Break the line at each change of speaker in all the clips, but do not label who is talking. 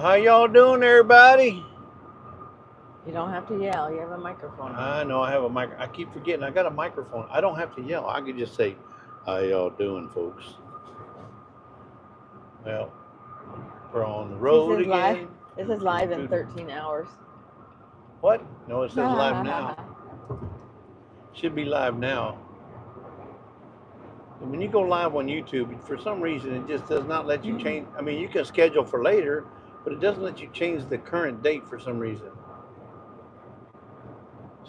How y'all doing, everybody?
You don't have to yell. You have a microphone.
I know I have a mic. I keep forgetting I got a microphone. I don't have to yell. I could just say, "How y'all doing, folks?" Well, we're on the road again.
This is live in 13 hours.
What? No, it says live now. Should be live now. When you go live on YouTube, for some reason, it just does not let you change. I mean, you can schedule for later, but it doesn't let you change the current date for some reason.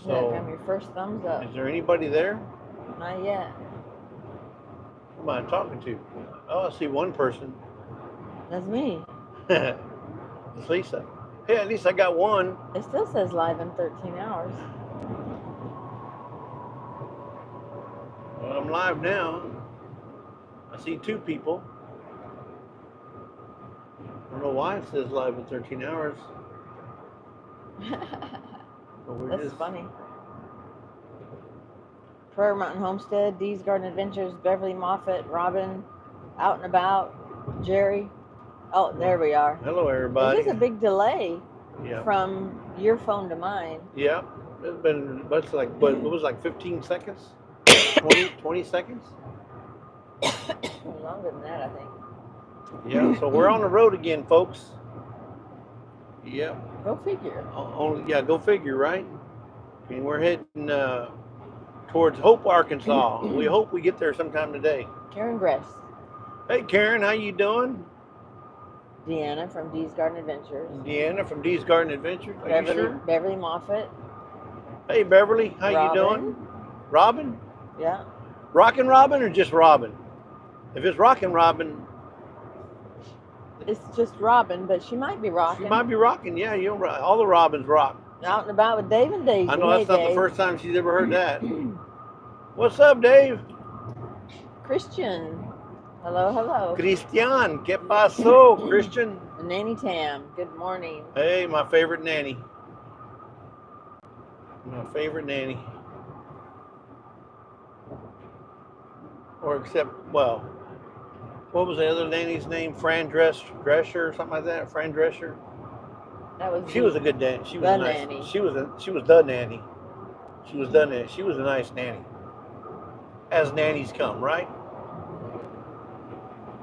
So, have your first thumbs up.
Is there anybody there?
Not yet.
Who am I talking to? Oh, I see one person.
That's me.
It's Lisa. Hey, at least I got one.
It still says live in 13 hours.
Well, I'm live now. I see two people. I don't know why it says live in 13 hours.
That's funny. Prairie Mountain Homestead, Dayz Garden Adventures, Beverly Moffett, Robin, Out and About, Jerry. Oh, there we are.
Hello, everybody.
There's just a big delay
Yeah.
from your phone to mine.
Yeah. It's been, but it was like 15 seconds? 20 seconds?
Longer than that, I think.
Yeah, so we're on the road again, folks. Yeah.
Go figure.
Yeah, go figure, right? I mean, we're heading towards Hope, Arkansas. We hope we get there sometime today.
Karen Gress.
Hey, Karen, how you doing?
Deanna from Dayz Garden Adventures.
Deanna from Dayz Garden Adventures. Are
Beverly,
you sure?
Beverly Moffett.
Hey, Beverly, how
Robin.
you doing? Robin?
Yeah.
Rockin' Robin or just Robin? If it's Rockin' Robin,
it's just Robin, but she might be rocking.
She might be rocking, yeah. You know, all the Robins rock.
Out and about with Dave and Dayz.
I know that's not the first time she's ever heard that. What's up, Dave?
Christian. Hello, hello.
Cristian, ¿qué pasó, Christian?
Nanny Tam, good morning.
Hey, my favorite nanny. My favorite nanny. Or except, well, what was the other nanny's name? Fran Drescher or something like that? Fran Drescher?
That was
she was a good nanny. She was
the
a nice,
nanny.
She was the nanny. She was the nanny. She was a nice nanny. As nannies come, right?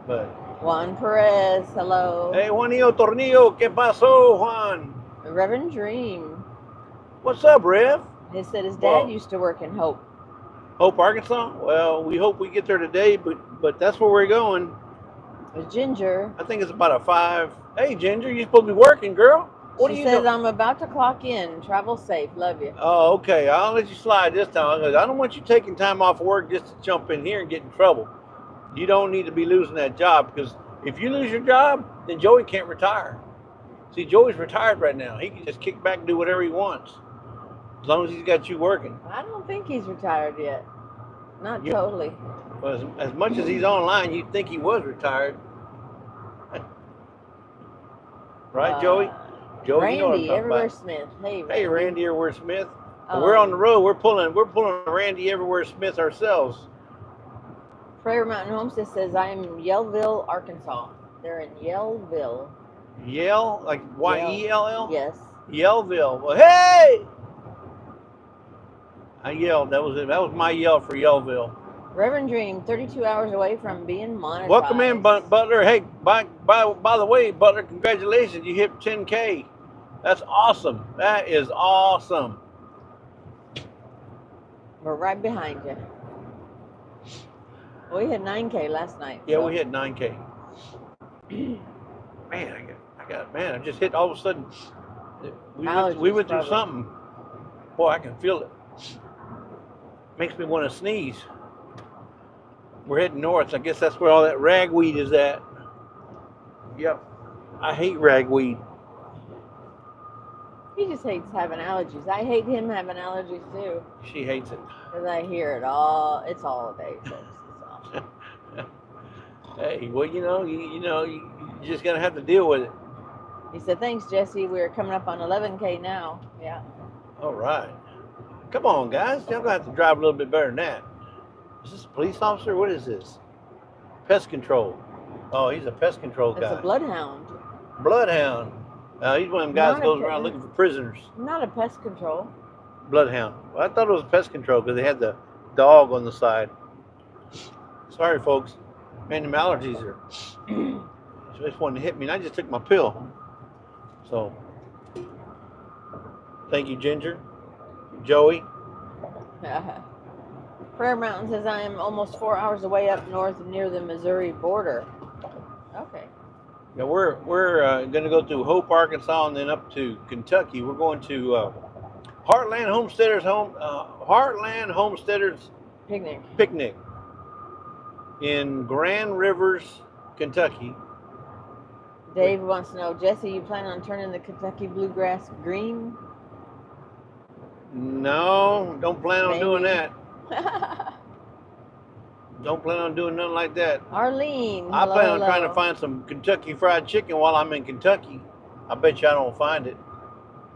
But
Juan Perez, hello.
Hey, Juanillo Tornillo, ¿qué pasó, Juan?
Reverend Dream.
What's up, Rev?
He said his dad used to work in Hope.
Hope, Arkansas? Well, we hope we get there today, but that's where we're going.
With Ginger.
I think it's about a 5. Hey, Ginger, you're supposed to be working, girl. What are you doing?
She says, I'm about to clock in. Travel safe. Love you.
Oh, okay. I'll let you slide this time. I don't want you taking time off work just to jump in here and get in trouble. You don't need to be losing that job, because if you lose your job, then Joey can't retire. See, Joey's retired right now. He can just kick back and do whatever he wants, as long as he's got you working.
I don't think he's retired yet. Not totally.
Well, as much as he's online, you'd think he was retired. Right, Joey? Joey,
Randy,
you know what I'm talking
Everywhere
about.
Smith. Hey,
Hey, Randy Everywhere Smith. We're on the road. We're pulling Randy Everywhere Smith ourselves.
Prairie Mountain Homestead says, I'm in Yellville, Arkansas. They're in Yellville.
Yell? Like Y-E-L-L?
Yes.
Yellville. Well, hey! I yelled. That was it. That was my yell for Yellville.
Reverend Dream, 32 hours away from being monetized.
Welcome in, Butler. Hey, by the way, Butler, congratulations. You hit 10K. That's awesome. That is awesome.
We're right behind you. We hit 9K last night.
Yeah, we hit 9K. Man, I just hit all of a sudden. We went through something. Boy, I can feel it. Makes me want to sneeze. We're heading north. I guess that's where all that ragweed is at. Yep. I hate ragweed.
He just hates having allergies. I hate him having allergies too.
She hates it.
Because I hear it all. It's all day, folks. It's all.
Hey, well, you just gotta have to deal with it.
He said, "Thanks, Jesse. We're coming up on 11K now." Yeah.
All right. Come on, guys. Y'all gonna have to drive a little bit better than that. Is this a police officer? What is this? Pest control. Oh, he's a pest control guy.
It's a bloodhound.
Bloodhound. He's one of them guys
Not
that
a
goes around looking for prisoners.
Not a pest control.
Bloodhound. Well, I thought it was pest control because they had the dog on the side. Sorry, folks. Man, them allergies are. Just wanted to hit me, and I just took my pill. So, thank you, Ginger. Joey.
Prayer Mountain says I am almost 4 hours away up north near the Missouri border. Okay.
Yeah, we're going to go through Hope, Arkansas, and then up to Kentucky. We're going to Heartland Homesteaders Picnic in Grand Rivers, Kentucky.
Dave wants to know, Jesse, you plan on turning the Kentucky bluegrass green?
No, don't plan on doing that. Don't plan on doing nothing like that.
Arlene.
I plan on trying to find some Kentucky Fried Chicken while I'm in Kentucky. I bet you I don't find it.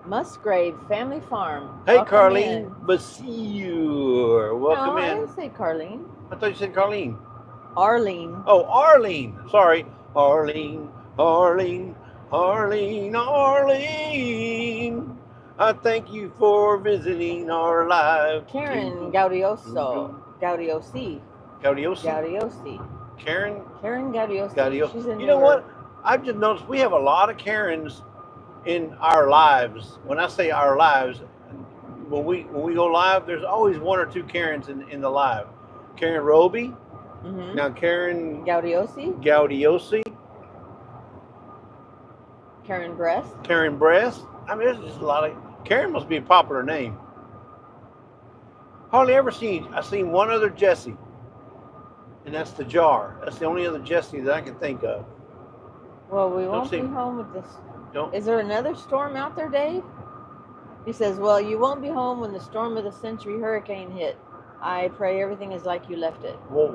Musgrave Family Farm.
Hey,
Welcome
Carlene. Basir. Welcome
in.
in.
I didn't say Carlene.
I thought you said Carlene.
Arlene.
Oh, Arlene. Sorry. Arlene. Arlene. Arlene. Arlene. I thank you for visiting our live.
Karen Gaudioso. Gaudiosi.
Gaudiosi.
Gaudiosi.
Karen
Gaudiosi. She's in
You know what? I've just noticed we have a lot of Karens in our lives. When I say our lives, when we go live, there's always one or two Karens in the live. Karen Roby.
Mm-hmm.
Now Karen
Gaudiosi. Karen Breast.
Karen Breast. I mean, there's just a lot of. Karen must be a popular name. Hardly ever I've seen one other Jesse, and that's the Jar. That's the only other Jesse that I can think of.
Well, we won't be home with this.
Don't.
Is there another storm out there, Dave? He says, well, you won't be home when the storm of the century hurricane hit. I pray everything is like you left it.
Well,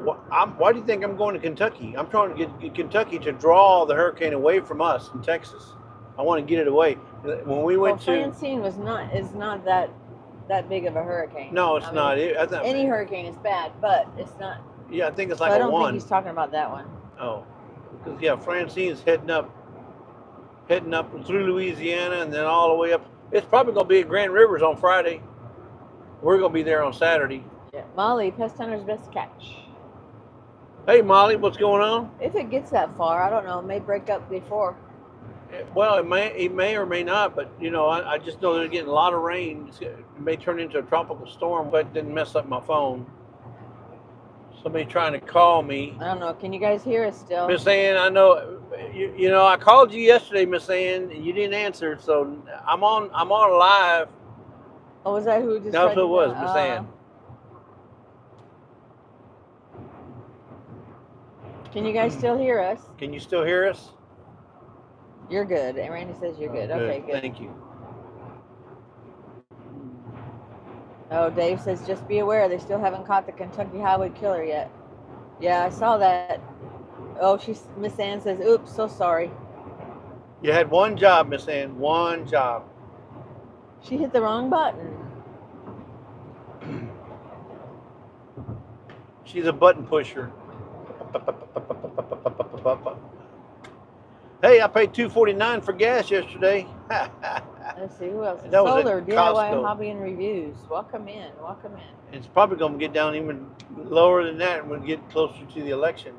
why do you think I'm going to Kentucky? I'm trying to get Kentucky to draw the hurricane away from us in Texas. I want to get it away. When we went to
Francine is not that big of a hurricane.
No, it's not.
Any hurricane is bad, but it's not.
Yeah, I think it's like
I
a
don't
1.
think he's talking about that one.
Oh, because yeah, Francine's heading up through Louisiana and then all the way up. It's probably going to be at Grand Rivers on Friday. We're going to be there on Saturday.
Yeah, Molly, Pest Hunter's Best Catch.
Hey, Molly, what's going on?
If it gets that far, I don't know. It may break up before.
Well, it may or may not, but you know, I just know they're getting a lot of rain. It may turn into a tropical storm, but it didn't mess up my phone. Somebody trying to call me.
I don't know. Can you guys hear us still?
Miss Ann, I know. You know, I called you yesterday, Miss Ann, and you didn't answer. So I'm on live.
Oh, was that who just?
No, so it was Miss Ann.
Can you guys still hear us?
Can you still hear us?
You're good. And Randy says you're good. Okay, good.
Thank you.
Oh, Dave says, just be aware, they still haven't caught the Kentucky Highway Killer yet. Yeah, I saw that. Oh, Miss Ann says, oops, so sorry.
You had one job, Miss Ann, one job.
She hit the wrong button.
She's a button pusher. Hey, I paid $2.49 for gas yesterday.
Let's see, who else?
That
Solar,
was at
DIY
Costco.
Hobby and Reviews. Welcome in, welcome in.
It's probably going to get down even lower than that when we get closer to the election.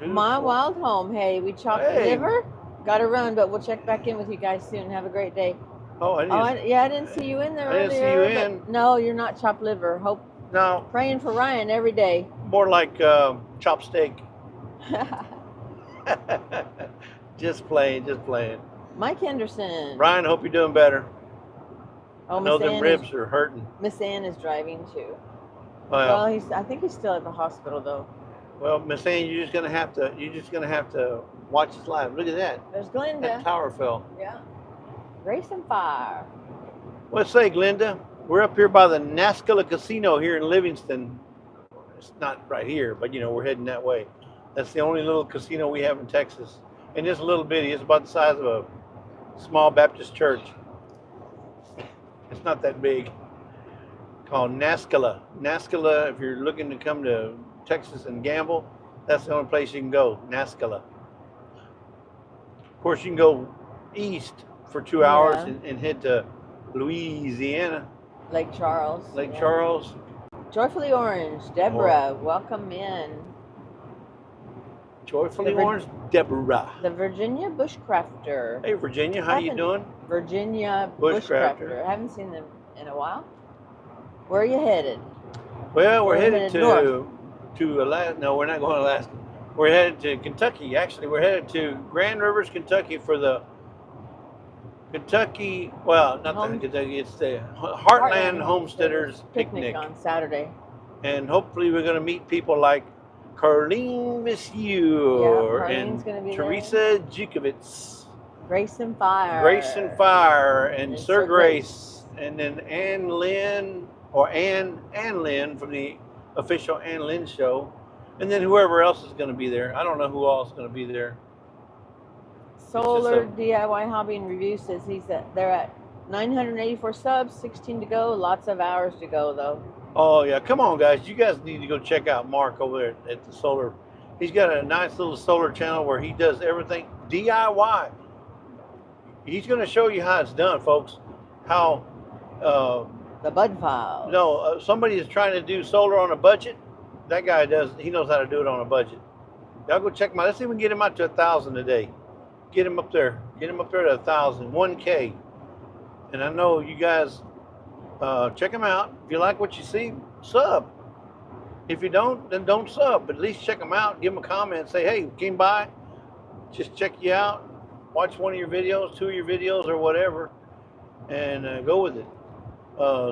My Wild Home, hey, we chopped liver. Got to run, but we'll check back in with you guys soon. Have a great day.
Oh,
I didn't see you in there earlier.
I didn't see you in.
No, you're not chopped liver.
No.
Praying for Ryan every day.
More like chopped steak. Just playing.
Mike Henderson.
Ryan, hope you're doing better.
Oh,
I know them ribs are hurting.
Miss Ann is driving too.
Well,
I think he's still at the hospital though.
Well, Miss Ann, you're just gonna have to watch this live. Look at that.
There's Glenda.
That tower fell.
Yeah. Race and fire.
Let's say, Glenda, we're up here by the Nascala Casino here in Livingston. It's not right here, but you know, we're heading that way. That's the only little casino we have in Texas. And it's a little bitty. It's about the size of a small Baptist church. It's not that big. Called Nascala. Nascala, if you're looking to come to Texas and gamble, that's the only place you can go. Nascala. course, you can go east for 2 hours
Yeah.
and head to Louisiana,
Lake Charles.
Lake
yeah.
Charles.
Joyfully Orange, Deborah, welcome in.
Joyfully Orange, Deborah.
The Virginia Bushcrafter.
Hey, Virginia, how you doing?
Virginia
Bushcrafter.
I haven't seen them in a while. Where are you headed?
Well, we're headed
north.
to Alaska. No, we're not going to Alaska. We're headed to Kentucky. Actually, we're headed to Grand Rivers, Kentucky for the Kentucky. Well, not the Kentucky. It's the Heartland Homesteaders Picnic
on Saturday.
And hopefully, we're going to meet people like Carlene Monsieur and Teresa Jukovitz.
Grace and Fire.
Grace and Fire and Sir Grace. And then Ann Lynn, or Ann Lynn from the official Ann Lynn show. And then whoever else is going to be there. I don't know who else is going to be there.
Solar DIY Hobby and Review says they're at 984 subs, 16 to go, lots of hours to go though.
Oh yeah, come on guys, you guys need to go check out Mark over there at the solar. He's got a nice little solar channel where he does everything DIY. He's going to show you how it's done, folks. How
the bud file.
No, somebody is trying to do solar on a budget. That guy does. He knows how to do it on a budget. Y'all go check him out. Let's see if we can get him out to 1,000 a day. Get him up there. Get him up there to 1,000, 1K. And I know you guys check him out. If you like what you see, sub. If you don't, then don't sub. But at least check him out. Give him a comment. Say, hey, came by. Just check you out. Watch one of your videos, 2 of your videos, or whatever, and go with it.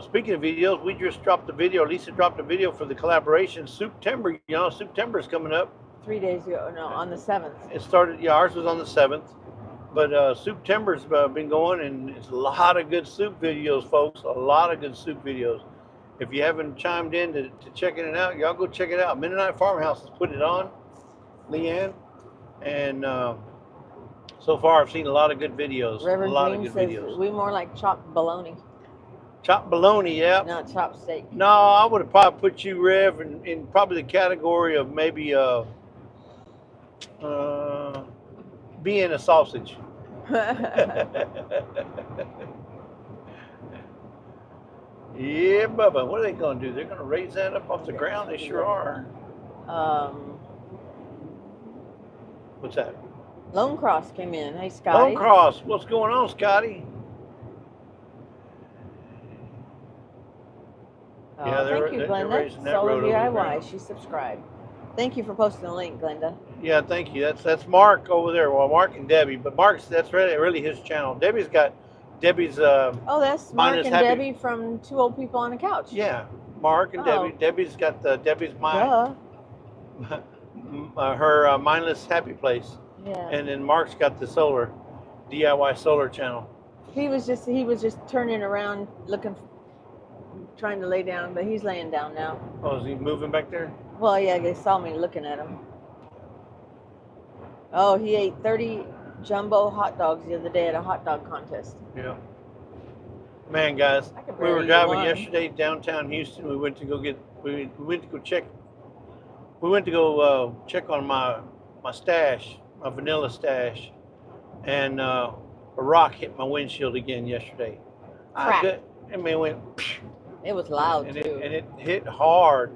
Speaking of videos, we just dropped a video. Lisa dropped a video for the collaboration September. You know, September is coming up.
3 days ago, no, on the 7th.
It started, yeah, ours was on the 7th. But September's been going, and it's a lot of good soup videos, folks. A lot of good soup videos. If you haven't chimed in to checking it out, y'all go check it out. Mennonite Farmhouse has put it on, Leanne. And so far, I've seen a lot of good videos.
Reverend
a lot
Dream
of good
says
videos.
We more like chopped bologna.
Chopped bologna, yeah.
Not chopped steak.
No, I would have probably put you, Rev, in probably the category of maybe being a sausage. Yeah, Bubba. What are they going to do? They're going to raise that up off the ground? They sure are. What's that?
Lone Cross came in. Hey, Scotty.
Lone Cross. What's going on, Scotty?
Yeah, thank you, Glenda. Solar DIY. She subscribed. Thank you for posting the link, Glenda.
Yeah, thank you. That's Mark over there. Well, Mark and Debbie, but that's really his channel. Debbie's got Debbie's.
Oh, that's Mark and
Happy.
Debbie from Two Old People on a Couch.
Yeah, Mark and Debbie. Debbie's got Debbie's mind. Her mindless happy place.
Yeah.
And then Mark's got the solar DIY solar channel.
He was just turning around looking, trying to lay down, but he's laying down now.
Oh, is he moving back there?
Well, yeah, they saw me looking at him. Oh, he ate 30 jumbo hot dogs the other day at a hot dog contest.
Yeah. Man, guys, we were driving yesterday downtown Houston. We went to go check on my stash, my vanilla stash, and a rock hit my windshield again yesterday.
Crack.
It went.
It was loud too.
And it hit hard.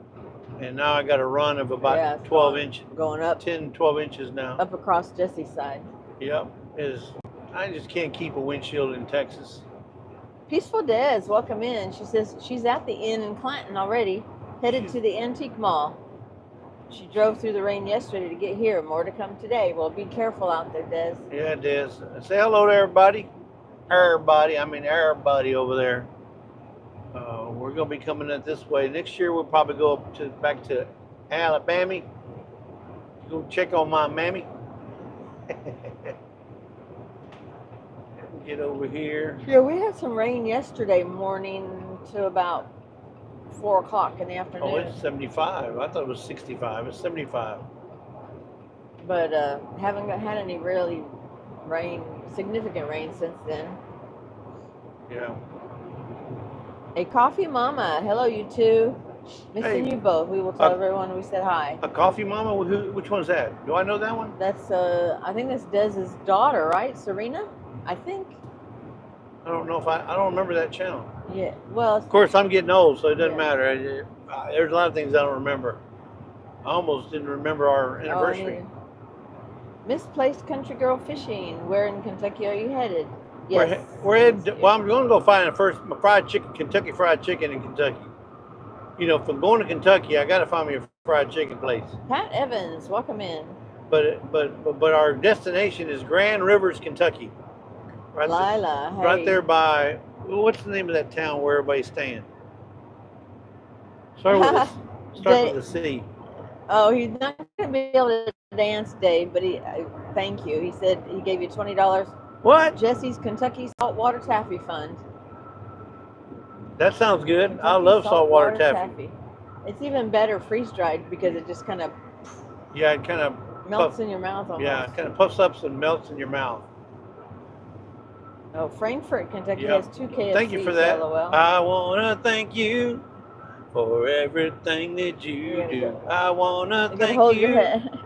And now I got a run of about 12 inches.
Going up.
10, 12 inches now.
Up across Jesse's side.
Yep. I just can't keep a windshield in Texas.
Peaceful Dayz, welcome in. She says she's at the inn in Clanton already, headed to the antique mall. She drove through the rain yesterday to get here. More to come today. Well, be careful out there, Dez.
Yeah, Dez. Say hello to everybody. Everybody over there. We're going to be coming in this way. Next year, we'll probably go back to Alabama. Go check on my mammy. Get over here.
Yeah, we had some rain yesterday morning to about 4 o'clock in the afternoon.
Oh, it's 75. I thought it was 65. It's 75.
But haven't had any really significant rain since then.
Yeah.
A coffee mama. Hello, you two. Missing
Hey,
you both. We will tell everyone we said hi.
A coffee mama? Which one's that? Do I know that one?
That's I think that's Dez's daughter, right? Serena, I think.
I don't know if I don't remember that channel.
Yeah. Well,
Of course, I'm getting old, so it doesn't
Yeah.
matter. There's a lot of things I don't remember. I almost didn't remember our anniversary.
Misplaced country girl fishing. Where in Kentucky are you headed? Yes.
We're headed. Well, I'm going to go find my fried chicken, Kentucky Fried Chicken in Kentucky. You know, if I'm going to Kentucky, I got to find me a fried chicken place.
Pat Evans, welcome in.
But our destination is Grand Rivers, Kentucky. Right
Lila, hey.
Right there by, what's the name of that town where everybody's staying? Start with a C.
Oh, he's not going to be able to dance, Dave, but thank you. He said he gave you $20.
What?
Jesse's Kentucky Saltwater Taffy Fund.
That sounds good.
Kentucky
I love saltwater taffy.
It's even better freeze-dried because it just kind of
it kind of
melts in your mouth almost.
Yeah, it kind of puffs up and melts in your mouth.
Oh, Frankfort, Kentucky has 2 KFCs.
Thank you for that.
LOL.
I want to thank you for everything that you do. I want to thank
hold
you.
Your head.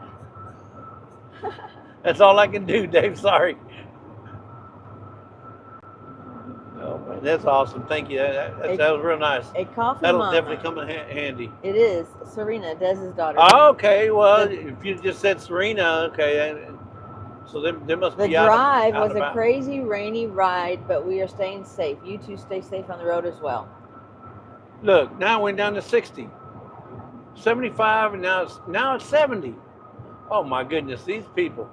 That's all I can do, Dave. Sorry. Oh, man, that's awesome. Thank you. That was real nice.
A coffee
That'll
mama.
definitely come in handy.
It is. Serena, Dez's daughter.
Oh, okay. Well, if you just said Serena, okay. So they must be out.
The drive
out
was a crazy rainy ride, but we are staying safe. You two stay safe on the road as well.
Look, now we're down to 60. 75, and now it's 70. Oh my goodness, these people.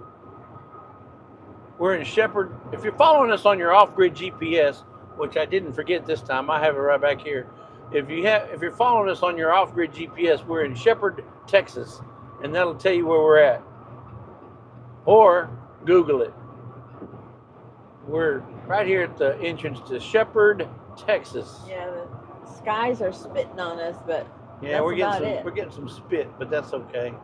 We're in Shepherd. If you're following us on your off-grid GPS, which I didn't forget this time, I have it right back here. If you're following us on your off-grid GPS, we're in Shepherd, Texas, and that'll tell you where we're at. Or Google it. We're right here at the entrance to Shepherd, Texas.
Yeah, the skies are spitting on us, but
yeah, we're getting some spit, but that's okay.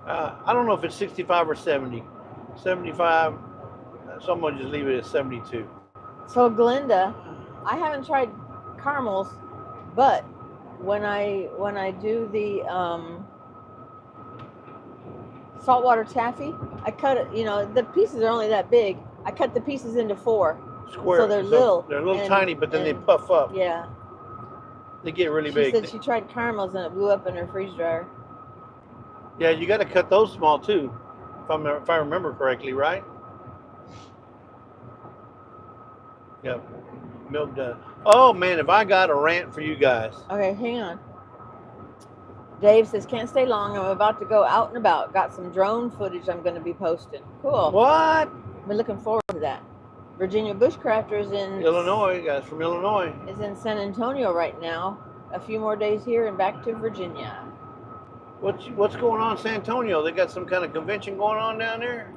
I don't know if it's 65 or 70. 75. So I'm gonna just leave it at 72.
So Glenda, I haven't tried caramels, but when I do the saltwater taffy, I cut it. You know, the pieces are only that big. I cut the pieces into 4
square.
So they're little.
They're a little tiny, but then they puff up.
Yeah.
They get really big.
She said she tried caramels and it blew up in her freeze dryer.
Yeah, you got to cut those small too, if I remember correctly, right? Yep. Milk done. Oh man, have I got a rant for you guys?
Okay, hang on. Dave says, can't stay long. I'm about to go out and about. Got some drone footage I'm going to be posting. Cool.
What?
We're looking forward to that. Virginia Bushcrafters in
Illinois, guys from Illinois.
Is in San Antonio right now. A few more days here and back to Virginia.
What's going on in San Antonio? They got some kind of convention going on down there?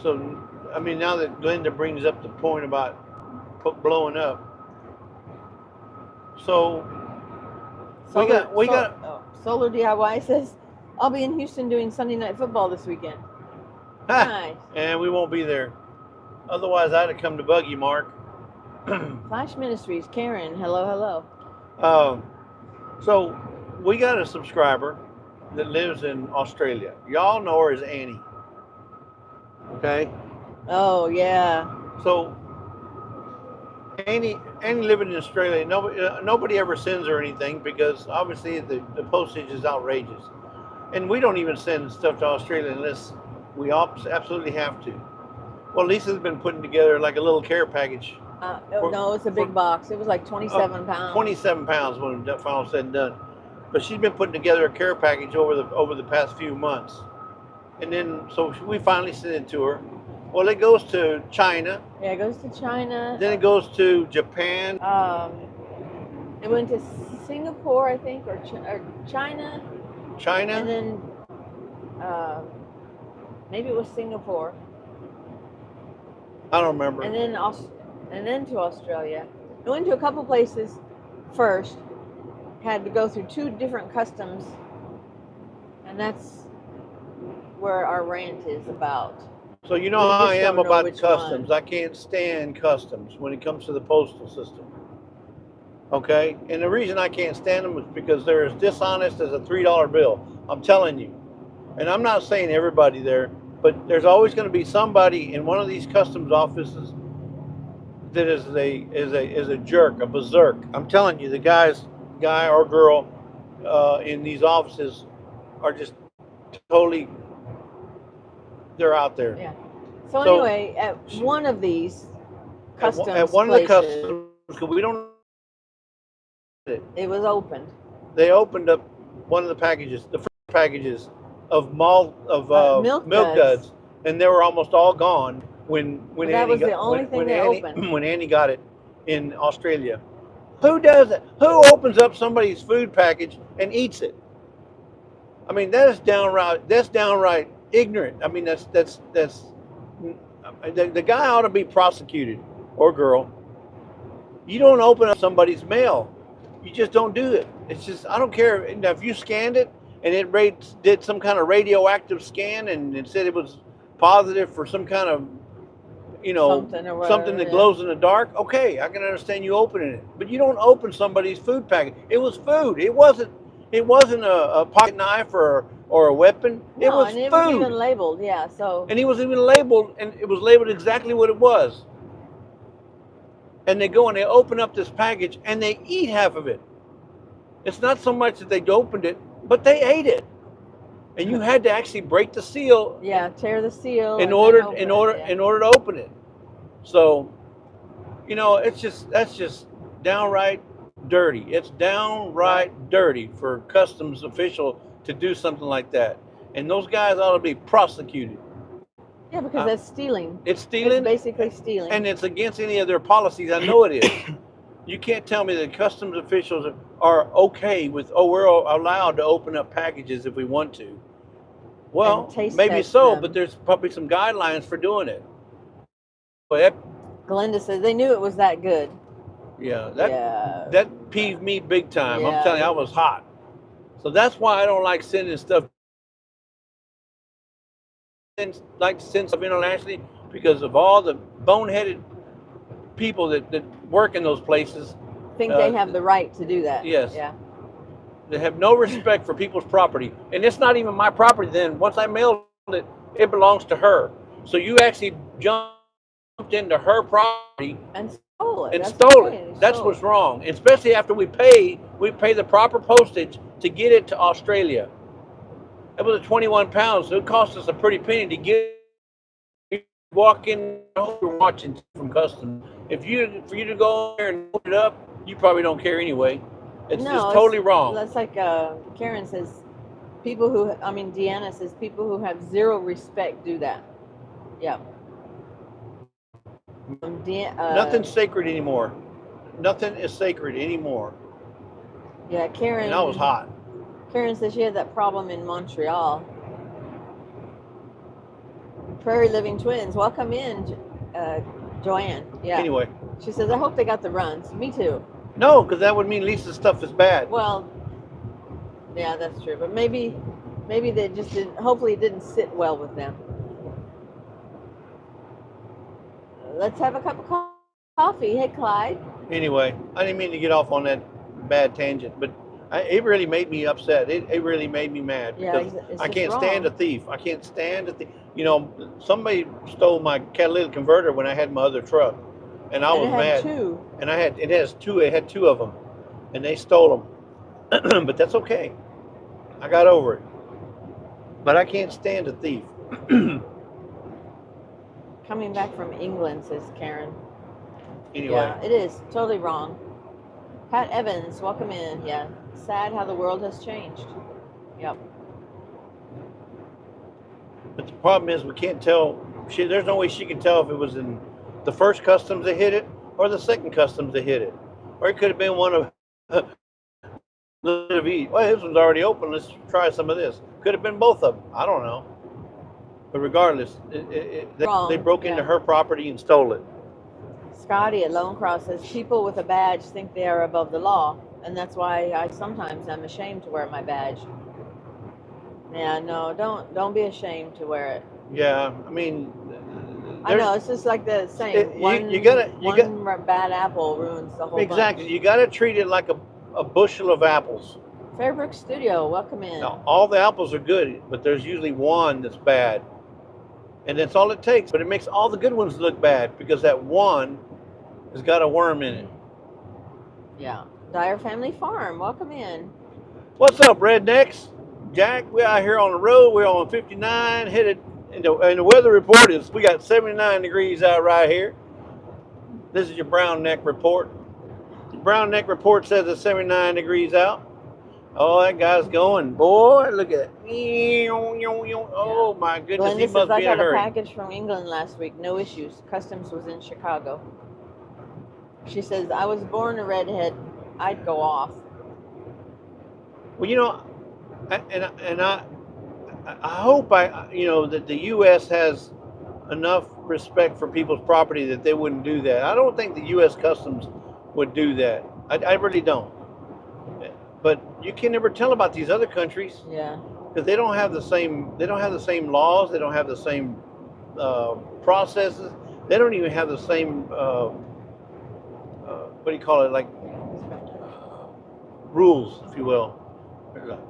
So, I mean, now that Glenda brings up the point about blowing up, so we got
Solar DIY says, I'll be in Houston doing Sunday night football this weekend. Nice.
And we won't be there. Otherwise, I'd have come to bug you, Mark.
Flash Ministries, Karen, hello.
So we got a subscriber that lives in Australia. Y'all know her as Annie. Okay.
Oh yeah.
So Annie living in Australia. Nobody ever sends her anything because obviously the postage is outrageous, and we don't even send stuff to Australia unless we absolutely have to. Well, Lisa's been putting together like a little care package.
No, it's a big box. It was like 27 pounds.
27 pounds when the final said and done. But she's been putting together a care package over the past few months. And then, so we finally sent it to her. Well, it goes to China.
Yeah, it goes to China.
Then it goes to Japan.
It went to Singapore, I think, or China.
China.
And then maybe it was Singapore.
I don't remember.
And then to Australia. I went to a couple places first. Had to go through 2 different customs, and that's where our rant is about.
So you know
We
how
just
I am
don't know
about
which
customs.
one.
I can't stand customs when it comes to the postal system. Okay? And the reason I can't stand them is because they're as dishonest as a $3 bill. I'm telling you. And I'm not saying everybody there, but there's always going to be somebody in one of these customs offices that is a jerk, a berserk. I'm telling you, the guy or girl in these offices are just totally, they're out there.
Yeah. So
So
anyway, at one of these customs
at one of the
places,
customs, because we don't,
it was opened.
they opened up one of the packages, the first packages of
Milk
milk
duds.
duds, and they were almost all gone when
But that
Annie
was the
got
only thing they opened.
when Annie got it in Australia. Who does it? Who opens up somebody's food package and eats it? I mean, that's downright ignorant. I mean, the guy ought to be prosecuted, or girl. You don't open up somebody's mail. You just don't do it. It's just, I don't care. Now, if you scanned it and did some kind of radioactive scan and it said it was positive for some kind of,
Something or whatever,
something that glows in the dark, okay, I can understand you opening it. But you don't open somebody's food package. It was food. It wasn't a pocket knife or a weapon.
No,
It was
and it
food.
was even labeled, yeah. So
And he was even labeled, and it was labeled exactly what it was. And they go and they open up this package and they eat half of it. It's not so much that they opened it, but they ate it. And you had to actually break the seal.
Yeah, tear the seal
in
and
order
then
in
open
order
it, yeah.
in order to open it. So, that's just downright dirty. It's downright dirty for a customs official to do something like that. And those guys ought to be prosecuted.
Yeah, because that's stealing.
It's stealing.
It's basically stealing.
And it's against any of their policies. I know it is. You can't tell me that customs officials are okay with, we're allowed to open up packages if we want to. Well, maybe so,
them.
but there's probably some guidelines for doing it. But
Glenda says they knew it was that good.
that peeved me big time. I'm telling you, I was hot. So that's why I don't like sending stuff. Like to send stuff internationally because of all the boneheaded people that work in those places.
Think they have the right to do that.
Yes.
Yeah.
They have no respect for people's property. And it's not even my property then. Once I mailed it, it belongs to her. So you actually jumped into her property
and stole it.
That's what's wrong. Especially after we pay the proper postage to get it to Australia. It was 21 pounds, so it cost us a pretty penny to get. Walk in, you're watching from customs. For you to go there and open it up, you probably don't care anyway. It's totally wrong.
That's like Karen says, Deanna says people who have zero respect do that. Yeah.
Nothing's sacred anymore. Nothing is sacred anymore.
Yeah, Karen.
And I was hot.
Karen says she had that problem in Montreal. Prairie Living Twins, welcome in, Joanne. Yeah.
Anyway.
She says, I hope they got the runs. Me too.
No, because that would mean Lisa's stuff is bad.
Well, yeah, that's true. But maybe they just didn't, hopefully it didn't sit well with them. Let's have a cup of coffee. Hey, Clyde.
Anyway, I didn't mean to get off on that bad tangent, but it really made me upset. It really made me mad because I can't stand a thief. I can't stand a thief. Somebody stole my catalytic converter when I had my other truck, and I was mad.
Two.
And it had two of them, and they stole them. But that's okay. I got over it. But I can't stand a thief.
Coming back from England, says Karen.
Anyway.
Yeah, it is totally wrong. Pat Evans, welcome in. Yeah, sad how the world has changed. Yep.
But the problem is we can't tell. There's no way she can tell if it was in the first customs that hit it or the second customs that hit it. Or it could have been one of well, this one's already open. Let's try some of this. Could have been both of them. I don't know. But regardless, they broke into her property and stole it.
Scotty at Lone Cross says people with a badge think they are above the law, and that's why I'm ashamed to wear my badge. Yeah, no, don't be ashamed to wear it.
Yeah, I mean,
I know, it's just like the saying,
you gotta
bad apple ruins the whole
exactly.
bunch.
You gotta treat it like a bushel of apples.
Fairbrook Studio, welcome in.
Now, all the apples are good, but there's usually one that's bad, and that's all it takes. But it makes all the good ones look bad because that one has got a worm in it.
Yeah, Dyer Family Farm, welcome in.
What's up, rednecks? Jack, we're out here on the road. We're on 59, headed, and the weather report is we got 79 degrees out right here. This is your brown neck report. The brown neck report says it's 79 degrees out. Oh, that guy's going. Boy, look at it. Oh, my goodness.
Glenda
He must
says,
be in a
I got a
hurry.
package from England last week. No issues. Customs was in Chicago. She says, I was born a redhead. I'd go off.
Well, you know, I hope that the U.S. has enough respect for people's property that they wouldn't do that. I don't think the U.S. Customs would do that. I really don't. But you can never tell about these other countries.
Yeah.
Because they don't have the same. They don't have the same laws. They don't have the same processes. They don't even have the same. What do you call it? Like rules, if you will.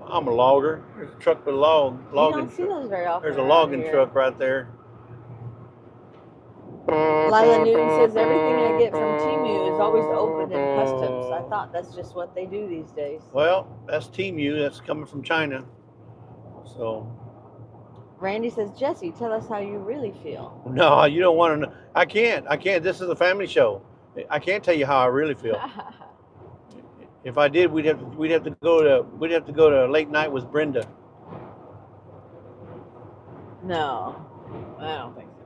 I'm a logger. There's a truck with a logging.
You don't see those very often.
There's a logging truck right there.
Lila Newton says everything I get from Temu is always opened in customs. I thought that's just what they do these days.
Well, that's Temu. That's coming from China. So.
Randy says, Jesse, tell us how you really feel.
No, you don't want to know. I can't. This is a family show. I can't tell you how I really feel. If I did, we'd have to go to late night with Brenda.
No, I don't think so.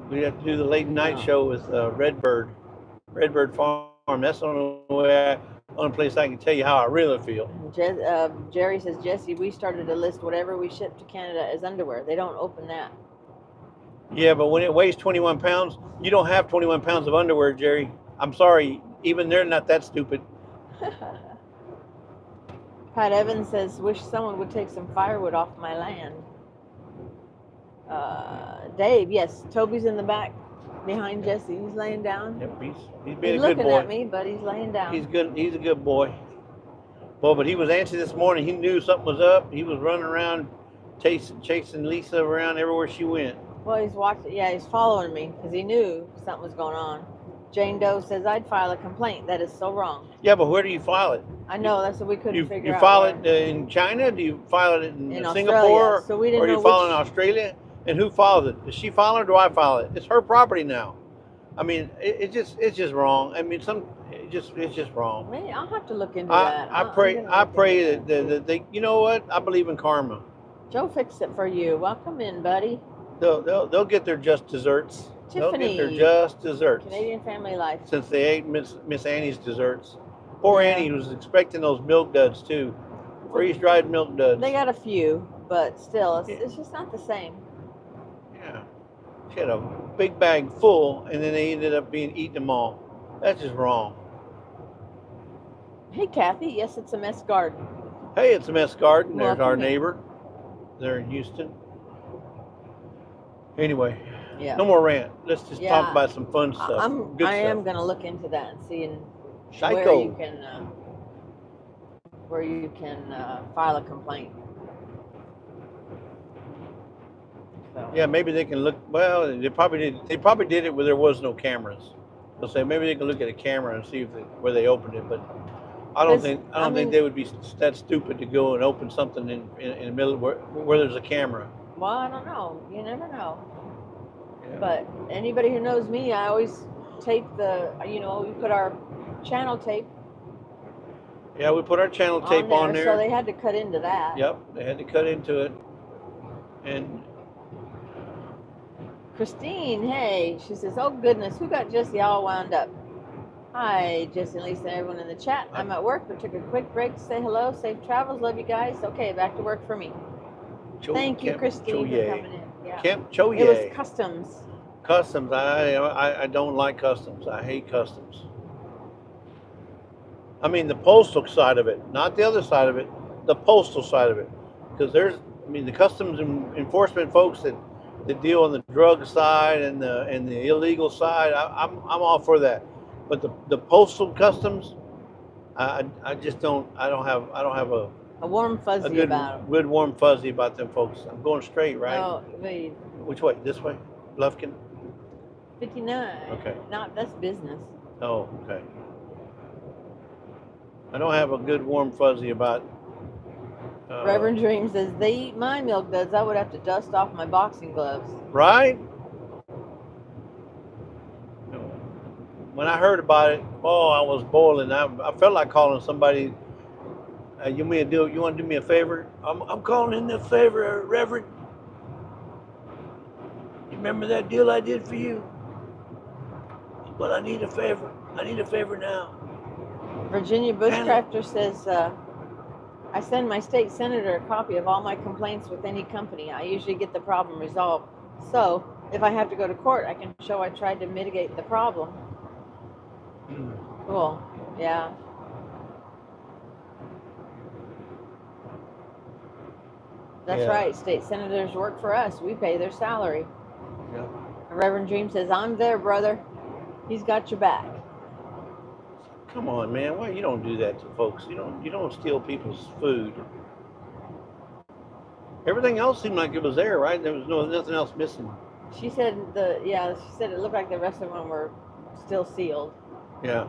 We'd have to do the late night show with Redbird Farm. That's the only place I can tell you how I really feel.
Jerry says, Jesse, we started to list whatever we ship to Canada as underwear. They don't open that.
Yeah, but when it weighs 21 pounds, you don't have 21 pounds of underwear, Jerry. I'm sorry, even they're not that stupid.
Pat Evans says, wish someone would take some firewood off my land. Dave, yes, Toby's in the back behind Jesse. He's laying down.
Yep, he's being
He's
a good boy.
looking at me, but he's laying down.
He's good. He's a good boy. Well, but he was antsy this morning. He knew something was up. He was running around, chasing Lisa around everywhere she went.
Well, he's watching. Yeah, he's following me because he knew something was going on. Jane Doe says, I'd file a complaint. That is so wrong.
Yeah, but where do you file it?
I know, that's what we couldn't figure out.
You file it in China? Do you file it in Singapore?
Australia. So we didn't know
you file it in Australia? And who files it? Does she file it or do I file it? It's her property now. I mean, it's just wrong. I mean, it's just wrong.
Maybe I'll have to look into that.
I pray that they, you know what? I believe in karma.
Joe fixed it for you. Welcome in, buddy.
They'll get their just desserts.
Tiffany,
they'll get their just desserts.
Canadian Family Life.
Since they ate Miss Annie's desserts. Poor Annie was expecting those milk duds too. Freeze-dried milk duds.
They got a few, but still, it's just not the same.
Yeah. She had a big bag full, and then they ended up eating them all. That's just wrong.
Hey, Kathy. Yes, it's a mess garden.
Hey, it's a mess garden. There's
Welcome
our
in.
neighbor. They're in Houston. Anyway,
yeah.
No more rant. Let's just talk about some fun stuff.
I am going to look into that and see
Psycho.
where you can file a complaint. So.
Yeah, maybe they can look. Well, they probably did it where there was no cameras. They'll say maybe they can look at a camera and see where they opened it. But I don't think they would be that stupid to go and open something in the middle where there's a camera.
Well, I don't know. You never know.
Yeah.
But anybody who knows me, I always tape we put our channel tape.
Yeah, we put our channel tape on there.
So they had to cut into that.
Yep, they had to cut into it. And
Christine, hey, she says, oh goodness, who got Jesse all wound up? Hi, Jesse and Lisa, everyone in the chat. I'm at work, but took a quick break to say hello. Safe travels. Love you guys. Okay, back to work for me. Thank you, Christine, for coming in. Yeah. It was customs.
Customs. I don't like customs. I hate customs. I mean the postal side of it, not the other side of it. The postal side of it, because there's, I mean, the customs enforcement folks that deal on the drug side and the illegal side, I'm all for that. But the postal customs, I just don't, I don't have
a warm fuzzy about them.
good warm fuzzy about them folks. I'm going straight, right?
No, wait.
Which way? This way? Lufkin?
59.
Okay.
That's business.
Oh, okay. I don't have a good warm fuzzy about.
Reverend Dream says, they eat my milk duds. I would have to dust off my boxing gloves.
Right? When I heard about it, oh, I was boiling. I felt like calling somebody. You want to do me a favor? I'm calling in a favor, Reverend. You remember that deal I did for you? But I need a favor. I need a favor now.
Virginia Bushcrafter says, I send my state senator a copy of all my complaints with any company. I usually get the problem resolved. So if I have to go to court, I can show I tried to mitigate the problem. Cool. Yeah. That's right. State senators work for us. We pay their salary.
Yeah.
Reverend Dream says, I'm there, brother. He's got your back.
Come on, man. Why you don't do that to folks? You don't steal people's food. Everything else seemed like it was there, right? There was nothing else missing.
She said she said it looked like the rest of them were still sealed.
Yeah.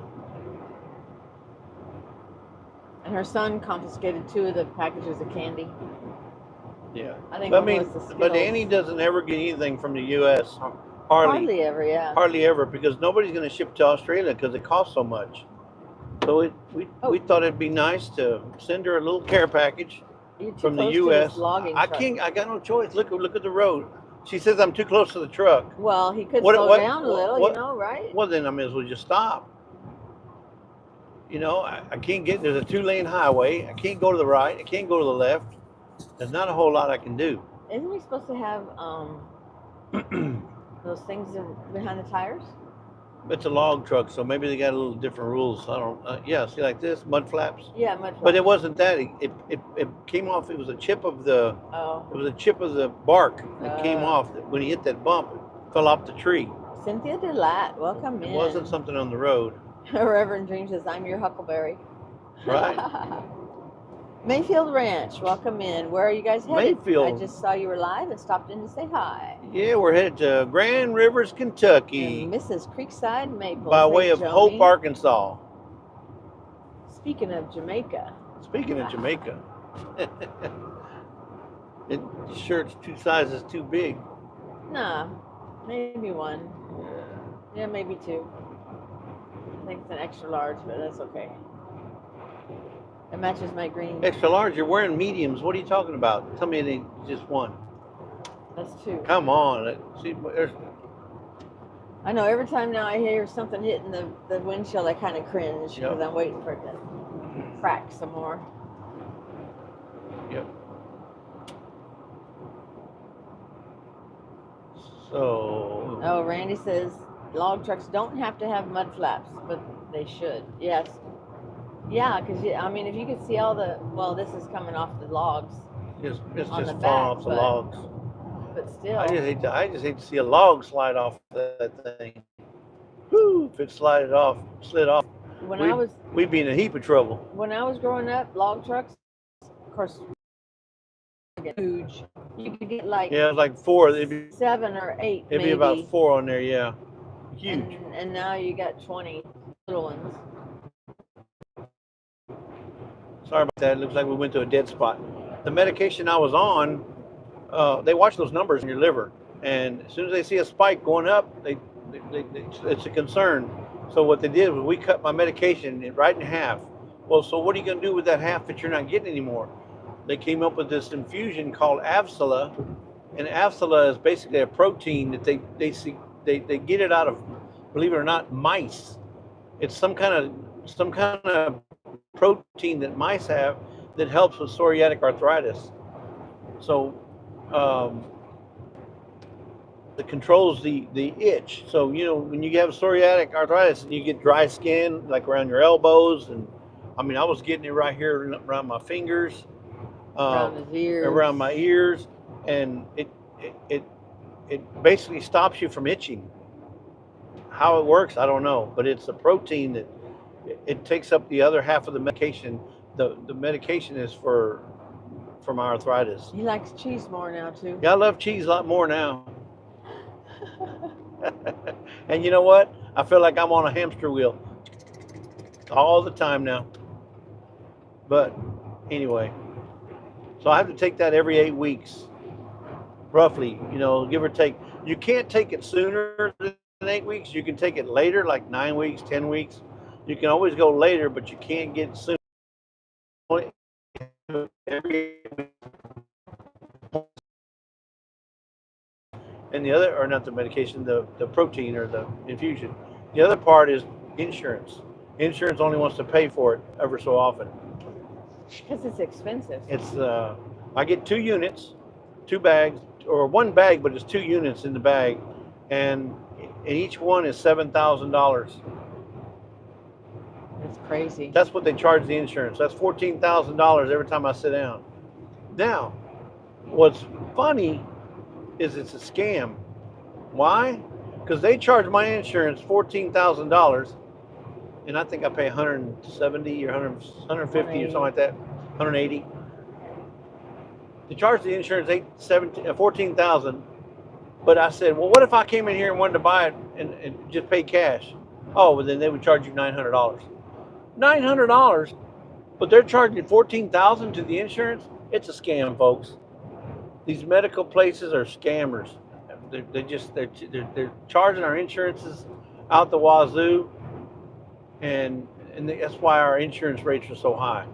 And her son confiscated 2 of the packages of candy.
Yeah.
I think
but Annie doesn't ever get anything from the U.S.
Hardly ever, yeah.
Hardly ever, because nobody's going to ship to Australia because it costs so much. So we thought it'd be nice to send her a little care package from the U.S. I got no choice. Look at the road. She says I'm too close to the truck.
Well, he could slow down a little, right?
Well, then I may as well just stop. I can't get. There's a 2-lane highway. I can't go to the right. I can't go to the left. There's not a whole lot I can do.
Isn't he supposed to have those things behind the tires?
It's a log truck, so maybe they got a little different rules. I don't. Yeah, see, like this, mud flaps.
Yeah, mud flaps.
But it wasn't that. It came off. It was a chip of the.
Oh.
It was a chip of the bark that came off when he hit that bump. It fell off the tree.
Cynthia Delight, welcome in.
It wasn't something on the road.
Reverend Dream says, I'm your huckleberry.
Right.
Mayfield Ranch, welcome in. Where are you guys headed?
Mayfield.
I just saw you were live and stopped in to say hi.
Yeah, we're headed to Grand Rivers, Kentucky.
And Mrs. Creekside Maple.
By way of Hope, Arkansas.
Speaking of Jamaica.
Speaking of Jamaica. It shirt's 2 sizes too big.
Nah, maybe 1. Yeah, maybe 2. I think it's an extra large, but that's okay. It matches my green.
Extra large? You're wearing mediums. What are you talking about? Tell me it ain't just 1.
That's 2.
Come on. See,
I know every time now I hear something hitting the windshield, I kind of cringe because I'm waiting for it to crack some more.
Yep. So.
Oh, Randy says log trucks don't have to have mud flaps, but they should. Yes. Yeah, because I mean, if you could see all this is coming off the logs.
It's just
falling
off the logs.
But still.
I just hate to see a log slide off that thing. Whoo! If it slid off. We'd be in a heap of trouble.
When I was growing up, log trucks, of course, huge. You could get like
4. It'd be
7 or 8.
It'd be about 4 on there. Yeah, huge.
And now you got 20 little ones.
Sorry about that. It looks like we went to a dead spot. The medication I was on, they watch those numbers in your liver, and as soon as they see a spike going up, it's a concern. So what they did was we cut my medication right in half. Well, so what are you going to do with that half that you're not getting anymore? They came up with this infusion called Avsala, and Avsala is basically a protein that they get it out of, believe it or not, mice. It's some kind of protein that mice have that helps with psoriatic arthritis. So it controls the itch. So when you have psoriatic arthritis and you get dry skin like around your elbows, and I mean I was getting it right here around my fingers,
Around his ears.
around my ears, and it basically stops you from itching. How it works, I don't know, but it's a protein that it takes up the other half of the medication. The medication is for my arthritis.
He likes cheese more now too.
Yeah, I love cheese a lot more now. And you know what? I feel like I'm on a hamster wheel all the time now. But anyway, so I have to take that every 8 weeks, roughly, give or take. You can't take it sooner than 8 weeks. You can take it later, like 9 weeks, 10 weeks. You can always go later, but you can't get sooner. Every 8 weeks. And the other, or not the medication, the protein or the infusion. The other part is insurance. Insurance only wants to pay for it ever so often.
Because it's expensive.
It's I get 2 units, 2 bags, or 1 bag, but it's 2 units in the bag, and each one is $7,000.
That's crazy.
That's what they charge the insurance. That's $14,000 every time I sit down. Now, what's funny is it's a scam. Why? Because they charge my insurance $14,000, and I think I pay 170 or 150 or something like that, 180. They charge the insurance $14,000, but I said, well, what if I came in here and wanted to buy it and just pay cash? Oh, well, then they would charge you $900. $900, but they're charging $14,000 to the insurance. It's a scam, folks. These medical places are scammers. They're charging our insurances out the wazoo, and that's why our insurance rates are so high.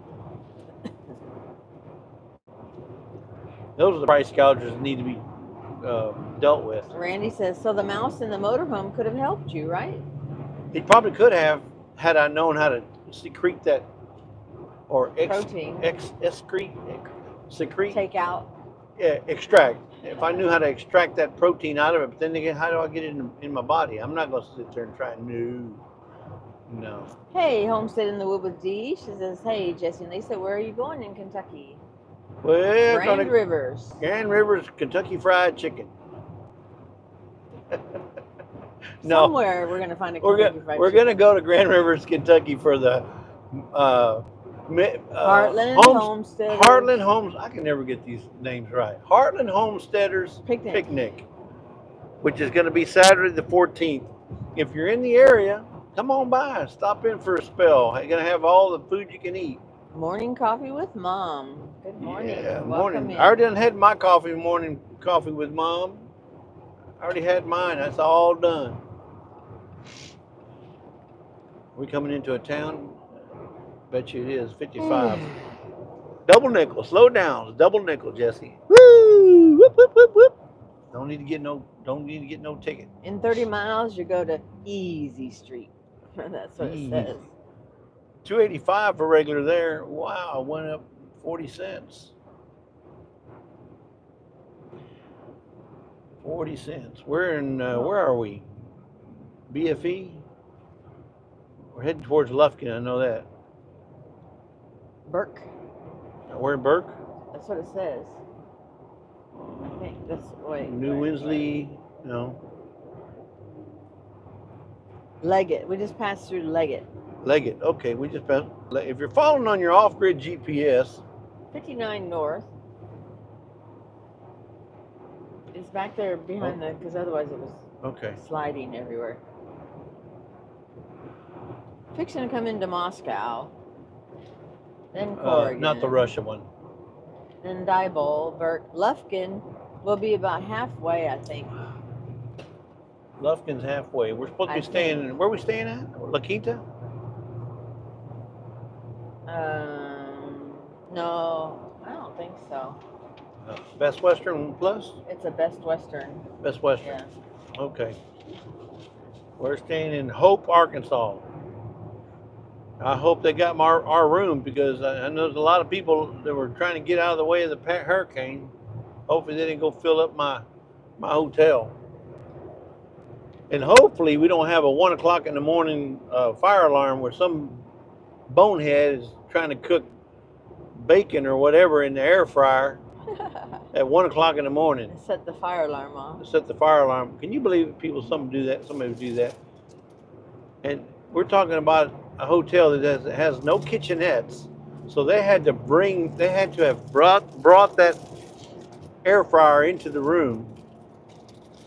Those are the price gougers that need to be dealt with.
Randy says, so the mouse in the motorhome could have helped you, right?
He probably could have, had I known how to secrete that, or
protein.
Secrete.
Take out.
Yeah, extract. If I knew how to extract that protein out of it, but then again, how do I get it in my body? I'm not going to sit there and try. No.
Hey, Homestead in the Wood with D. She says, hey, Jesse and Lisa, where are you going in Kentucky?
Well,
Grand Rivers.
Grand Rivers, Kentucky Fried Chicken. No.
Somewhere we're going to find a Kentucky Fried Chicken.
We're going to go to Grand Rivers, Kentucky for the
Heartland Homesteaders.
Heartland Homes. I can never get these names right. Heartland Homesteaders Picnic, which is going to be Saturday the 14th. If you're in the area, come on by. Stop in for a spell. You're going to have all the food you can eat.
Morning coffee with Mom. Good morning.
Yeah,
Welcome
morning.
in.
I already done had my morning coffee with Mom. I already had mine. That's all done. We coming into a town? Bet you it is 55. Double nickel. Slow down. Double nickel, Jesse. Woo! Whoop, whoop, whoop, whoop. Don't need to get no ticket.
In 30 miles, you go to Easy Street. That's what it says.
285 for regular there. Wow, went up 40 cents. 40 cents. We're in, where are we? BFE? We're heading towards Lufkin, I know that.
Burke.
We're in Burke?
That's what it says. I think that's, wait.
New Winsley, no.
Leggett. We just passed through Leggett.
Leggett, okay, we just passed. If you're following on your off-grid GPS.
59 north. It's back there behind the, because otherwise it was sliding everywhere. Fixing to come into Moscow. Then Corrigan.
Not the Russia one.
Then Diboll, Burke. Lufkin will be about halfway, I think.
Lufkin's halfway. We're supposed to be staying, where are we staying at? La Quinta?
No, I don't think so.
Best Western Plus?
It's a Best Western.
Best Western.
Yeah.
Okay. We're staying in Hope, Arkansas. I hope they got our room, because I know there's a lot of people that were trying to get out of the way of the hurricane. Hopefully they didn't go fill up my hotel. And hopefully we don't have a 1 o'clock in the morning fire alarm where some bonehead is trying to cook bacon or whatever in the air fryer at 1 o'clock in the morning.
Set the fire alarm off.
Set the fire alarm. Can you believe people? Somebody would do that. And we're talking about a hotel that has no kitchenettes, so they had to have brought that air fryer into the room.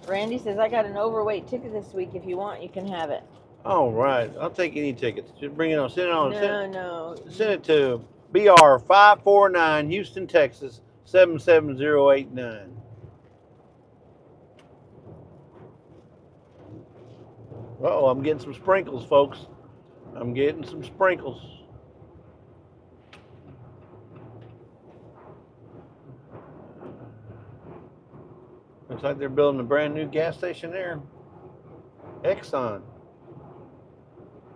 Randy says, I got an overweight ticket this week. If you want, you can have it.
All right, I'll take any tickets. Just bring it on. Send it on.
No.
Send it to BR 549 Houston, Texas 77089. Uh-oh, I'm getting some sprinkles, folks. I'm getting some sprinkles. Looks like they're building a brand new gas station there. Exxon.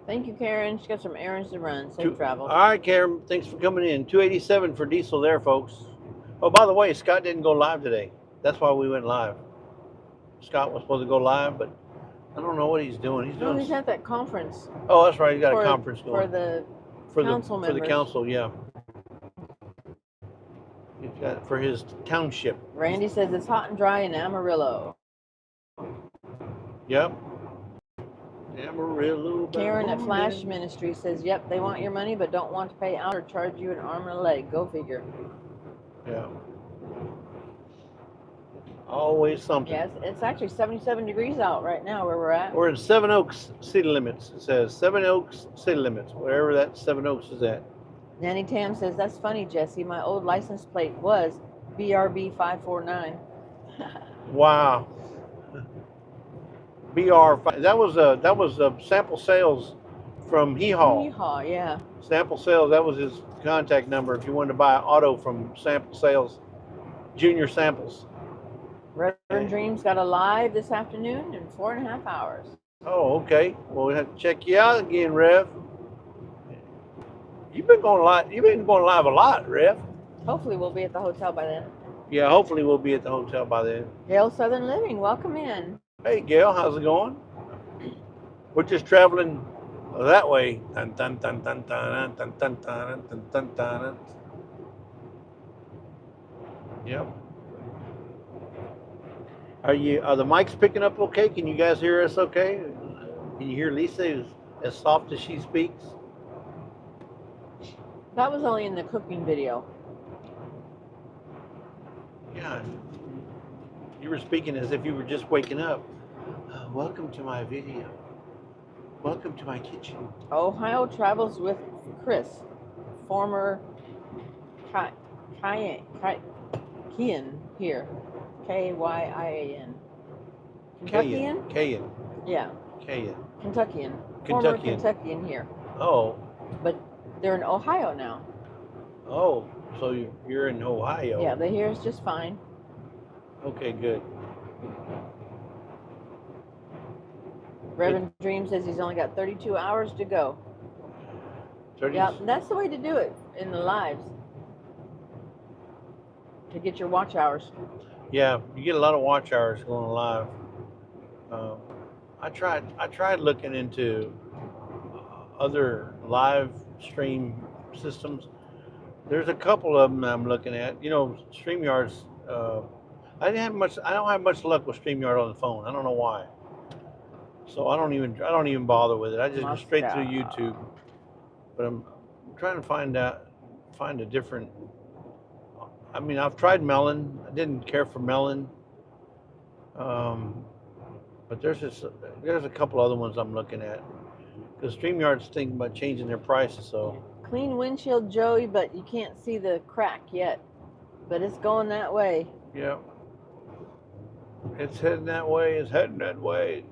Thank you, Karen. She's got some errands to run. Safe travels.
All right, Karen. Thanks for coming in. 287 for diesel there, folks. Oh, by the way, Scott didn't go live today. That's why we went live. Scott was supposed to go live, but I don't know what he's doing.
He's at that conference.
Oh, that's right. He's got a conference going.
For the council members.
For the council, yeah. He's got for his township.
Randy says it's hot and dry in Amarillo.
Yep. Amarillo.
Karen at Flash Ministry says, yep, they want your money but don't want to pay out or charge you an arm and a leg. Go figure.
Yeah. Always something.
Yes, it's actually 77 degrees out right now where we're at.
We're in Seven Oaks city limits. It says Seven Oaks city limits, wherever that Seven Oaks is at.
Nanny Tam says, that's funny, Jesse. My old license plate was BRB 549.
Wow. BR5. That was a sample sales from Hee-Haw.
Hee-Haw, yeah.
Sample sales. That was his contact number if you wanted to buy an auto from Sample Sales, Junior Samples.
Reverend Dreams got a live this afternoon in 4.5 hours.
Oh, okay. Well, we have to check you out again, Rev. You've been going live a lot, Rev.
Hopefully we'll be at the hotel by then.
Yeah, hopefully we'll be at the hotel by then.
Gail Southern Living, welcome in.
Hey, Gail, how's it going? We're just traveling that way. Dun, dun, dun, dun, dun, dun, dun, dun, dun, dun, dun. Yep. Are the mics picking up okay? Can you guys hear us okay? Can you hear Lisa as soft as she speaks?
That was only in the cooking video.
Yeah. You were speaking as if you were just waking up. Welcome to my video. Welcome to my kitchen.
Ohio travels with Chris, former Kian here. Kyian. Kentuckian?
Kayan.
Yeah.
Kayan.
Kentuckian. Former Kentuckian here.
Oh.
But they're in Ohio now.
Oh, so you're in Ohio.
Yeah, they hear us just fine.
Okay, good.
Reverend Dream says he's only got 32 hours to go.
30.
Yeah, that's the way to do it in the lives. To get your watch hours.
Yeah, you get a lot of watch hours going live. I tried looking into other live stream systems. There's a couple of them I'm looking at. You know, StreamYard's. I don't have much luck with StreamYard on the phone. I don't know why. So I don't even bother with it. I just go straight through YouTube. But I'm trying to find a different. I mean, I've tried Melon. I didn't care for Melon. But there's a couple other ones I'm looking at. Because StreamYard's thinking about changing their prices, so.
Clean windshield, Joey, but you can't see the crack yet. But it's going that way.
Yeah. It's heading that way. It's heading that way.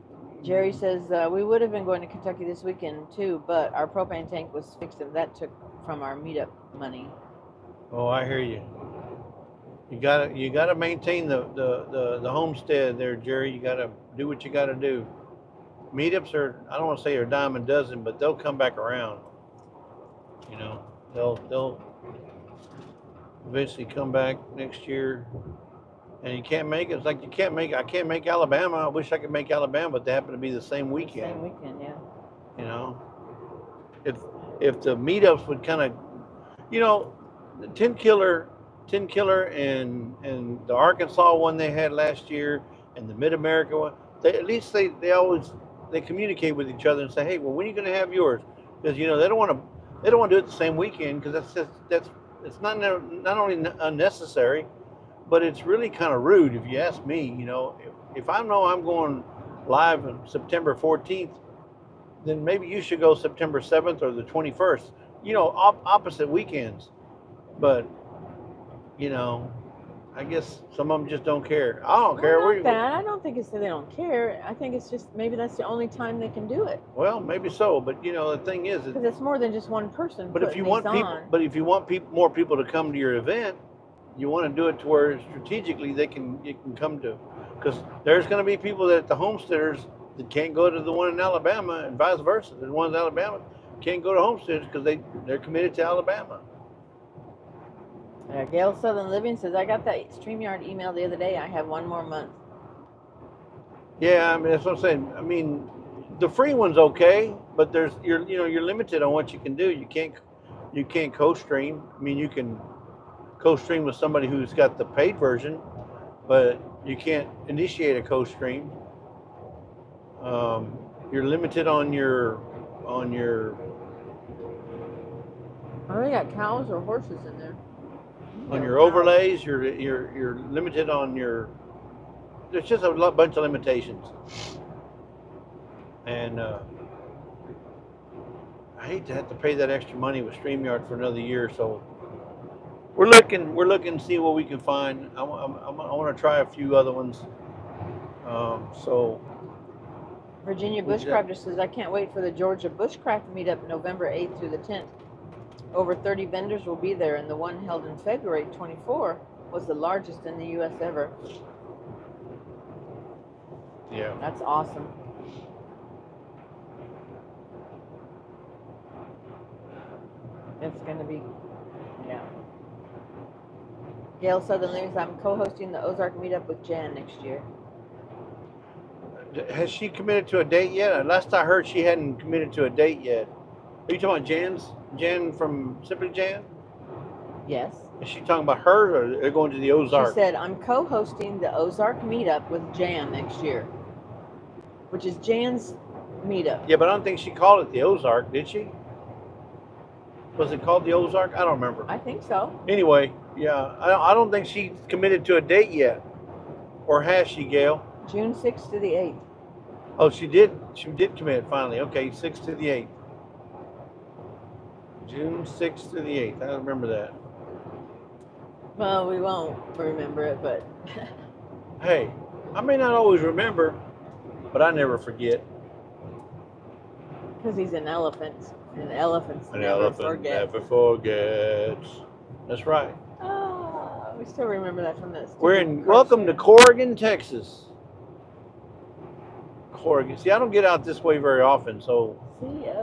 Jerry says, we would have been going to Kentucky this weekend too, but our propane tank was fixed and that took from our meetup money.
Oh, I hear you. You gotta maintain the homestead there, Jerry. You gotta do what you gotta do. Meetups are, I don't want to say they're a dime a dozen, but they'll come back around. You know, they'll eventually come back next year. And you can't make it. It's like I can't make Alabama. I wish I could make Alabama, but they happen to be the same weekend.
Same weekend, yeah.
You know, if the meetups would kind of, you know, the 10 killer, and the Arkansas one they had last year, and the Mid America one. At least they always they communicate with each other and say, hey, well, when are you going to have yours? Because they don't want to do it the same weekend because that's it's not only unnecessary, but it's really kind of rude if you ask me. If I know I'm going live on September 14th, then maybe you should go September 7th or the 21st. Opposite weekends. But I guess some of them just don't care. I don't care where you go.
I don't think it's that they don't care. I think it's just maybe that's the only time they can do it.
Well, maybe so, but the thing is,
because it's more than just one person.
But if you want more people to come to your event, you want to do it to where strategically you can come to, because there's going to be people that at the homesteaders that can't go to the one in Alabama, and vice versa. The ones in Alabama can't go to homesteaders because they're committed to Alabama.
Gail Southern Living says, I got that StreamYard email the other day. I have one more month.
Yeah, I mean, that's what I'm saying. I mean, the free one's okay, but you're limited on what you can do. You can't co-stream. I mean, you can co-stream with somebody who's got the paid version, but you can't initiate a co-stream. You're limited on your. Oh,
they got cows or horses in there.
On your overlays, you're limited on your. There's just a bunch of limitations, and I hate to have to pay that extra money with StreamYard for another year. So we're looking to see what we can find. I want to try a few other ones.
Virginia Bushcrafter says, I can't wait for the Georgia Bushcraft meetup November 8th through the 10th. Over 30 vendors will be there, and the one held in February 24 was the largest in the U.S. ever.
Yeah.
That's awesome. It's going to be, yeah. Gail Southern Living, I'm co-hosting the Ozark meetup with Jan next year.
Has she committed to a date yet? Last I heard, she hadn't committed to a date yet. Are you talking about Jan from Simply Jan?
Yes.
Is she talking about her, or they're going to the Ozark?
She said, I'm co-hosting the Ozark meetup with Jan next year, which is Jan's meetup.
Yeah, but I don't think she called it the Ozark, did she? Was it called the Ozark? I don't remember.
I think so.
Anyway, yeah, I don't think she's committed to a date yet. Or has she, Gail?
June 6th to the 8th.
Oh, she did commit finally. Okay, 6th to the 8th. June 6th to the 8th. I remember that.
Well, we won't remember it, but...
Hey, I may not always remember, but I never forget.
Because he's an elephant, and elephants
never forgets. That's right.
Oh, we still remember that from this.
Welcome to Corrigan, Texas. Corrigan. See, I don't get out this way very often, so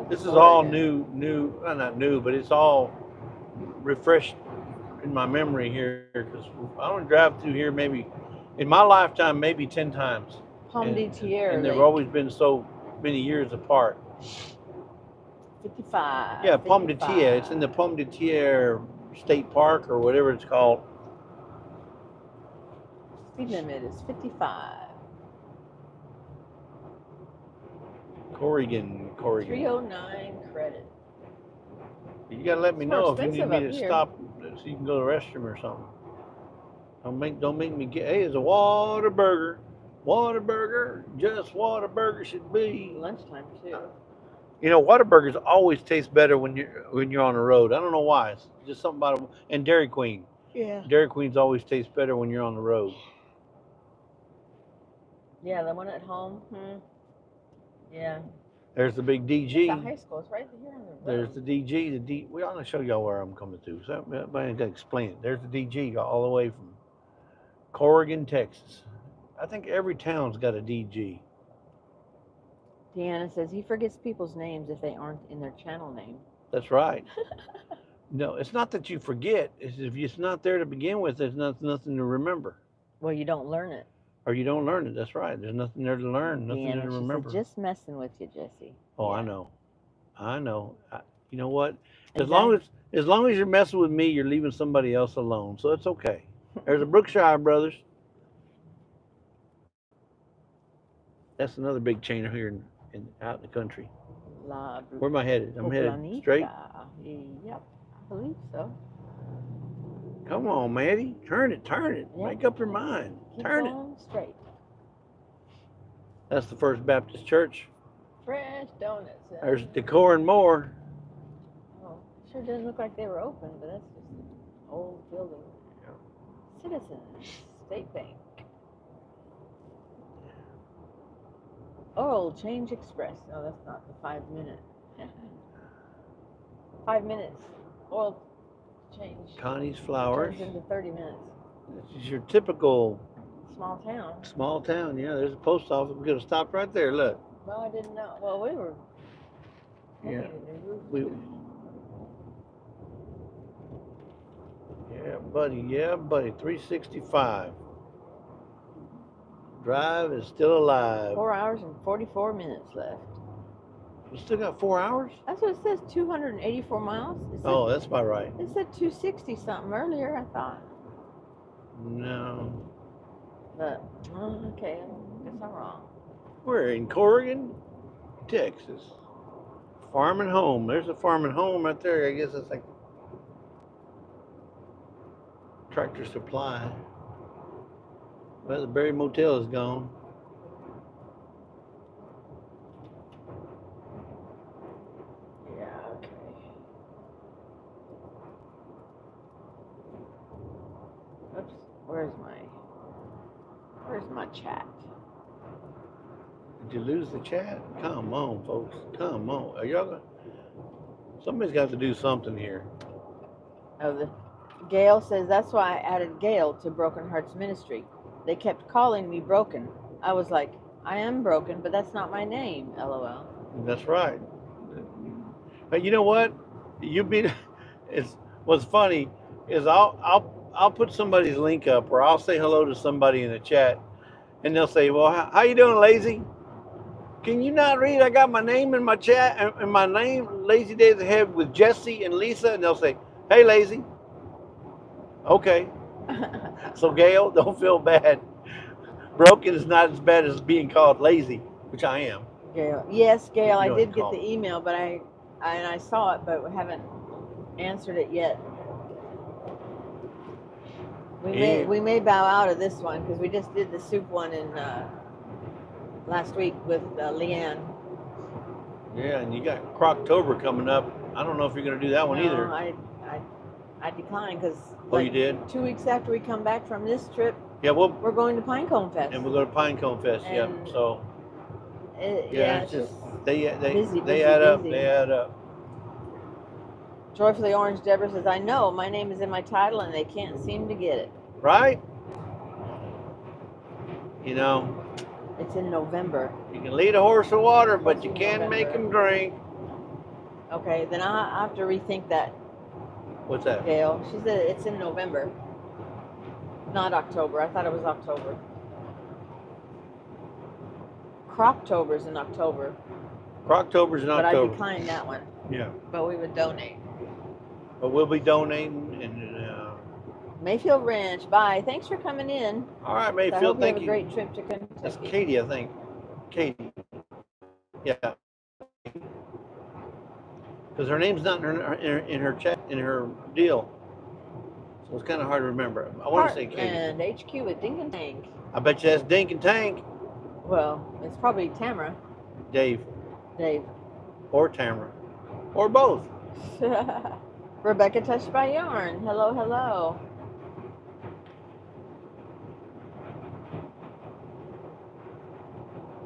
this is all new, not new, but it's all refreshed in my memory here, because I don't drive through here maybe in my lifetime maybe 10 times.
Palm de Tierre.
And they've always been so many years apart.
55.
Yeah, Palm de Tierre. It's in the Palm de Tierre State Park or whatever it's called.
Speed limit is 55.
Corrigan.
309 credit.
You gotta let me know if you need me to stop so you can go to the restroom or something. Don't make me get. Hey, it's a Whataburger. Whataburger, just Whataburger should be.
Lunchtime too.
Whataburgers always taste better when you're on the road. I don't know why. It's just something about it. And Dairy Queen.
Yeah.
Dairy Queens always taste better when you're on the road.
Yeah, the one at home. Yeah.
There's the big DG.
It's a high school. It's right here on the road.
There's the DG. We're going to show y'all where I'm coming to. So I'm going to explain it. There's the DG all the way from Corrigan, Texas. I think every town's got a DG.
Deanna says he forgets people's names if they aren't in their channel name.
That's right. No, it's not that you forget. It's if it's not there to begin with, there's nothing to remember.
Well, you don't learn it.
Or you don't learn it. That's right. There's nothing there to learn, nothing there to remember.
Said, just messing with you, Jesse.
Oh,
yeah.
I know. You know what? As long As long as you're messing with me, you're leaving somebody else alone, so it's okay. There's a Brookshire Brothers. That's another big chain here out in the country. Where am I headed? I'm headed straight.
Yep, I believe so.
Come on, Maddie. Turn it.
Yep.
Make up your mind. Turn it.
Straight.
That's the First Baptist Church.
Fresh donuts.
There's Decor and More.
Oh, sure doesn't look like they were open, but that's just an old building. Yeah. Citizens, State Bank. Oil Change Express. No, that's not the 5 minute. 5 minutes. Oil change.
Connie's Flowers.
Turns into 30 minutes.
This is your typical
small town.
Small town, yeah. There's a post office. We could have stopped right there. Look.
Well, I didn't know. Well, we were.
Yeah. Yeah, buddy. 365. Drive is still alive.
4 hours and 44 minutes left.
We still got 4 hours?
That's what it says, 284 miles.
Oh, that's about right.
It said 260 something earlier, I thought.
No.
But, okay, I guess I'm wrong.
We're in Corrigan, Texas. Farm and Home. There's a Farm and Home right there. I guess it's like Tractor Supply. Well, the Berry Motel is gone.
Yeah, okay. Oops, where's my chat?
Did you lose the chat? Come on, folks. Come on. Are y'all gonna... Somebody's got to do something here.
Oh, Gail says, that's why I added Gail to Broken Hearts Ministry. They kept calling me broken. I was like, I am broken, but that's not my name, LOL.
That's right. But you know what? What's funny is I'll put somebody's link up, or I'll say hello to somebody in the chat, and they'll say, well, how you doing, Lazy? Can you not read? I got my name in my chat, and my name, Lazy Days Ahead, with Jesse and Lisa, and they'll say, hey, Lazy. Okay. So, Gail, don't feel bad. Broken is not as bad as being called lazy, which I am.
Gail. Yes, Gail, I did get the email, but I saw it, but we haven't answered it yet. We may bow out of this one because we just did the soup one in last week with Leanne.
Yeah, and you got Croctober coming up. I don't know if you're going to do that one either.
I declined because
you did?
2 weeks after we come back from this trip,
yeah,
we're going to Pinecone Fest.
And we'll go to Pinecone Fest, yeah. So
it's just
they
busy,
add up.
busy.
They add up.
Joyfully Orange Deborah says, I know my name is in my title and they can't seem to get it.
Right? You know,
it's in November.
You can lead a horse to water, but you can't make him drink.
Okay, then I have to rethink that.
What's that?
Gail, she said it's in November, not October. I thought it was October. Croctober's in October.
Croctober's in October.
But I declined that one.
Yeah.
But we would donate.
But we'll be donating and.
Mayfield Ranch. Bye. Thanks for coming in.
All right, Mayfield.
Thank you. Have a great trip to Kentucky.
That's Katie, I think. Katie. Yeah. Because her name's not in her chat, in her deal, so it's kind of hard to remember. I want to say Katie.
And HQ with Dink and Tank.
I bet you that's Dink and Tank.
Well, it's probably Tamara.
Dave.
Or
Tamara. Or both.
Rebecca Touched by Yarn. Hello, hello.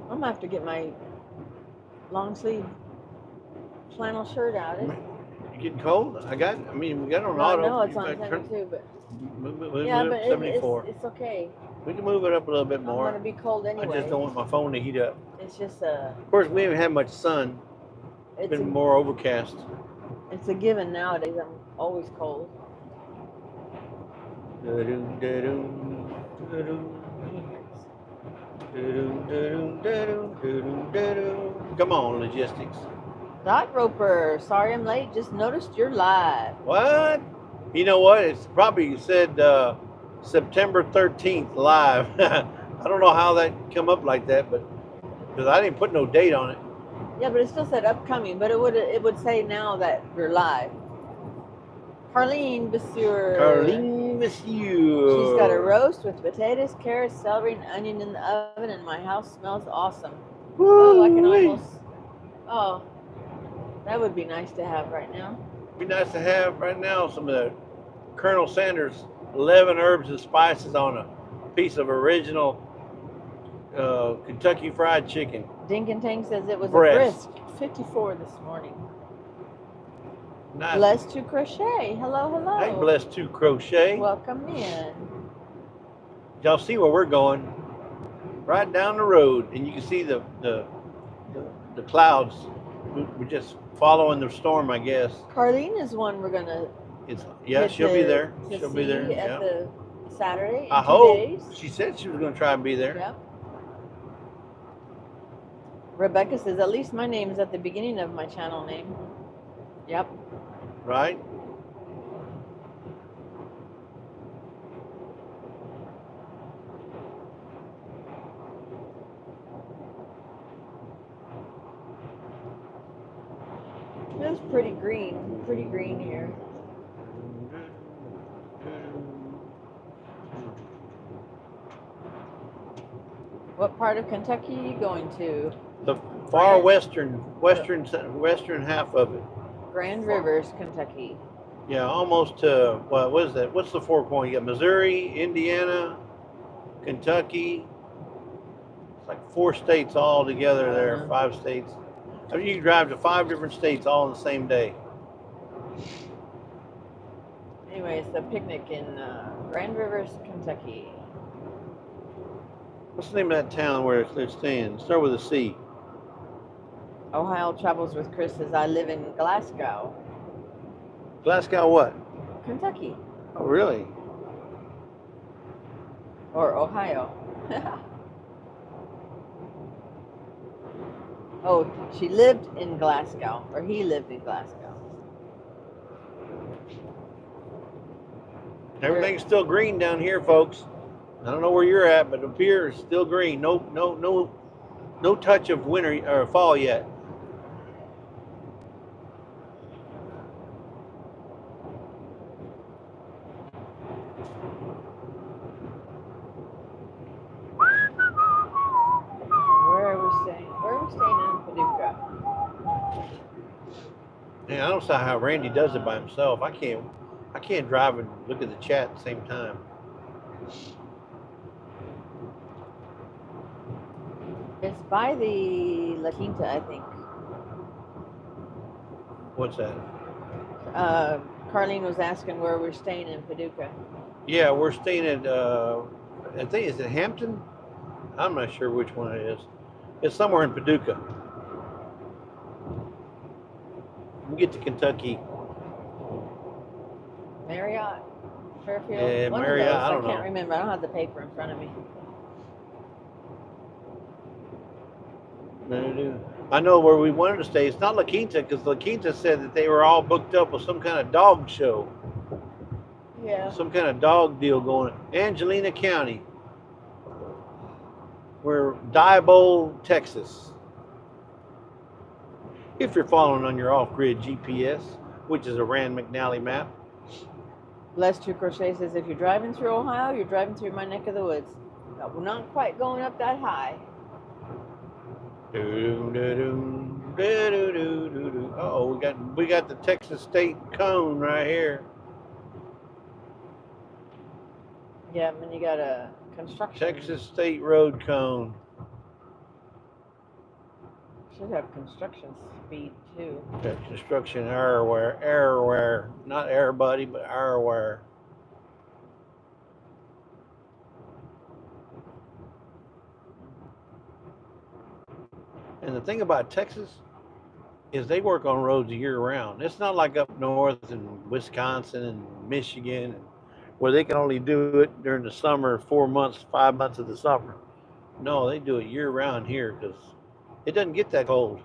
I'm gonna have to get my long sleeve flannel shirt out.
You getting cold? We got it on auto.
No, it's on 72, but
yeah, but 74.
It's okay.
We can move it up a little bit more.
I'm gonna be cold anyway.
I just don't want my phone to heat up.
It's just
Of course, we haven't had much sun. It's been more overcast.
It's a given nowadays. I'm always cold.
Come on, logistics.
Dot Roper, sorry I'm late. Just noticed you're live.
What? You know what? It's probably said September 13th live. I don't know how that come up like that, but because I didn't put no date on it.
Yeah, but it still said upcoming. But it would say now that we're live. Carlene Bisseur.
Carlene Monsieur.
She's got a roast with potatoes, carrots, celery, and onion in the oven, and my house smells awesome.
Woo-wee.
Oh, I can almost. Oh, that would be nice to have right now.
Be nice to have right now some of the Colonel Sanders 11 herbs and spices on a piece of original Kentucky Fried Chicken.
Dink and Tank says it was
Breast.
a brisk 54 this morning.
Nice.
Blessed to Crochet. Hello, hello.
Hey, Blessed to Crochet.
Welcome in.
Y'all see where we're going? Right down the road, and you can see the clouds. We're just following the storm, I guess.
Carlene is one we're gonna.
She'll be there. She'll be there.
At the Saturday.
I hope. She said she was going to try and be there.
Yep. Rebecca says at least my name is at the beginning of my channel name. Yep.
Right.
It's pretty green here. What part of Kentucky are you going to?
The far western half of it.
Grand Rivers, Kentucky.
Yeah, almost to what is that? What's the four point? You got Missouri, Indiana, Kentucky. It's like 4 states all together there. 5 states. I mean, you can drive to 5 different states all in the same day.
Anyway, it's a picnic in Grand Rivers, Kentucky.
What's the name of that town where they're staying? Start with a C.
Ohio Travels with Chris says I live in Glasgow.
Glasgow what?
Kentucky.
Oh, really?
Or Ohio. Oh, she lived in Glasgow, or he lived in Glasgow.
Everything's still green down here, folks. I don't know where you're at, but up here it's still green. No touch of winter or fall yet.
Where are we staying? Where are we staying in Paducah?
Yeah, I don't see how Randy does it by himself. I can't drive and look at the chat at the same time.
It's by the La Quinta, I think.
What's that?
Carlene was asking where we're staying in Paducah.
Yeah, we're staying at, I think, is it Hampton? I'm not sure which one it is. It's somewhere in Paducah. We get to Kentucky.
Marriott? Fairfield?
Yeah,
One
Marriott,
of those.
I don't know.
Can't remember. I don't have the paper in front of me.
I know where we wanted to stay. It's not La Quinta, because La Quinta said that they were all booked up with some kind of dog show.
Yeah.
Some kind of dog deal going on. Angelina County. We're Dayz, Texas. If you're following on your off-grid GPS, which is a Rand McNally map.
Les Two Crochet says if you're driving through Ohio, you're driving through my neck of the woods. No, we're not quite going up that high.
Oh, we got the Texas State cone right here.
Yeah, and then you got a construction.
Texas State Road cone.
Should have construction speed too.
Got construction airware, not air buddy, but airware. And the thing about Texas is they work on roads year round. It's not like up north in Wisconsin and Michigan where they can only do it during the summer, 4 months, 5 months of the summer. No, they do it year round here because it doesn't get that cold.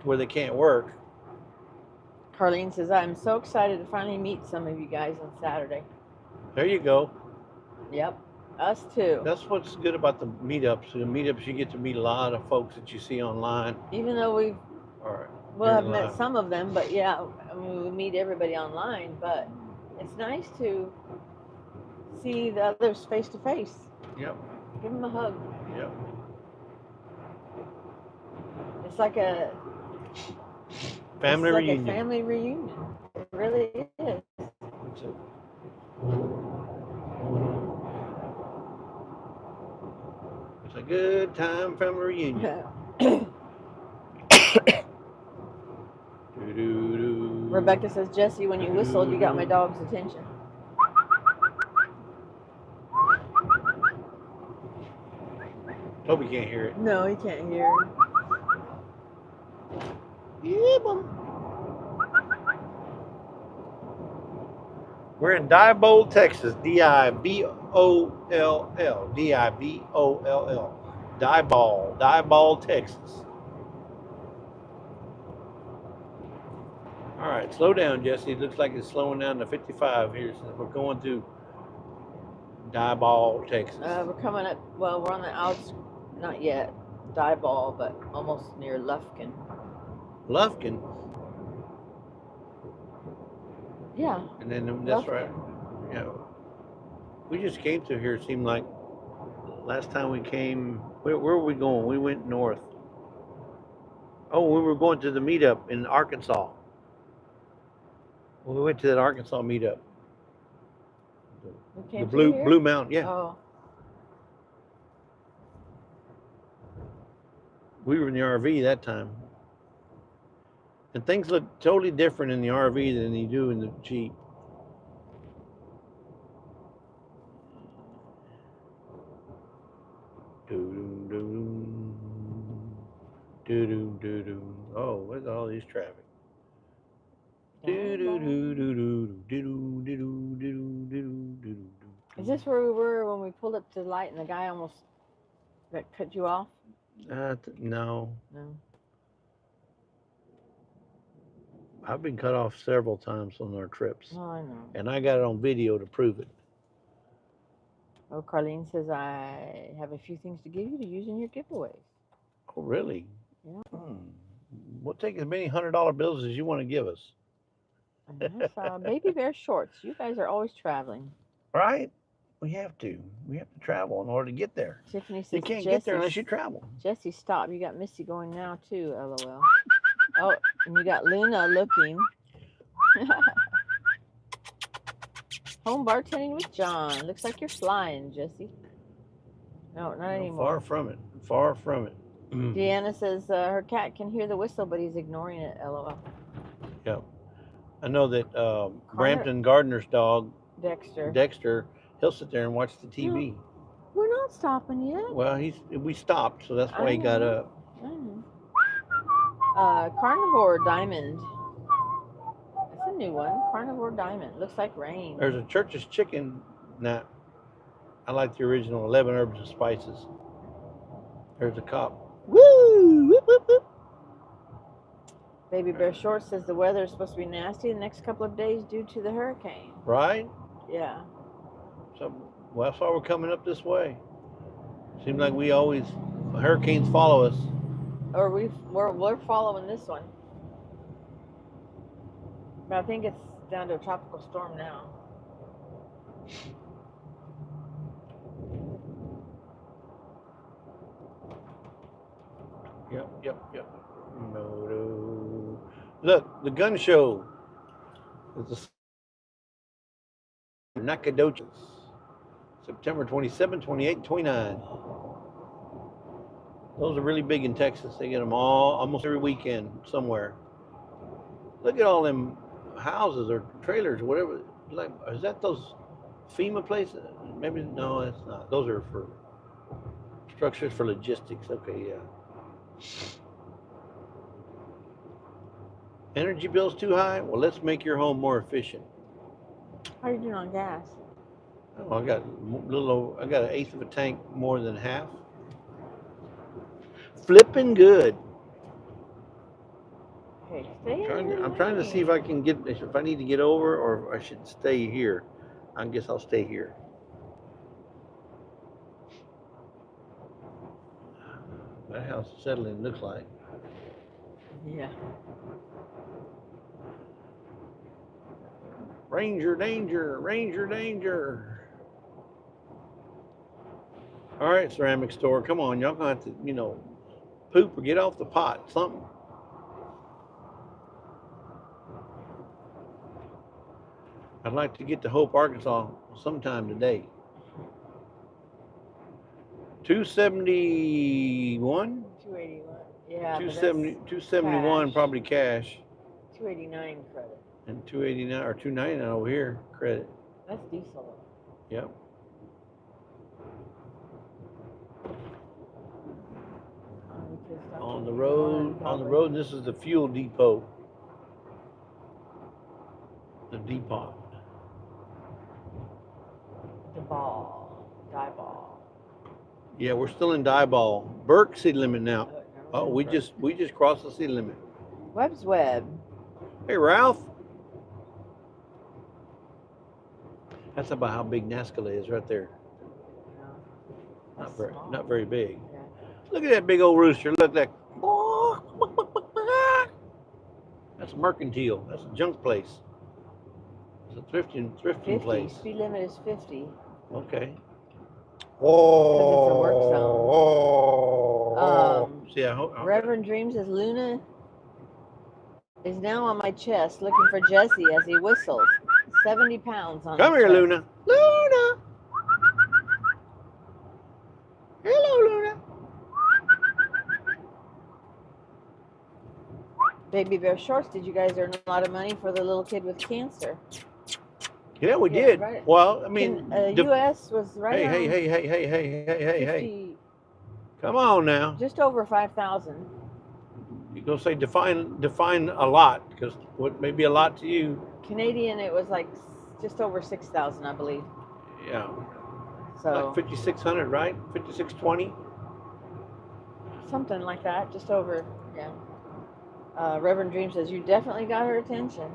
where they can't work.
Carlene says, I'm so excited to finally meet some of you guys on Saturday.
There you go.
Yep, us too.
That's what's good about the meetups. The meetups, you get to meet a lot of folks that you see online.
Even though we've I've met some of them, but yeah, I mean, we meet everybody online, but it's nice to see the others face to face.
Yep.
Give them a hug.
Yep.
It's like a
family reunion.
Like a family reunion. It really is.
That's it. It's a good time family reunion.
Rebecca says, Jesse, when you whistled, you got my dog's attention.
Toby can't hear it.
No, he can't hear it.
Yeah, mom. We're in Diboll, Texas. D-I-B-O-L-L. D-I-B-O-L-L. Diboll, Texas. All right, slow down, Jesse. It looks like it's slowing down to 55 here since we're going through Diboll, Texas.
We're coming up, well, we're on the outs, not yet, Diboll, but almost near Lufkin.
Lufkin?
Yeah.
And then that's
Lufkin.
right. Yeah. We just came through here, it seemed like. Last time we came, where were we going? We went north. Oh, we were going to the meetup in Arkansas. We went to that Arkansas meetup. The Blue Mountain, yeah.
Oh.
We were in the RV that time. And things look totally different in the RV than they do in the Jeep. Oh, where's all this traffic?
Is this where we were when we pulled up to the light and the guy almost cut you off?
No.
No.
I've been cut off several times on our trips.
Oh, I know.
And I got it on video to prove it.
Oh, Carlene says, I have a few things to give you to use in your giveaways.
Oh, really?
Yeah.
We'll take as many $100 bills as you want to give us.
Baby bear shorts. You guys are always traveling.
Right? We have to. We have to travel in order to get there.
Tiffany says,
you can't get there unless you travel.
Jesse, stop. You got Missy going now, too, LOL. Oh, and you got Luna looking. Home bartending with John. Looks like you're flying, Jesse. No, not anymore.
Far from it. Far from it.
Deanna says her cat can hear the whistle, but he's ignoring it, LOL.
Yep. I know that Brampton Gardner's dog,
Dexter,
he'll sit there and watch the TV.
No, we're not stopping yet.
Well, we stopped, so that's why he got up.
I know. Carnivore Diamond. That's a new one. Carnivore Diamond. Looks like rain.
There's a Church's Chicken. Nah, I like the original 11 herbs and spices. There's a cop. Woo! Whoop, whoop, whoop.
Baby Bear Short says the weather is supposed to be nasty the next couple of days due to the hurricane.
Right?
Yeah.
So, well, that's why we're coming up this way. Seems like hurricanes follow us.
Or we're following this one. But I think it's down to a tropical storm now.
Yep. Look, the gun show is the Nacogdoches, September 27, 28, and 29. Those are really big in Texas. They get them almost every weekend somewhere. Look at all them houses or trailers or whatever. Like, is that those FEMA places? Maybe, no, it's not. Those are for structures for logistics. Okay, yeah. Energy bills too high? Well, let's make your home more efficient.
How are you doing on gas?
Oh, I got an eighth of a tank more than half. Flipping good.
Okay, stay in.
I'm trying to see if I can get, if I need to get over or if I should stay here. I guess I'll stay here. That house is settling, looks like.
Yeah.
Ranger danger, ranger danger. All right, ceramic store, come on, y'all gonna have to, you know, poop or get off the pot, something. I'd like to get to Hope, Arkansas sometime today. 271?
281. Yeah.
270, 271
cash.
probably cash.
289 credit.
And 289 or 299 over here credit.
That's diesel.
Yep. On the road, this is the fuel depot. The depot.
The ball. Die ball.
Yeah, we're still in Dieball. Burke city limit now. Oh, we just crossed the city limit.
Webb's Web.
Hey, Ralph. That's about how big Nazca is right there. Not very big.
Yeah.
Look at that big old rooster. Look at that. That's a mercantile. That's a junk place. It's a thrifting
50.
place.
Speed limit is 50.
Okay.
Because it's a work zone.
See, I hope.
Reverend Dreams says Luna is now on my chest looking for Jesse as he whistles. 70 pounds on
Come
his
here,
chest.
Luna. Luna. Hello, Luna.
Baby Bear Shorts, did you guys earn a lot of money for the little kid with cancer?
Yeah, we did.
Right.
Well, I mean,
U.S. was right
hey,
around
hey. Come on now.
just over 5,000.
You're gonna say define a lot, because what may be a lot to you.
Canadian, it was like just over 6,000, I believe.
Yeah.
So
Like 5,600, right? 5,620.
something like that, just over. Yeah. Reverend Dream says you definitely got her attention.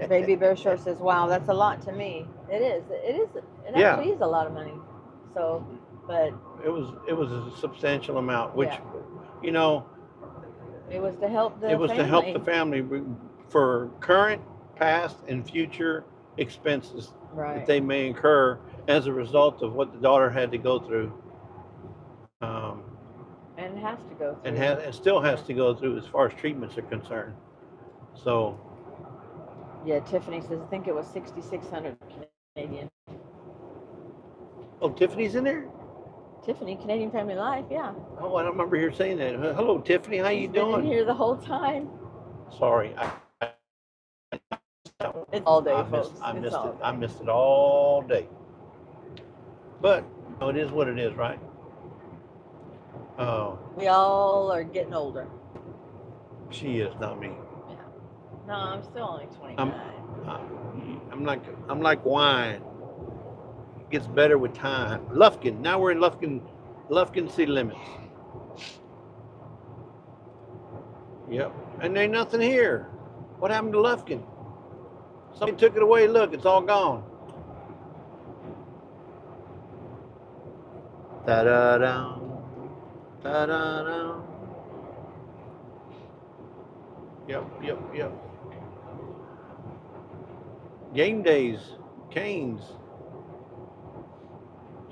Baby Bear Short says, "Wow, that's a lot to me." It is. It actually is a lot of money. So, but
it was a substantial amount, which, you know,
it was to help the
to help the
family
for current, past, and future expenses that
right.
they may incur as a result of what the daughter had to go through.
And has to go through.
And still has to go through as far as treatments are concerned. So.
Yeah, Tiffany says, I think it was 6,600 Canadian.
Oh, Tiffany's in there?
Tiffany, Canadian Family Life, yeah.
Oh, I don't remember her saying that. Hello, Tiffany, how you doing?
Been in here the whole time.
Sorry,
it's all day, folks.
I missed it all day. But it is what it is, right?
We all are getting older.
She is, not me.
Yeah. No, I'm still only 29.
I'm like wine. It gets better with time. Lufkin. Now we're in Lufkin city limits. Yep. And there ain't nothing here. What happened to Lufkin? Somebody took it away. Look, it's all gone. Da-da-da. Da-da-da. Yep. Game days, Canes.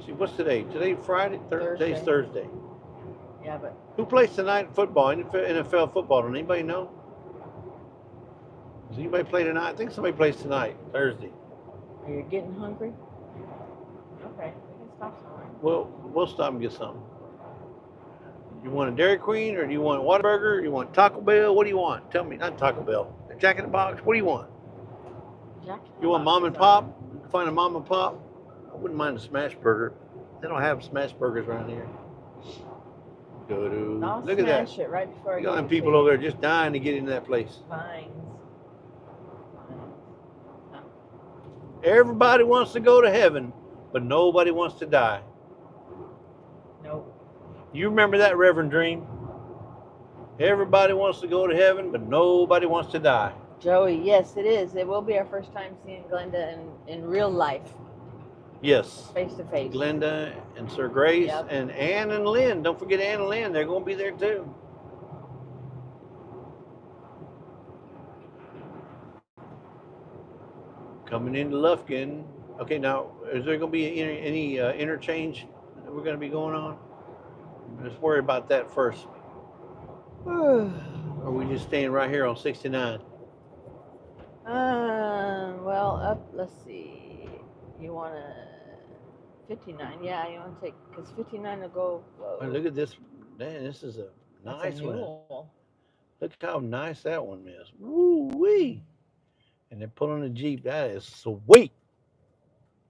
See, what's today? Today Friday? Today's Thursday.
Yeah, but
who plays tonight in football? NFL football? Does anybody know? Does anybody play tonight? I think somebody plays tonight, Thursday.
Are you getting hungry? Okay, we can stop somewhere.
Well, we'll stop and get something. You want a Dairy Queen, or do you want a Whataburger? Or you want Taco Bell? What do you want? Tell me. Not Taco Bell. A Jack in the Box? What do you want? You want mom and pop? You can find a mom and pop. I wouldn't mind a smash burger. They don't have smash burgers around here. Look at that.
It right before I
you got people over there just dying to get into that place.
Vines.
Everybody wants to go to heaven, but nobody wants to die.
Nope.
You remember that, Reverend Dream? Everybody wants to go to heaven, but nobody wants to die.
Joey, yes, it is. It will be our first time seeing Glenda in real life,
Yes.
face to face.
Glenda and Sir Grace
Yep.
and Ann and Lynn. Don't forget Ann and Lynn. They're going to be there too. Coming into Lufkin. Okay, now, is there going to be any interchange that we're going to be going on? Let's worry about that first. Or are we just staying right here on 69?
Well, up, let's see. You want to 59? Yeah, you want to take, because 59 will go. Whoa.
Oh, look at this. Man, this is a nice one. Look how nice that one is. Woo wee. And they're pulling a Jeep. That is sweet.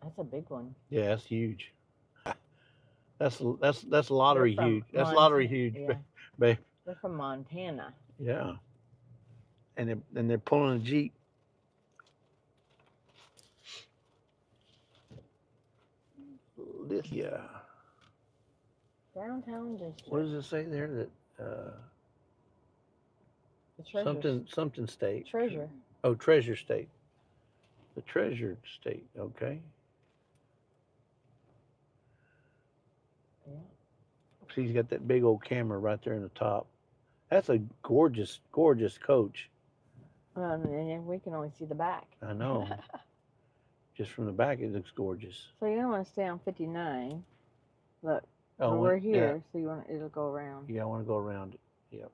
That's a big one.
Yeah, that's huge. That's lottery huge. That's lottery huge,
yeah.
babe.
They're from Montana.
Yeah. And they're pulling a Jeep. Lithia.
Downtown district.
What does it say there? That
the treasure.
something state.
Treasure.
Oh, Treasure State. The Treasure State. Okay.
Yeah.
See, he's got that big old camera right there in the top. That's a gorgeous, gorgeous coach.
And we can only see the back.
I know. Just from the back, it looks gorgeous.
So you're gonna want to stay on 59. Look, we're here, yeah. So it'll go around.
Yeah, I want to go around it. Yep.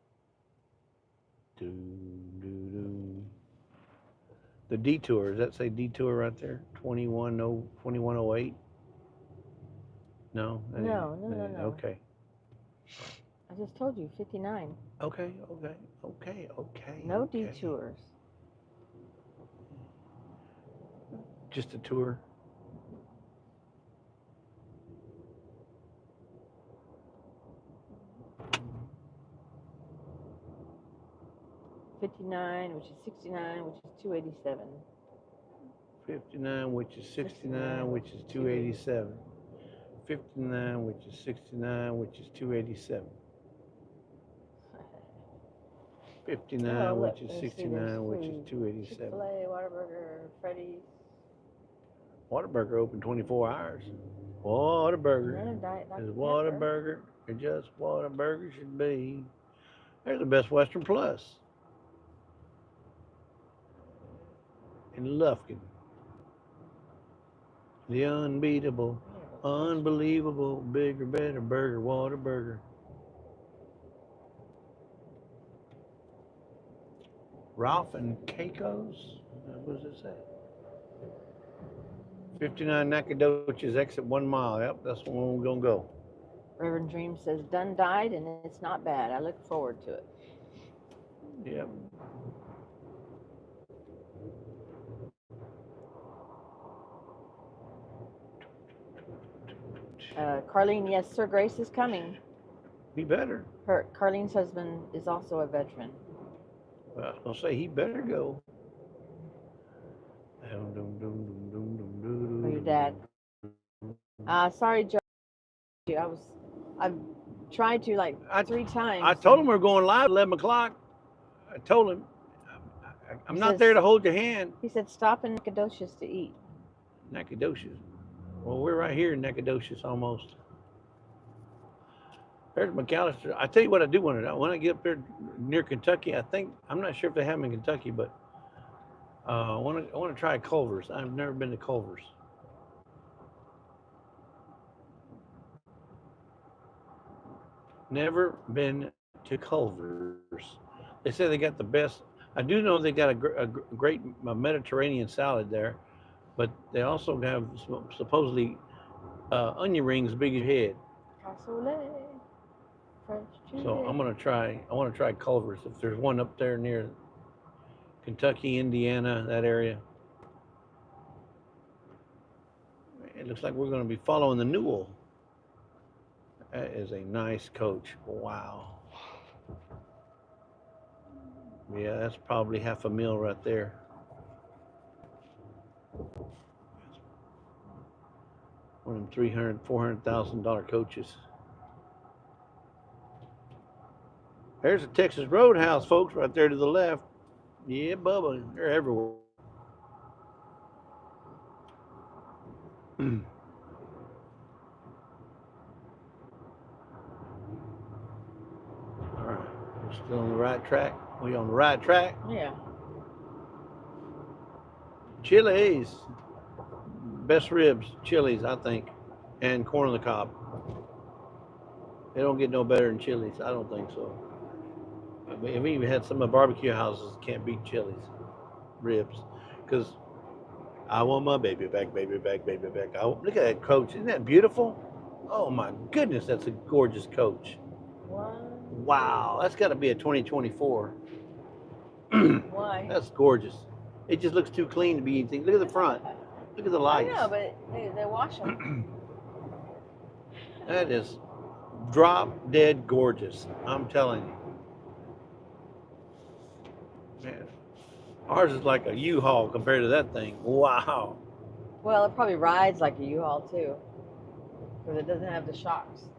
The detour. Does that say detour right there? 2108. No.
No.
Okay.
I just told you 59.
Okay.
No detours.
Just a tour.
$59, which is 69, which is 287.
59, which is 69, which is 287. 59, which is 69, which is 287. 59, which is 69, which is 287.
Chick-fil-A, Whataburger, Freddy's.
Whataburger open 24 hours. Whataburger is Whataburger. It's just Whataburger should be. There's the Best Western Plus in Lufkin. The unbeatable, unbelievable, bigger, better burger, Whataburger. Ralph and Keiko's? What does it say? 59 Nacogdoches, exit 1 mile. Yep, that's the one we're going to go.
Reverend Dream says, done died, and it's not bad. I look forward to it.
Yep.
Carlene, yes, Sir Grace is coming.
He better.
Carlene's husband is also a veteran.
Well, I was going to say, he better go.
Oh, your dad. Sorry, Joe. I've tried to 3 times.
I told him we were going live at 11 o'clock. I told him, I'm not there to hold your hand.
He said, stop in Nacogdoches to eat.
Nacogdoches. Well, we're right here in Nacogdoches almost. There's McAllister. I tell you what I do want to know. When I get up there near Kentucky, I'm not sure if they have them in Kentucky, but I want to try Culver's. I've never been to Culver's. Never been to Culver's. They say they got the best. I do know they got a great Mediterranean salad there, but they also have supposedly onion rings big as your head. So I want to try Culver's if there's one up there near Kentucky, Indiana, that area. It looks like we're going to be following the Newell. That is a nice coach. Wow. Yeah, that's probably half a mil right there. One of them $300,000, $400,000 coaches. There's a Texas Roadhouse, folks, right there to the left. Yeah, Bubba, they're everywhere. All right, we're still on the right track. We on the right track.
Yeah.
Chili's, best ribs, Chili's, I think, and corn on the cob. They don't get no better than Chili's. I don't think so. We even had some of the barbecue houses can't beat Chili's ribs, because I want my baby back, baby back, baby back. Look at that coach. Isn't that beautiful? Oh my goodness, that's a gorgeous coach. Wow, that's got to be a 2024.
Why?
That's gorgeous. It just looks too clean to be anything. Look at the front. Look at the lights.
I know, but they wash them.
That is drop dead gorgeous. I'm telling you. Man, ours is like a U-Haul compared to that thing. Wow.
Well, it probably rides like a U-Haul too, because it doesn't have the shocks.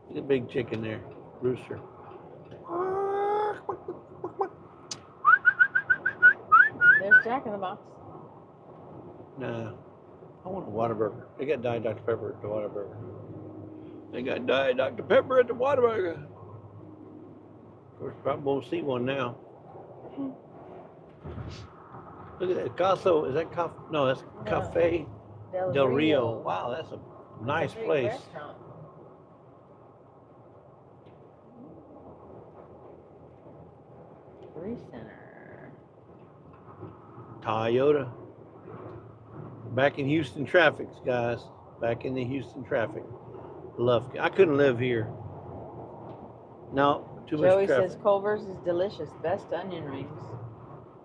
Look at the big chicken there, rooster.
There's Jack in the Box.
Nah, I want a Whataburger. They got Diet Dr. Pepper at the Whataburger. They got Diet Dr. Pepper at the Whataburger. Of course, probably won't see one now. Look at that. Caso, is that no, that's Cafe Del Rio. Wow, that's a nice place.
Restaurant. Center.
Toyota. Back in Houston traffic, guys. Back in the Houston traffic. I couldn't live here. No, too much
Joey
traffic.
says Culver's is delicious. Best onion rings.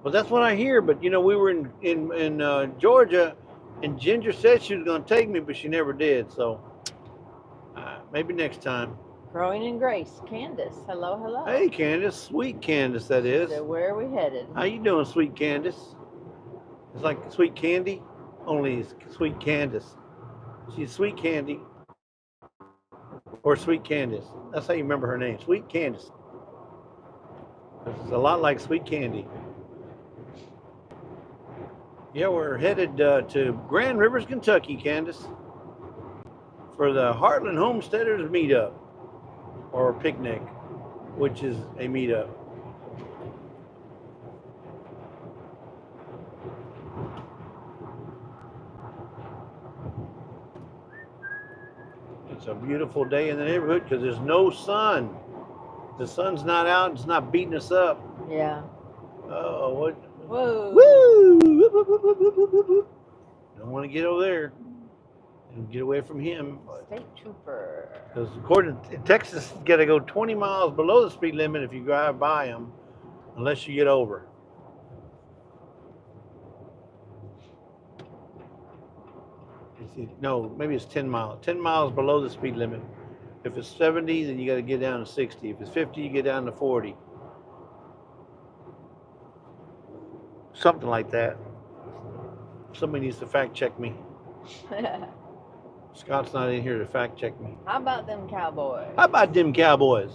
Well, that's what I hear. But you know, we were in Georgia, and Ginger said she was going to take me, but she never did. So maybe next time.
Growing in Grace. Candace. Hello, hello.
Hey, Candace. Sweet Candace, that is.
So where are we headed?
How you doing, Sweet Candace? It's like sweet candy, only it's Sweet Candace. She's Sweet Candy. Or Sweet Candace. That's how you remember her name. Sweet Candace. It's a lot like Sweet Candy. Yeah, we're headed to Grand Rivers, Kentucky, Candace, for the Heartland Homesteaders meetup, or picnic, which is a meetup. It's a beautiful day in the neighborhood because there's no sun. The sun's not out. It's not beating us up.
Yeah.
Oh, what?
Whoa.
Woo! Don't want to get over there and get away from him.
State trooper.
Because according to Texas, you got to go 20 miles below the speed limit if you drive by them, unless you get over. No, maybe it's 10 miles. 10 miles below the speed limit. If it's 70, then you got to get down to 60. If it's 50, you get down to 40. Something like that. Somebody needs to fact check me. Scott's not in here to fact check me.
How about them Cowboys?
How about them Cowboys?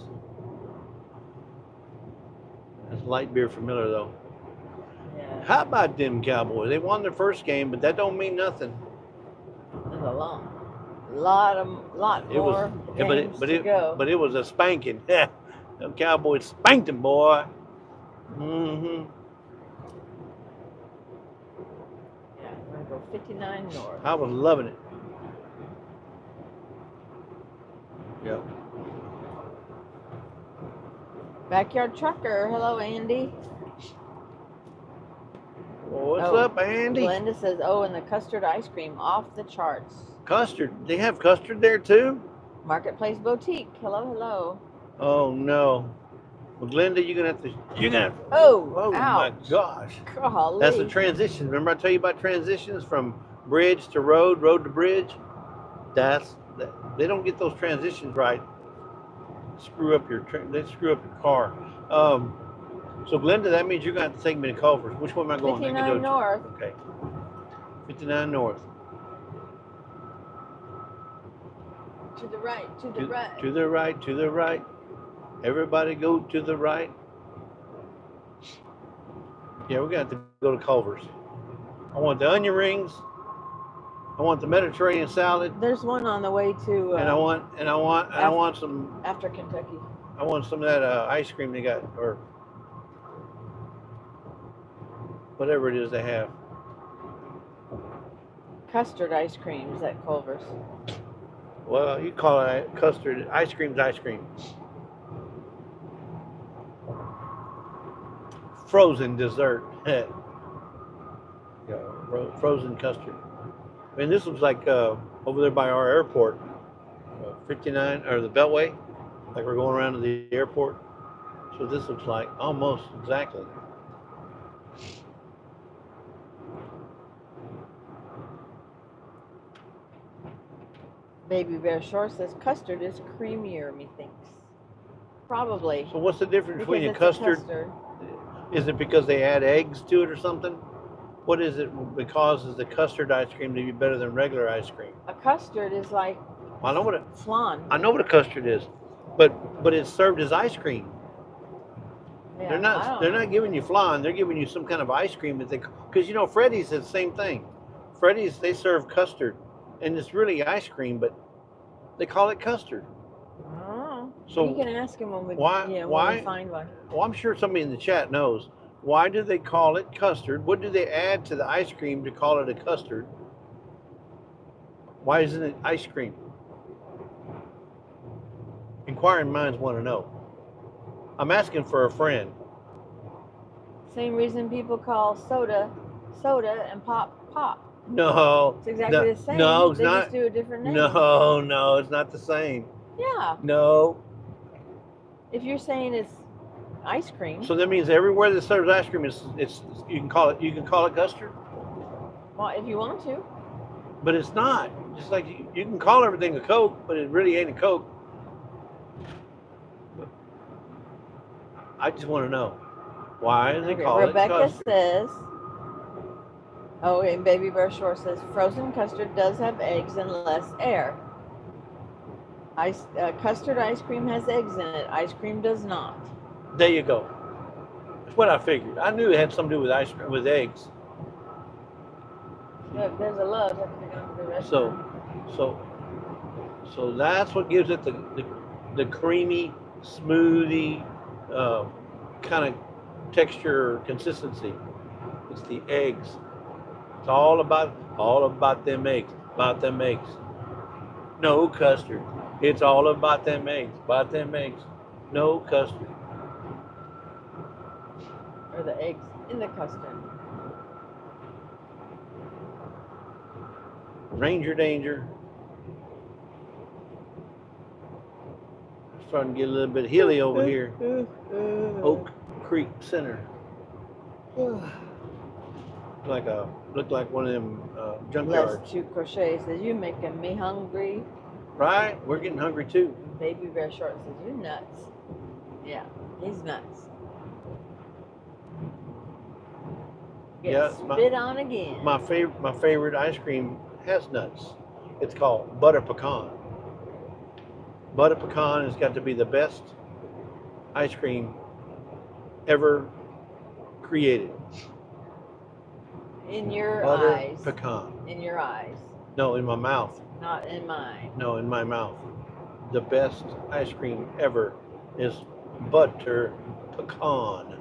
That's light beer for Miller, though.
Yeah.
How about them Cowboys? They won their first game, but that don't mean nothing.
There's a lot more games to go.
But it was a spanking. Them Cowboys spanked them, boy. Mm-hmm.
Yeah, we're gonna go 59 north.
I was loving it. Yep.
Backyard trucker. Hello, Andy.
Well, what's up, Andy?
Glenda says, oh, and the custard ice cream off the charts.
Custard. They have custard there too?
Marketplace Boutique. Hello, hello.
Oh no. Well, Glenda, you're gonna have to. Oh
ouch.
my gosh.
Golly.
That's a transition. Remember I tell you about transitions from bridge to road, road to bridge? They don't get those transitions right. They screw up your car. So Glenda, that means you're gonna have to take me to Culver's. Which one am I going?
59 north.
Okay. 59 north.
To the right, to the right.
To the right, to the right. Everybody go to the right. Yeah, we're gonna have to go to Culver's. I want the onion rings. I want the Mediterranean salad.
There's one on the way to.
And I want some.
After Kentucky.
I want some of that ice cream they got, or whatever it is they have.
Custard ice creams at Culver's.
Well, you call it custard. Ice cream's ice cream. Frozen dessert. Yeah, frozen custard. I mean, this was like over there by our airport, 59 or the Beltway. Like we're going around to the airport. So this looks like almost exactly.
Baby Bear Shore says custard is creamier, methinks. Probably.
So what's the difference between a
Custard.
Is it because they add eggs to it or something? What is it that causes the custard ice cream to be better than regular ice cream?
A custard is like
I know what
flan.
I know what a custard is, but it's served as ice cream.
Yeah,
they're not giving you flan. They're giving you some kind of ice cream that because Freddy's is the same thing. Freddy's, they serve custard, and it's really ice cream, but they call it custard.
Oh,
so
you can ask him when we
why
when we find one.
Well, I'm sure somebody in the chat knows. Why do they call it custard? What do they add to the ice cream to call it a custard? Why isn't it ice cream? Inquiring minds want to know. I'm asking for a friend.
Same reason people call soda and pop.
No.
It's exactly the same.
No, it's
they
not.
Just do a different name.
No, it's not the same.
Yeah.
No.
If you're saying it's ice cream.
So that means everywhere that serves ice cream you can call it custard?
Well, if you want to.
But it's not. Just like you can call everything a Coke, but it really ain't a Coke. I just want to know why do they call
Rebecca
it custard?
says, and Baby Bear Shore says, frozen custard does have eggs and less air. Custard ice cream has eggs in it. Ice cream does not.
There you go. That's what I figured. I knew it had something to do with ice cream, with eggs.
Look, there's a love after we go to the restaurant.
So that's what gives it the creamy, smoothie kind of texture or consistency. It's the eggs. It's all about them eggs. About them eggs. No custard. It's all about them eggs. About them eggs. No custard.
Or the eggs in the custard.
Ranger danger. Starting to get a little bit hilly over here. Oak Creek Center. Looked like one of them junkyards.
Let's Shoot Crochet says, you making me hungry.
Right? We're getting hungry too.
Baby Bear Short says, you're nuts. Yeah, he's nuts. Spit on again.
My favorite ice cream has nuts. It's called butter pecan. Butter pecan has got to be the best ice cream ever created.
In your
butter
eyes.
Pecan.
In your eyes.
No, in my mouth.
Not in mine.
No, in my mouth. The best ice cream ever is butter pecan.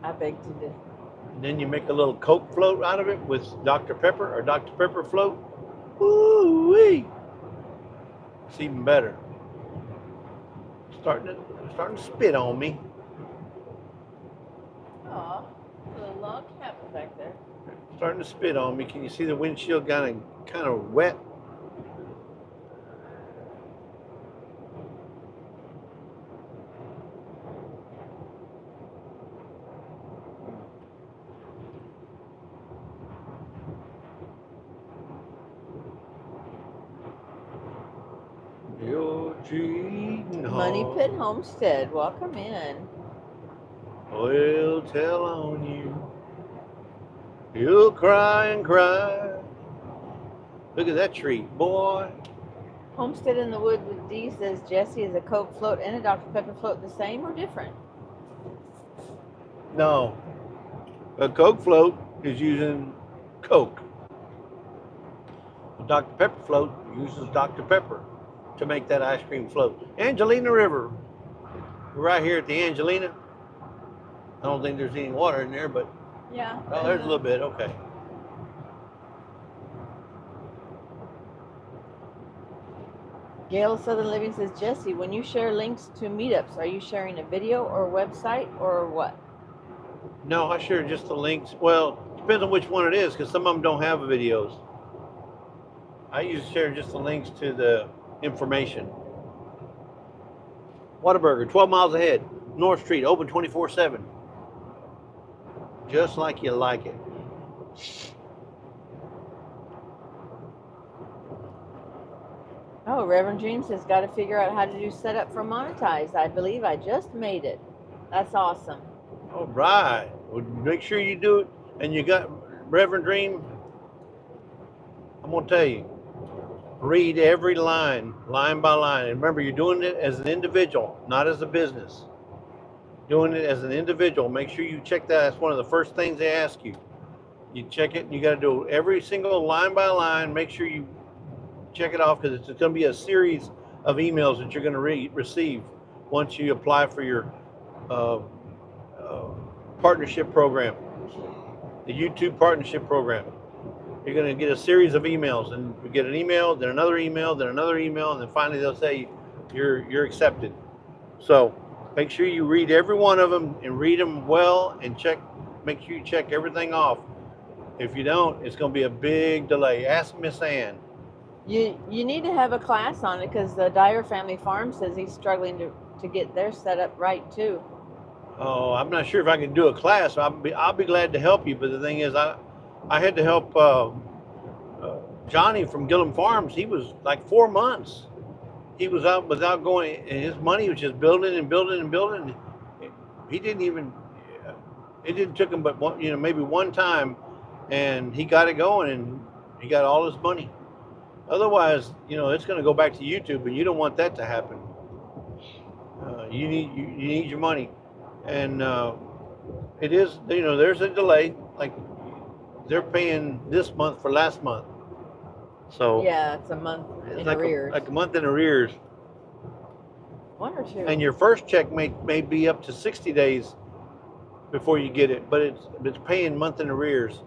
I beg to differ.
Then you make a little Coke float out of it with Dr. Pepper or Dr. Pepper float. Woo-wee! It's even better. Starting to spit on me.
Aw, little log cabin back there.
Starting to spit on me. Can you see the windshield kind of wet?
Money Pit Homestead, welcome in.
We'll tell on you. You'll cry and cry. Look at that tree, boy.
Homestead in the Wood with D says, Jesse, is a Coke float and a Dr. Pepper float the same or different?
No. A Coke float is using Coke. A Dr. Pepper float uses Dr. Pepper to make that ice cream float. Angelina River. We're right here at the Angelina. I don't think there's any water in there, but
yeah.
Oh, there's a little bit. Okay.
Gail Southern Living says, Jesse, when you share links to meetups, are you sharing a video or website or what?
No, I share just the links. Well, depends on which one it is, because some of them don't have videos. I usually share just the links to the information. Whataburger, 12 miles ahead, North Street, open 24/7. Just like you like it.
Oh, Reverend Dream says, got to figure out how to do setup for monetize. I believe I just made it. That's awesome.
All right. Well, make sure you do it. And you got Reverend Dream. I'm going to tell you, read every line by line. And remember, you're doing it as an individual, not as a business. Doing it as an individual. Make sure you check that. That's one of the first things they ask you. You check it. You got to do every single line by line. Make sure you check it off, because it's going to be a series of emails that you're going to receive once you apply for your partnership program, the YouTube partnership program. You're going to get a series of emails, and you get an email, then another email, then another email, and then finally they'll say you're accepted. So make sure you read every one of them and read them well, and make sure you check everything off. If you don't, it's going to be a big delay. Ask Miss Ann.
You need to have a class on it, because the Dyer Family Farm says he's struggling to get their setup right too.
Oh, I'm not sure if I can do a class. I'll be glad to help you. But the thing is, I had to help Johnny from Gillum Farms. He was like 4 months. He was out without going, and his money was just building and building and building. He didn't even. It didn't took him but one, maybe one time, and he got it going, and he got all his money. Otherwise, it's going to go back to YouTube, and you don't want that to happen. You need your money, and it is. There's a delay. Like they're paying this month for last month, so
yeah, it's a month in arrears.
Like a month in arrears.
1 or 2.
And your first check may be up to 60 days before you get it, but it's paying month in arrears.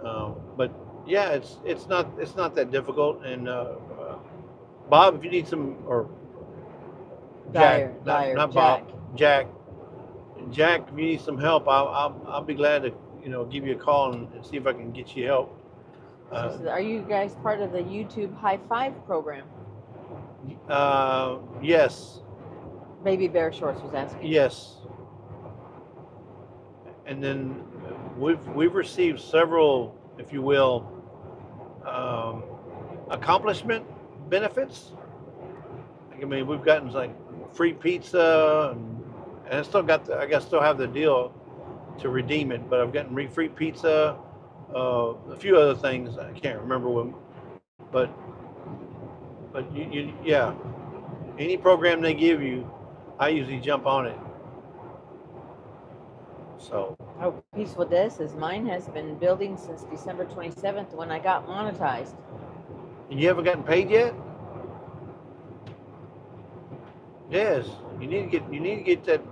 But yeah, it's not that difficult. And Bob, if you need some, or
Dyer,
not Bob, Jack, if you need some help, I'll be glad to give you a call and see if I can get you help.
Are you guys part of the YouTube High Five program?
Yes.
Baby Bear Shorts was asking.
Yes. And then we've received several, if you will, accomplishment benefits. I mean, we've gotten like free pizza, and I still have the deal to redeem it, but I've gotten free pizza, a few other things I can't remember when, but yeah, any program they give you, I usually jump on it. So.
Oh, Peaceful Des says, mine has been building since December 27th when I got monetized.
And you haven't gotten paid yet? Yes, you need to get that.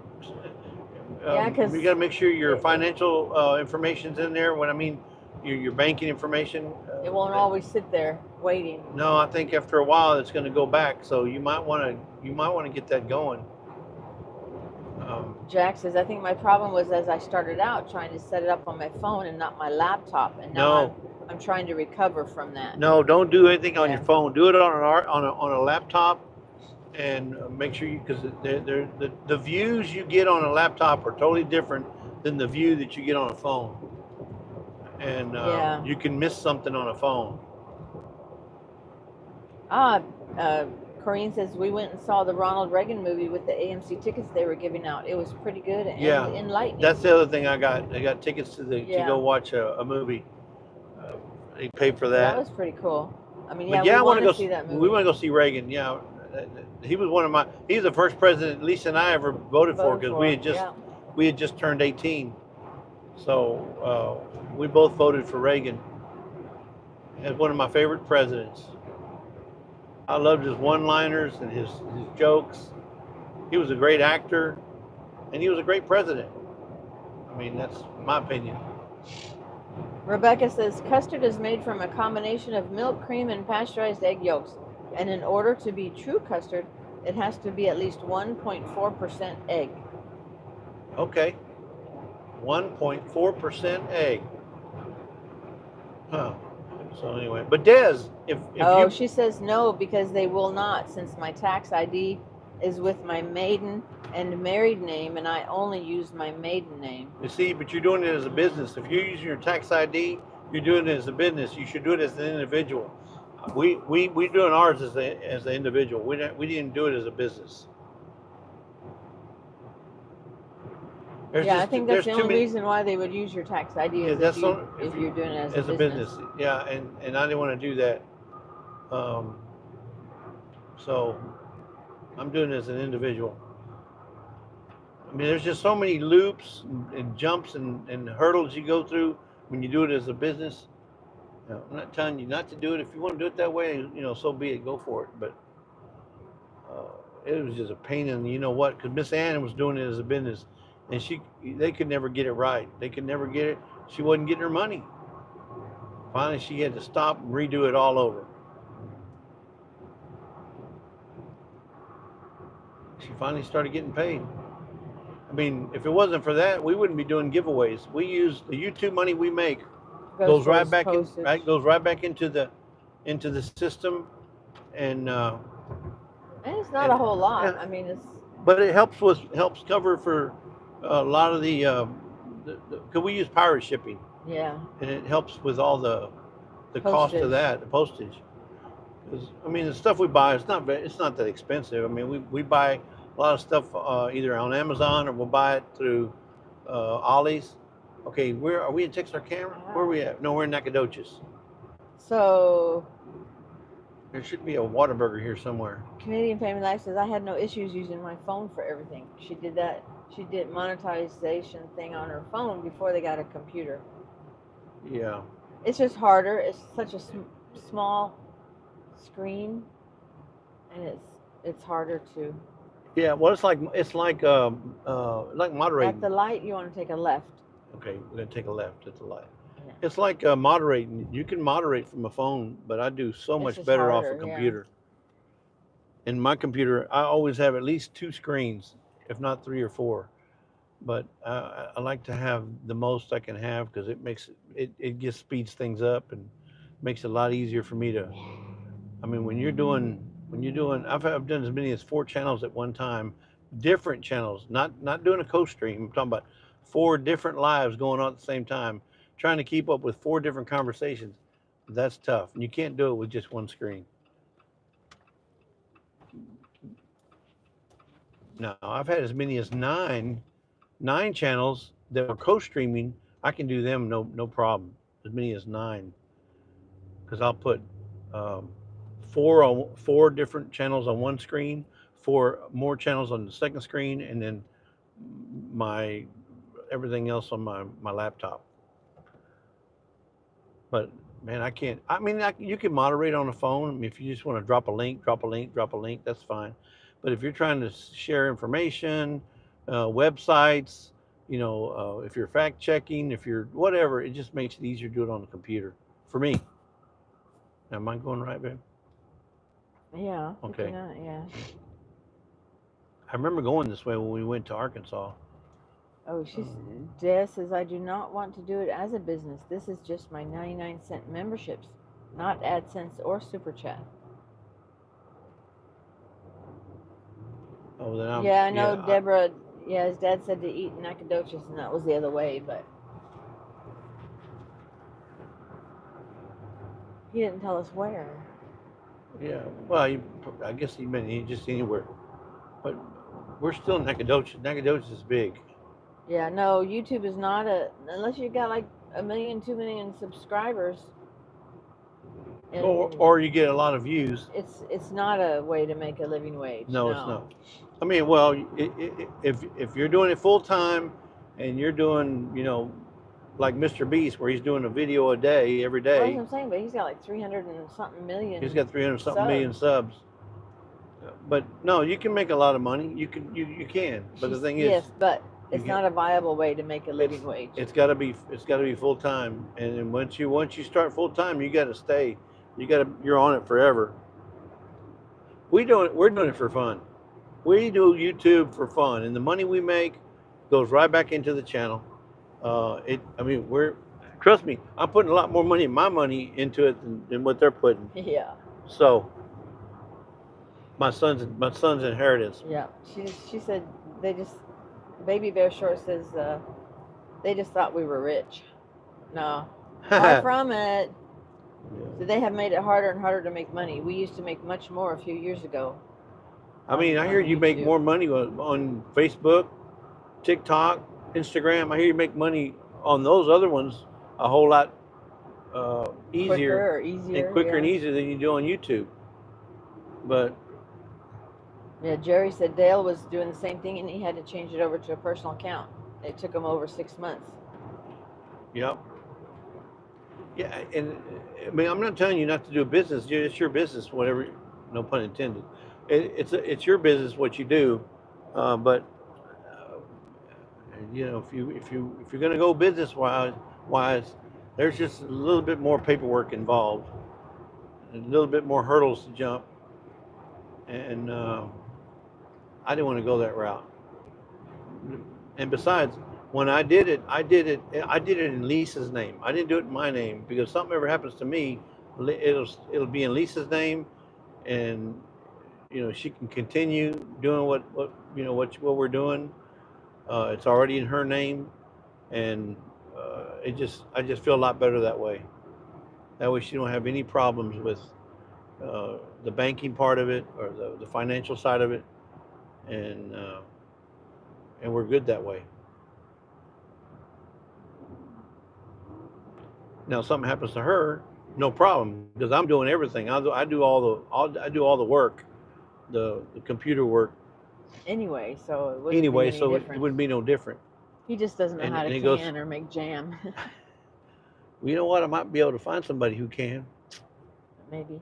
Yeah, because
you got to make sure your financial information's in there. When I mean your banking information.
It won't always sit there waiting.
No, I think after a while it's going to go back. So you might want to get that going.
Jack says, I think my problem was as I started out trying to set it up on my phone and not my laptop, and now I'm trying to recover from that.
No, don't do anything on your phone. Do it on a laptop, and make sure because the views you get on a laptop are totally different than the view that you get on a phone, and you can miss something on a phone.
Corrine says, we went and saw the Ronald Reagan movie with the AMC tickets they were giving out. It was pretty good and enlightening. That's
the other thing I got. I got tickets to go watch a movie. They paid for that.
That was pretty cool. I mean,
But
yeah,
yeah, I
we
want to
want
go.
to see that movie.
We want to go see Reagan. Yeah, he was one of my. He's the first president Lisa and I ever voted for because we had just turned 18. So we both voted for Reagan as one of my favorite presidents. I loved his one-liners and his jokes. He was a great actor, and he was a great president. I mean, that's my opinion.
Rebecca says custard is made from a combination of milk, cream, and pasteurized egg yolks. And in order to be true custard, it has to be at least 1.4% egg.
Okay. 1.4% egg. Huh. So anyway, but Dez, if you...
she says no, because they will not, since my tax ID is with my maiden and married name, and I only use my maiden name.
You see, but you're doing it as a business. If you're using your tax ID, you're doing it as a business. You should do it as an individual. We doing ours as an individual. We didn't do it as a business.
I think that's the only reason why they would use your tax ID is if you're doing it as a business.
Yeah, and I didn't want to do that. So I'm doing it as an individual. I mean, there's just so many loops and jumps and hurdles you go through when you do it as a business. You know, I'm not telling you not to do it. If you want to do it that way, so be it. Go for it. But it was just a pain in the, you know what? Because Miss Ann was doing it as a business, and they could never get it right. They could never get it. She wasn't getting her money. Finally, she had to stop and redo it all over. She finally started getting paid. I mean, if it wasn't for that, we wouldn't be doing giveaways. We use the YouTube money we make goes right back into the system, and
it's not a whole lot. I mean,
but it helps cover for a lot of the because we use pirate shipping.
Yeah.
And it helps with all the cost of that, the postage. Because I mean, the stuff we buy, it's not that expensive. I mean, we buy a lot of stuff either on Amazon or we'll buy it through Ollie's. Okay, where are we in Texarkana? Where are we at? No, we're in Nacogdoches.
So
there should be a Whataburger here somewhere.
Canadian Family Life says I had no issues using my phone for everything. She did that. She did monetization thing on her phone before they got a computer.
Yeah.
It's just harder. It's such a small screen, and it's harder to.
Yeah, well, it's like moderating.
At the light, you want to take a left.
Okay, we're gonna take a left at the light.
Yeah.
It's like moderating. You can moderate from a phone, but I do so much better off a computer. Yeah. In my computer, I always have at least 2 screens, if not 3 or 4. But I like to have the most I can have because it just speeds things up and makes it a lot easier for me to. I mean, when you're doing, I've done as many as 4 channels at one time, different channels, not doing a co-stream. I'm talking about 4 different lives going on at the same time, trying to keep up with 4 different conversations. That's tough, and you can't do it with just one screen. Now, I've had as many as 9 channels that are co-streaming. I can do them no problem. As many as 9, because I'll put 4 different channels on one screen, 4 more channels on the second screen, and then everything else on my laptop. But man, I can't. I mean, you can moderate on the phone. If you just want to drop a link, that's fine. But if you're trying to share information, websites, if you're fact checking, if you're whatever, it just makes it easier to do it on the computer. For me. Am I going right, babe?
Yeah.
Okay.
Yeah.
I remember going this way when we went to Arkansas.
Oh, Dayz says, I do not want to do it as a business. This is just my 99-cent memberships, not AdSense or Super Chat.
Oh, then
I know Deborah, his dad said to eat Nacogdoches, and that was the other way, but he didn't tell us where.
Yeah, well, I guess he meant just anywhere. But we're still in Nacogdoches. Nacogdoches is big.
Yeah, no, YouTube is not unless you got like 1 million, 2 million subscribers,
or you get a lot of views.
It's not a way to make a living wage.
No, it's not. I mean, well, if you're doing it full time, and you're doing, like Mr. Beast, where he's doing a video a day every day.
Well, that's what I'm saying, but he's got like 300 and something million.
He's got 300 something million subs. But no, you can make a lot of money. You can. But the thing is,
yes, but it's not a viable way to make a living wage.
It's got to be full time, and then once you start full time, you got to stay. You're on it forever. We're doing it for fun. We do YouTube for fun, and the money we make goes right back into the channel. Trust me, I'm putting a lot more my money into it than what they're putting.
Yeah.
So my son's inheritance.
Yeah. She said Baby Bear Short says they just thought we were rich. No. Far from it.
Yeah.
So they have made it harder and harder to make money. We used to make much more a few years ago.
I mean, I hear you make more money on Facebook, TikTok, Instagram. I hear you make money on those other ones a whole lot easier and quicker and easier than you do on YouTube. But
yeah, Jerry said Dale was doing the same thing and he had to change it over to a personal account. It took him over 6 months.
Yep. Yeah, and I mean, I'm not telling you not to do a business. It's your business, whatever. No pun intended. It's your business what you do, but if you're going to go business wise, there's just a little bit more paperwork involved, a little bit more hurdles to jump, and I didn't want to go that route. And besides, when I did it in Lisa's name. I didn't do it in my name, because if something ever happens to me, it'll be in Lisa's name, and she can continue doing what we're doing. It's already in her name, and I just feel a lot better that way. That way she don't have any problems with the banking part of it or the financial side of it, and we're good that way. Now, if something happens to her, no problem, because I'm doing everything. I do all the work, the computer work.
Anyway, so it
wouldn't be no different.
He just doesn't know how to can or make jam.
Well, you know what? I might be able to find somebody who can.
Maybe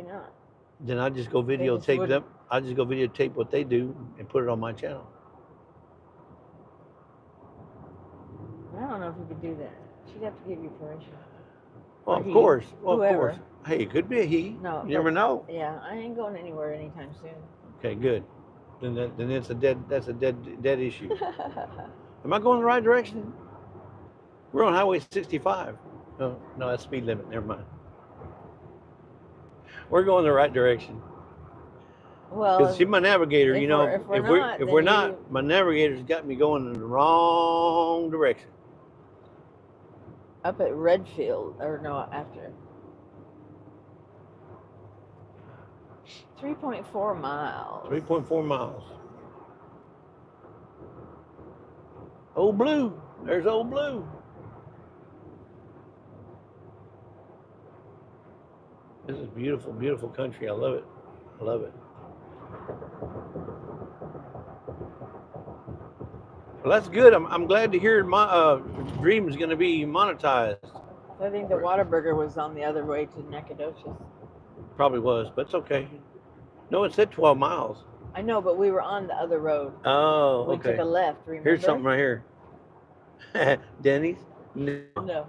not.
Then I just go videotape them. I just go videotape what they do and put it on my channel.
I don't know if we could do that. She'd have to give you permission.
Well, of course. Well,
whoever.
Of course. Hey, it could be a he.
No,
you never know.
Yeah, I ain't going anywhere anytime soon.
Okay, good. Then that's a dead issue. Am I going the right direction? We're on Highway 65. No, that's speed limit. Never mind. We're going the right direction.
Well,
because see, my navigator,
if
we're not, my navigator's got me going in the wrong direction.
Up at Redfield, or no, after 3.4 miles.
3.4 miles. Old Blue. There's Old Blue. This is beautiful, beautiful country. I love it. I love it. Well, that's good. I'm glad to hear my dream is going to be monetized.
I think the Whataburger was on the other way to Nacogdoches.
Probably was, but it's okay. No, it said 12 miles.
I know, but we were on the other road.
Oh, okay.
We took a left, remember?
Here's something right here. Denny's?
No.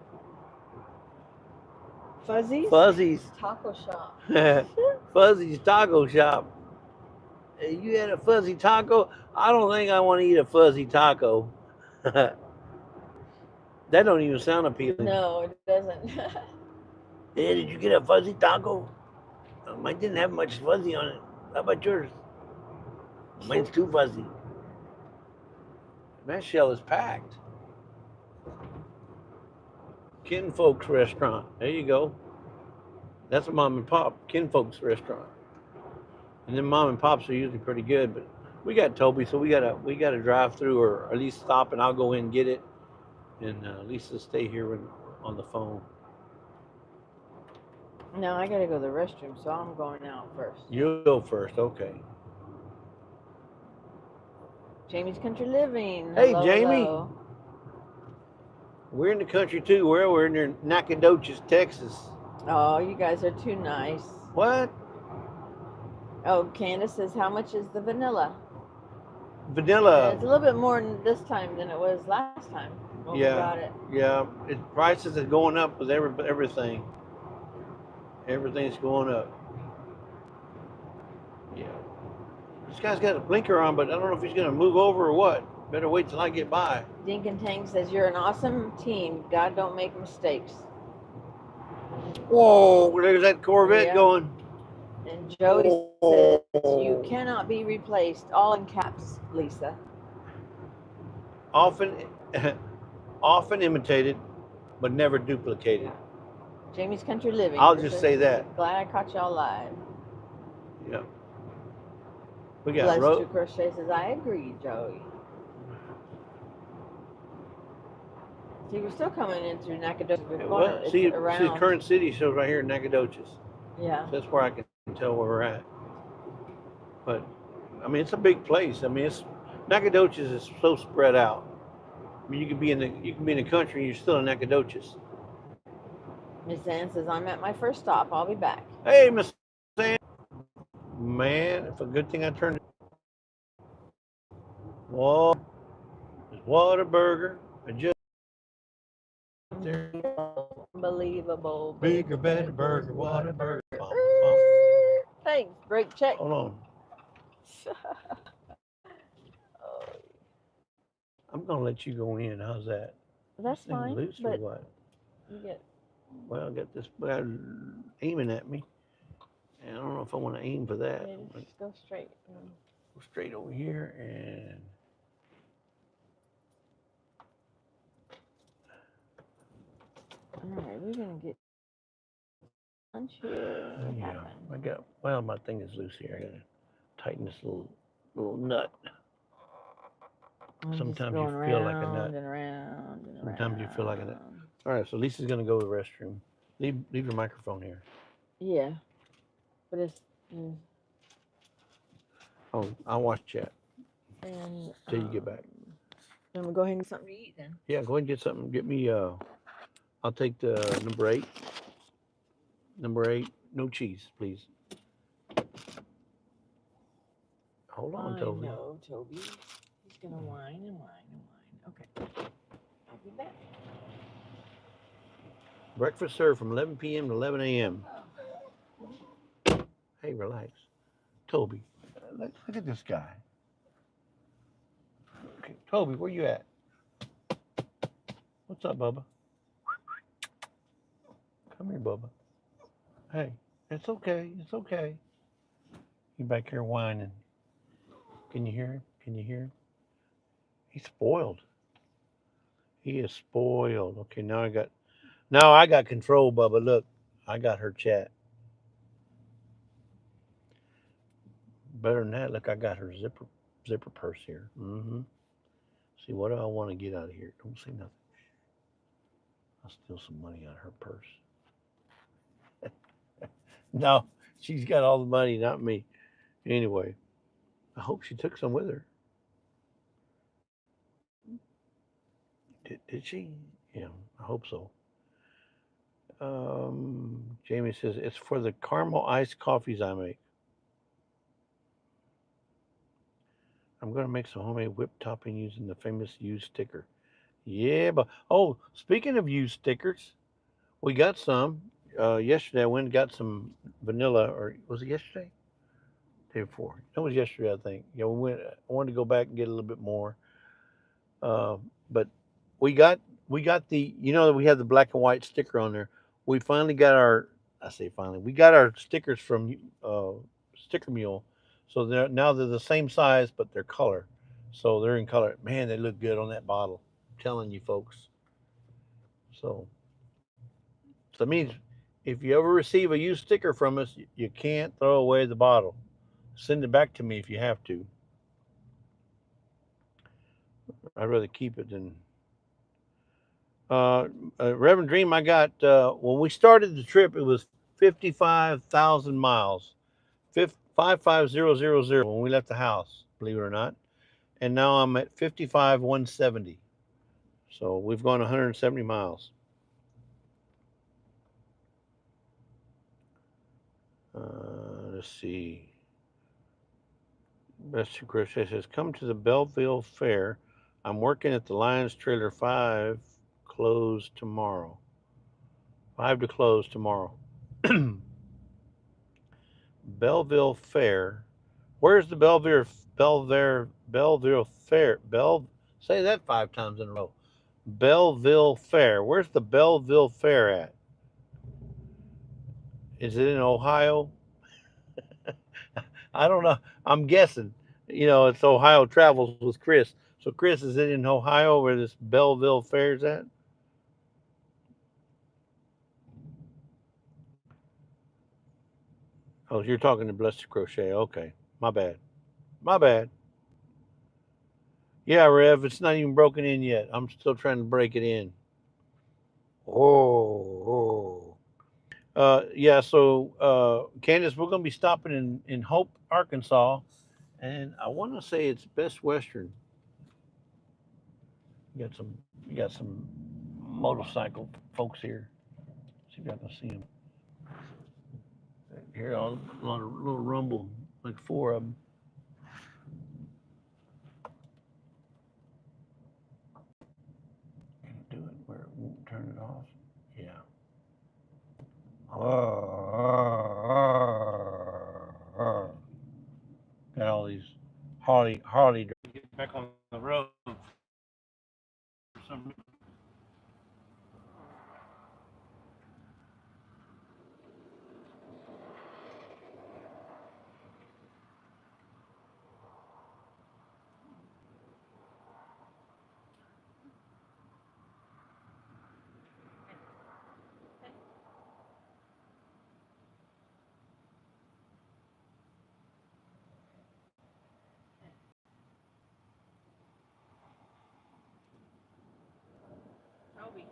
Fuzzy's?
Fuzzy's.
Taco shop.
Fuzzy's Taco Shop. Hey, you had a fuzzy taco? I don't think I want to eat a fuzzy taco. That don't even sound appealing.
No, it doesn't.
Hey, did you get a fuzzy taco? Mine didn't have much fuzzy on it. How about yours? Mine's too fuzzy. That shell is packed. Kinfolk's Restaurant. There you go. That's a mom and pop. Kinfolk's Restaurant. And then mom and pops are usually pretty good, but we got Toby, so we gotta drive through, or at least stop, and I'll go in and get it, and Lisa stay here on the phone.
No, I gotta go to the restroom, so I'm going out first.
You go first, okay.
Jamie's Country Living.
Hey,
Hello,
Jamie.
hello.
We're in the country too. We're in Nacogdoches, Texas.
Oh, you guys are too nice.
What?
Oh, Candace says, how much is the vanilla?
Vanilla.
It's a little bit more this time than it was last time when we got it.
Yeah. Prices are going up with everything. Everything's going up. Yeah. This guy's got a blinker on, but I don't know if he's going to move over or what. Better wait till I get by.
Dink and Tank says, you're an awesome team. God don't make mistakes.
Whoa, there's that Corvette going.
And Joey says, you cannot be replaced. All in caps, Lisa.
Often imitated, but never duplicated.
Jamie's Country Living.
I'll just say that.
Glad I caught y'all live.
Yeah. We got
Blessed Crochet says, I agree, Joey. See, we're still coming in through Nacogdoches.
Well, see, the current city shows right here in Nacogdoches.
Yeah.
So that's where I can tell where we're at. But, I mean, it's a big place. I mean, Nacogdoches is so spread out. I mean, you can be in the country and you're still in Nacogdoches.
Miss Ann says, I'm at my first stop. I'll be back.
Hey, Miss Ann. Man, it's a good thing I turned it. Whoa. Whataburger. Just there.
Unbelievable.
Bigger, better burger. Whataburger.
Thanks. Break check.
Hold on. I'm going to let you go in. How's that?
That's fine.
Loose or what?
You get...
Well, I got this guy aiming at me. And I don't know if I want to aim for that.
Yeah, just go straight.
Go straight over here and...
All right, we're going to get lunch here.
Well, my thing is loose here. I got to tighten this little nut. Sometimes you feel like a nut. Sometimes you feel like a nut. All right, so Lisa's going to go to the restroom. Leave your microphone here.
Yeah. But it's...
Oh, I'll watch chat.
And,
till you get back.
I'm going to go ahead and get something to eat then.
Yeah, go ahead and get something. Get me, I'll take the number 8. Number 8, no cheese, please. Hold on, Toby.
No, Toby. He's going to whine and whine and whine. Okay. I'll be back.
Breakfast served from 11 p.m. to 11 a.m. Hey, relax. Toby, look at this guy. Okay, Toby, where you at? What's up, Bubba? Come here, Bubba. Hey, it's okay. It's okay. You back here whining. Can you hear him? Can you hear him? He's spoiled. He is spoiled. Okay, now I got control, Bubba. Look, I got her chat. Better than that, look, I got her zipper purse here. Mm-hmm. See, what do I want to get out of here? Don't say nothing. I'll steal some money out of her purse. No, she's got all the money, not me. Anyway, I hope she took some with her. Did she? Yeah, I hope so. Jamie says, it's for the caramel iced coffees I make. I'm going to make some homemade whipped topping using the famous used sticker. Yeah, but, oh, speaking of used stickers, we got some. Yesterday I went and got some vanilla, or was it yesterday? Day before. It was yesterday, I think. Yeah, I wanted to go back and get a little bit more. But we got the, we had the black and white sticker on there. We finally got we got our stickers from Sticker Mule. So now they're the same size, but they're color. So they're in color. Man, they look good on that bottle. I'm telling you, folks. So that means if you ever receive a used sticker from us, you can't throw away the bottle. Send it back to me if you have to. I'd rather keep it than... Reverend Dream, I got, when we started the trip, it was 55,000 miles. 55000 when we left the house, believe it or not. And now I'm at 55,170. So we've gone 170 miles. Let's see. Mr. Crochet says, come to the Belleville Fair. I'm working at the Lions Trailer 5, closed tomorrow. 5 to close tomorrow. Belleville Fair. Where's the Belleville Fair? Say that 5 times in a row. Belleville Fair. Where's the Belleville Fair at? Is it in Ohio? I don't know. I'm guessing. You know, it's Ohio Travels with Chris. So, Chris, is it in Ohio where this Belleville Fair is at? Oh, you're talking to Blessed Crochet. Okay. My bad. My bad. Yeah, Rev, it's not even broken in yet. I'm still trying to break it in. Oh. Yeah, so, Candace, we're going to be stopping in Hope, Arkansas. And I want to say it's Best Western. You got some motorcycle folks here. See if I can see them. Here, a lot of little rumble, like 4 of them. Can it do it where it won't turn it off? Yeah. Got all these Harley get back on the road. For some reason.
Toby.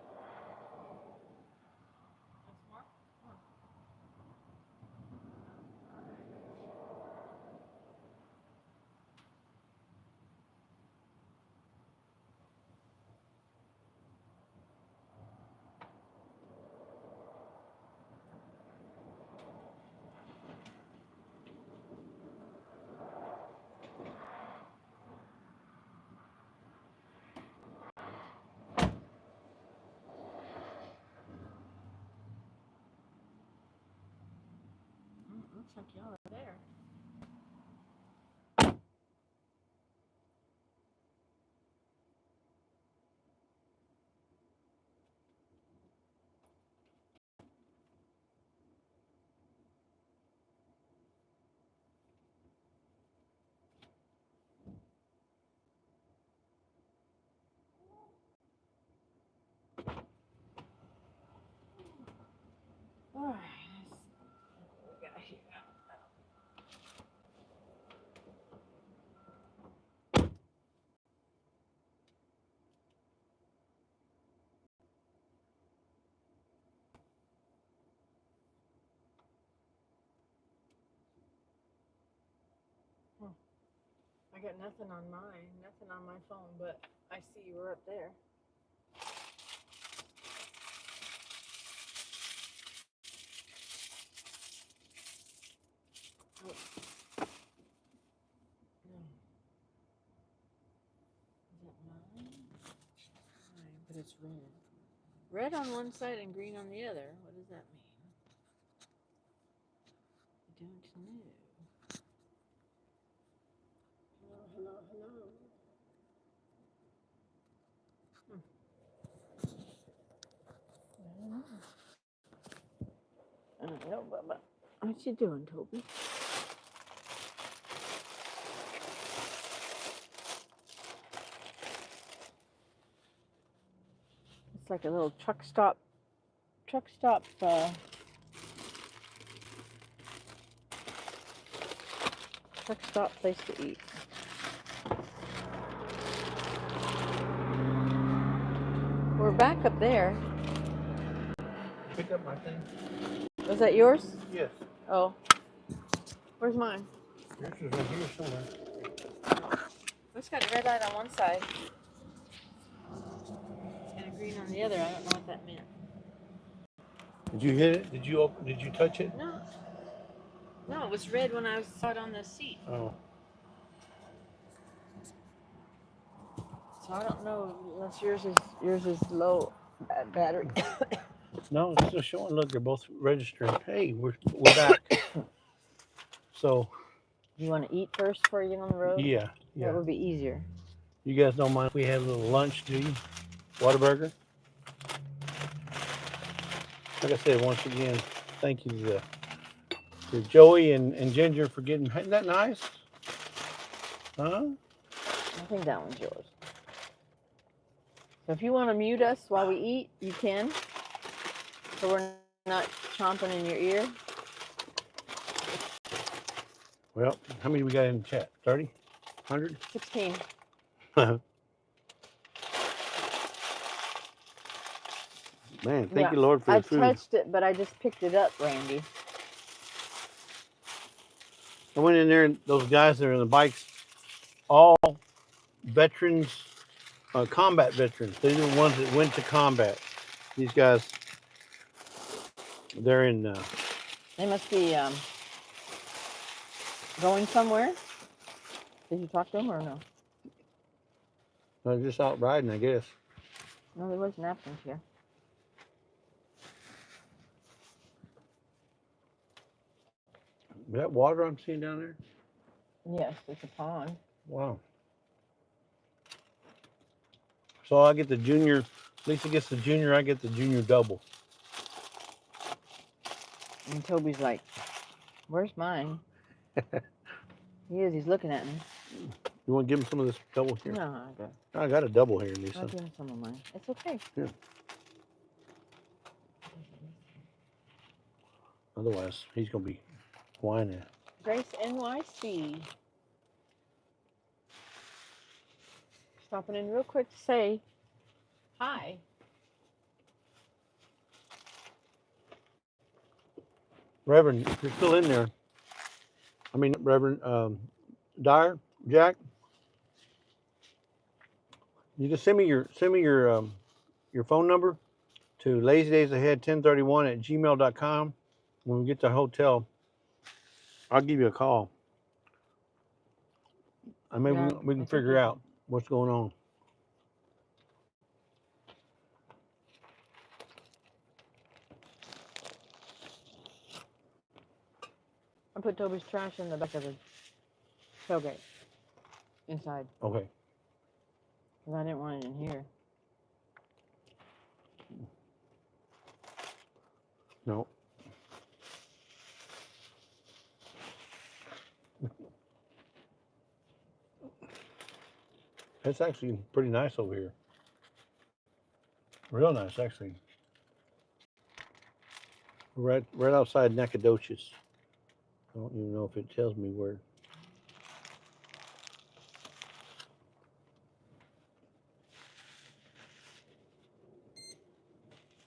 Looks like y'all are there. All right. We got here. I got nothing on mine, nothing on my phone, but I see you were up there. Oh. No. Is that mine? Mine, but it's red. Red on one side and green on the other. What does that mean? I don't know. Hello, hello, hello. I don't know, but what you doing, Toby? It's like a little truck stop place to eat. We're back up there.
Pick up my thing.
Was that yours?
Yes.
Oh. Where's mine?
Yours is right here somewhere.
It's got a red light on one side and a green on the other. I don't know what that meant.
Did you hit it? Did you touch it?
No. No, it was red when I saw it on the seat.
Oh.
So I don't know unless yours is low battery.
No, it's still showing. Look, they're both registered. Hey, we're back. So.
You want to eat first before you get on the road?
Yeah.
That would be easier.
You guys don't mind if we have a little lunch, do you? Whataburger? Like I said, once again, thank you to Joey and Ginger for getting. Isn't that nice? Huh?
I think that one's yours. So if you want to mute us while we eat, you can. So we're not chomping in your ear.
Well, how many we got in the chat? 30? 100?
16.
Man, thank you, Lord, for the food.
I touched it, but I just picked it up, Randy.
I went in there, and those guys that are on the bikes, all veterans, combat veterans. They're the ones that went to combat. These guys, they're in.
They must be going somewhere. Did you talk to them or no?
They're just out riding, I guess.
No, there was napkins here.
Is that water I'm seeing down there?
Yes, it's a pond.
Wow. So I get the junior, Lisa gets the junior, I get the junior double.
And Toby's like, where's mine? He is, he's looking at me.
You want to give him some of this double here?
No,
I got a double here, Lisa.
I'll give him some of mine. It's okay.
Yeah. Otherwise, he's going to be whining.
Grace NYC. Stopping in real quick to say hi.
Reverend, if you're still in there, I mean, Reverend Dyer, Jack, you can send me your phone number to lazydaysahead1031@gmail.com. When we get to the hotel, I'll give you a call. And maybe we can figure out what's going on.
I put Toby's trash in the back of the tailgate. Inside.
Okay.
Because I didn't want it in here.
No. It's actually pretty nice over here. Real nice, actually. Right outside Nacogdoches. I don't even know if it tells me where.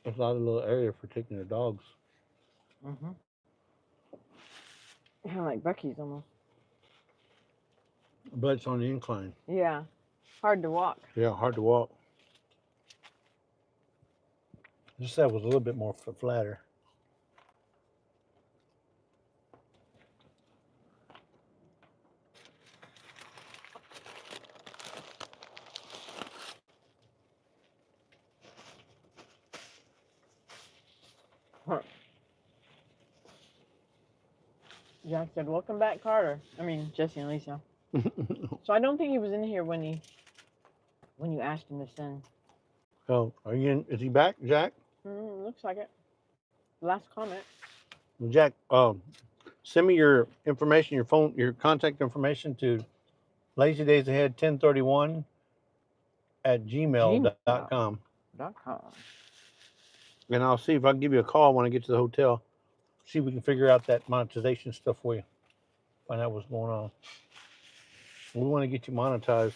It's not a little area for taking the dogs.
Mm-hmm. Kind of like Bucky's almost.
But it's on the incline.
Yeah. Hard to walk.
Yeah, hard to walk. Just that was a little bit more flatter.
Jack said, welcome back, Carter. I mean, Jesse and Lisa. So I don't think he was in here when you asked him to send.
Oh, are you in? Is he back, Jack?
Looks like it. Last comment.
Well, Jack, send me your information, your phone, your contact information to lazydaysahead1031@gmail.com. And I'll see if I can give you a call when I get to the hotel. See if we can figure out that monetization stuff for you. Find out what's going on. We want to get you monetized.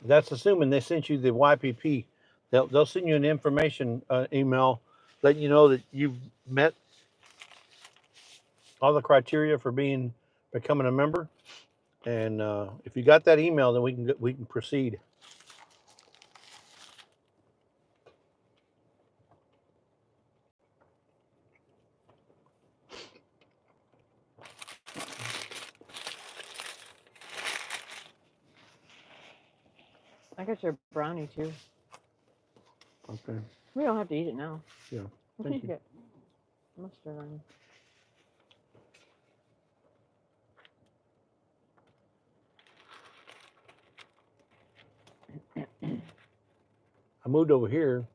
That's assuming they sent you the YPP. They'll send you an information email letting you know that you've met all the criteria for becoming a member. And if you got that email, then we can proceed.
I got your brownie too.
Okay.
We don't have to eat it now.
Yeah.
We
Thank
need to
you.
get mustard on it.
I moved over here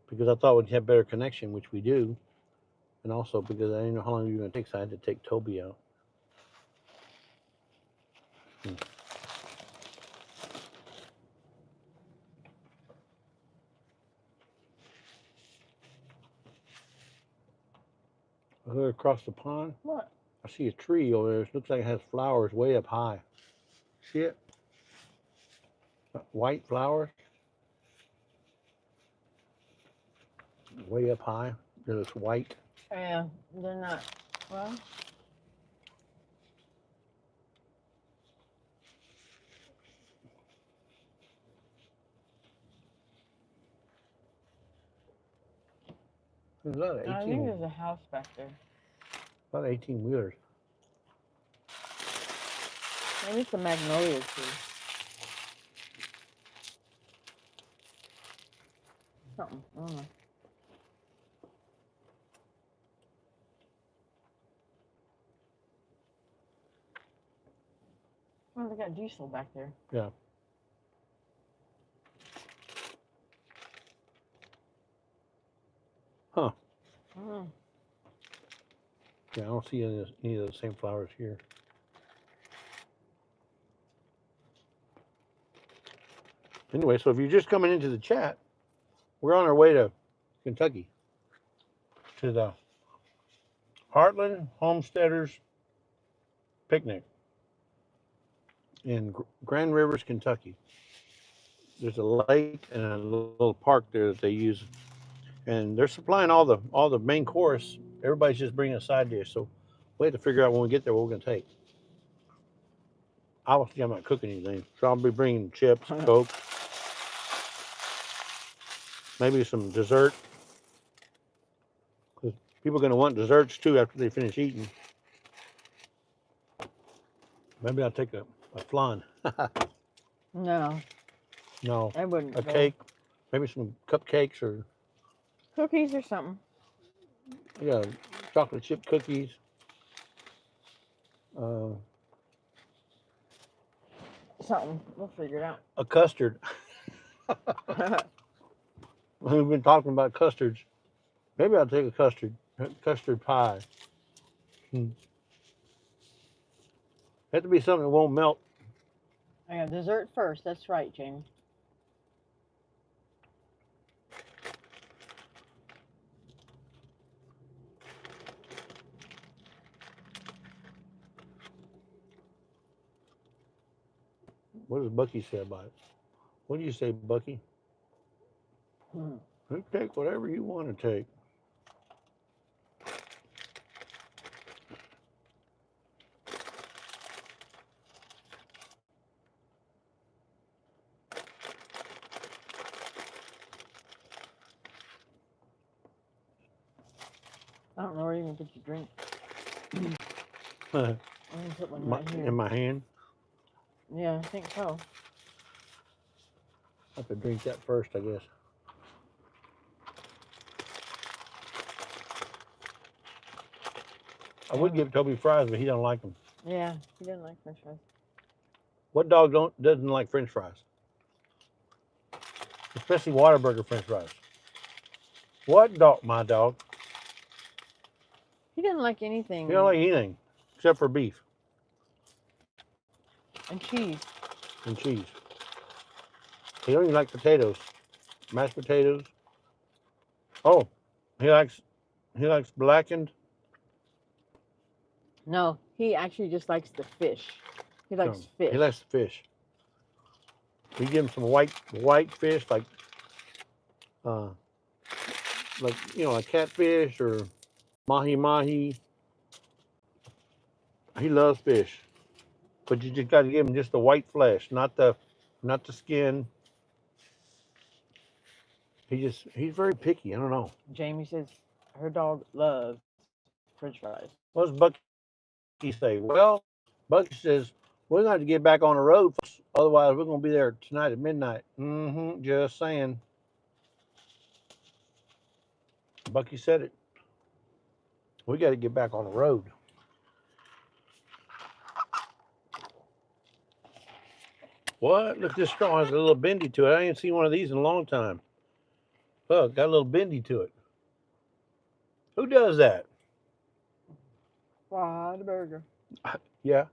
because I thought we'd have better connection, which we do, and also because I didn't know how long you were going to take, so I had to take Toby out. Over across the pond,
What?
I see a tree over there. It looks like it has flowers way up high. See it? White flowers, way up high. That it's white.
Yeah, they're not. Well,
There's a lot of
I
18.
think there's a house back there.
A lot of 18-wheelers.
Maybe it's a magnolia tree. Something. I don't know. Oh, they got diesel back there.
Yeah. Huh.
Mm.
Yeah, I don't see any of the same flowers here. Anyway, so if you're just coming into the chat, we're on our way to Kentucky, to the Heartland Homesteaders Picnic in Grand Rivers, Kentucky. There's a lake and a little park there that they use, and they're supplying all the main course. Everybody's just bringing a side dish, so we have to figure out when we get there what we're going to take. Obviously, I'm not cooking anything, so I'll be bringing chips, Coke, maybe some dessert, because people are going to want desserts too after they finish eating. Maybe I'll take a flan.
No,
No,
I wouldn't.
a
go.
cake, maybe some cupcakes or
Cookies or something.
yeah, chocolate chip cookies.
Something. We'll figure it out.
A custard. We've been talking about custards. Maybe I'll take a custard pie. Have to be something that won't melt.
I got dessert first. That's right, Jamie.
What does Bucky say about it? What do you say, Bucky? You take whatever you want to take.
I don't know where you're going to put your drink. I'm going to put one right here.
In my hand.
Yeah, I think so.
I have to drink that first, I guess. I would give Toby fries, but he don't like them.
Yeah, he doesn't like French fries.
What dog doesn't like French fries? Especially Whataburger French fries. What dog? My dog.
He doesn't like anything.
He don't like anything except for beef
and cheese.
and cheese. He don't even like potatoes, mashed potatoes. Oh, he likes blackened.
No, he actually just likes the fish. He likes fish.
He likes the fish. We give him some white fish, like like like catfish or mahi mahi. He loves fish, but you just got to give him just the white flesh, not the skin. He's very picky. I don't know.
Jamie says her dog loves French fries.
What does Bucky say? Well, Bucky says we're going to have to get back on the road, folks. Otherwise we're going to be there tonight at midnight. Just saying. Bucky said it. We got to get back on the road. What? Look, this straw has a little bendy to it. I ain't seen one of these in a long time. Look, got a little bendy to it. Who does that?
Fried burger.
Yeah.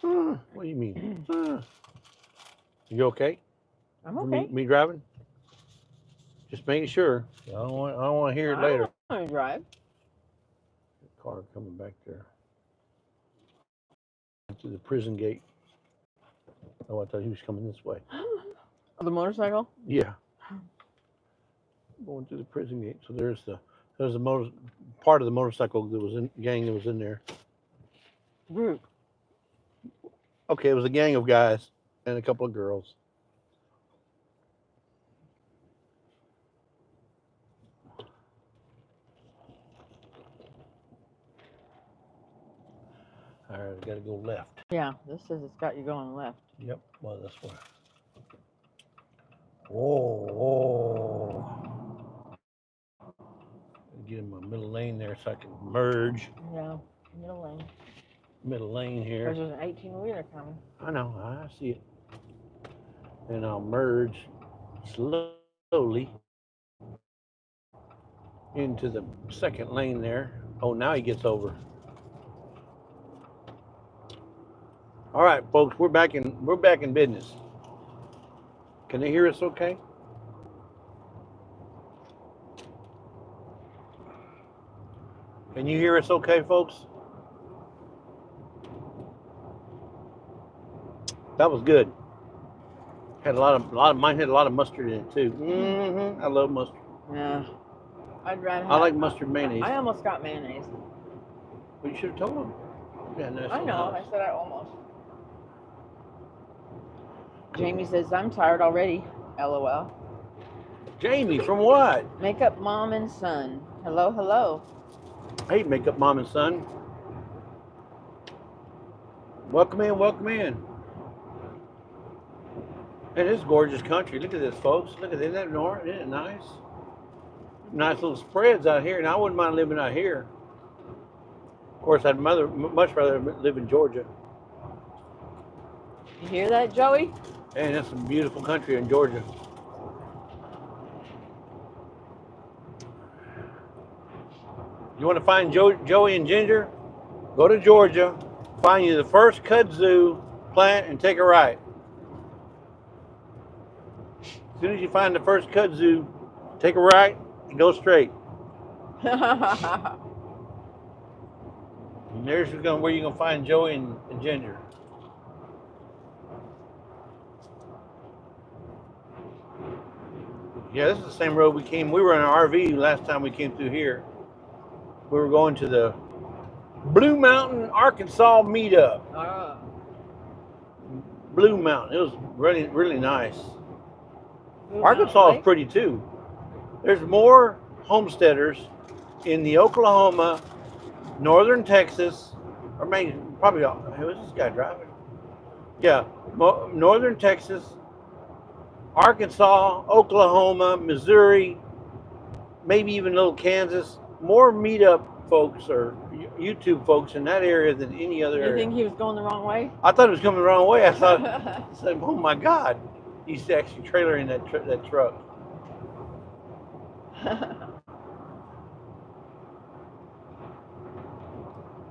What do you mean? You okay?
I'm okay.
Me driving? Just making sure. I don't want to hear it later.
I don't drive.
Car coming back there. To the prison gate. Oh, I thought he was coming this way.
Oh, the motorcycle?
Yeah. Going through the prison gate. So there's the part of the motorcycle that was in gang that was in there.
Group.
Okay, it was a gang of guys and a couple of girls. All right, I gotta go left.
Yeah, this says it's got you going left.
Yep, well, this way. Whoa. Get in my middle lane there so I can merge.
Yeah, middle lane.
Middle lane here.
There's an 18-wheeler coming.
I know, I see it. And I'll merge slowly into the second lane there. Oh, now he gets over. All right, folks, we're back in business. Can they hear us okay? Can you hear us okay, folks? That was good. Had mine had a lot of mustard in it too. I love mustard.
Yeah. I'd rather
I like mustard mayonnaise.
I almost got mayonnaise.
Well, you should have told them. Yeah, nice
I know,
house.
I said I almost. Jamie says, I'm tired already. LOL.
Jamie, from what?
Makeup mom and son. Hello, hello.
Hey, makeup mom and son. Welcome in, welcome in. And this is gorgeous country. Look at this, folks. Look at this. Isn't it nice? Nice little spreads out here. And I wouldn't mind living out here. Of course, I'd much rather live in Georgia.
You hear that, Joey?
And that's some beautiful country in Georgia. You want to find Joey and Ginger? Go to Georgia, find you the first kudzu plant, and take a right. As soon as you find the first kudzu, take a right and go straight. And there's where you're going to find Joey and Ginger. Yeah, this is the same road we were in an RV last time we came through here. We were going to the Blue Mountain, Arkansas meetup. Blue Mountain. It was really, really nice. Arkansas is pretty too. There's more homesteaders in the Oklahoma, northern Texas, or maybe probably, who is this guy driving? Yeah, northern Texas, Arkansas, Oklahoma, Missouri, maybe even little Kansas. More meetup folks or YouTube folks in that area than any other area.
You think he was going the wrong way?
I thought it was coming the wrong way. I said, oh my God. He's actually trailering that truck.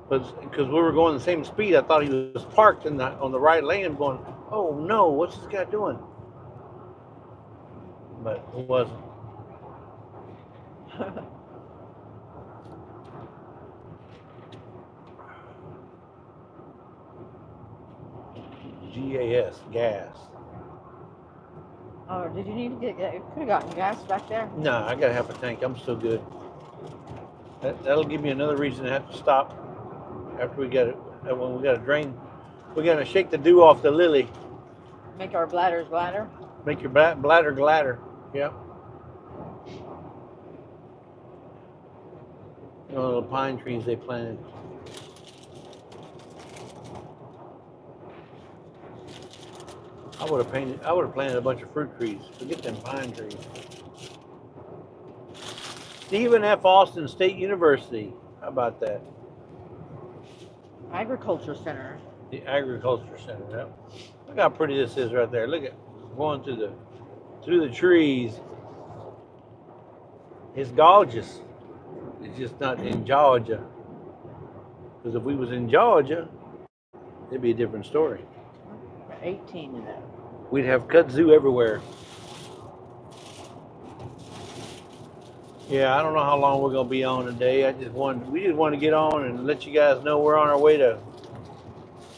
Because we were going the same speed, I thought he was parked on the right lane going, oh no, what's this guy doing? But it wasn't. Gas, gas.
Oh, did you need to get? You could have gotten gas back there.
No, I got half a tank. I'm still good. That'll give me another reason to have to stop after we get it. When we got to drain, we got to shake the dew off the lily.
Make our bladders gladder.
Make your bladder gladder. Yep. You know, little pine trees they planted. I would have planted a bunch of fruit trees. Forget them pine trees. Stephen F. Austin State University. How about that?
Agriculture Center.
The Agriculture Center. Yep. Look how pretty this is right there. Look at going through the trees. It's gorgeous. It's just not in Georgia. Because if we was in Georgia, it'd be a different story.
18 in it.
We'd have kudzu everywhere. Yeah, I don't know how long we're gonna be on today. We just want to get on and let you guys know we're on our way to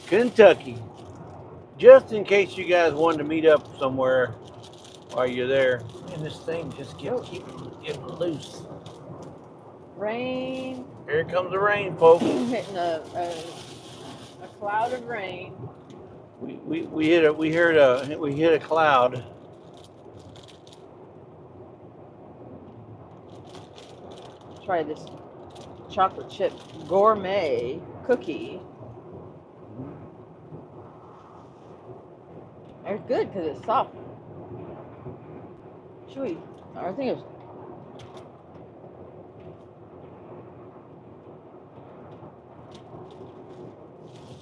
Kentucky. Just in case you guys wanted to meet up somewhere while you're there. And this thing just keeps getting loose.
Rain.
Here comes the rain, folks.
Hitting a cloud of rain.
We hit a cloud.
Try this chocolate chip gourmet cookie. It's good because it's soft. Chewy. I think it's.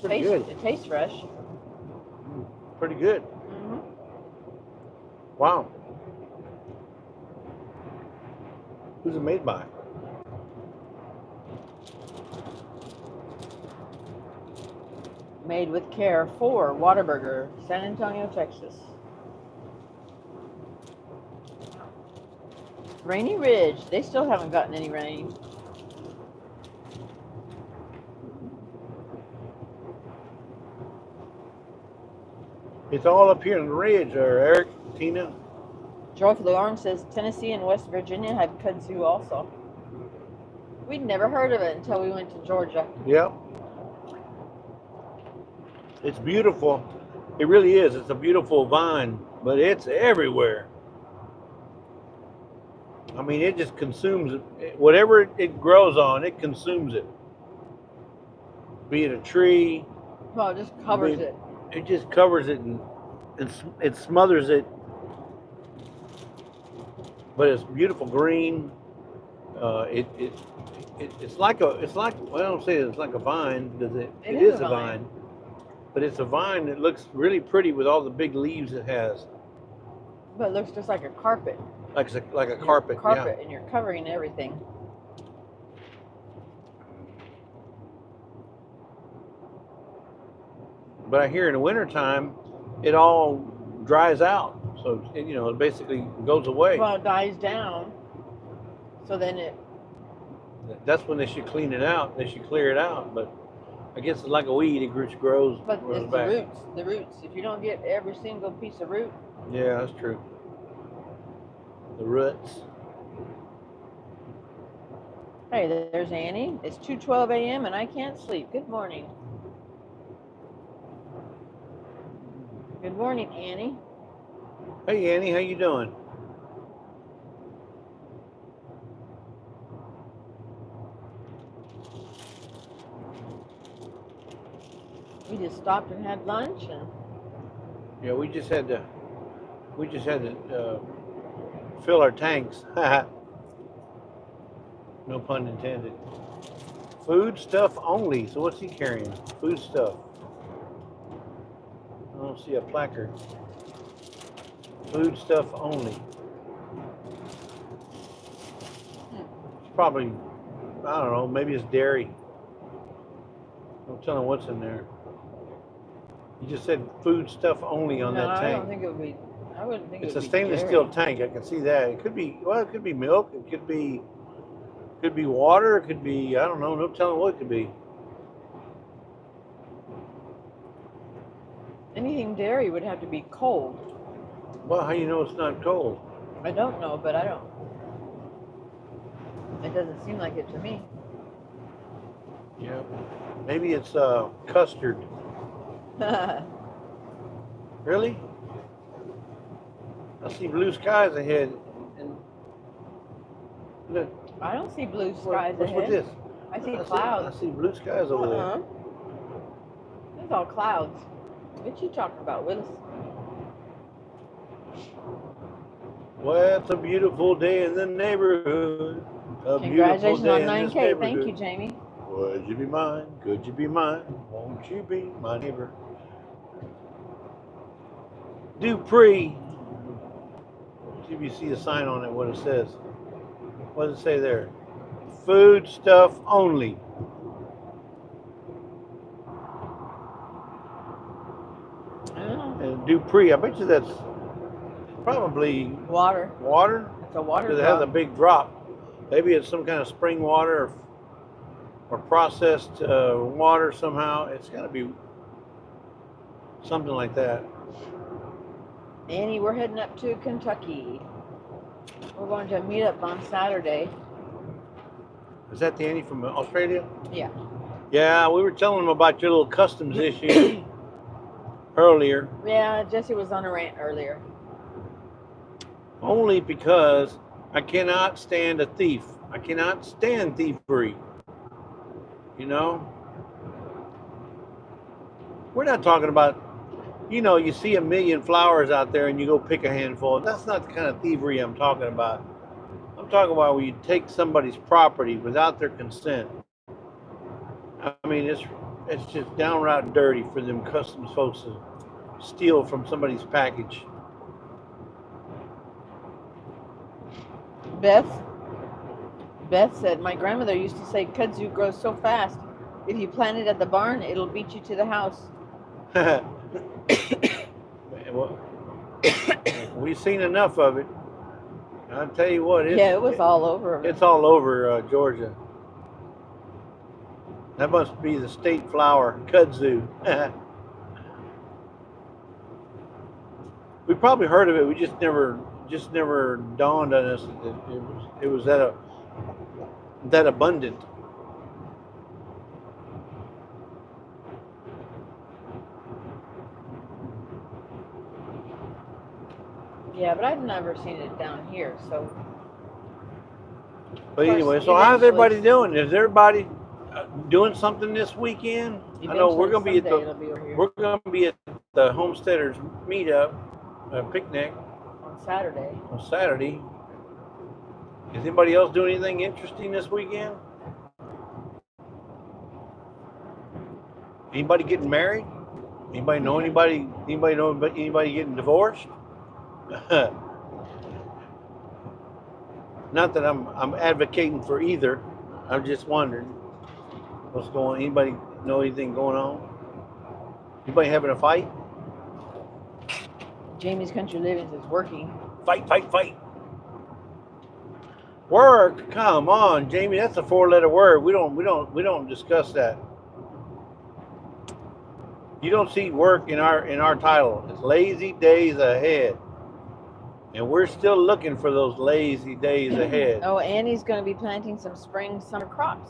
Pretty good.
It tastes fresh.
Pretty good.
Mm-hmm.
Wow. Who's it made by?
Made with care for Whataburger, San Antonio, Texas. Rainy Ridge. They still haven't gotten any rain.
It's all up here in the ridge there, Eric, Tina.
Joyfully Orange says Tennessee and West Virginia have kudzu also. We'd never heard of it until we went to Georgia.
Yep. It's beautiful. It really is. It's a beautiful vine, but it's everywhere. I mean, it just consumes it. Whatever it grows on, it consumes it. Be it a tree.
Well, it just covers it.
It just covers it and it smothers it. But it's beautiful green. It's like well, I don't say it's like a vine because it is a vine. But it's a vine that looks really pretty with all the big leaves it has.
But it looks just like a carpet.
Like a carpet.
Carpet,
yeah.
And you're covering everything.
But I hear in the wintertime, it all dries out. So, it basically goes away.
Well, it dies down. So then
That's when they should clean it out. They should clear it out. But I guess it's like a weed. It grows.
But it's
back.
the roots. If you don't get every single piece of root.
Yeah, that's true. The roots.
Hey, there's Annie. It's 2:12 a.m. and I can't sleep. Good morning. Good morning, Annie.
Hey, Annie, how you doing?
We just stopped and had lunch, and
Yeah, we just had to fill our tanks. No pun intended. Food stuff only. So what's he carrying? Food stuff. I don't see a placard. Food stuff only. It's probably, I don't know, maybe it's dairy. Don't tell him what's in there. You just said food stuff only on that tank.
I don't think it would be. I wouldn't think
It's
it would
a
be
stainless
dairy.
steel tank. I can see that. It could be milk. It could be water. It could be, I don't know. No telling what it could be.
Anything dairy would have to be cold.
Well, how you know it's not cold?
I don't know, but I don't. It doesn't seem like it to me.
Yeah. Maybe it's custard. Really? I see blue skies ahead. And look.
I don't see blue skies
What's
ahead.
with this?
I see clouds.
I see blue skies over there.
It's all clouds. What you talking about, Willis?
Well, it's a beautiful day in the neighborhood.
Congratulations on 9K. Thank you, Jamie.
Would you be mine? Could you be mine? Won't you be my neighbor? Dupree. See if you see a sign on it, what it says. What does it say there? Food stuff only. And Dupree, I bet you that's probably
water.
Water?
It's a water
because it has a big drop. Maybe it's some kind of spring water or processed water somehow. It's got to be something like that.
Annie, we're heading up to Kentucky. We're going to meet up on Saturday.
Is that the Annie from Australia?
Yeah.
Yeah, we were telling them about your little customs issue earlier.
Yeah, Jesse was on a rant earlier.
Only because I cannot stand a thief. I cannot stand thievery. You know? We're not talking about, you know, you see a million flowers out there and you go pick a handful. That's not the kind of thievery I'm talking about. I'm talking about where you take somebody's property without their consent. I mean, it's just downright dirty for them customs folks to steal from somebody's package.
Beth said, my grandmother used to say kudzu grows so fast. If you plant it at the barn, it'll beat you to the house.
Well, we've seen enough of it. I'll tell you what.
It was all over.
It's all over Georgia. That must be the state flower, kudzu. We probably heard of it. We just never dawned on us that it was that abundant.
Yeah, but I've never seen it down here, so.
But anyway, so how's everybody doing? Is everybody doing something this weekend? I know we're gonna be at the Homesteaders meetup, picnic
on Saturday.
On Saturday. Is anybody else doing anything interesting this weekend? Anybody getting married? Anybody know anybody? Anybody know anybody getting divorced? Not that I'm advocating for either. I'm just wondering what's going on. Anybody know anything going on? Anybody having a fight?
Jamie's Country Living is working.
Fight, fight, fight. Work. Come on, Jamie. That's a 4-letter word. We don't discuss that. You don't see work in our title. It's lazy days ahead. And we're still looking for those lazy days ahead.
Oh, Annie's going to be planting some spring, summer crops.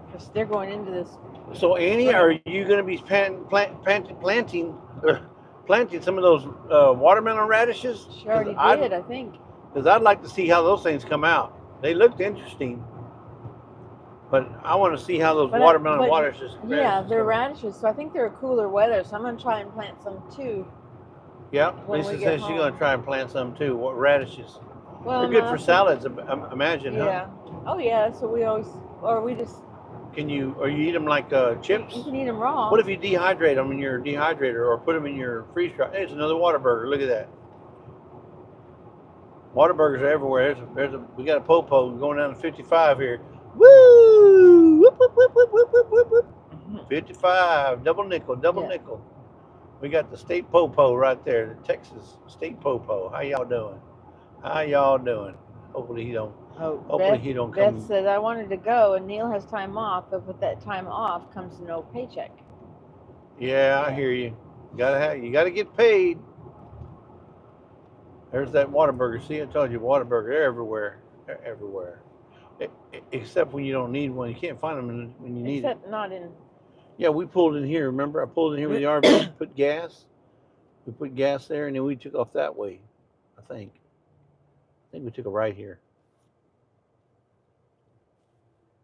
Because they're going into this.
So, Annie, are you going to be planting some of those watermelon radishes?
She already did, I think.
Because I'd like to see how those things come out. They looked interesting. But I want to see how those watermelon radishes.
Yeah, they're radishes. So I think they're cooler weather. So I'm going to try and plant some too.
Yeah, Lisa says she's going to try and plant some too. What radishes?
Well,
they're good for salads, imagine,
yeah. Huh? Oh, yeah. So we just.
Can you, or you eat them like chips?
You can eat them raw.
What if you dehydrate them in your dehydrator or put them in your freeze dryer? Hey, it's another Whataburger. Look at that. Whataburgers are everywhere. We got a Popo going down to 55 here. Woo! Whoop, whoop, whoop, whoop, whoop, whoop, whoop. 55, double nickel. We got the state Popo right there, the Texas state Popo. How y'all doing? Hopefully he don't. He don't come.
Beth said I wanted to go, and Neil has time off, but with that time off comes no paycheck.
Yeah, I hear you. You gotta get paid. There's that Whataburger. See, I told you Whataburger. They're everywhere. They're everywhere. Except when you don't need one. You can't find them when you need it.
Except not in.
Yeah, we pulled in here. Remember, I pulled in here with the RV, put gas. We put gas there, and then we took off that way. I think we took a right here.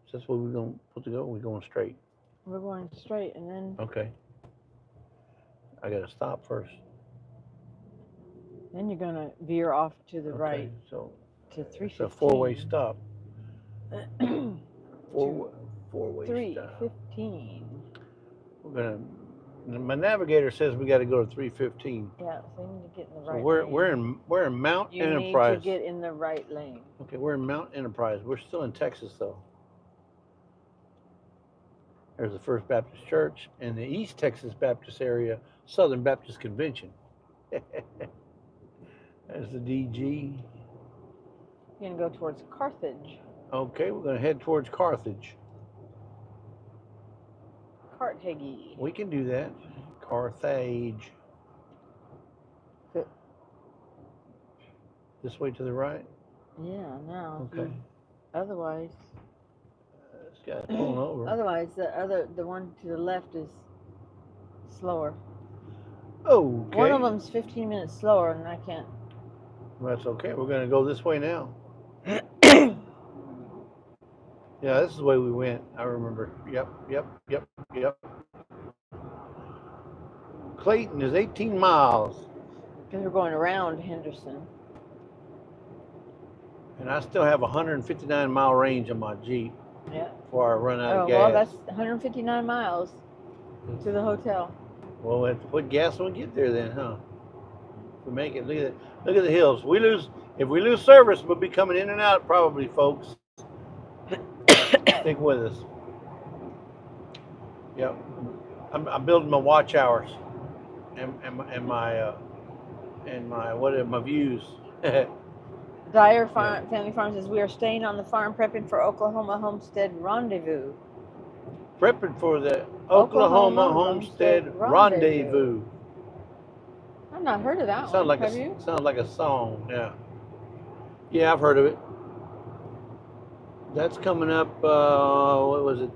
So that's where we're going to go. We're going straight.
We're going straight, and then.
Okay. I got to stop first.
Then you're gonna veer off to the right.
So
to 315.
It's a four-way stop. Four-way stop.
315.
We're gonna. My navigator says we got to go to 315.
Yeah, so you need to get in the right.
So we're in Mount Enterprise.
You need to get in the right lane.
Okay, we're in Mount Enterprise. We're still in Texas though. There's the First Baptist Church in the East Texas Baptist area, Southern Baptist Convention. There's the DG.
You're gonna go towards Carthage.
Okay, we're gonna head towards Carthage.
Carthage.
We can do that. Carthage.
Good.
This way to the right?
Yeah, now.
Okay.
Otherwise.
This guy's pulling over.
Otherwise, the one to the left is slower.
Okay.
One of them's 15 minutes slower, and I can't.
Well, that's okay. We're gonna go this way now. Yeah, this is the way we went. I remember. Yep. Clayton is 18 miles.
Because we're going around Henderson.
And I still have a 159-mile range on my Jeep.
Yeah.
Before I run out of gas.
Well, that's 159 miles to the hotel.
Well, we have to put gas when we get there then, huh? If we make it, look at the hills. If we lose service, we'll be coming in and out probably, folks. Stick with us. Yep. I'm building my watch hours and my views.
Dyer Family Farm says we are staying on the farm prepping for Oklahoma Homestead Rendezvous.
Prepping for the Oklahoma Homestead Rendezvous.
I've not heard of that
one.
Have you?
Sounds like a song, yeah. Yeah, I've heard of it. That's coming up, what was it,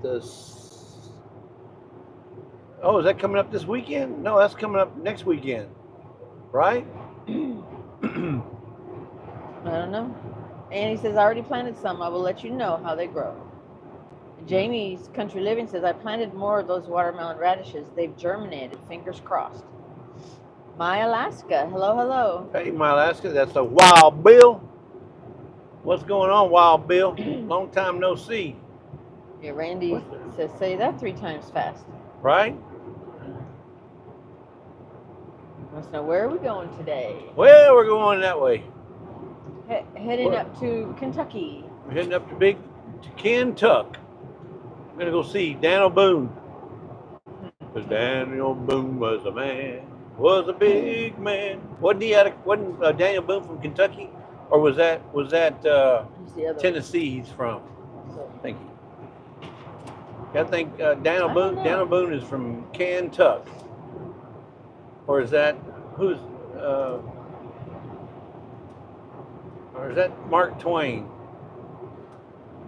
oh, is that coming up this weekend? No, that's coming up next weekend, right?
I don't know. Annie says, I already planted some. I will let you know how they grow. Jamie's Country Living says, I planted more of those watermelon radishes. They've germinated. Fingers crossed. My Alaska. Hello.
Hey, My Alaska. That's a Wild Bill. What's going on, Wild Bill? Long time no see.
Yeah, Randy says, say that 3 times fast.
Right?
Wants to know, where are we going today?
Well, we're going that way.
Heading up to Kentucky.
We're heading up to Kentucky. We're going to go see Daniel Boone. Because Daniel Boone was a big man. Wasn't Daniel Boone from Kentucky? Or was that Tennessee he's from? Thank you. I think Daniel Boone is from Kentucky. Or is that or is that Mark Twain?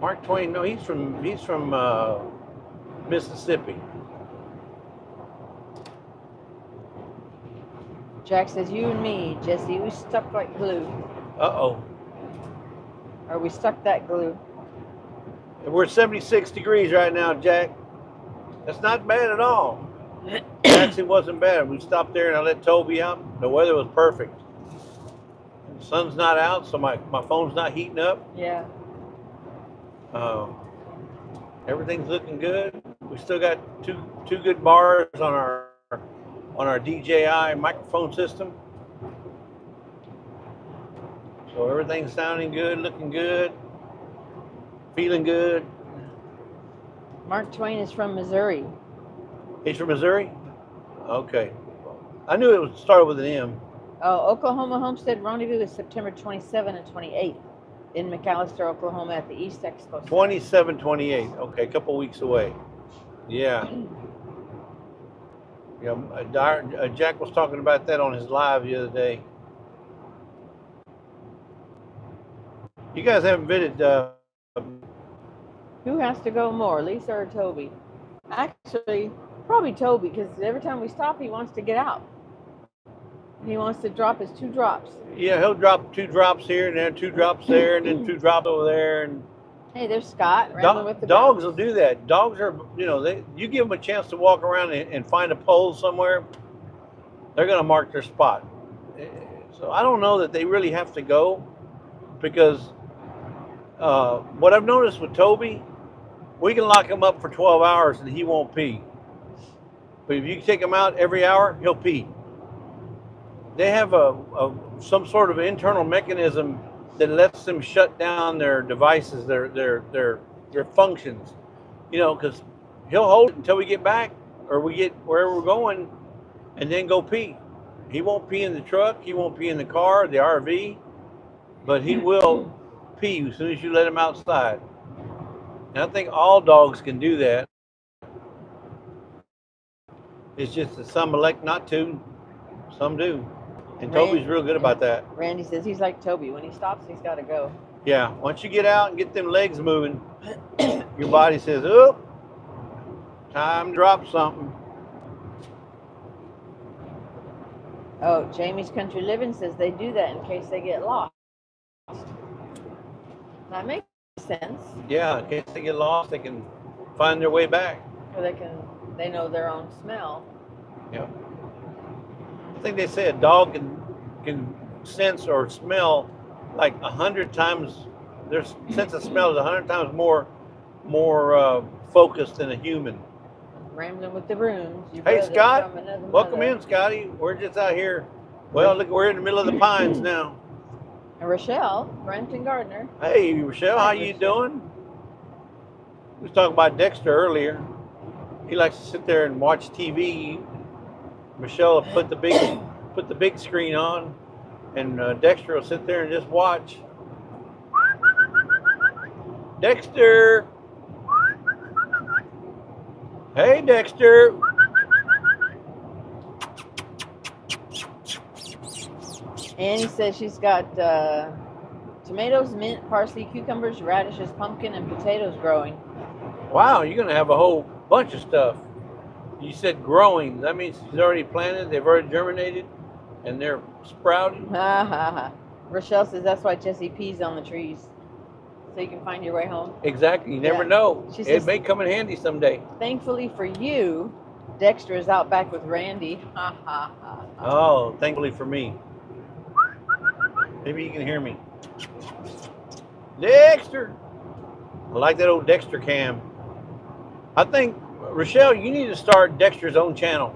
Mark Twain, no, he's from Mississippi.
Jack says, you and me, Jesse, we stuck like glue.
Uh-oh.
Or we stuck that glue.
We're 76 degrees right now, Jack. That's not bad at all. It actually wasn't bad. We stopped there and I let Toby out. The weather was perfect. The sun's not out, so my phone's not heating up.
Yeah.
Everything's looking good. We still got two good bars on our DJI microphone system. So everything's sounding good, looking good, feeling good.
Mark Twain is from Missouri.
He's from Missouri? Okay. I knew it would start with an M.
Oh, Oklahoma Homestead Rendezvous is September 27 and 28 in McAllister, Oklahoma at the East Expo.
27, 28. Okay, a couple weeks away. Yeah. You know, Jack was talking about that on his live the other day. You guys haven't visited.
Who has to go more, Lisa or Toby? Actually, probably Toby, because every time we stop, he wants to get out. He wants to drop his 2 drops.
Yeah, he'll drop 2 drops here and then 2 drops there and then 2 drops over there. And
hey, there's Scott.
Dogs will do that. Dogs are, you know, you give them a chance to walk around and find a pole somewhere, they're going to mark their spot. So I don't know that they really have to go, because what I've noticed with Toby, we can lock him up for 12 hours and he won't pee. But if you take him out every hour, he'll pee. They have some sort of internal mechanism that lets them shut down their devices, their functions. You know, because he'll hold it until we get back or we get wherever we're going, and then go pee. He won't pee in the truck. He won't pee in the car, the RV, but he will pee as soon as you let him outside. And I think all dogs can do that. It's just that some elect not to, some do. And Toby's real good about that.
Randy says he's like Toby. When he stops, he's got to go.
Yeah, once you get out and get them legs moving, your body says, oh, time to drop something.
Oh, Jamie's Country Living says they do that in case they get lost. That makes sense.
Yeah, in case they get lost, they can find their way back.
Or they know their own smell.
Yeah. I think they say a dog can sense or smell like 100 times. Their sense of smell is 100 times more focused than a human.
Rambling with the brooms.
Hey, Scott, welcome in, Scotty. We're just out here. Well, look, we're in the middle of the pines now.
And Rochelle, Brent and Gardner.
Hey, Rochelle, how you doing? We was talking about Dexter earlier. He likes to sit there and watch TV. Michelle will put the big screen on, and Dexter will sit there and just watch. Dexter! Hey, Dexter!
Annie says she's got tomatoes, mint, parsley, cucumbers, radishes, pumpkin, and potatoes growing.
Wow, you're going to have a whole bunch of stuff. You said growing. That means she's already planted, they've already germinated, and they're sprouting.
Rochelle says that's why Jessie pees on the trees, so you can find your way home.
Exactly. You never know.
She
It
says,
may come in handy someday.
Thankfully for you, Dexter is out back with Randy.
Oh, thankfully for me. Maybe you can hear me. Dexter! I like that old Dexter cam. I think, Rochelle, you need to start Dexter's own channel.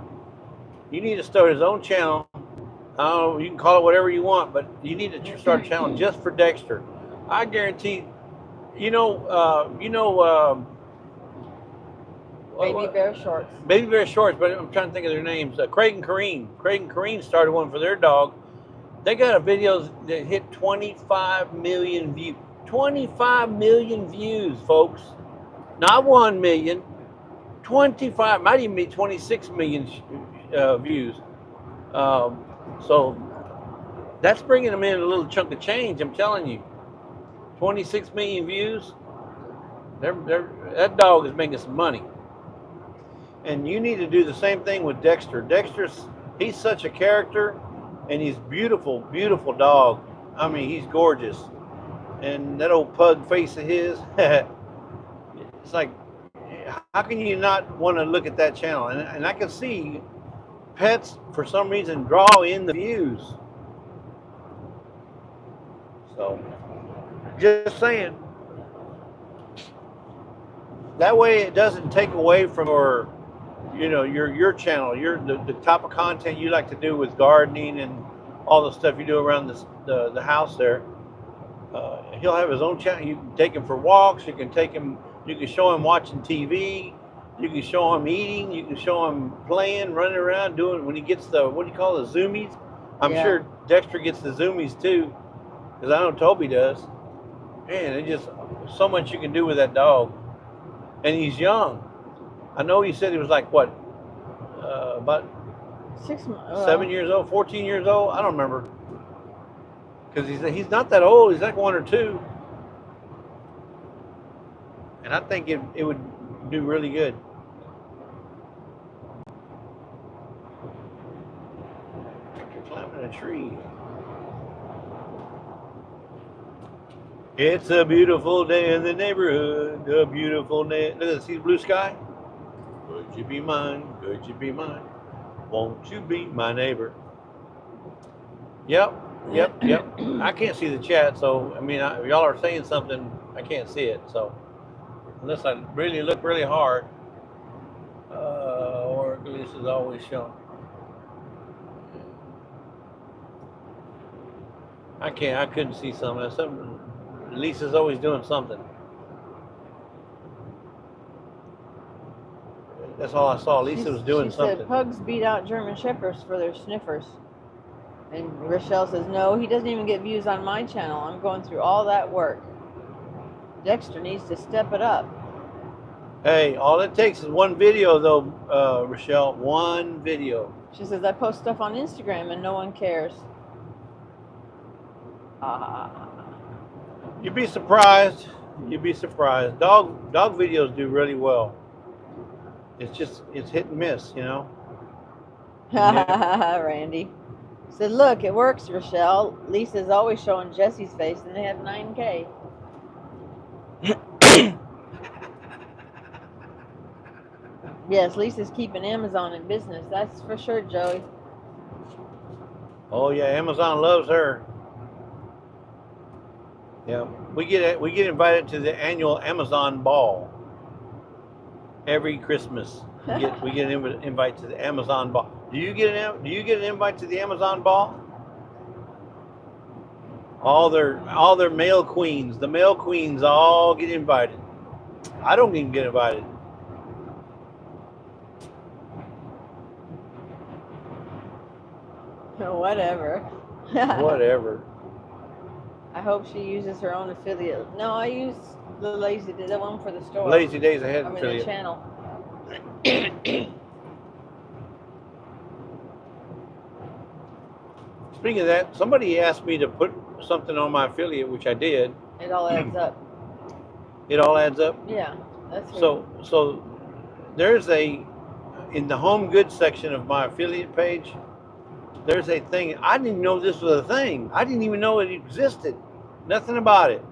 You need to start his own channel. I don't know, you can call it whatever you want, but you need to start a channel just for Dexter. I guarantee,
Baby Bear Shorts.
Baby Bear Shorts, but I'm trying to think of their names. Craig and Corrine. Craig and Corrine started one for their dog. They got a video that hit 25 million views. 25 million views, folks. Not 1 million. 25, might even be 26 million views. So that's bringing them in a little chunk of change, I'm telling you. 26 million views. That dog is making some money. And you need to do the same thing with Dexter. He's such a character, and he's beautiful, beautiful dog. I mean, he's gorgeous. And that old pug face of his, it's like, how can you not want to look at that channel? And I can see pets, for some reason, draw in the views. So, just saying. That way it doesn't take away from your channel, the type of content you like to do with gardening and all the stuff you do around the house there. He'll have his own channel. You can take him for walks. You can show him watching TV. You can show him eating. You can show him playing, running around, doing when he gets the, what do you call it, zoomies? I'm sure Dexter gets the zoomies too, because I know Toby does. Man, it's just so much you can do with that dog. And he's young. I know he said he was like, what, about
6 months.
7 years old, 14 years old. I don't remember. Because he's not that old. He's like 1 or 2. And I think it would do really good. You're climbing a tree. It's a beautiful day in the neighborhood. A beautiful day. Look at see the blue sky. Would you be mine? Could you be mine? Won't you be my neighbor? Yep. I can't see the chat, so I mean, if y'all are saying something, I can't see it. So unless I really look really hard, or this is always shown. I couldn't see something. Lisa's always doing something. That's all I saw. Lisa was doing something.
She said pugs beat out German Shepherds for their sniffers. And Rochelle says, no, he doesn't even get views on my channel. I'm going through all that work. Dexter needs to step it up.
Hey, all it takes is one video, though, Rochelle. One video.
She says, I post stuff on Instagram and no one cares.
You'd be surprised. You'd be surprised. Dog videos do really well. It's hit and miss, you know.
Randy said, look, it works, Rochelle. Lisa's always showing Jesse's face and they have 9K. Yes, Lisa's keeping Amazon in business. That's for sure, Joey.
Oh yeah, Amazon loves her. Yeah, we get invited to the annual Amazon ball every Christmas. We get an invite to the Amazon ball. Do you get an invite to the Amazon ball? All their male queens, the male queens all get invited. I don't even get invited.
Whatever.
Whatever.
I hope she uses her own affiliate. No, I use the Lazy Days, the one for the store.
Lazy Days Ahead
affiliate. The channel.
Speaking of that, somebody asked me to put something on my affiliate, which I did.
It all adds up.
It all adds up?
Yeah. That's
so there's in the home goods section of my affiliate page, there's a thing. I didn't even know this was a thing. I didn't even know it existed. Nothing about it.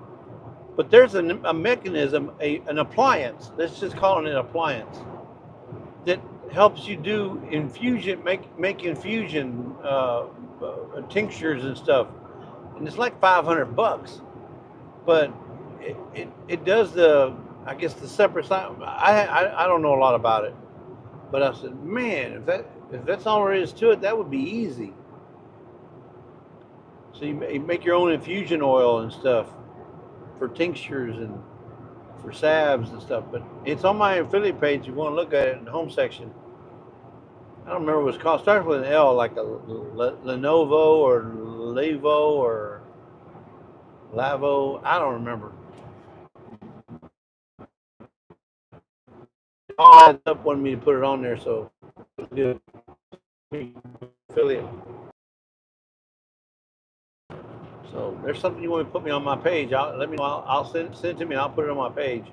But there's a mechanism, an appliance. Let's just call it an appliance that helps you do infusion, make infusion tinctures and stuff. And it's like $500, but it does the separate side. I don't know a lot about it, but I said, man, if that's all there is to it, that would be easy. So you make your own infusion oil and stuff for tinctures and for salves and stuff. But it's on my affiliate page. If you want to look at it in the home section. I don't remember what it's called. It starts with an L, like a Lenovo or Levo or Lavo. I don't remember. All adds up wanted me to put it on there, so do affiliate. So there's something you want to put me on my page. Let me know. I'll send it to me and I'll put it on my page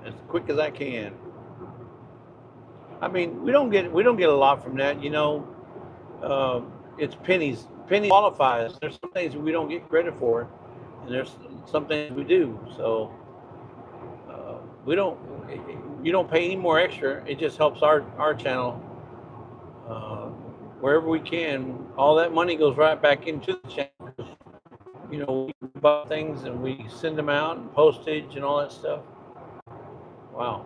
as quick as I can. I mean, we don't get a lot from that, you know. It's pennies. Penny qualifies. There's some things we don't get credit for, and there's some things we do. So you don't pay any more extra. It just helps our channel. Wherever we can, all that money goes right back into the channel. You know, we buy things and we send them out, and postage and all that stuff. Wow.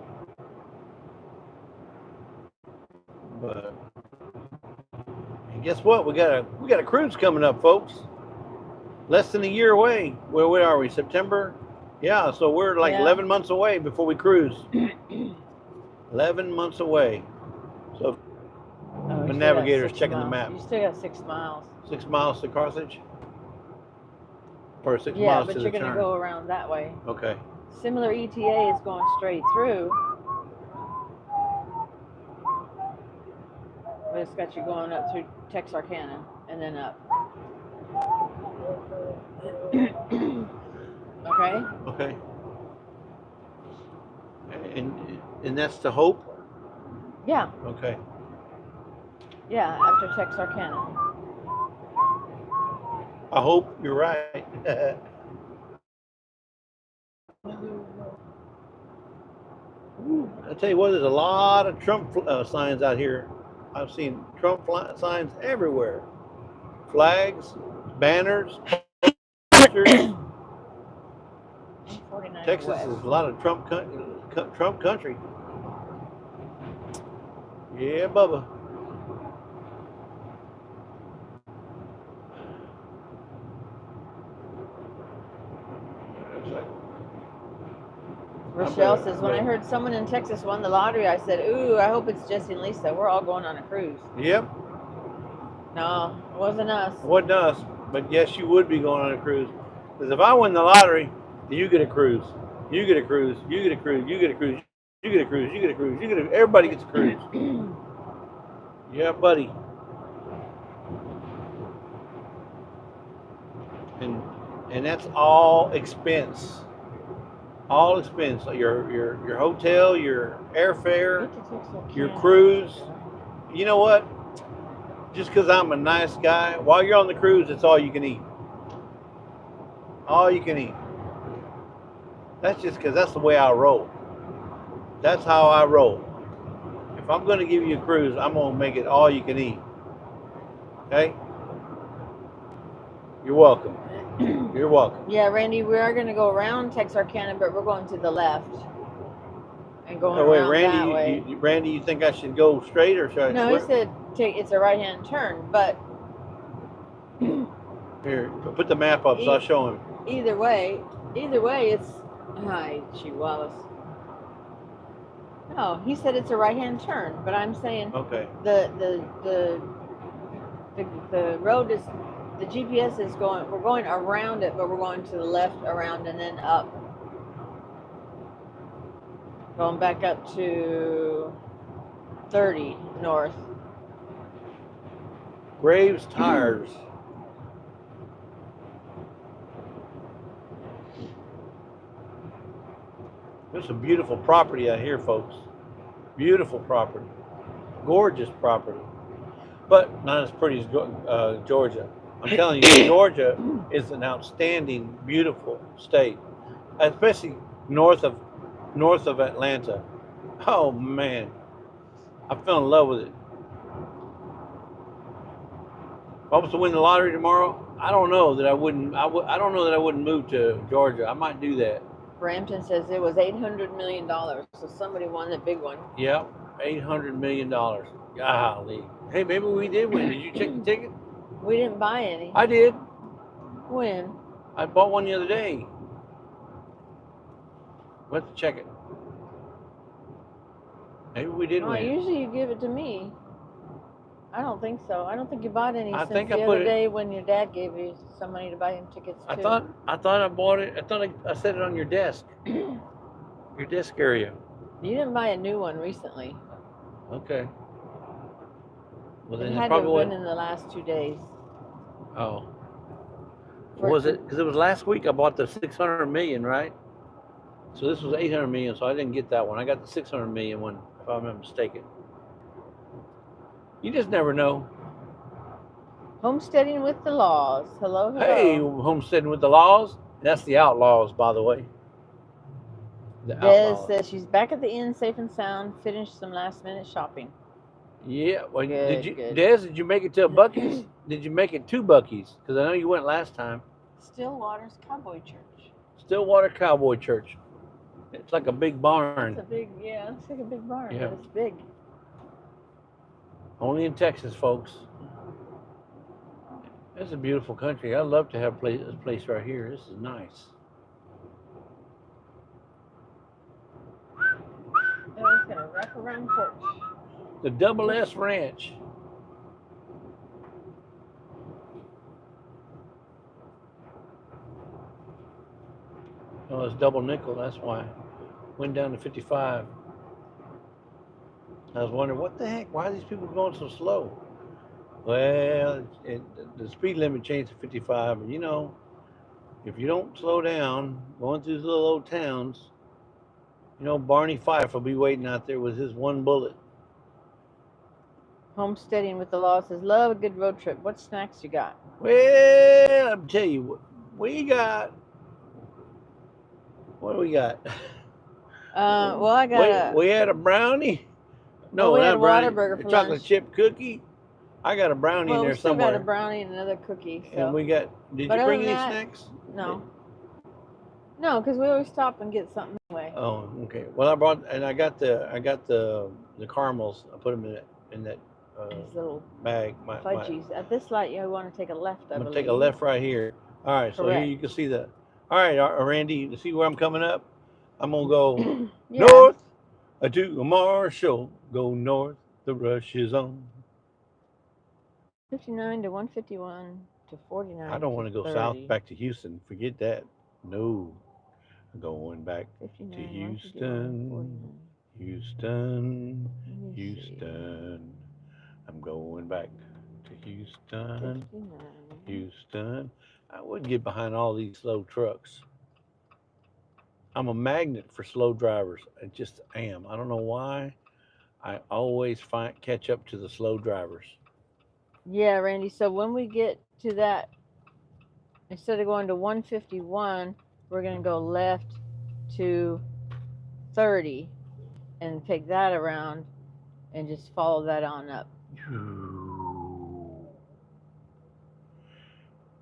But and guess what? We got a cruise coming up, folks. Less than a year away. Where are we? September? Yeah, so we're like 11 months away before we cruise. 11 months away. So the navigator's checking the map.
You still got 6 miles.
6 miles to Carthage? Or 6 miles to the turn?
Yeah, but you're going to go around that way.
Okay.
Similar ETA is going straight through. But it's got you going up through Texarkana and then up. Okay?
Okay. And that's the Hope?
Yeah.
Okay.
Yeah, after Texarkana.
I hope you're right. I tell you what, there's a lot of Trump signs out here. I've seen Trump signs everywhere. Flags, banners, posters. Texas is a lot of Trump country. Yeah, Bubba.
Rochelle says, when I heard someone in Texas won the lottery, I said, ooh, I hope it's Jesse and Lisa. We're all going on a cruise.
Yep.
No, it wasn't us.
It wasn't us, but yes, you would be going on a cruise. Because if I win the lottery, you get a cruise. You get a cruise. You get a cruise. You get a cruise. You get a cruise. You get a cruise. You get a, everybody gets a cruise. Yeah, buddy. And that's all expense. All expense. Your hotel, your airfare, your cruise. You know what? Just because I'm a nice guy, while you're on the cruise, it's all you can eat. All you can eat. That's just because that's the way I roll. That's how I roll. If I'm going to give you a cruise, I'm going to make it all you can eat. Okay? You're welcome. You're welcome.
Yeah, Randy, we are going to go around Texarkana, but we're going to the left. And going around that way.
Randy, you think I should go straight or should I?
No, he said it's a right-hand turn, but...
Here, put the map up so I'll show him.
Either way, it's... Hi, Chihuahuas. No, he said it's a right-hand turn, but I'm saying...
Okay.
The road is... The GPS is going... We're going around it, but we're going to the left, around, and then up. Going back up to 30 north.
Graves Tires. There's some beautiful property out here, folks. Beautiful property. Gorgeous property. But not as pretty as Georgia. I'm telling you, Georgia is an outstanding, beautiful state. Especially north of Atlanta. Oh man, I fell in love with it. If I was to win the lottery tomorrow, I don't know that I wouldn't. I don't know that I wouldn't move to Georgia. I might do that.
Brampton says it was $800 million, so somebody won the big one.
Yep, $800 million. Golly. Hey, maybe we did win. Did you check the ticket?
We didn't buy any.
I did.
When?
I bought one the other day. Let's check it. Maybe we did win.
Usually you give it to me. I don't think so. I don't think you bought any since
think
the other day when your dad gave you some money to buy him tickets too.
I thought I bought it. I thought I set it on your desk. Your desk area.
You didn't buy a new one recently.
Okay. Well, then
it had
probably
to have been in the last 2 days.
Oh. Was it? Because it was last week I bought the 600 million, right? So this was 800 million, so I didn't get that one. I got the 600 million one, if I'm not mistaken. You just never know.
Homesteading with the laws. Hello, hello.
Hey, homesteading with the laws. That's the outlaws, by the way.
Dayz says she's back at the inn, safe and sound. Finished some last-minute shopping.
Yeah. Well,
good,
Dayz, did you make it to Buc-ee's? Did you make it to Buc-ee's? Because I know you went last time.
Stillwater's Cowboy Church.
Stillwater Cowboy Church. It's like a big barn.
It's like a big barn,
yeah.
but it's big.
Only in Texas, folks. It's a beautiful country. I'd love to have this place right here. This is nice.
Oh, it's got a wraparound porch.
The Double S Ranch. Oh, it's double nickel. That's why. Went down to 55. I was wondering, what the heck? Why are these people going so slow? Well, the speed limit changed to 55, and you know, if you don't slow down, going through these little old towns, you know, Barney Fife will be waiting out there with his one bullet.
Homesteading with the law says, love a good road trip. What snacks you got?
Well, I'm tell you what we got. What do we got?
Well, I got
we had a brownie. No,
we had
not
a
brownie.
Whataburger
A
for
chocolate
lunch.
chip cookie. I got a brownie in
Well,
there
we still
somewhere.
got a brownie and another cookie. So.
And we got. Did
But
you bring
other
any
than that,
snacks?
No. No, because we always stop and get something anyway.
Oh, okay. Well, I got the caramels. I put them in that
His little
bag.
fudgies. At this light, you want to take a left.
I'm gonna take a left right here. All right. So here you can see the. All right, Randy. You see where I'm coming up? I'm gonna go north to Marshall. Go north. The rush is on.
59 to 151 to 49.
I don't want to go
30.
south back to Houston. Forget that. No. Going back
59,
to Houston. Houston. Houston. I'm going back to Houston.
59.
Houston. I wouldn't get behind all these slow trucks. I'm a magnet for slow drivers. I just am. I don't know why. I always catch up to the slow drivers.
Yeah, Randy. So when we get to that, instead of going to 151, we're going to go left to 30 and take that around and just follow that on up.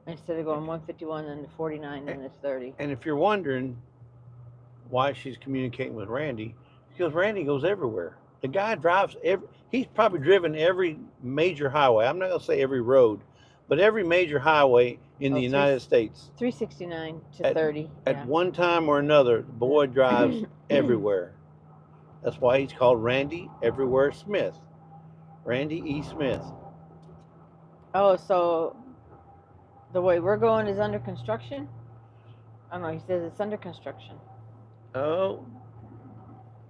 Instead of going 151, then to 49, then to 30.
And if you're wondering why she's communicating with Randy, because Randy goes everywhere. The guy drives he's probably driven every major highway. I'm not going to say every road, but every major highway in the United States.
369 to 30.
At one time or another, the boy drives everywhere. That's why he's called Randy Everywhere Smith. Randy E. Smith.
Oh, so the way we're going is under construction? I don't know. He says it's under construction.
Oh,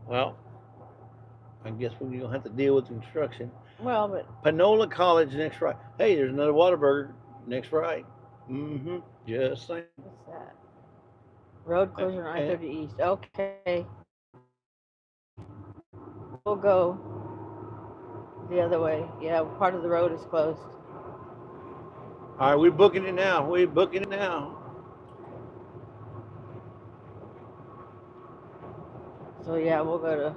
well, I guess we're going to have to deal with the construction.
Well, but
Panola College next right. Hey, there's another Whataburger next right. Mm-hmm. Just saying.
What's that? Road closure on I-30 East. Okay. We'll go the other way. Yeah, part of the road is closed.
All right, we're booking it now. We're booking it now.
So yeah, we'll go to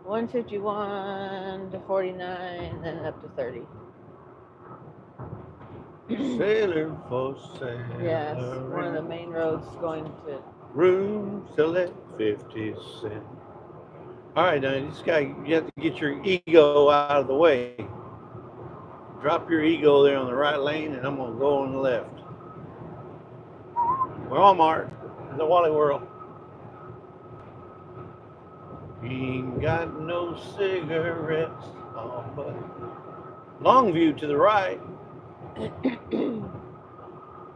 151 to 49, then up to 30.
Sailor for sailor.
Yes, one of the main roads going to.
Room select 50 cents. All right, now this guy, you have to get your ego out of the way. Drop your ego there on the right lane, and I'm gonna go on the left. Walmart, the Wally World. He ain't got no cigarettes on, but Longview to the right.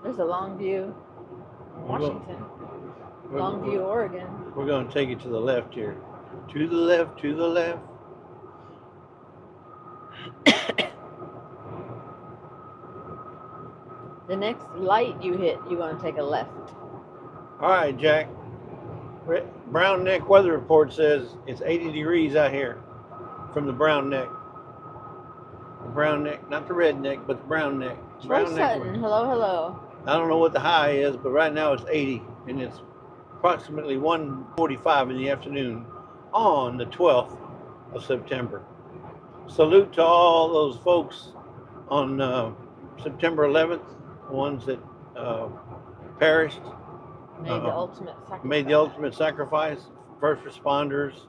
There's a Longview, Washington. Longview, Oregon.
We're going to take it to the left here. To the left, to the left.
The next light you hit, you want to take a left.
All right, Jack. Brown Neck weather report says it's 80 degrees out here from the Brown Neck. The Brown Neck, not the red neck, but the Brown Neck.
Troy Sutton, hello, hello.
I don't know what the high is, but right now it's 80, and it's approximately 1:45 in the afternoon on the 12th of September. Salute to all those folks on September 11th, the ones that perished.
Made the ultimate sacrifice.
First responders,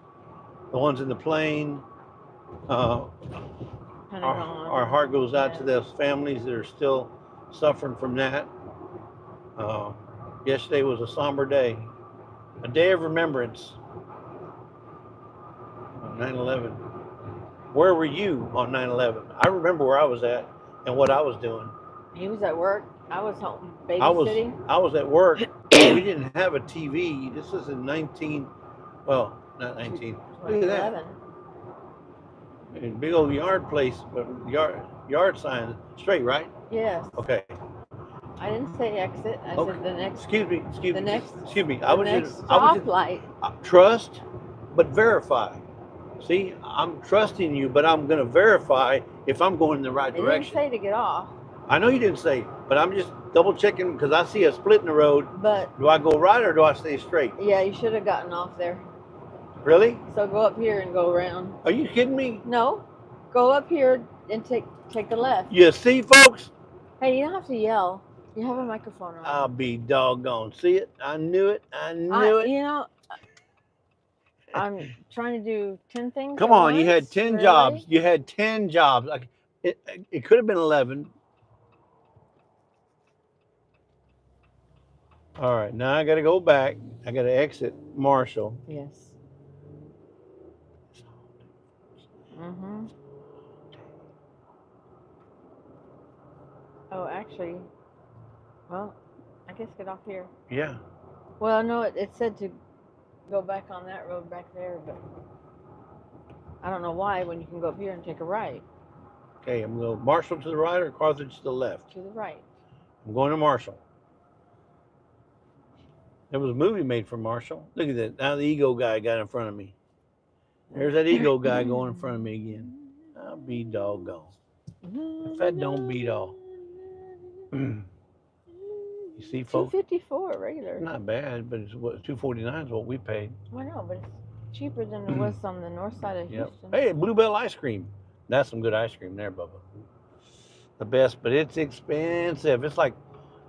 the ones in the plane. Our heart goes out to those families that are still suffering from that. Yesterday was a somber day, a day of remembrance. 9/11. Where were you on 9/11? I remember where I was at and what I was doing.
He was at work. I was home babysitting.
I was at work. We didn't have a TV. This is in not 19. Look at that. And big old yard place, but yard sign straight, right?
Yes.
Okay.
I didn't say exit. I
Okay.
said the next.
Excuse me.
The next.
Excuse me.
The next stoplight.
Trust, but verify. See, I'm trusting you, but I'm going to verify if I'm going in the right direction.
It didn't say to get off.
I know you didn't say, but I'm just double checking because I see a split in the road.
But
do I go right or do I stay straight?
Yeah, you should have gotten off there.
Really?
So go up here and go around.
Are you kidding me?
No, go up here and take the left.
You see, folks?
Hey, you don't have to yell. You have a microphone on.
I'll be doggone. See it? I knew it. I knew it.
You know, I'm trying to do 10 things.
Come on, you had 10 jobs. You had 10 jobs. It could have been 11. All right, now I got to go back. I got to exit Marshall.
Yes. Mm-hmm. Oh, actually, well, I guess get off here.
Yeah.
Well, no, it said to go back on that road back there, but I don't know why when you can go up here and take a right.
Okay, I'm going to Marshall to the right or Carthage to the left?
To the right.
I'm going to Marshall. There was a movie made for Marshall. Look at that. Now the ego guy got in front of me. There's that ego guy going in front of me again. I'll be doggone. If that don't beat all. You see, folks?
$254 regular.
Not bad, but it's what $249 is what we paid.
I know, but it's cheaper than it was on the north side of Houston.
Hey, Bluebell ice cream. That's some good ice cream there, Bubba. The best, but it's expensive. It's like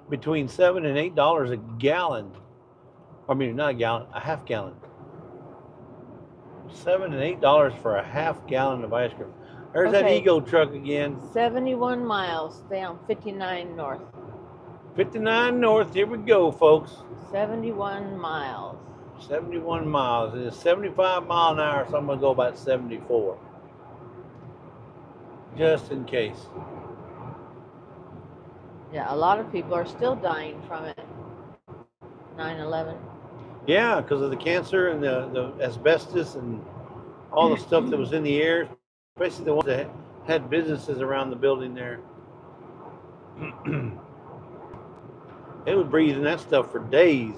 between $7 and $8 a gallon. I mean, not a gallon, a half gallon. $7 and $8 for a half gallon of ice cream. There's that ego truck again.
71 miles, stay on 59 north.
59 north, here we go, folks.
71 miles.
71 miles. It's 75 mile an hour, so I'm going to go about 74. Just in case.
Yeah, a lot of people are still dying from it. 9/11.
Yeah, because of the cancer and the asbestos and all the stuff that was in the air, especially the ones that had businesses around the building there. They were breathing that stuff for days.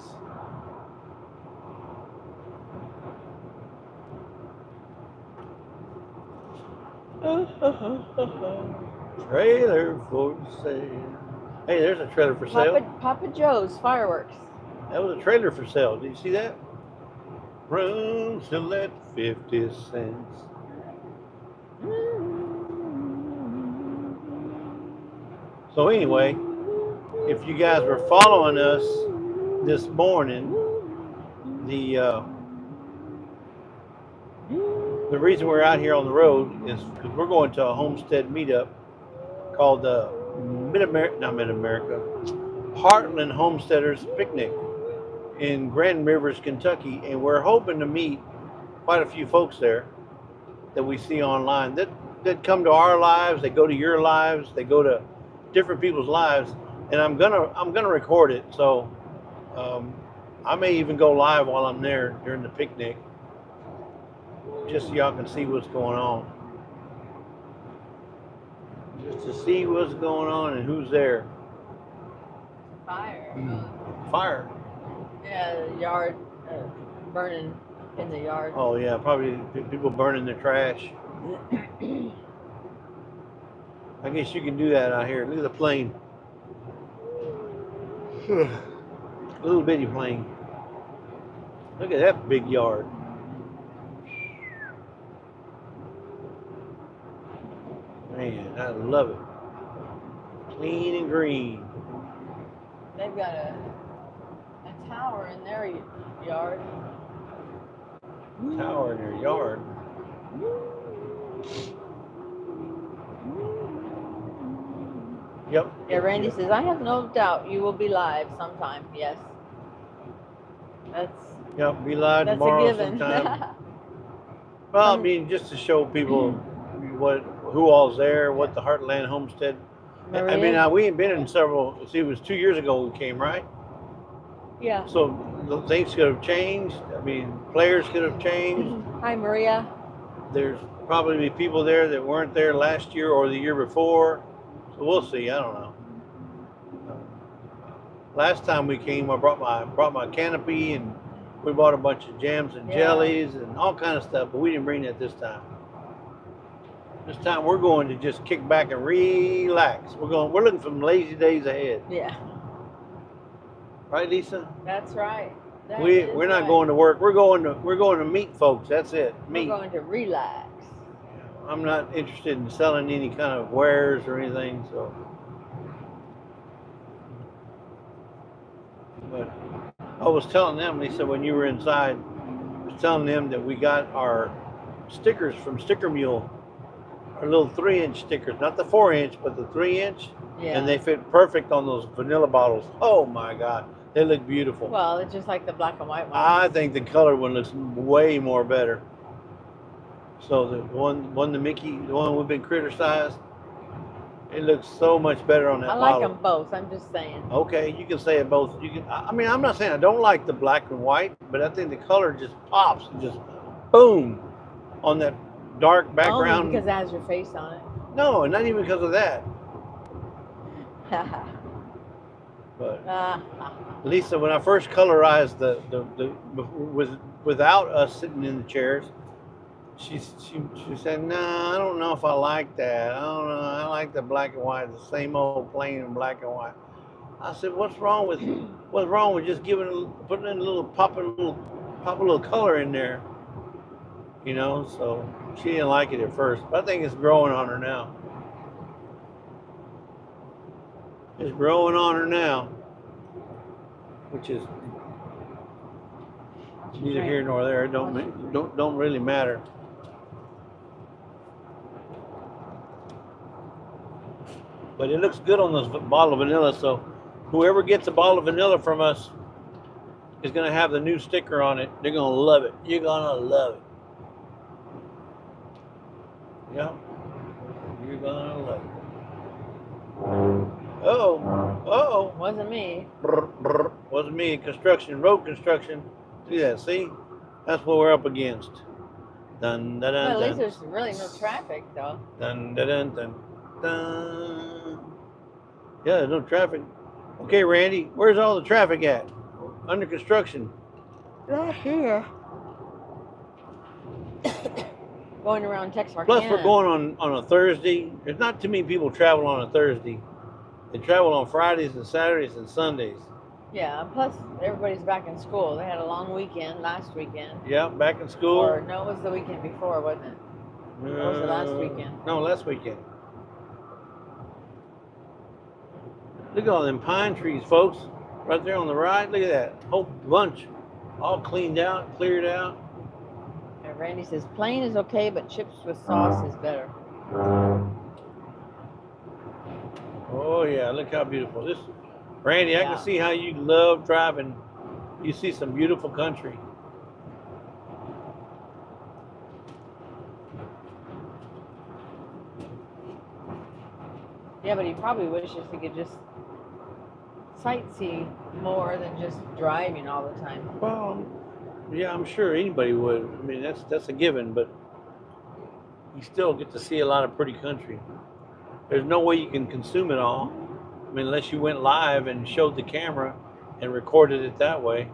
Trailer for sale. Hey, there's a trailer for sale.
Papa Joe's fireworks.
That was a trailer for sale. Did you see that? Room still at 50 cents. So anyway, if you guys were following us this morning, the reason we're out here on the road is because we're going to a homestead meetup called the Mid-America Heartland Homesteaders Picnic in Grand Rivers, Kentucky, and we're hoping to meet quite a few folks there that we see online that come to our lives, they go to your lives, they go to different people's lives, and I'm gonna record it, so I may even go live while I'm there during the picnic, just so y'all can see what's going on, just to see what's going on and who's there.
Fire.
Fire.
Yeah, the yard burning in the yard.
Oh yeah, probably people burning their trash. I guess you can do that out here. Look at the plane. Little bitty plane. Look at that big yard. Man, I love it. Clean and green.
They've got a tower in their yard.
Tower in their yard. Yep.
Yeah, Randy says, I have no doubt you will be live sometime. Yes.
Yep, be live
that's
tomorrow
a given.
sometime. Well, I mean, just to show people who all's there, what the Heartland Homestead.
Maria?
I mean, we ain't been in several. See, it was 2 years ago we came, right?
Yeah.
So things could have changed. I mean, players could have changed.
Hi, Maria.
There's probably be people there that weren't there last year or the year before. So we'll see. I don't know. Last time we came, I brought my canopy, and we bought a bunch of jams and jellies and all kind of stuff, but we didn't bring that this time. This time we're going to just kick back and relax. We're looking for some lazy days ahead.
Yeah.
Right, Lisa?
That's right.
We're not going to work. We're going to meet folks. That's it. Meet.
We're going to relax.
I'm not interested in selling any kind of wares or anything, so. But I was telling them, Lisa, when you were inside, I was telling them that we got our stickers from Sticker Mule, our little 3-inch stickers, not the 4-inch, but the 3-inch.
Yeah.
And they fit perfect on those vanilla bottles. Oh my God, they look beautiful.
Well, it's just like the black and white one.
I think the colored one looks way more better. So the one the Mickey, the one we've been criticized, it looks so much better on that bottle.
I like them both. I'm just saying.
Okay, you can say it both. You can. I mean, I'm not saying I don't like the black and white, but I think the color just pops and just boom on that dark background.
Only because it has your face on it.
No, not even because of that. But Lisa, when I first colorized without us sitting in the chairs, she said, "No, I don't know if I like that. I don't know. I like the black and white, the same old plain and black and white." I said, "What's wrong with just putting in a little pop a little color in there?" You know. So she didn't like it at first, but I think it's growing on her now. It's growing on her now, which is neither here nor there. It don't really matter. But it looks good on this bottle of vanilla, so whoever gets a bottle of vanilla from us is going to have the new sticker on it. They're going to love it. You're going to love it. Yeah. You're going to love it. Uh-oh.
Wasn't me.
Brr, brr. Wasn't me. Road construction. See that? See? That's what we're up against. Dun, dun, dun,
Well, at least
dun.
there's really no traffic, though.
Dun, dun, dun, dun, dun. Yeah, there's no traffic. Okay, Randy, where's all the traffic at? Under construction.
Right here. Going around Texarkana.
Plus, we're going on a Thursday. There's not too many people travel on a Thursday. They travel on Fridays and Saturdays and Sundays.
Yeah, plus everybody's back in school. They had a long weekend last weekend.
Yeah, back in school.
Or no, it was the weekend before, wasn't it? Or was it last weekend?
No, last weekend. Look at all them pine trees, folks. Right there on the right. Look at that. Whole bunch. All cleaned out, cleared out.
And Randy says, plain is okay, but chips with sauce is better.
Oh, yeah. Look how beautiful. This, Randy, I can see how you love driving. You see some beautiful country.
Yeah, but he probably wishes he could just sightsee more than just driving all the time.
Well, yeah, I'm sure anybody would. I mean, that's a given, but you still get to see a lot of pretty country. There's no way you can consume it all. I mean, unless you went live and showed the camera and recorded it that way.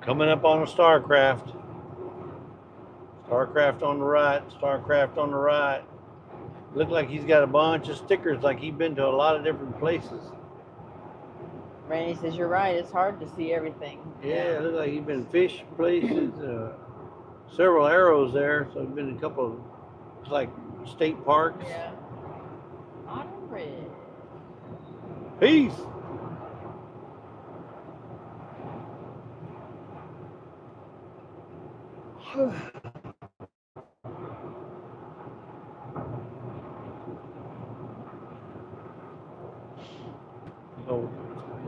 Coming up on a Starcraft. Starcraft on the right, Starcraft on the right. Look like he's got a bunch of stickers, like he's been to a lot of different places.
Randy says, you're right, it's hard to see everything.
Yeah, it looks like he's been fish places, several arrows there, so he's been in a couple of, it's like state parks.
Yeah. Autumn red.
Peace. So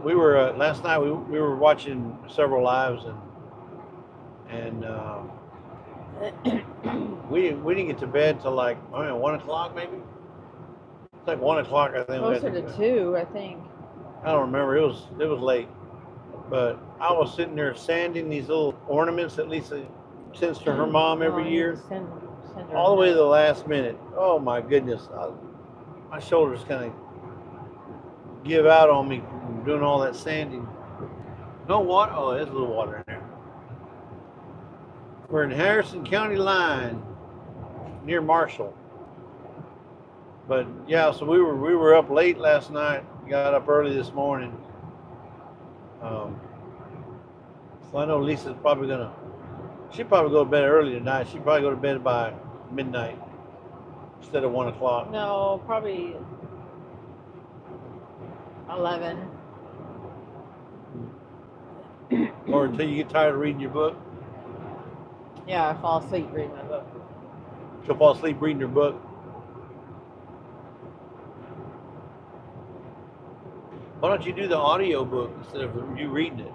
we were last night we were watching several lives, and we didn't get to bed till like 1 o'clock maybe. It's like 1 o'clock, I think.
Closer to 2, I think.
I don't remember. It was late, but I was sitting there sanding these little ornaments that Lisa sends to her mom every year,
Send her
all the way to
that.
the last minute. Oh my goodness, my shoulders kind of give out on me from doing all that sanding. No water. Oh, there's a little water in there. We're in Harrison County line near Marshall. But yeah, so we were up late last night. Got up early this morning. So I know Lisa's probably she'll probably go to bed early tonight. She'll probably go to bed by midnight instead of 1 o'clock.
No, probably 11.
Or until you get tired of reading your book.
Yeah, I fall asleep reading my book.
She'll fall asleep reading her book. Why don't you do the audio book instead of you reading it?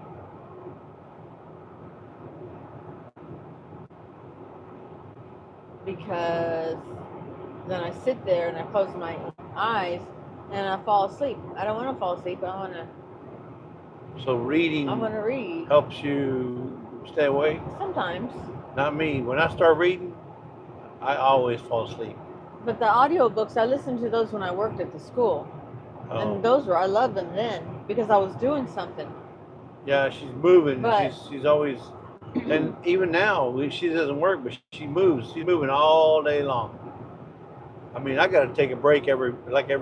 Because then I sit there and I close my eyes and I fall asleep. I don't want to fall asleep. I want
So reading
to read.
helps you stay awake?
Sometimes.
Not me. When I start reading, I always fall asleep.
But the audiobooks, I listened to those when I worked at the school.
Oh.
And I loved them then because I was doing something.
Yeah, she's moving.
But,
she's always, and even now, she doesn't work, but she moves. She's moving all day long. I mean, I got to take a break every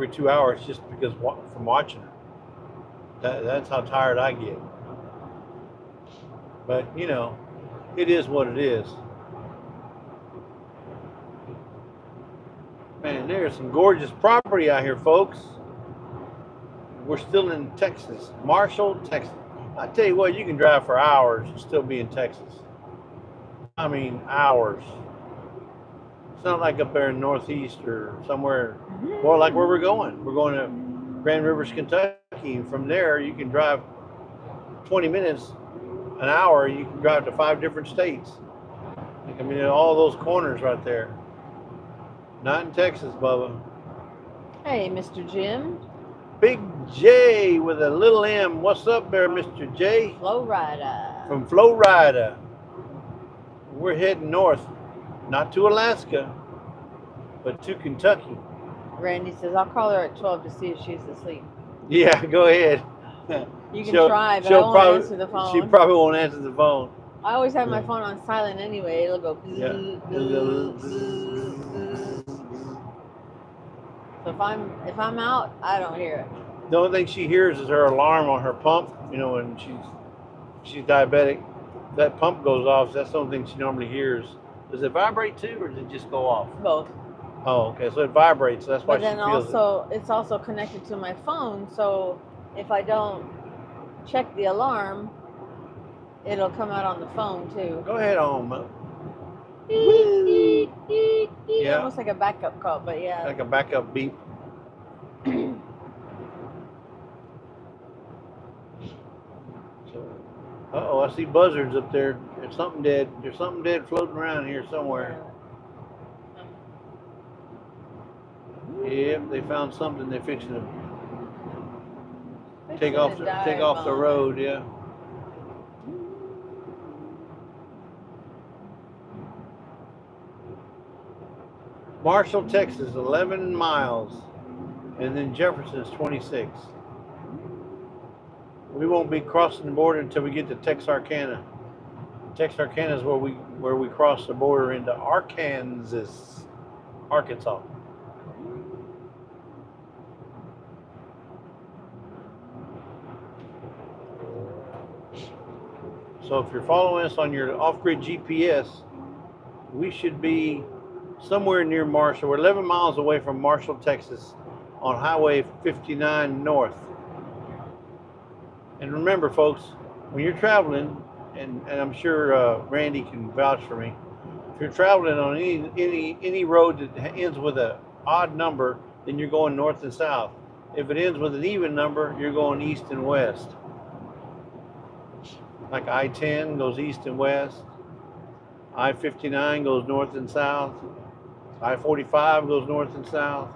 2 hours just because from watching her. That's how tired I get. But you know, it is what it is. Man, there's some gorgeous property out here, folks. We're still in Texas, Marshall, Texas. I tell you what, you can drive for hours and still be in Texas. I mean, hours. It's not like up there in Northeast or somewhere, more like where we're going. We're going to Grand Rivers, Kentucky, and from there you can drive 20 minutes, an hour. You can drive to 5 different states. I mean, all those corners right there. Not in Texas, Bubba.
Hey, Mr. Jim.
Big J with a little M. What's up there, Mr. J?
Florida.
From Florida. We're heading north, not to Alaska, but to Kentucky.
Randy says, I'll call her at 12 to see if she's asleep.
Yeah, go ahead.
You can try, but I won't answer the phone.
She probably won't answer the phone.
I always have my phone on silent anyway. It'll go.
Yeah.
So if I'm out, I don't hear it.
The only thing she hears is her alarm on her pump. You know, when she's diabetic, that pump goes off. So that's the only thing she normally hears. Does it vibrate too, or does it just go off?
Both.
Oh, okay. So it vibrates. So that's why
But
she
then
feels
also, it's also connected to my phone. So if I don't check the alarm, it'll come out on the phone too.
it. Go ahead on.
Yeah. Almost like a backup call, but yeah.
Like a backup beep. Uh-oh, I see buzzards up there. There's something dead. There's something dead floating around here somewhere. Yep, they found something. They're fixing to take off the road, yeah. Marshall, Texas, 11 miles. And then Jefferson's 26. We won't be crossing the border until we get to Texarkana. Texarkana is where we cross the border into Arkansas. So if you're following us on your off-grid GPS, we should be somewhere near Marshall. We're 11 miles away from Marshall, Texas, on Highway 59 North. And remember, folks, when you're traveling, and I'm sure Randy can vouch for me, if you're traveling on any road that ends with an odd number, then you're going north and south. If it ends with an even number, you're going east and west. Like I-10 goes east and west. I-59 goes north and south. I-45 goes north and south,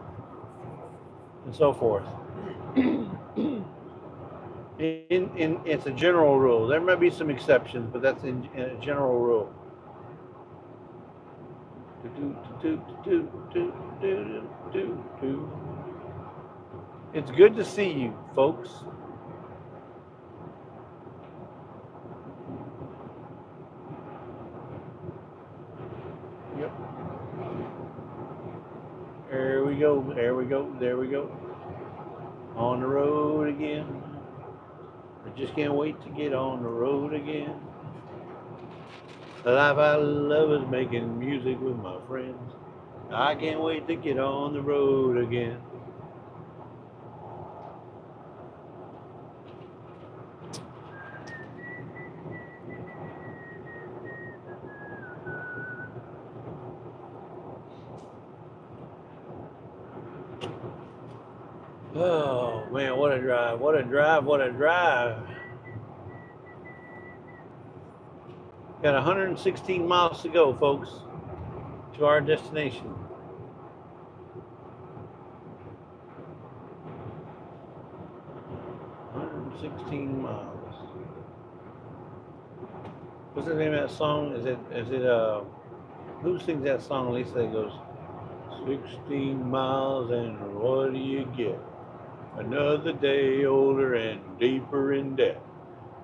and so forth. It's a general rule. There may be some exceptions, but that's in a general rule. It's good to see you, folks. Yep. There we go. There we go. There we go. On the road again. I just can't wait to get on the road again. The life I love is making music with my friends. I can't wait to get on the road again. Oh man, what a drive, what a drive, what a drive. Got 116 miles to go, folks, to our destination. Miles. What's the name of that song? Is it who sings that song? Lisa, that goes 16 miles and what do you get? Another day older and deeper in debt.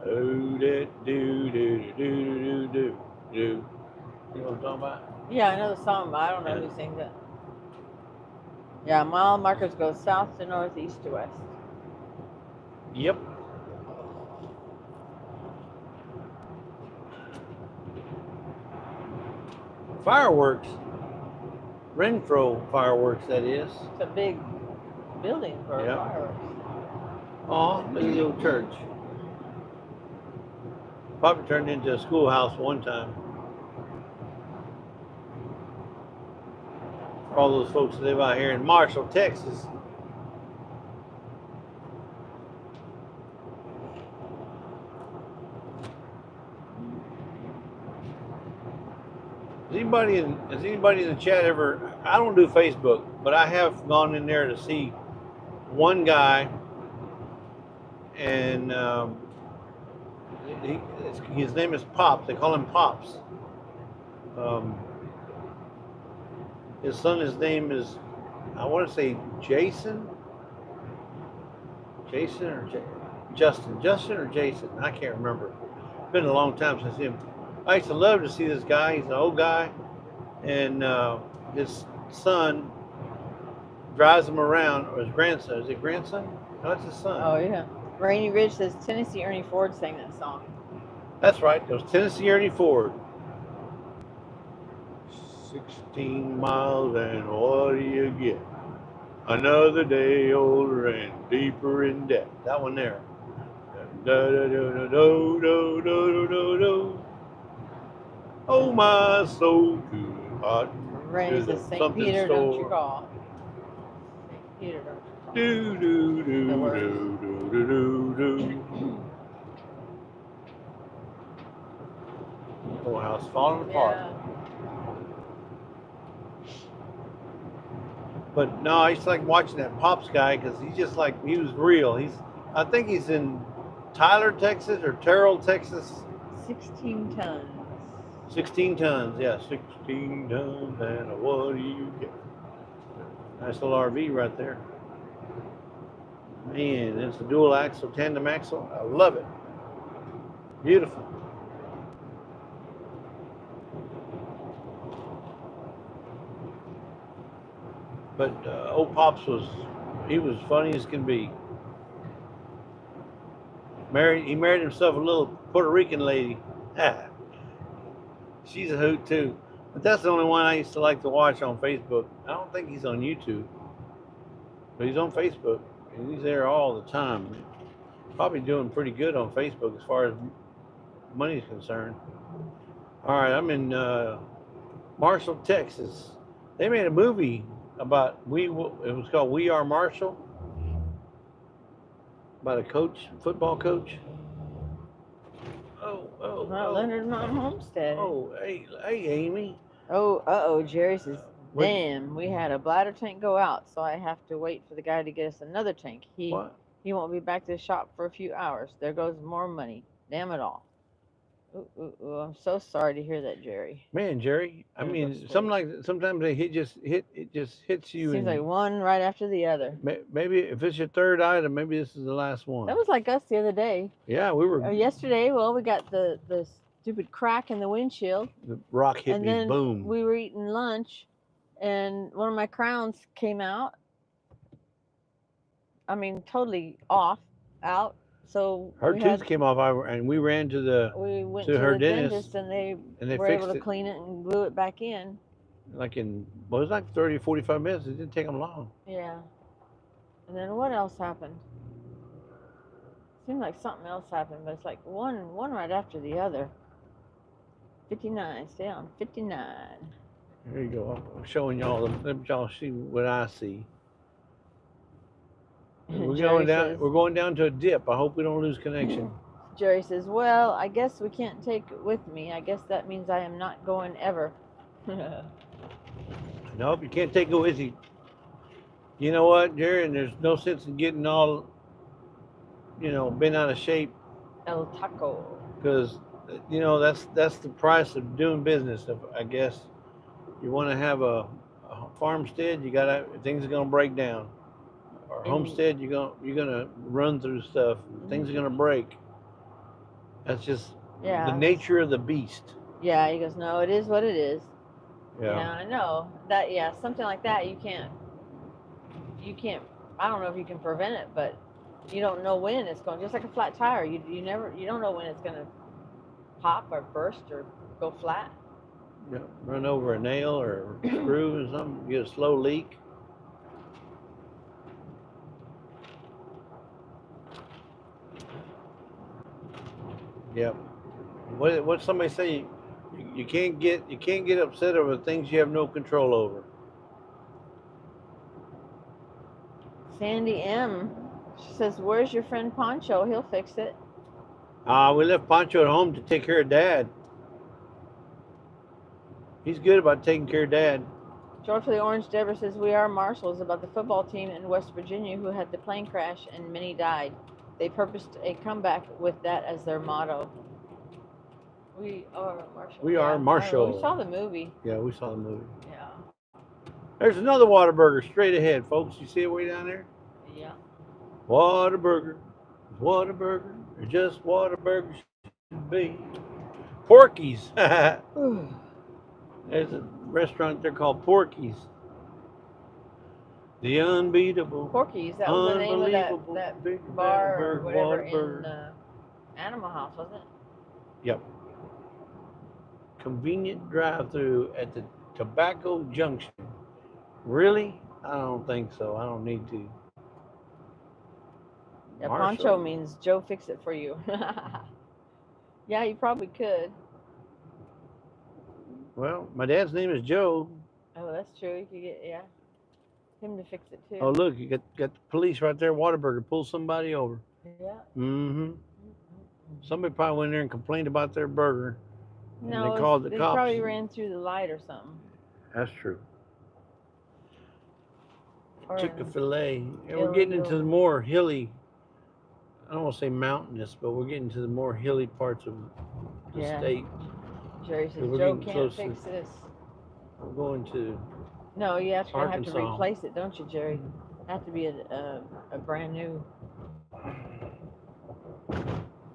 Oh, that do. You know what I'm talking about?
Yeah, I know the song, but I don't know who sings it. Yeah, mile markers go south to north, east to west.
Yep. Fireworks. Renfro fireworks, that is.
It's a big building for fireworks.
Oh, look at the old church. Probably turned into a schoolhouse one time. For all those folks that live out here in Marshall, Texas. Has anybody in the chat ever, I don't do Facebook, but I have gone in there to see one guy, and his name is Pops. They call him Pops. His name is, I want to say Jason or Justin or Jason. I can't remember. It's been a long time since him. I used to love to see this guy. He's an old guy, and his son drives him around, or his grandson. Is it grandson? No, it's his son.
Oh, yeah. Rainy Ridge says Tennessee Ernie Ford sang that song.
That's right. It was Tennessee Ernie Ford. 16 miles and what do you get? Another day older and deeper in debt. That one there. Oh, my soul too hot.
Rainy says St. Peter, don't you call. St. Peter, don't you call.
Whole house falling apart.
Yeah.
But no, I used to like watching that Pops guy because he's just like, he was real. I think he's in Tyler, Texas or Terrell, Texas.
16 tons.
16 tons, yeah, 16 tons, and what do you get? Nice little RV right there. Man, it's a dual axle, tandem axle. I love it. Beautiful. But old Pops was funny as can be. He married himself a little Puerto Rican lady. She's a hoot too. But that's the only one I used to like to watch on Facebook. I don't think he's on YouTube, but he's on Facebook, and he's there all the time. Probably doing pretty good on Facebook as far as money's concerned. All right, I'm in Marshall, Texas. They made a movie about it was called We Are Marshall, about a football coach. Oh,
Well, Leonard Mountain Homestead.
Oh, hey, Amy.
Oh, Jerry says,
What?
damn, we had a bladder tank go out, so I have to wait for the guy to get us another tank. He won't be back to the shop for a few hours. There goes more money. Damn it all. Ooh, I'm so sorry to hear that, Jerry.
Man, Jerry, I mean, sometimes it just hits you.
Seems like one right after the other.
Maybe if it's your third item, maybe this is the last one.
That was like us the other day.
Yeah, we were.
Yesterday, well, we got the stupid crack in the windshield.
The rock hit
and
me,
then
boom.
We were eating lunch, and one of my crowns came out. I mean, totally out. So
her tooth came off, and we ran to her dentist,
and they were able to clean it and glue it back in.
Like it was like 30 or 45 minutes. It didn't take them long.
Yeah. And then what else happened? Seemed like something else happened, but it's like one right after the other. 59, stay on 59.
There you go. I'm showing y'all. Let y'all see what I see. We're going down to a dip. I hope we don't lose connection.
Jerry says, well, I guess we can't take it with me. I guess that means I am not going ever.
Nope, you can't take it with you. You know what, Jerry? And there's no sense in getting all, bent out of shape.
El Taco.
Because, that's the price of doing business. I guess you want to have a farmstead, things are gonna break down. Or homestead, you're gonna run through stuff. Things are gonna break. That's just the nature of the beast.
Yeah, he goes, no, it is what it is.
Yeah,
I know that. Yeah, something like that you can't. I don't know if you can prevent it, but you don't know when it's going. Just like a flat tire, you don't know when it's gonna pop or burst or go flat.
Yeah, run over a nail or a screw or something. Get a slow leak. Yep. What somebody say? You can't get upset over things you have no control over.
Sandy M. She says, "Where's your friend Poncho? He'll fix it."
We left Poncho at home to take care of Dad. He's good about taking care of Dad.
Joy for the Orange Deborah says, "We are marshals about the football team in West Virginia who had the plane crash and many died. They purposed a comeback with that as their motto." We are marshals.
We are marshals.
We saw the movie.
Yeah, we saw the movie.
Yeah.
There's another Whataburger straight ahead, folks. You see it way down there?
Yeah.
Whataburger, or just Whataburger should be. Porky's. There's a restaurant there called Porky's. The unbeatable.
Porky's, that was the name of that bar or whatever in Animal House, wasn't it?
Yep. Convenient drive-through at the Tobacco Junction. Really? I don't think so. I don't need to.
Yeah, Poncho means Joe fix it for you. Yeah, you probably could.
Well, my dad's name is Joe.
Oh, that's true. You could get him to fix it too.
Oh, look, you got the police right there. Whataburger pull somebody over.
Yeah.
Mm-hmm. Somebody probably went there and complained about their burger.
No,
they called the cops.
They probably ran through the light or something.
That's true. Chick-fil-A. And we're getting into the more hilly, I don't want to say mountainous, but we're getting to the more hilly parts of the state.
Jerry says, Joe can't fix this.
We're going to
No, you have to
Arkansas.
replace it, don't you, Jerry? Have to be a brand new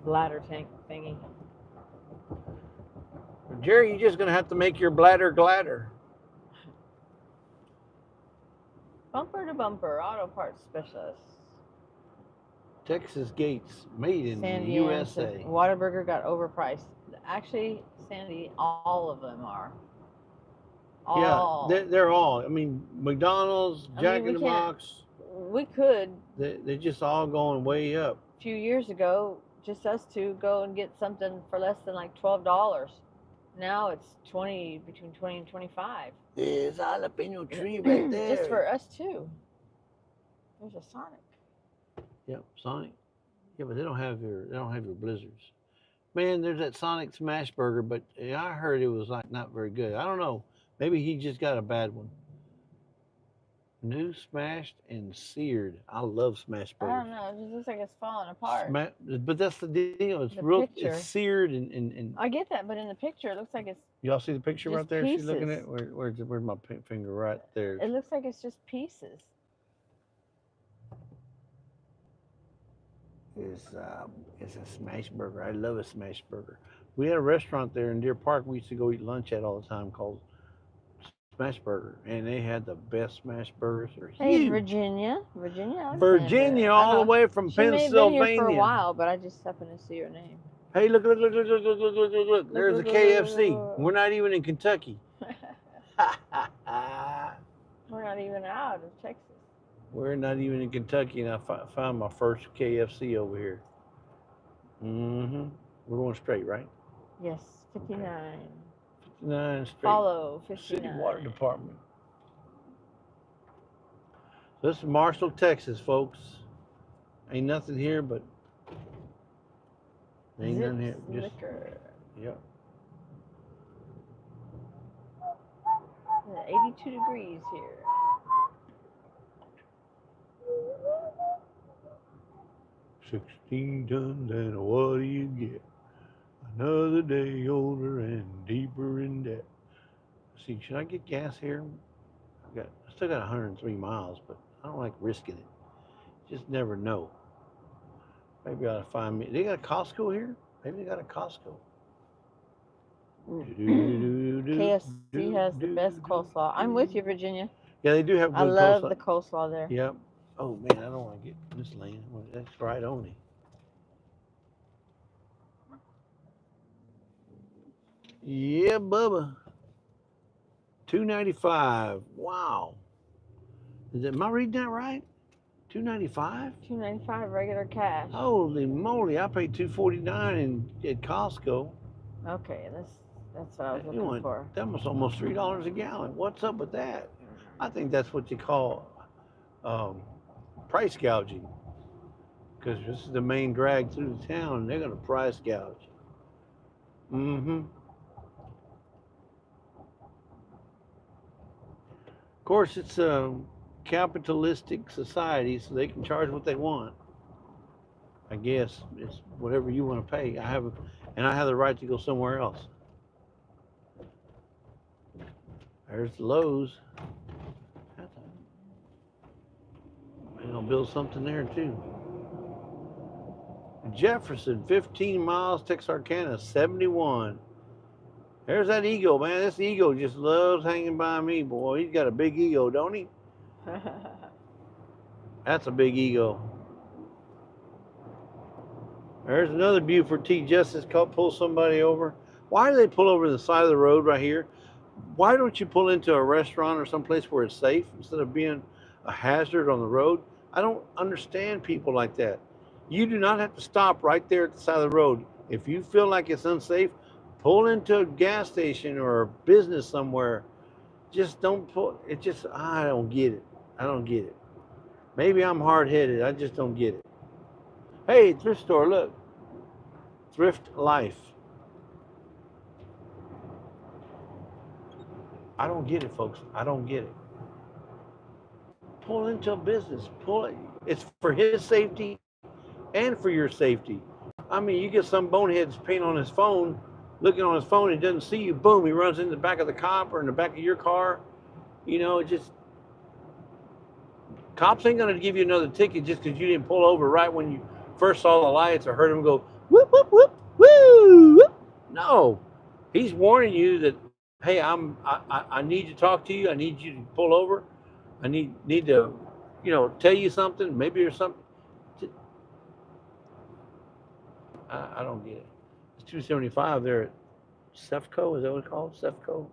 bladder tank thingy.
Jerry, you're just going to have to make your bladder gladder.
Bumper to Bumper, auto parts specialist.
Texas Gates, made in
Sandy
the USA.
Whataburger got overpriced. Actually, Sandy, all of them are. All.
Yeah, they're all. I mean, McDonald's, Jack in the Box.
We could.
They're just all going way up.
A few years ago, just us two go and get something for less than like $12. Now it's between 20 and 25.
There's a jalapeno tree right there.
Just for us two. There's a Sonic.
Yep, Sonic. Yeah, but they don't have your blizzards. Man, there's that Sonic Smash Burger, but yeah, I heard it was like not very good. I don't know. Maybe he just got a bad one. New, smashed, and seared. I love smash
I
burgers.
don't know. It just looks like it's falling apart.
But that's the deal. It's
The
real.
picture.
It's seared and.
I get that, but in the picture, it looks like it's
Y'all see the picture
just
right there? She's looking
pieces.
at. Where's my finger? Right there.
It looks like it's just pieces.
It's a smash burger. I love a smash burger. We had a restaurant there in Deer Park. We used to go eat lunch at all the time called Smash Burger, and they had the best smash burgers. They're
Hey,
huge.
Virginia, Alexander.
Virginia, all the way from
She may have
Pennsylvania.
been here for a while, but I just happened to see her name.
Hey, look. There's a KFC. We're not even in Kentucky.
We're not even out of Texas.
We're not even in Kentucky, and I found my first KFC over here. Mm-hmm. We're going straight, right?
Yes, 59.
59 straight.
Follow 59.
City Water Department. So this is Marshall, Texas, folks. Ain't nothing here, but ain't nothing here. Just
liquor.
Yep.
82 degrees here.
"16 tons, and what do you get? Another day older and deeper in debt." See, should I get gas here? I still got 103 miles, but I don't like risking it. Just never know. Maybe I ought to find me. They got a Costco here? Maybe they got a Costco.
KFC has the best coleslaw. I'm with you, Virginia.
Yeah, they do have good
I love
coleslaw.
the coleslaw there.
Yep. Oh man, I don't want to get this lane. Well, that's right on it. Yeah, Bubba. 295. Wow. Am I reading that right? 295?
$2.95 regular cash.
Holy moly! I paid $2.49 at Costco.
Okay, that's what I was looking for.
That was almost $3 a gallon. What's up with that? I think that's what you call price gouging, because this is the main drag through the town, and they're going to price gouge. Mm-hmm. Of course, it's a capitalistic society, so they can charge what they want. I guess it's whatever you want to pay. I have the right to go somewhere else. There's the Lowe's. They're gonna build something there too. Jefferson, 15 miles. Texarkana, 71. There's that ego, man. This ego just loves hanging by me, boy. He's got a big ego, don't he? That's a big ego. There's another Buford T. Justice pull somebody over. Why do they pull over the side of the road right here? Why don't you pull into a restaurant or someplace where it's safe instead of being a hazard on the road? I don't understand people like that. You do not have to stop right there at the side of the road. If you feel like it's unsafe, pull into a gas station or a business somewhere. Just don't pull. It just, I don't get it. I don't get it. Maybe I'm hard-headed. I just don't get it. Hey, thrift store, look. Thrift Life. I don't get it, folks. I don't get it. Pull into a business. Pull it. It's for his safety and for your safety. I mean, you get some boneheads paying on his phone, looking on his phone, he doesn't see you. Boom, he runs in the back of the cop or in the back of your car. You know, it just, cops ain't going to give you another ticket just because you didn't pull over right when you first saw the lights or heard him go, whoop, whoop, whoop, woo, whoop. No, he's warning you that, hey, I need to talk to you. I need you to pull over. I need to, tell you something. Maybe there's something. I don't get it. It's 275 there at Cefco. Is that what it's called? Cefco?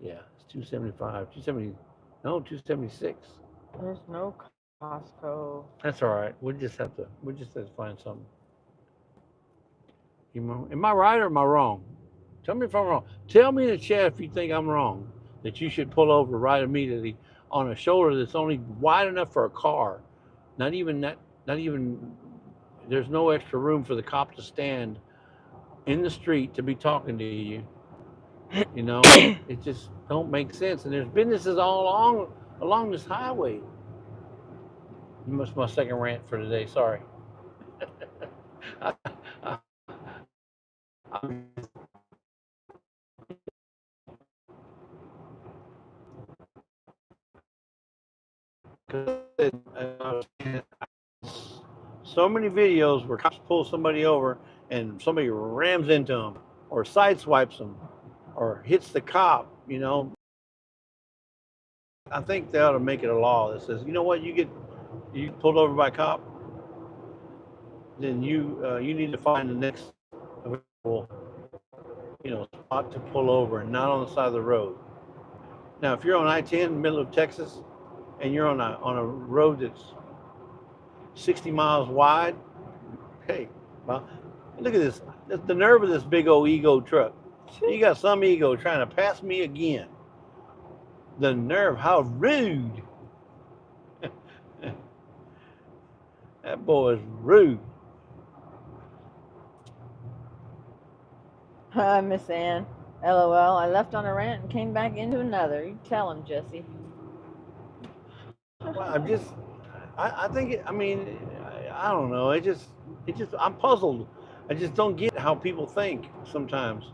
Yeah, it's 275. 276.
There's no Costco.
That's all right. We'll just have to find something. Am I right or am I wrong? Tell me if I'm wrong. Tell me in the chat if you think I'm wrong, that you should pull over right immediately on a shoulder that's only wide enough for a car. Not even, there's no extra room for the cop to stand in the street to be talking to you. You know, it just don't make sense. And there's businesses all along this highway. That's my second rant for today. Sorry. I, I, so many videos where cops pull somebody over and somebody rams into them or sideswipes them or hits the cop. You know, I think they ought to make it a law that says, you know what, you pulled over by a cop, then you need to find the next available, spot to pull over and not on the side of the road. Now, if you're on I-10, middle of Texas, and you're on a road that's 60 miles wide, hey, well, look at this. The nerve of this big old ego truck. You got some ego trying to pass me again. The nerve, how rude. That boy is rude.
Hi, Miss Ann. LOL. I left on a rant and came back into another. You tell him, Jesse.
Well, I think, I don't know. I'm puzzled. I just don't get how people think sometimes,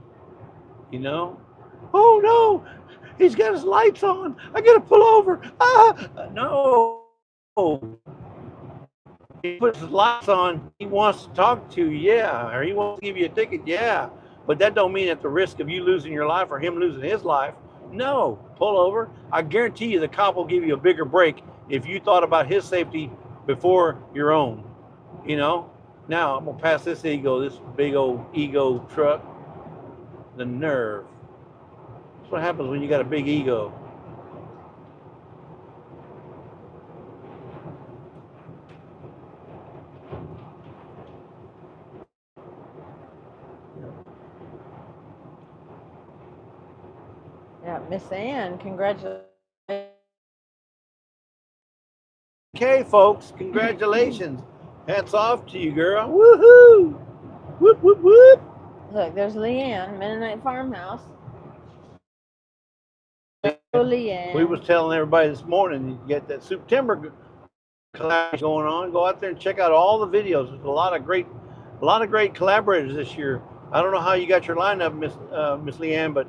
you know? Oh no, he's got his lights on. I gotta pull over. No. He puts his lights on. He wants to talk to you, yeah, or he wants to give you a ticket, yeah. But that don't mean at the risk of you losing your life or him losing his life. No, pull over. I guarantee you the cop will give you a bigger break if you thought about his safety before your own. You know? Now I'm gonna pass this big old ego truck. The nerve. That's what happens when you got a big ego.
Yeah, Miss Ann, congratulations.
Okay, folks, congratulations. Hats off to you, girl. Woohoo! Whoop, whoop, whoop.
Look, there's Leanne, Mennonite Farmhouse. Leanne.
We was telling everybody this morning, you get that September collab going on. Go out there and check out all the videos. There's a lot of great collaborators this year. I don't know how you got your lineup, Miss Leanne, but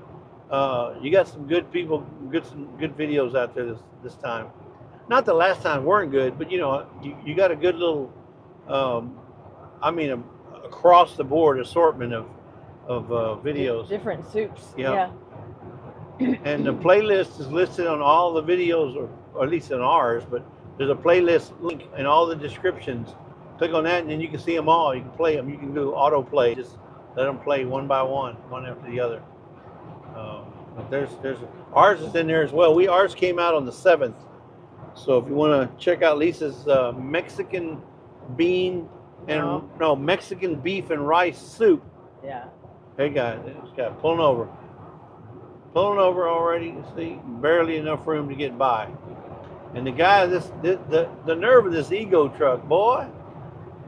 you got some good people, some good videos out there this time. Not the last time weren't good, but you got a good little, across the board assortment of videos.
Different soups.
Yep.
Yeah.
And the playlist is listed on all the videos, or at least in ours, but there's a playlist link in all the descriptions. Click on that and then you can see them all. You can play them. You can do autoplay. Just let them play one by one after the other. But there's ours is in there as well. Ours came out on the 7th. So if you want to check out Lisa's Mexican Mexican beef and rice soup.
Yeah.
Hey guys, it's got pulling over already. You see, barely enough room to get by. And the guy, the nerve of this ego truck, boy,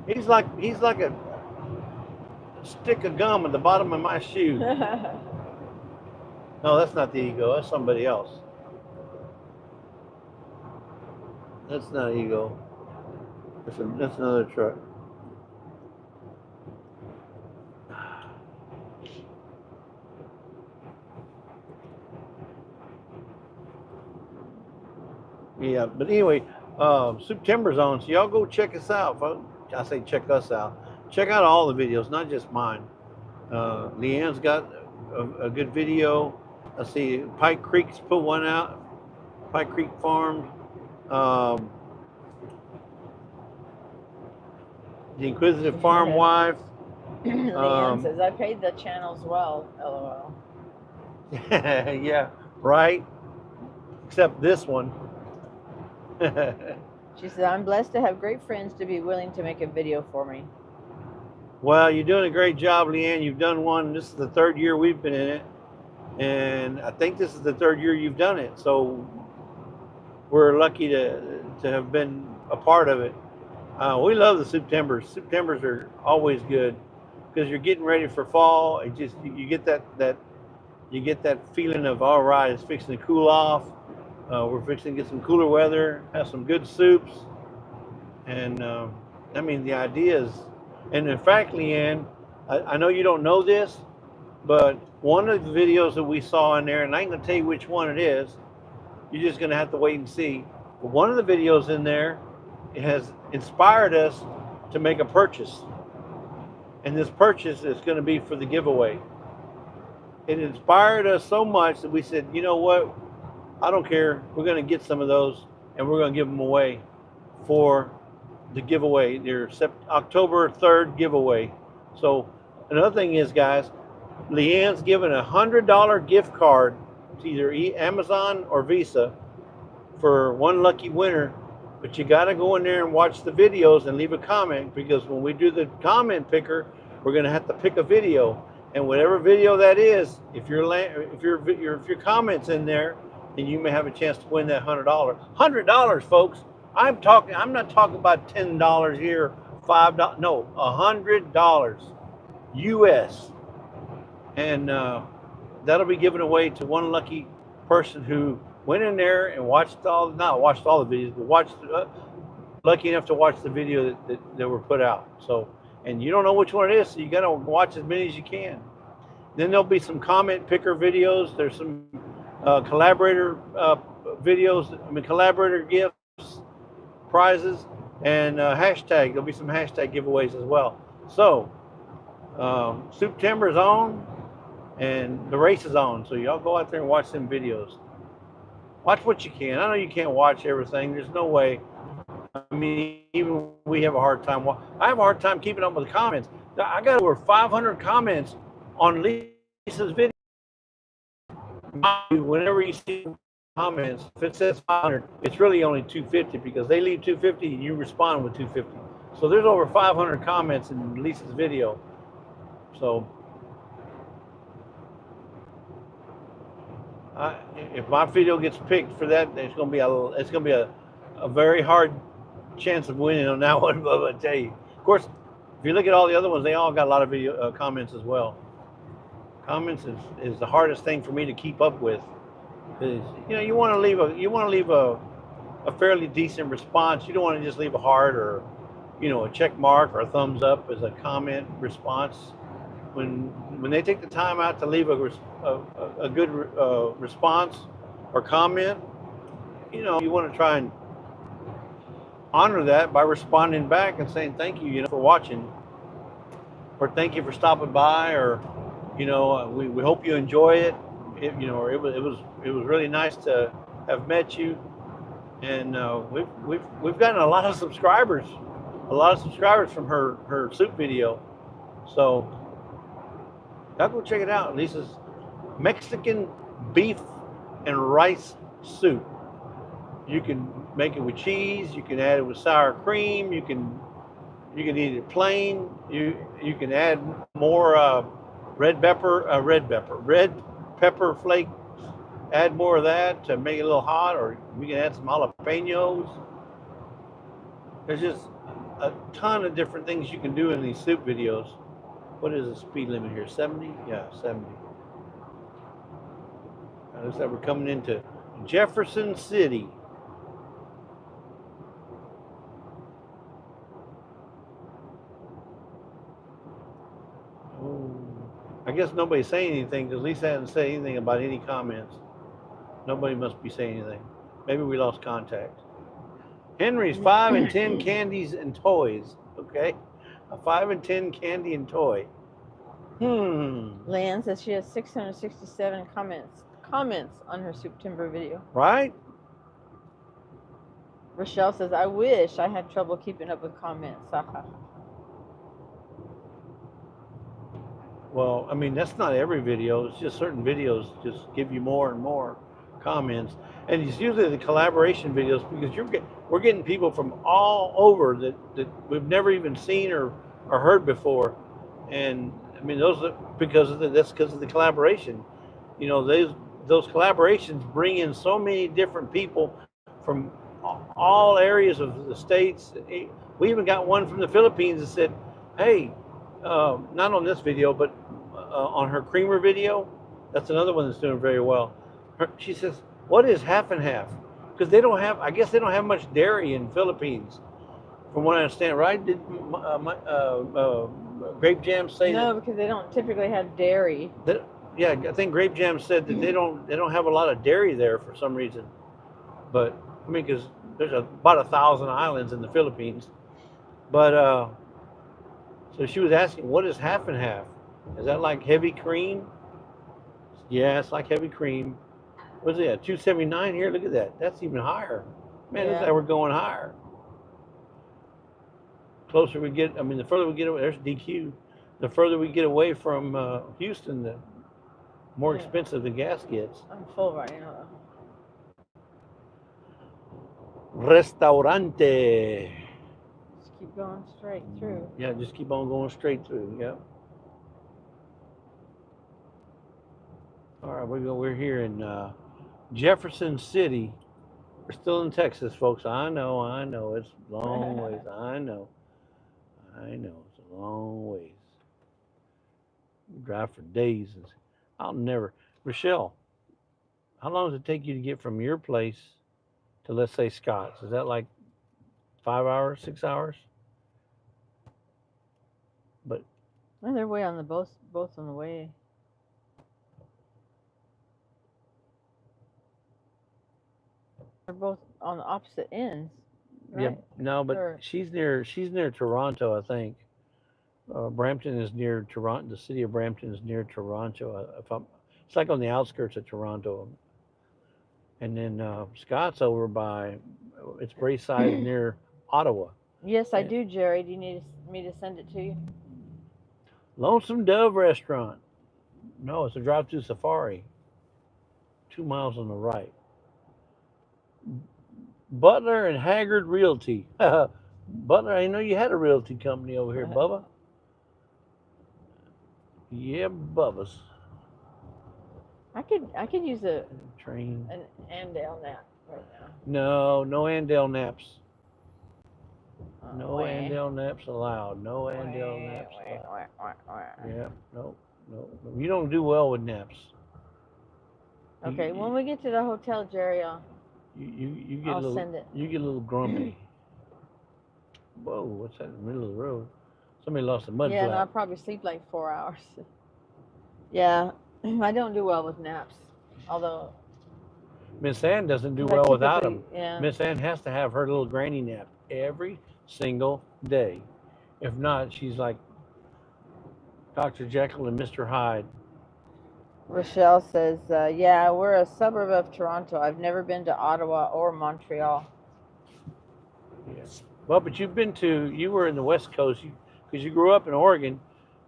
he's like a stick of gum at the bottom of my shoe. No, that's not the ego. That's somebody else. That's not ego. That's another truck. Yeah, but anyway, September's on, so y'all go check us out, folks. I say check us out. Check out all the videos, not just mine. Leanne's got a good video. Let's see, Pike Creek's put one out. Pike Creek Farms. The Inquisitive Farm Wife.
Leanne says, I paid the channels well, LOL.
Yeah, right. Except this one.
She said, I'm blessed to have great friends to be willing to make a video for me.
Well, you're doing a great job, Leanne. You've done one. This is the 3rd year we've been in it. And I think this is the 3rd year you've done it. So we're lucky to have been a part of it. We love the Septembers. Septembers are always good. because you're getting ready for fall. It just you get that feeling of, all right, it's fixing to cool off. We're fixing to get some cooler weather, have some good soups, and I mean the idea is, and in fact, Leanne, I know you don't know this, but one of the videos that we saw in there, and I ain't gonna tell you which one it is. You're just gonna have to wait and see. But one of the videos in there, it has inspired us to make a purchase, and this purchase is going to be for the giveaway. It inspired us so much that we said, you know what? I don't care. We're going to get some of those, and we're going to give them away for the giveaway. Their October 3rd giveaway. So another thing is, guys, Leanne's giving a $100 gift card to either Amazon or Visa for one lucky winner. But you got to go in there and watch the videos and leave a comment, because when we do the comment picker, we're going to have to pick a video, and whatever video that is, if your comments in there, then you may have a chance to win that $100. $100, folks. I'm not talking about $10 here, $5. No, $100 US, and that'll be given away to one lucky person who went in there and watched not watched all the videos, but watched, lucky enough to watch the video that were put out. So, and you don't know which one it is, so you got to watch as many as you can. Then there'll be some comment picker videos. There's some collaborator videos. I mean, collaborator gifts, prizes, and hashtag. There'll be some hashtag giveaways as well. So, September is on, and the race is on. So y'all go out there and watch them videos. Watch what you can. I know you can't watch everything. There's no way. I mean, even we have a hard time. I have a hard time keeping up with the comments. I got over 500 comments on Lisa's video. Whenever you see comments, if it says 500, it's really only 250, because they leave 250 and you respond with 250. So there's over 500 comments in Lisa's video. So if my video gets picked for that, it's gonna be a very hard chance of winning on that one. But I tell you, of course, if you look at all the other ones, they all got a lot of video comments as well. Comments is the hardest thing for me to keep up with. Is, you know, you want to leave a fairly decent response. You don't want to just leave a heart or, you know, a check mark or a thumbs up as a comment response. When they take the time out to leave a good response or comment, you know, you want to try and honor that by responding back and saying thank you, you know, for watching, or thank you for stopping by, or, you know, we hope you enjoy it. You know, or it was really nice to have met you, and we've gotten a lot of subscribers from her soup video. So y'all go check it out. Lisa's Mexican beef and rice soup. You can make it with cheese. You can add it with sour cream. You can eat it plain. You can add more red pepper flake. Add more of that to make it a little hot, or we can add some jalapenos. There's just a ton of different things you can do in these soup videos. What is the speed limit here? 70? Yeah, 70. It looks like we're coming into Jefferson City. I guess nobody's saying anything, because Lisa hasn't said anything about any comments. Nobody must be saying anything. Maybe we lost contact. Henry's 5 and 10 candies and toys. Okay, a 5 and 10 candy and toy.
Leanne says she has 667 comments on her September video.
Right?
Rochelle says, I wish I had trouble keeping up with comments.
Well, I mean, that's not every video. It's just certain videos just give you more and more comments. And it's usually the collaboration videos, because we're getting people from all over that we've never even seen or heard before. And I mean, that's because of the collaboration. You know, those collaborations bring in so many different people from all areas of the states. We even got one from the Philippines that said, hey, not on this video, but on her creamer video. That's another one that's doing very well. She says, "What is half and half?" Because they don't have. I guess they don't have much dairy in Philippines, from what I understand. Right? Did Grape Jam say that?
No, because they don't typically have dairy.
Yeah, I think Grape Jam said that they don't have a lot of dairy there for some reason. But I mean, because there's about 1,000 islands in the Philippines. But so she was asking, what is half and half? Is that like heavy cream? Yeah, it's like heavy cream. What's it at? 279 here? Look at that. That's even higher. Man,
Yeah.
looks like we're going higher. Closer we get, I mean, the further we get away, there's DQ. The further we get away from Houston, the more expensive the gas gets.
I'm full right now.
Restaurante.
Just keep going straight through.
Yeah, just keep on going straight through. Yeah. All right, we're here in Jefferson City. We're still in Texas, folks. I know. It's a long ways. I know. It's a long ways. We drive for days. I'll never. Rochelle, how long does it take you to get from your place to, let's say, Scott's? Is that like 5 hours, 6 hours? But
well, they're way on the both on the way. They're both on the opposite ends. Right?
yeah, no, but she's near Toronto, I think. Brampton is near Toronto. The city of Brampton is near Toronto. It's like on the outskirts of Toronto. And then Scott's over by, it's Brayside near Ottawa.
Yes, I do, Jerry. Do you need me to send it to you?
Lonesome Dove Restaurant. No, it's a drive-through safari. 2 miles on the right. Butler and Haggard Realty. Butler, I know you had a realty company over here, Bubba. Yeah, Bubba's.
I could use an Andale nap right now.
No Andale naps. No Andale naps allowed. No Andale naps allowed. Yeah, no. You don't do well with naps.
Okay, when we get to the hotel, Jerry, I'll send it.
You get a little grumpy. Whoa, what's that in the middle of the road? Somebody lost a mud
flap.
flap.
No, I probably sleep like 4 hours. Yeah, I don't do well with naps. Although
Miss Ann doesn't do well without them.
Yeah.
Miss Ann has to have her little granny nap every single day. If not, she's like Dr. Jekyll and Mr. Hyde.
Rochelle says, yeah, we're a suburb of Toronto. I've never been to Ottawa or Montreal.
Yes. Well, but you were in the West Coast, because you grew up in Oregon.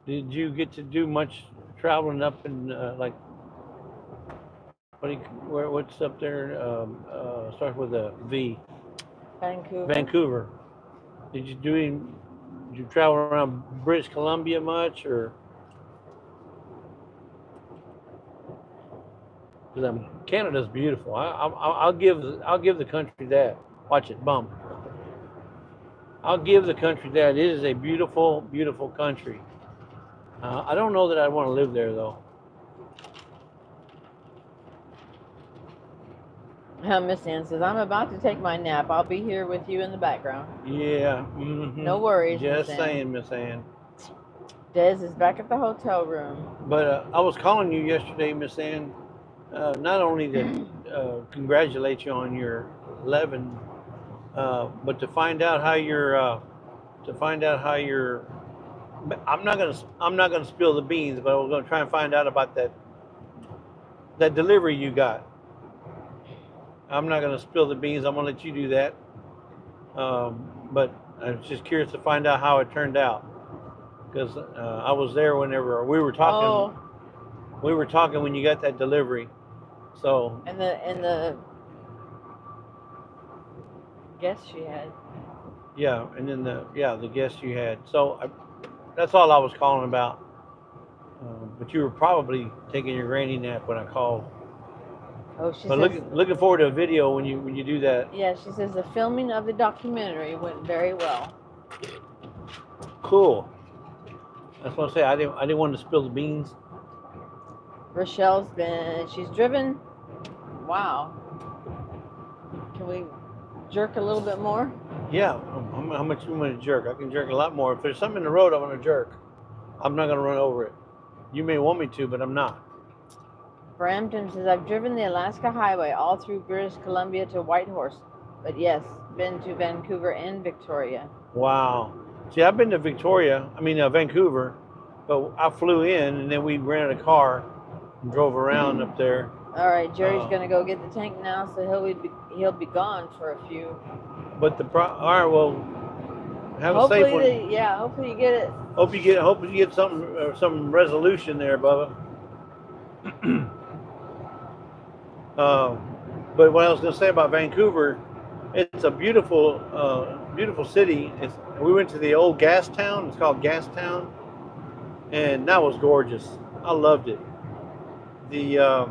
Did you get to do much traveling up in, like, what's up there? Starts with a V. Vancouver. Did you travel around British Columbia much, or? Because Canada's beautiful. I'll give the country that. Watch it bump. I'll give the country that. It is a beautiful, beautiful country. I don't know that I want to live there though.
Miss Ann says, I'm about to take my nap. I'll be here with you in the background.
Yeah. Mm-hmm.
No worries.
Just saying, Miss Ann.
Dayz is back at the hotel room.
But I was calling you yesterday, Miss Ann. Not only to congratulate you on your 11, but to find out how you're. I'm not gonna spill the beans, but I was gonna try and find out about that delivery you got. I'm not gonna spill the beans. I'm gonna let you do that. But I was just curious to find out how it turned out, because I was there whenever we were talking.
Oh.
We were talking when you got that delivery. So.
And the guest she had.
Yeah, and then the guest you had. So that's all I was calling about. But you were probably taking your granny nap when I called.
Oh, she
says. But looking forward to a video when you do that.
Yeah, she says the filming of the documentary went very well.
Cool. That's what I say. I didn't want to spill the beans.
She's driven. Wow. Can we jerk a little bit more?
Yeah. How much you want to jerk? I can jerk a lot more. If there's something in the road, I'm going to jerk. I'm not going to run over it. You may want me to, but I'm not.
Brampton says, I've driven the Alaska Highway all through British Columbia to Whitehorse. But yes, been to Vancouver and Victoria.
Wow. See, I've been to Vancouver, but I flew in and then we rented a car and drove around up there.
All right, Jerry's gonna go get the tank now, so he'll be gone for a few.
But all right, well, have a safe one.
Hopefully you get it.
Hope you get some resolution there, Bubba. But what I was going to say about Vancouver, it's a beautiful, beautiful city. We went to the old gas town. It's called Gas Town, and that was gorgeous. I loved it. The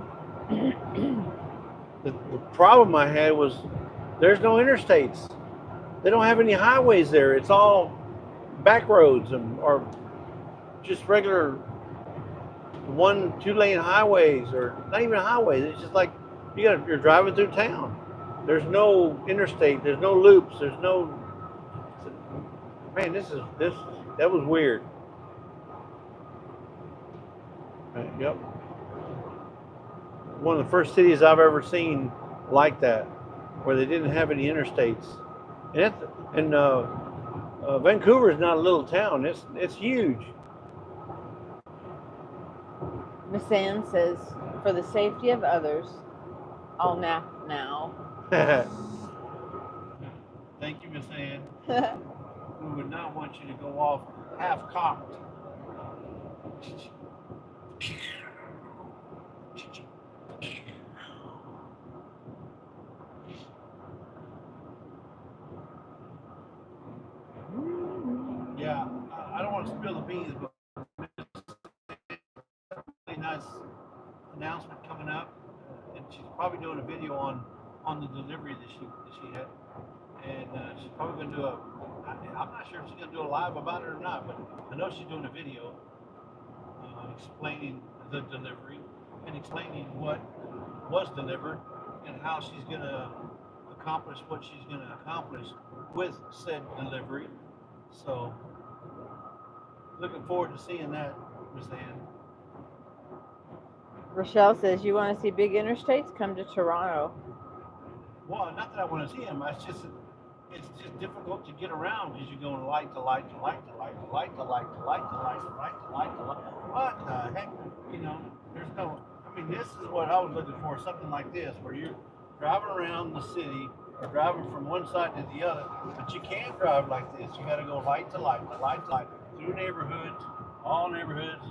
problem I had was there's no interstates. They don't have any highways there. It's all back roads or just regular 1-2 lane highways, or not even highways. It's just like you're driving through town. There's no interstate. There's no loops. There's no. Man, that was weird. Yep. One of the first cities I've ever seen like that, where they didn't have any interstates. And Vancouver is not a little town. It's huge.
Miss Ann says, for the safety of others, I'll nap now.
Thank you, Miss Ann. We would not want you to go off half-cocked. Yeah, I don't want to spill the beans, but really nice announcement coming up, and she's probably doing a video on the delivery that she had, and she's probably going to do I'm not sure if she's going to do a live about it or not, but I know she's doing a video explaining the delivery and explaining what was delivered and how she's going to accomplish what she's going to accomplish with said delivery. So, looking forward to seeing that, Miss Ann.
Rochelle says, you want to see big interstates? Come to Toronto.
Well, not that I want to see them. It's just difficult to get around because you're going light to light to light to light to light to light to light to light to light to light to light. What the heck? There's no. I mean, this is what I was looking for. Something like this, where you're driving around the city or driving from one side to the other, but you can't drive like this. You got to go light to light to light to light through neighborhoods, all neighborhoods,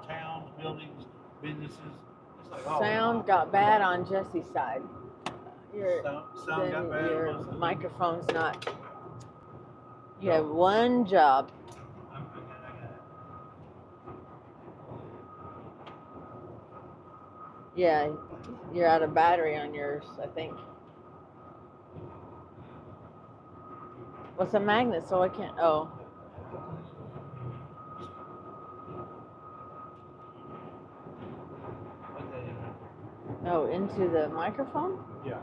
towns, buildings, businesses. It's like,
Sound got bad on Jesse's side.
Sound got bad.
Your microphone's not. You have one job.
I got it.
Yeah, you're out of battery on yours, I think. What's a magnet? So I can't. Oh. Oh, into the microphone?
Yeah.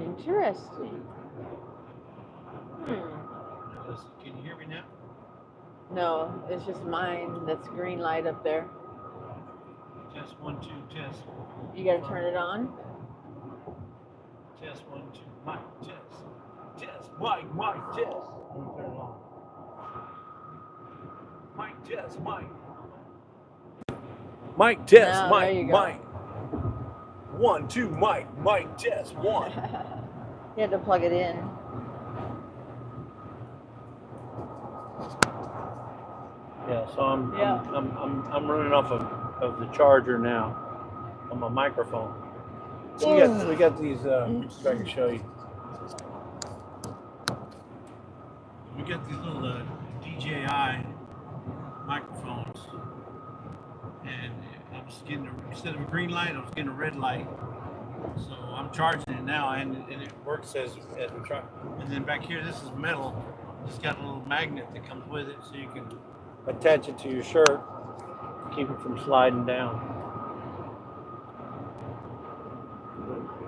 Interesting.
Can you hear me now?
No, it's just mine. That's green light up there.
Test 1 2 test.
You gotta turn it on.
Test 1 2 mic test. Test mic test. Let me turn it on. Mic test mic. Mic test mic. 1 2 mic test 1.
You had to plug it in.
Yeah, so I'm running off of the charger now on my microphone. We got these. If I can show you. We got these little DJI microphones, and I was getting instead of a green light, I was getting a red light. So I'm charging it now, and it works as we try. And then back here, this is metal. It's got a little magnet that comes with it, so you can attach it to your shirt, keep it from sliding down.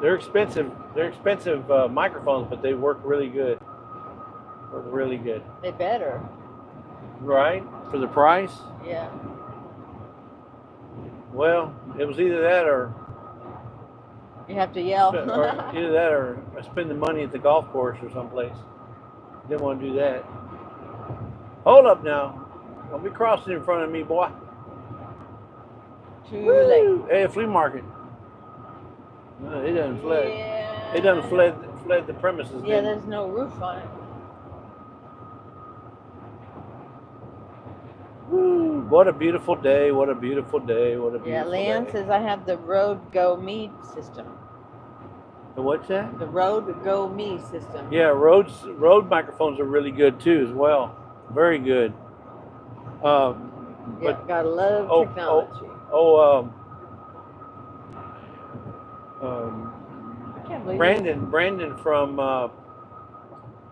They're expensive. They're expensive microphones, but they work really good. Work really good.
They better.
Right? For the price?
Yeah.
Well, it was either that or
You have to yell.
either that or spend the money at the golf course or someplace. Didn't want to do that. Hold up now. Don't be crossing in front of me, boy.
Too late.
Hey, flea market. No, it doesn't fled.
Yeah.
It doesn't fled the premises.
Yeah,
didn't it?
there's no roof on it.
Woo, what a beautiful day. What a beautiful day. What a beautiful
Yeah, Leanne
day.
says I have the Road Go Me system.
The what's that?
The Road Go Me system.
Yeah, road microphones are really good too as well. Very good.
Yeah,
But
gotta love
oh,
technology. I can't believe
Brandon from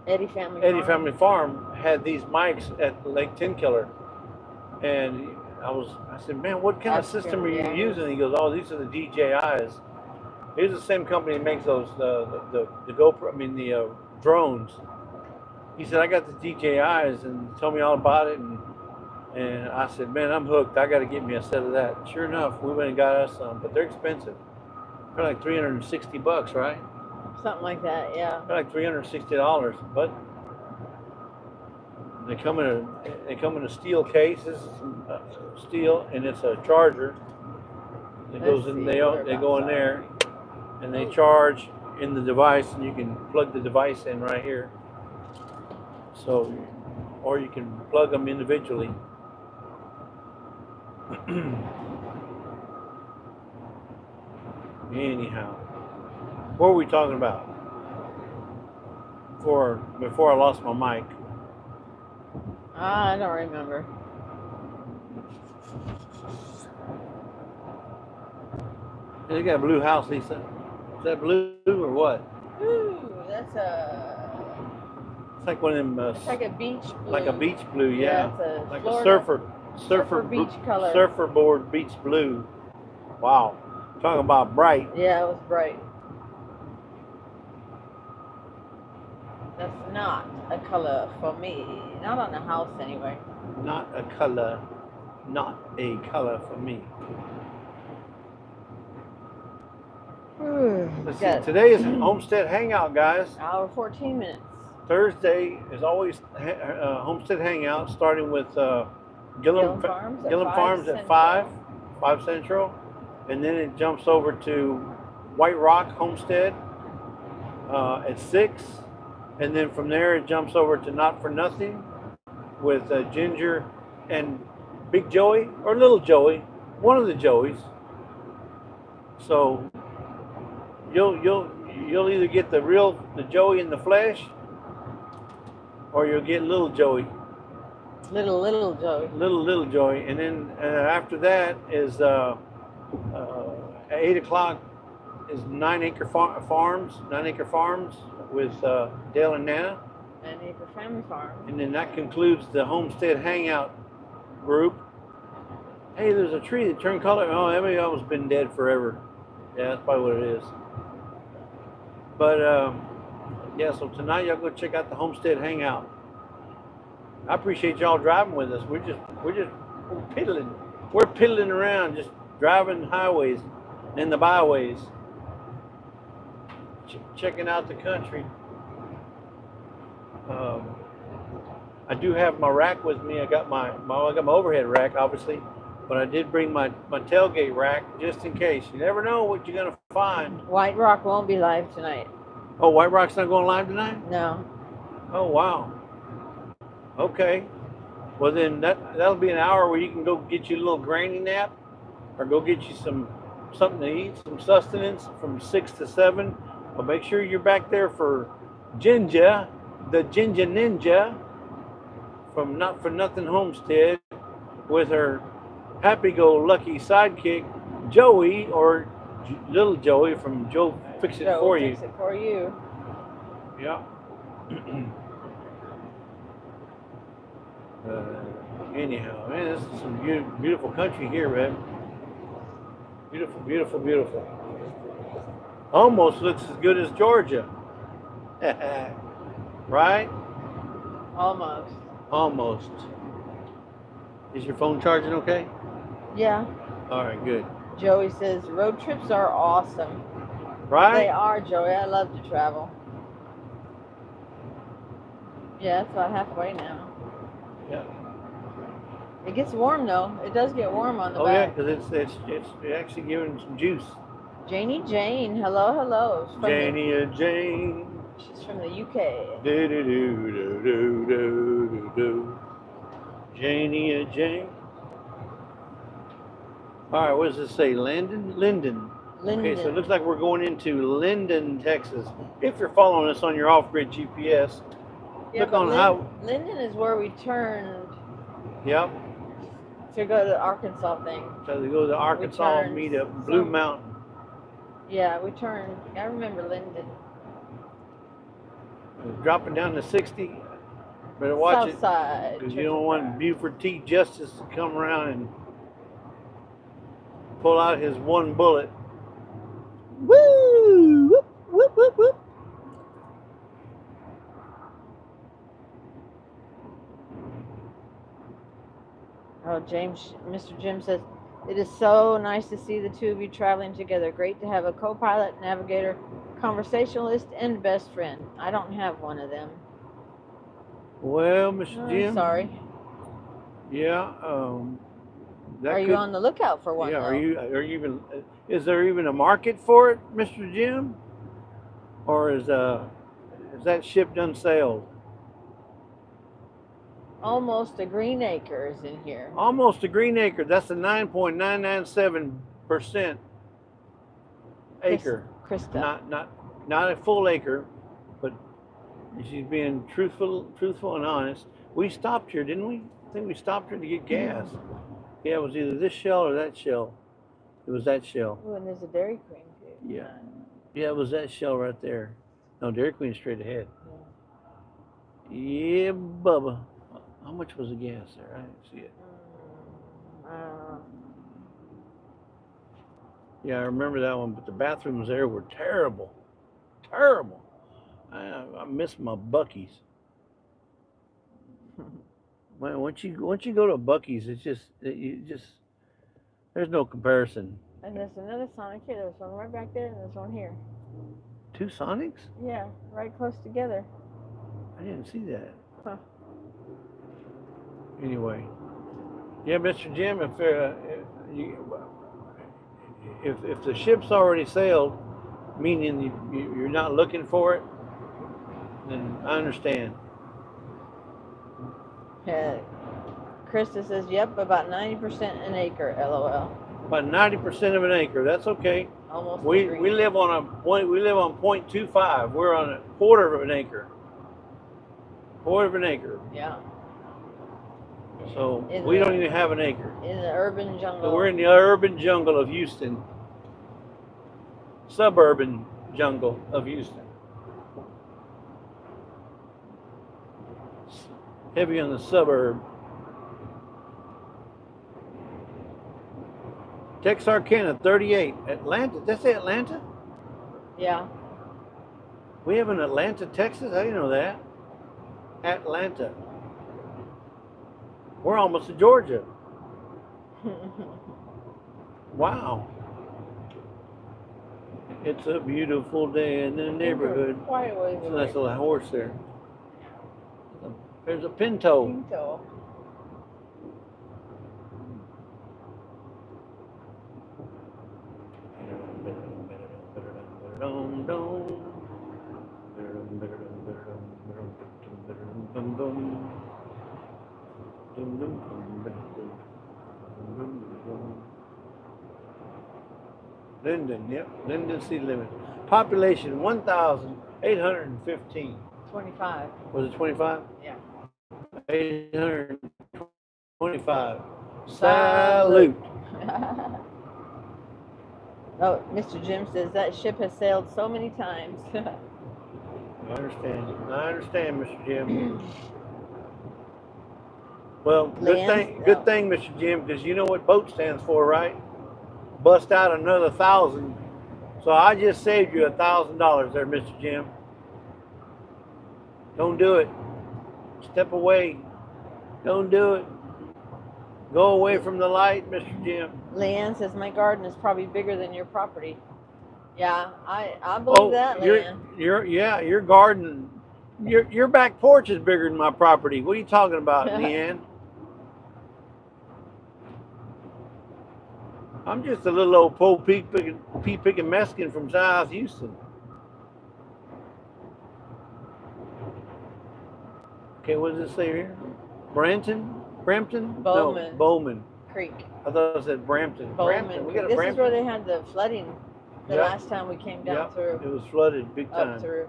Eddie Family
Eddie
Farm.
Family Farm had these mics at Lake Ten Killer, and I said, man, what kind of system are you using? He goes, oh, these are the DJIs. Here's the same company that makes those the GoPro. I mean the drones. He said, I got the DJIs, and told me all about it, and I said, man, I'm hooked. I got to get me a set of that. Sure enough, we went and got us some, but they're expensive. They're like $360, right?
Something like that, yeah.
They're like $360, but they come in a steel case. This is steel, and it's a charger. It goes in. They go in there, and they charge in the device, and you can plug the device in right here. So, or you can plug them individually. Anyhow, what were we talking about? Before I lost my mic.
I don't remember.
They got a blue house, Lisa. Is that blue or what?
Ooh, that's
It's like one of them.
it's like a beach blue.
Like a beach blue, yeah.
It's a
like
Florida
a surfer
beach color.
Surferboard beach blue. Wow. Talking about bright.
Yeah, it was bright. That's not a color for me. Not on the house anyway.
Not a color for me. Let's see. Today is Homestead Hangout, guys.
Hour 14 minutes.
Thursday is always Homestead Hangout, starting with Gillum Farms at 5 Central, and then it jumps over to White Rock Homestead at 6, and then from there it jumps over to Not for Nothing with Ginger and Big Joey or Little Joey, one of the Joeys. So you'll either get the Joey in the flesh, or you'll get Little Joey.
Little Joey.
Little Joey, and then after that is at 8 o'clock is 9 Acre Farms with Dale and Nana.
9 Acre Family Farm.
And then that concludes the Homestead Hangout group. Hey, there's a tree that turned color. Oh, that may almost been dead forever. Yeah, that's probably what it is. But yeah, so tonight y'all go check out the Homestead Hangout. I appreciate y'all driving with us. We're piddling. We're piddling around, just driving highways and the byways, checking out the country. I do have my rack with me. I got my overhead rack, obviously, but I did bring my tailgate rack just in case. You never know what you're gonna find.
White Rock won't be live tonight.
Oh, White Rock's not going live tonight?
No.
Oh, wow. Okay. Well, then that'll be an hour where you can go get you a little granny nap, or go get you something to eat, some sustenance from 6 to 7. But make sure you're back there for Ginger, the Ginger Ninja from Not for Nothing Homestead, with her happy-go-lucky sidekick Joey, or Little Joey from Joe Fix It For You.
Fix It For You.
Yeah. Anyhow, man, this is some beautiful country here, man. Beautiful, beautiful, beautiful. Almost looks as good as Georgia. Right?
Almost.
Almost. Is your phone charging okay?
Yeah.
All right, good.
Joey says road trips are awesome.
Right?
They are, Joey. I love to travel. Yeah, it's about halfway now.
Yeah.
It gets warm though. It does get warm on the
Oh yeah,
back.
because it's actually giving some juice.
Janie Jane, hello, hello.
Janie.
She's from the UK.
Do do do do do do do. Janie. All right, what does this say? Linden. Okay, so it looks like we're going into Linden, Texas. If you're following us on your off-grid GPS,
Yeah,
look on how.
Linden is where we turned.
Yep.
To go to the Arkansas thing.
So they go to the Arkansas meetup, Blue Mountain.
Yeah, we turned. I remember Linden.
Dropping down to 60. Better watch it.
Southside.
Because you don't want Buford T. Justice to come around and pull out his one bullet. Woo! Whoop, whoop, whoop, whoop.
Oh, Mr. Jim says, it is so nice to see the two of you traveling together. Great to have a co-pilot, navigator, conversationalist, and best friend. I don't have one of them.
Well, Mr. Jim.
Sorry.
Yeah.
Are you on the lookout for one?
Yeah.
Though?
Are you even? Is there even a market for it, Mr. Jim? Or is that ship done sailed?
Almost a green acre is in here.
Almost a green acre. That's a 9.997% acre.
Krista.
Not a full acre, but she's being truthful and honest. We stopped here, didn't we? I think we stopped here to get gas. Yeah, it was either this shell or that shell. It was that shell.
Oh, and there's a Dairy Queen too.
Yeah. Yeah, it was that shell right there. No, Dairy Queen's straight ahead. Yeah, Bubba. How much was the gas there? I didn't see it. Yeah, I remember that one, but the bathrooms there were terrible. Terrible. I miss my Buc-ee's. Man, once you go to Buc-ee's, there's no comparison.
And there's another Sonic here. There's one right back there, and there's one here.
Two Sonics?
Yeah, right close together.
I didn't see that.
Huh.
Anyway, yeah, Mr. Jim, if the ship's already sailed, meaning you're not looking for it, then I understand.
Yeah. Krista says, yep, about 90% an acre, LOL.
About 90% of an acre, that's okay.
Almost.
We live on 0.25. We're on a quarter of an acre. Quarter of an acre.
Yeah.
So we don't even have an acre.
In the urban jungle.
So we're in the urban jungle of Houston. Suburban jungle of Houston. Heavy on the suburb. Texarkana 38. Atlanta. Did I say Atlanta?
Yeah.
We have an Atlanta, Texas? How do you know that? Atlanta. We're almost to Georgia. Wow. It's a beautiful day in the neighborhood.
Quiet ways.
There's a nice little horse there. There's a pinto.
Pinto.
Linden, yep. Linden City Limit. Population 1,815.
25.
Was it 25?
Yeah.
825. Salute.
Oh, Mr. Jim says that ship has sailed so many times.
I understand, Mr. Jim. Well, good thing, Mr. Jim, because you know what boat stands for, right? Bust out another 1,000. So I just saved you $1,000 there, Mr. Jim. Don't do it. Step away. Don't do it. Go away from the light, Mr. Jim.
Leanne says my garden is probably bigger than your property. Yeah, I believe that, Leanne.
Your garden, your back porch is bigger than my property. What are you talking about, Leanne? I'm just a little old pole pea picking Mexican from South Houston. Okay, what does it say here? Brampton?
Bowman.
No, Bowman
Creek.
I thought it said Brampton.
Bowman.
Brampton. We got a
This
Brampton.
is where they had the flooding the last time we came down through.
It was flooded big time.
Up through.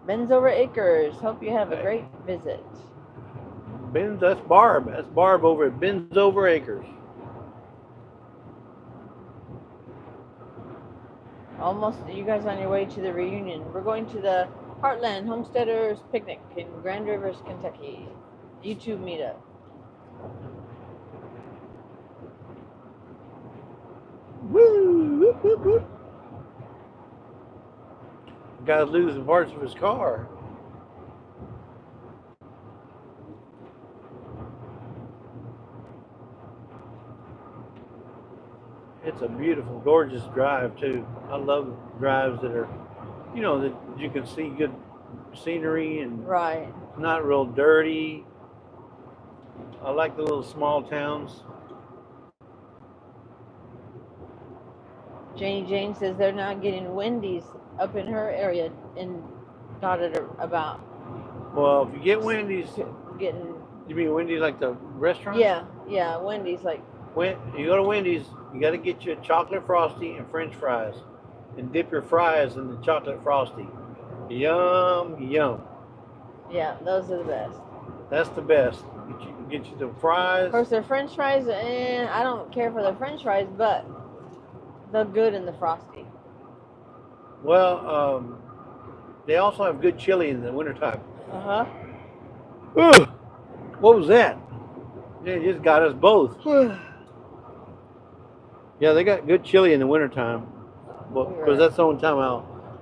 Ben's over Acres. Hope you have a great visit.
Ben's, that's Barb. That's Barb over at Ben's Over Acres.
Almost, you guys on your way to the reunion. We're going to the Heartland Homesteaders Picnic in Grand Rivers, Kentucky. YouTube meetup.
Woo! Whoop, whoop, whoop. The guy's losing parts of his car. It's a beautiful, gorgeous drive too. I love drives that are, you know, that you can see good scenery and not real dirty. I like the little small towns.
Janie Jane says they're not getting Wendy's up in her area and dotted about.
Well, if you get Wendy's,
getting.
You mean Wendy's like the restaurant?
Yeah, Wendy's like.
When you go to Wendy's, you got to get you a chocolate frosty and French fries, and dip your fries in the chocolate frosty. Yum, yum.
Yeah, those are the best.
That's the best. Get you the fries.
Of course, their French fries, I don't care for the French fries, but they're good in the frosty.
Well, they also have good chili in the wintertime.
Uh-huh.
What was that? It just got us both. Yeah, they got good chili in the wintertime. Because that's the only time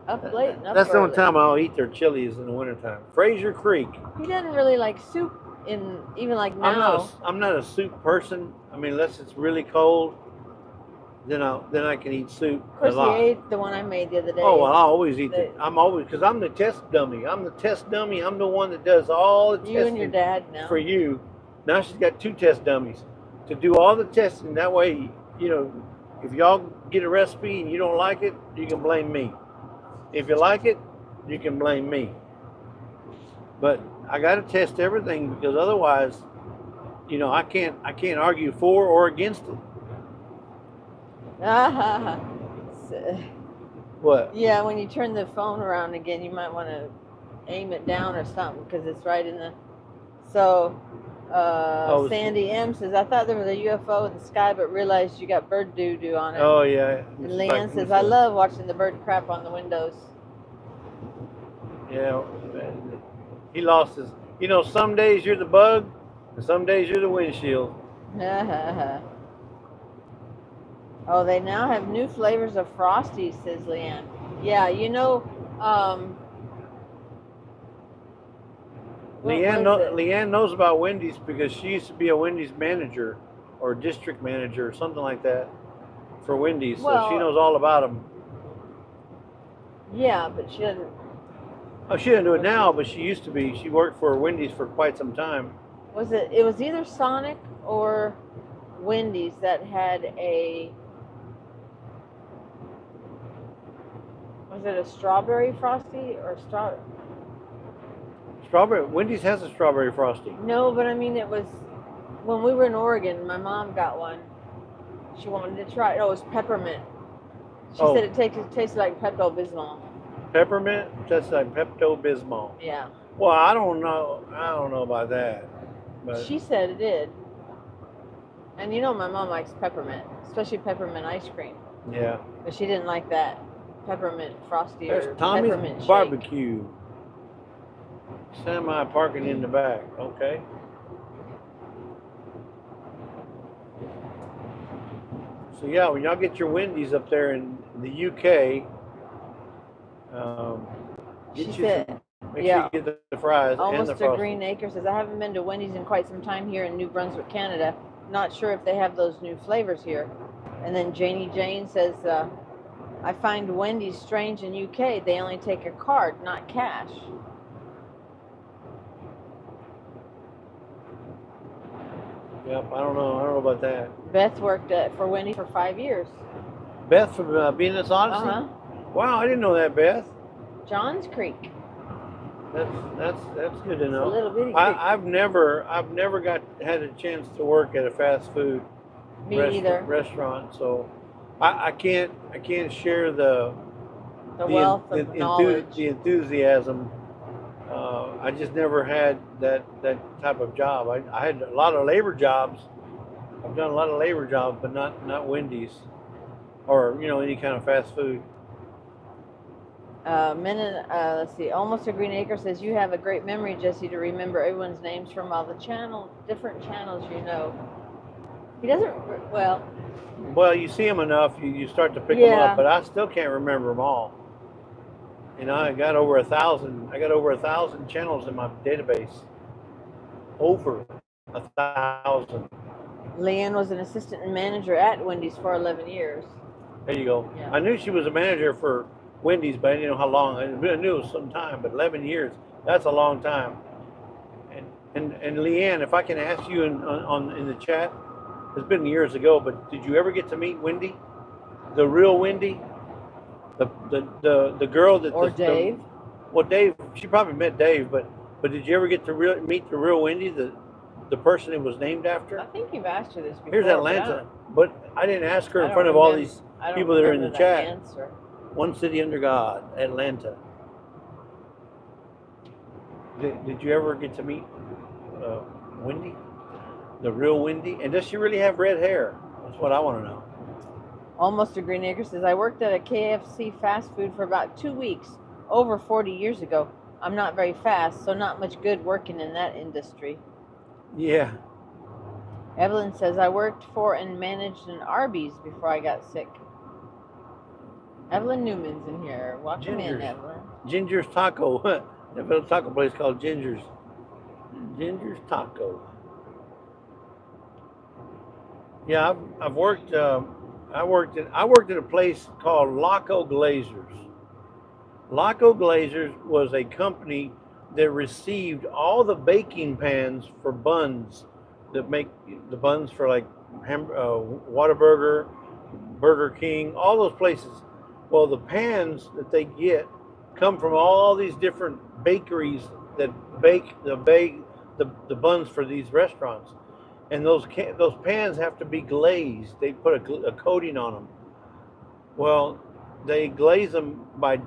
that's the only time I'll eat their chili is in the wintertime. Fraser Creek.
He doesn't really like soup even like now.
I'm not a soup person. I mean, unless it's really cold, then I can eat soup.
Of course, he ate the one I made the other day.
Oh, well, I always eat it. Because I'm the test dummy. I'm the test dummy. I'm the one that does all the testing.
You and your dad now.
For you. Now she's got 2 test dummies to do all the testing. That way, you know, if y'all get a recipe and you don't like it, you can blame me. If you like it, you can blame me. But I got to test everything because otherwise, you know, I can't argue for or against it. What?
Yeah, when you turn the phone around again, you might want to aim it down or something because it's right in the. So. Sandy M says, I thought there was a UFO in the sky, but realized you got bird doo-doo on it.
Oh, yeah.
And Leanne says, I love watching the bird crap on the windows.
Yeah. He lost his... You know, some days you're the bug, and some days you're the windshield.
Oh, they now have new flavors of Frosty, says Leanne. Yeah, you know...
Leanne knows about Wendy's because she used to be a Wendy's manager or district manager or something like that for Wendy's. So she knows all about them.
Yeah, but she doesn't.
Oh, she doesn't do it now, but she used to be. She worked for Wendy's for quite some time.
It was either Sonic or Wendy's that had a. Was it a strawberry Frosty or strawberry?
Strawberry. Wendy's has a strawberry Frosty.
No, but I mean it was when we were in Oregon. My mom got one. She wanted to try it. Oh, it was peppermint. She said it tasted like Pepto-Bismol.
Peppermint tastes like Pepto-Bismol.
Yeah.
Well, I don't know about that. But
she said it did. And you know my mom likes peppermint, especially peppermint ice cream.
Yeah.
But she didn't like that peppermint Frosty.
There's
or
Tommy's
peppermint
barbecue. Semi parking in the back. Okay. So yeah, when y'all get your Wendy's up there in the UK, get
She
you some.
said,
Make sure
yeah,
you get the fries and the
almost a
frosty.
Green Acre says, I haven't been to Wendy's in quite some time here in New Brunswick, Canada. Not sure if they have those new flavors here. And then Janie Jane says, I find Wendy's strange in UK. They only take a card, not cash.
Yep, I don't know about that.
Beth worked for Wendy's for 5 years.
Beth from Venus Odyssey. Wow, I didn't know that, Beth.
Johns Creek.
That's good to know.
It's a little bitty creek.
I've never had a chance to work at a fast food restaurant, so I can't share the
wealth of knowledge,
the enthusiasm. I just never had that type of job. I had a lot of labor jobs. I've done a lot of labor jobs, but not Wendy's or any kind of fast food.
Let's see. Almost a Green Acre says, you have a great memory, Jesse, to remember everyone's names from all the different channels you know. He doesn't,
Well, you see them enough, you start to pick them up, but I still can't remember them all. I got over 1,000. I got over 1,000 channels in my database. Over 1,000.
Leanne was an assistant manager at Wendy's for 11 years.
There you go.
Yeah.
I knew she was a manager for Wendy's, but I didn't know how long. I knew it was some time, but 11 years, that's a long time. And Leanne, if I can ask you in the chat, it's been years ago, but did you ever get to meet Wendy? The real Wendy? The girl that...
Or Dave?
Well, Dave, she probably met Dave, but did you ever get to meet the real Wendy, the person it was named after?
I think you've asked her this before.
Here's Atlanta, but I didn't ask her in front of all these people that are in the chat.
Answer.
One city under God, Atlanta. Did you ever get to meet Wendy? The real Wendy? And does she really have red hair? That's what I want to know.
Almost a Green Acre says, I worked at a KFC fast food for about 2 weeks, over 40 years ago. I'm not very fast, so not much good working in that industry.
Yeah.
Evelyn says, I worked for and managed an Arby's before I got sick. Evelyn Newman's in here. Welcome in, Evelyn.
Ginger's Taco. That little taco place called Ginger's. Ginger's Taco. Yeah, I've worked. I worked at a place called Laco Glazers. Laco Glazers was a company that received all the baking pans for buns that make the buns for like Whataburger, Burger King, all those places. Well, the pans that they get come from all these different bakeries that bake the buns for these restaurants, and those pans have to be glazed. They put a coating on them. Well, they glaze them by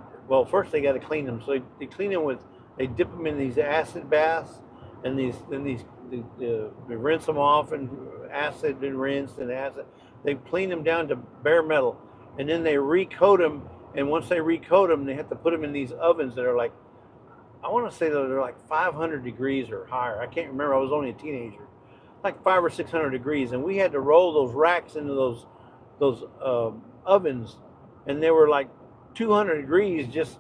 first they got to clean them. So they clean them they dip them in these acid baths, and they rinse them off in acid and rinse and acid. They clean them down to bare metal, and then they recoat them. And once they recoat them, they have to put them in these ovens that are like, I want to say that they're like 500 degrees or higher. I can't remember. I was only a teenager. Like 500 or 600 degrees, and we had to roll those racks into those ovens, and they were like 200 degrees just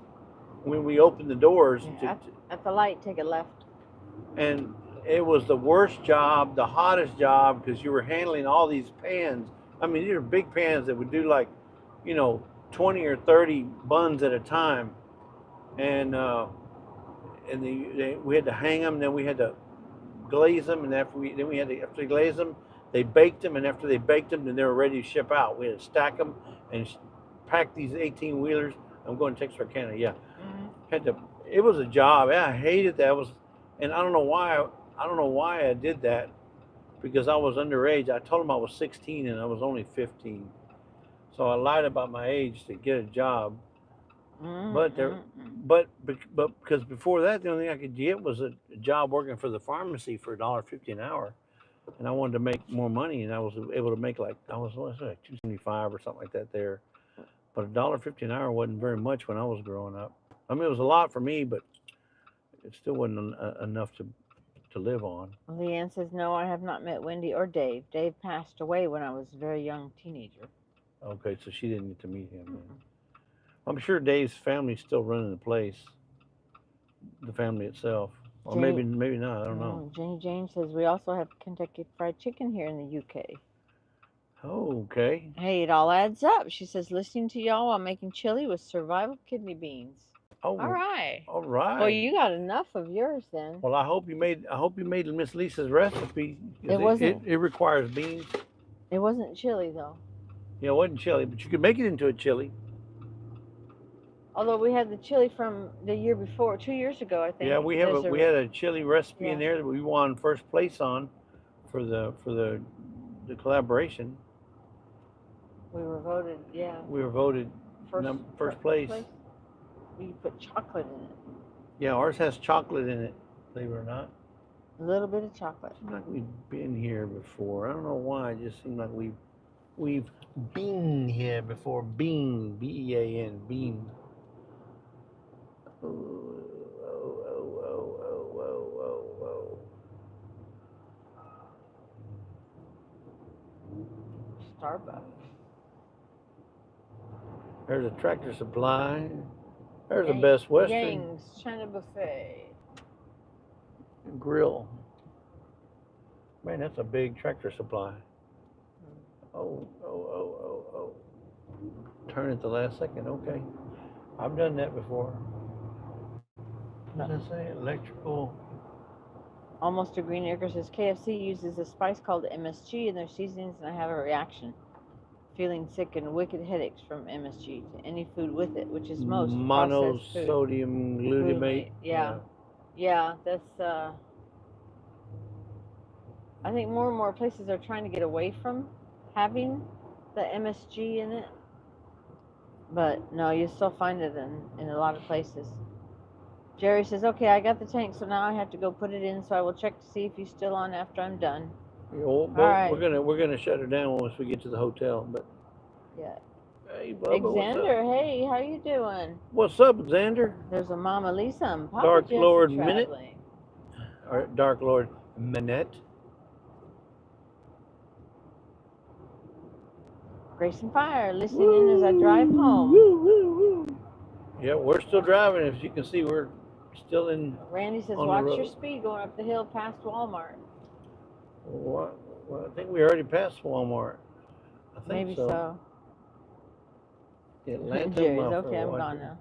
when we opened the doors.
Yeah, at the light, take a left.
And it was the worst job, the hottest job, because you were handling all these pans. I mean, these are big pans that would do like, 20 or 30 buns at a time, and we had to hang them. Then we had to glaze them, and after they glazed them, they baked them, and after they baked them, then they were ready to ship out. We had to stack them and pack these 18 wheelers. I'm going to Texarkana, yeah. Mm-hmm. It was a job. I hated that. And I don't know why I did that, because I was underage. I told them I was 16 and I was only 15. So I lied about my age to get a job. But because before that, the only thing I could get was a job working for the pharmacy for $1.50 an hour, and I wanted to make more money, and I was able to make like $2.75 or something like that there. But $1.50 an hour wasn't very much when I was growing up. I mean, it was a lot for me, but it still wasn't enough to live on.
Leanne says, no, I have not met Wendy or Dave. Dave passed away when I was a very young teenager.
Okay, so she didn't get to meet him then. I'm sure Dave's family's still running the place, the family itself. Or
Jenny,
maybe not, I don't know.
Jenny Jane says, we also have Kentucky Fried Chicken here in the UK.
Oh, okay.
Hey, it all adds up. She says, listening to y'all while making chili with survival kidney beans.
Oh,
All right.
all right.
Well, you got enough of yours then.
Well, I hope you made Miss Lisa's recipe.
It wasn't.
It requires beans.
It wasn't chili though.
Yeah, it wasn't chili, but you could make it into a chili.
Although we had the chili from the year before, 2 years ago, I think.
Yeah, we had a chili recipe in there that we won first place on for the collaboration.
We were voted, yeah.
We were voted first place.
We put chocolate in it.
Yeah, ours has chocolate in it, believe it or not.
A little bit of chocolate.
Seems like we've been here before. I don't know why. It just seems like we've been here before. Bean, B-E-A-N, bean. Oh.
Starbucks.
There's a Tractor Supply. There's a Best Western.
Yang's China Buffet.
Grill. Man, that's a big Tractor Supply. Oh. Turn at the last second, okay. I've done that before. What does that say? Electrical.
Almost a Green Acre says KFC uses a spice called MSG in their seasonings, and I have a reaction. Feeling sick and wicked headaches from MSG to any food with it, which is most
monosodium glutamate.
Yeah, that's I think more and more places are trying to get away from having the MSG in it. But no, you still find it in a lot of places. Jerry says, okay, I got the tank, so now I have to go put it in, so I will check to see if he's still on after I'm done.
Well,
all right.
We're gonna shut her down once we get to the hotel, but
yeah.
Hey, Bubba,
Xander, hey, how you doing?
What's up, Xander?
There's a Mama Lisa and Papa
Dark
Jesse
Lord
traveling.
Minute. Or Dark Lord Minette.
Grace and Fire, listening in as I drive home.
Yeah, we're still driving. As you can see, we're still in.
Randy says, watch your speed going up the hill past Walmart.
Well, I think we already passed Walmart. I think
Maybe so.
Atlanta.
Jerry's okay, I'm gone now.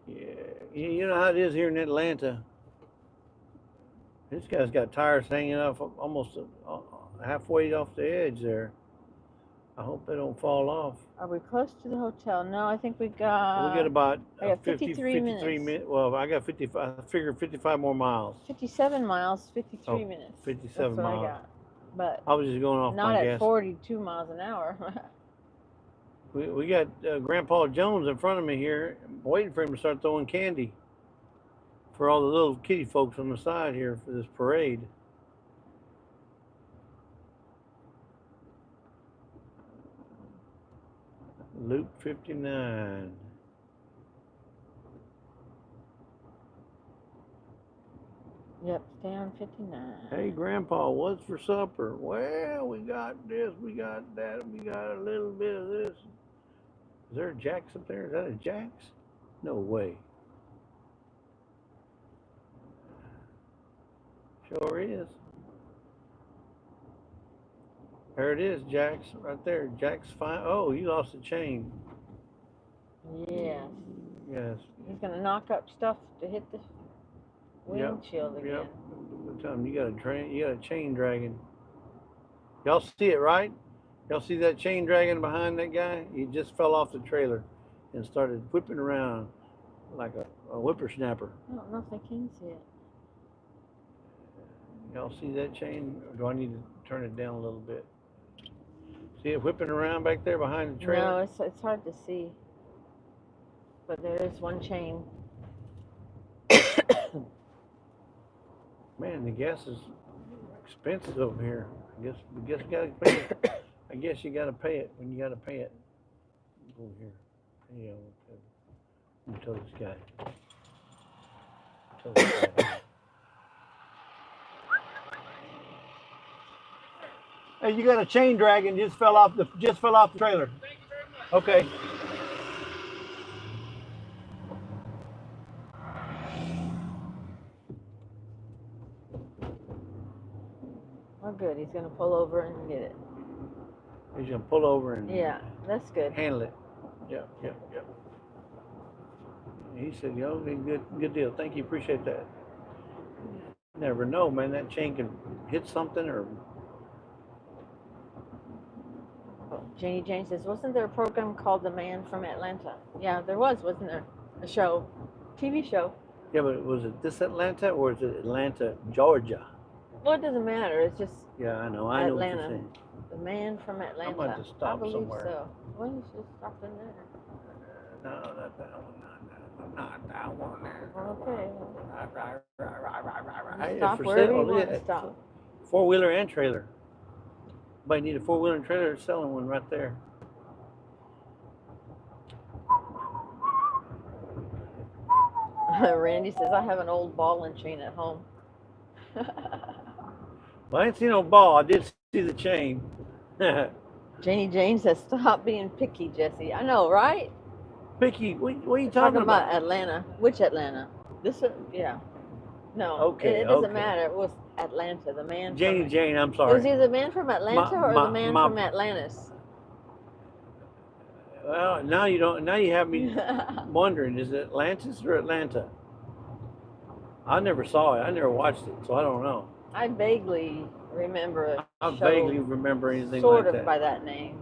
Yeah, you know how it is here in Atlanta. This guy's got tires hanging off almost halfway off the edge there. I hope they don't fall off.
Are we close to the hotel? No, I think we got
about
53 minutes.
Well, I got 55. I figured 55 more miles.
57 miles, 53 minutes.
57
That's
miles.
what I got. But
I was just going off
not
my
at
guess.
42 miles an hour.
We got Grandpa Jones in front of me here, waiting for him to start throwing candy for all the little kitty folks on the side here for this parade. Loop 59.
Yep, stay on 59.
Hey, Grandpa, what's for supper? Well, we got this, we got that, we got a little bit of this. Is there a Jack's up there? Is that a Jack's? No way. Sure is. There it is, Jack's, right there. Jack's fine. Oh, you lost the chain.
Yes.
Yes.
He's gonna knock up stuff to hit the windshield again.
Yep. Tell him you got a chain dragging. Y'all see it, right? Y'all see that chain dragging behind that guy? He just fell off the trailer and started whipping around like a whippersnapper.
I don't know if they can see it.
Y'all see that chain? Or do I need to turn it down a little bit? See it whipping around back there behind the trailer?
No, it's hard to see. But there is one chain.
Man, the gas is expensive over here. I guess you gotta pay it. I guess you gotta pay it when you gotta pay it. Over here. Yeah, let me tell this guy. Hey, you got a chain dragging, just fell off the trailer.
Thank you very much.
Okay.
Oh, good. He's gonna pull over and get it.
He's gonna pull over and
Yeah, that's good.
handle it. Yep. He said, "Yo, good deal. Thank you, appreciate that." Never know, man. That chain can hit something or.
Janie Jane says, wasn't there a program called The Man from Atlanta? Yeah, there was, wasn't there? A show, TV show.
Yeah, but was it this Atlanta or is it Atlanta, Georgia?
Well, it doesn't matter. It's just
Yeah, I know. I know what you're
Atlanta.
saying.
The Man from Atlanta.
I'm about to stop
I believe
somewhere.
so. Well, you should stop in there.
No, not that one. Not that one.
Okay.
Hey,
Stop
for
wherever
sale.
you
Look
want
at
to
that.
stop.
4-wheeler and trailer. Might need a 4-wheeler and trailer. They're selling one right there.
Randy says, I have an old ball and chain at home.
Well, I ain't seen no ball. I did see the chain.
Janie Jane says, stop being picky, Jesse. I know, right?
Picky, what are you
Talking
talking
about
about?
Atlanta. Which Atlanta? This one? Yeah. No.
Okay,
It doesn't
okay.
matter. It was Atlanta. The man
Janie
from
Jane, I'm
It was
sorry.
either the man from Atlanta or the man
my-
from Atlantis.
Well, now you don't. Now you have me wondering: is it Atlantis or Atlanta? I never saw it. I never watched it, so I don't know.
I vaguely remember a
I
show
vaguely remember anything
sort
like
of
that.
by that name.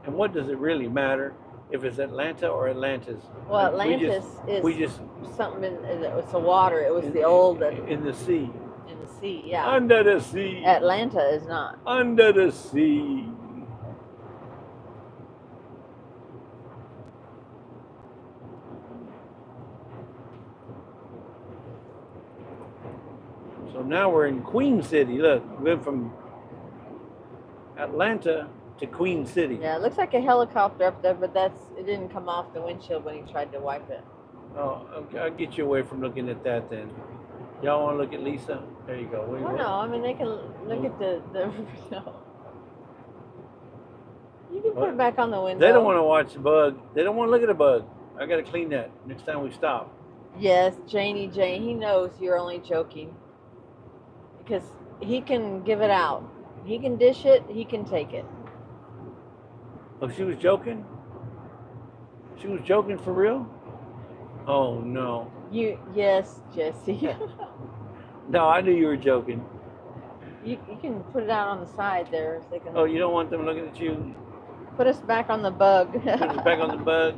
And what does it really matter if it's Atlanta or Atlantis?
Well,
We
Atlantis
we
is
just
something. It was the water. It was the old
in the sea.
in the sea. Yeah.
Under the sea.
Atlanta is not.
Under the sea. So now we're in Queen City. Look, we went from Atlanta to Queen City.
Yeah, it looks like a helicopter up there, but it didn't come off the windshield when he tried to wipe it.
Oh, okay, I'll get you away from looking at that then. Y'all want to look at Lisa? There you go.
Well, no, I mean they can look at the no. You can put it back on the window.
They don't want to watch the bug. They don't want to look at the bug. I got to clean that next time we stop.
Yes, Janie Jane, he knows you're only joking. Because he can give it out. He can dish it, he can take it.
Oh, she was joking? She was joking for real? Oh, no.
Yes, Jesse.
No, I knew you were joking.
you can put it out on the side there. So they can
Oh, you don't want them looking at you?
put us back on the bug.
Put us back on the bug?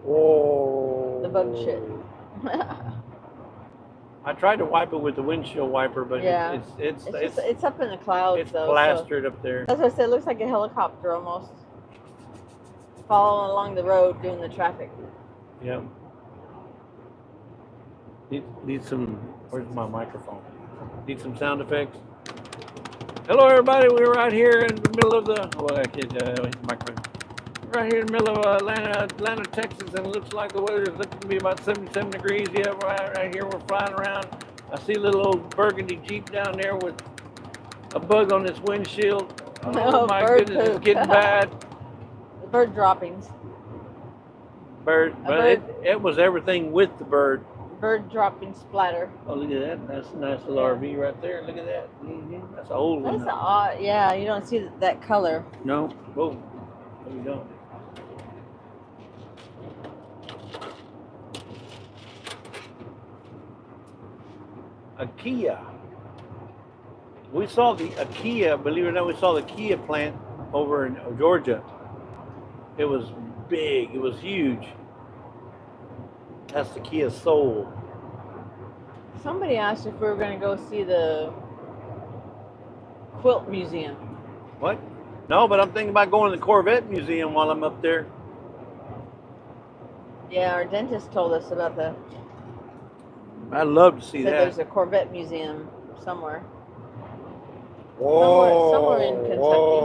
Whoa.
The bug shit.
I tried to wipe it with the windshield wiper, but
Yeah. It's up in the clouds,
it's
though.
plastered up there.
So, that's what I said. It looks like a helicopter almost. Following along the road doing the traffic.
Yep. Need some. Where's my microphone? Need some sound effects. Hello, everybody. We're right here in the middle of the. Well, I can't. Microphone. We're right here in the middle of Atlanta, Texas, and it looks like the weather is looking to be about 77 degrees. Yeah, right here. We're flying around. I see a little old burgundy Jeep down there with a bug on its windshield. Oh my
bird
goodness, it's
poop.
getting bad.
The bird droppings.
Bird, but
bird.
it was everything with the bird.
Bird dropping splatter.
Oh, look at that. That's a nice little
Yeah.
RV right there. Look at that. That's an old one.
That's odd. Yeah, you don't see that color.
No. Whoa. No, you don't. A Kia. We saw the Kia, believe it or not, we saw the Kia plant over in Georgia. It was big. It was huge. That's the Kia Soul.
Somebody asked if we were going to go see the quilt museum.
What? No, but I'm thinking about going to the Corvette Museum while I'm up there.
Yeah, our dentist told us about the.
I'd love to see
Said
that.
there's a Corvette museum somewhere. Somewhere in Kentucky.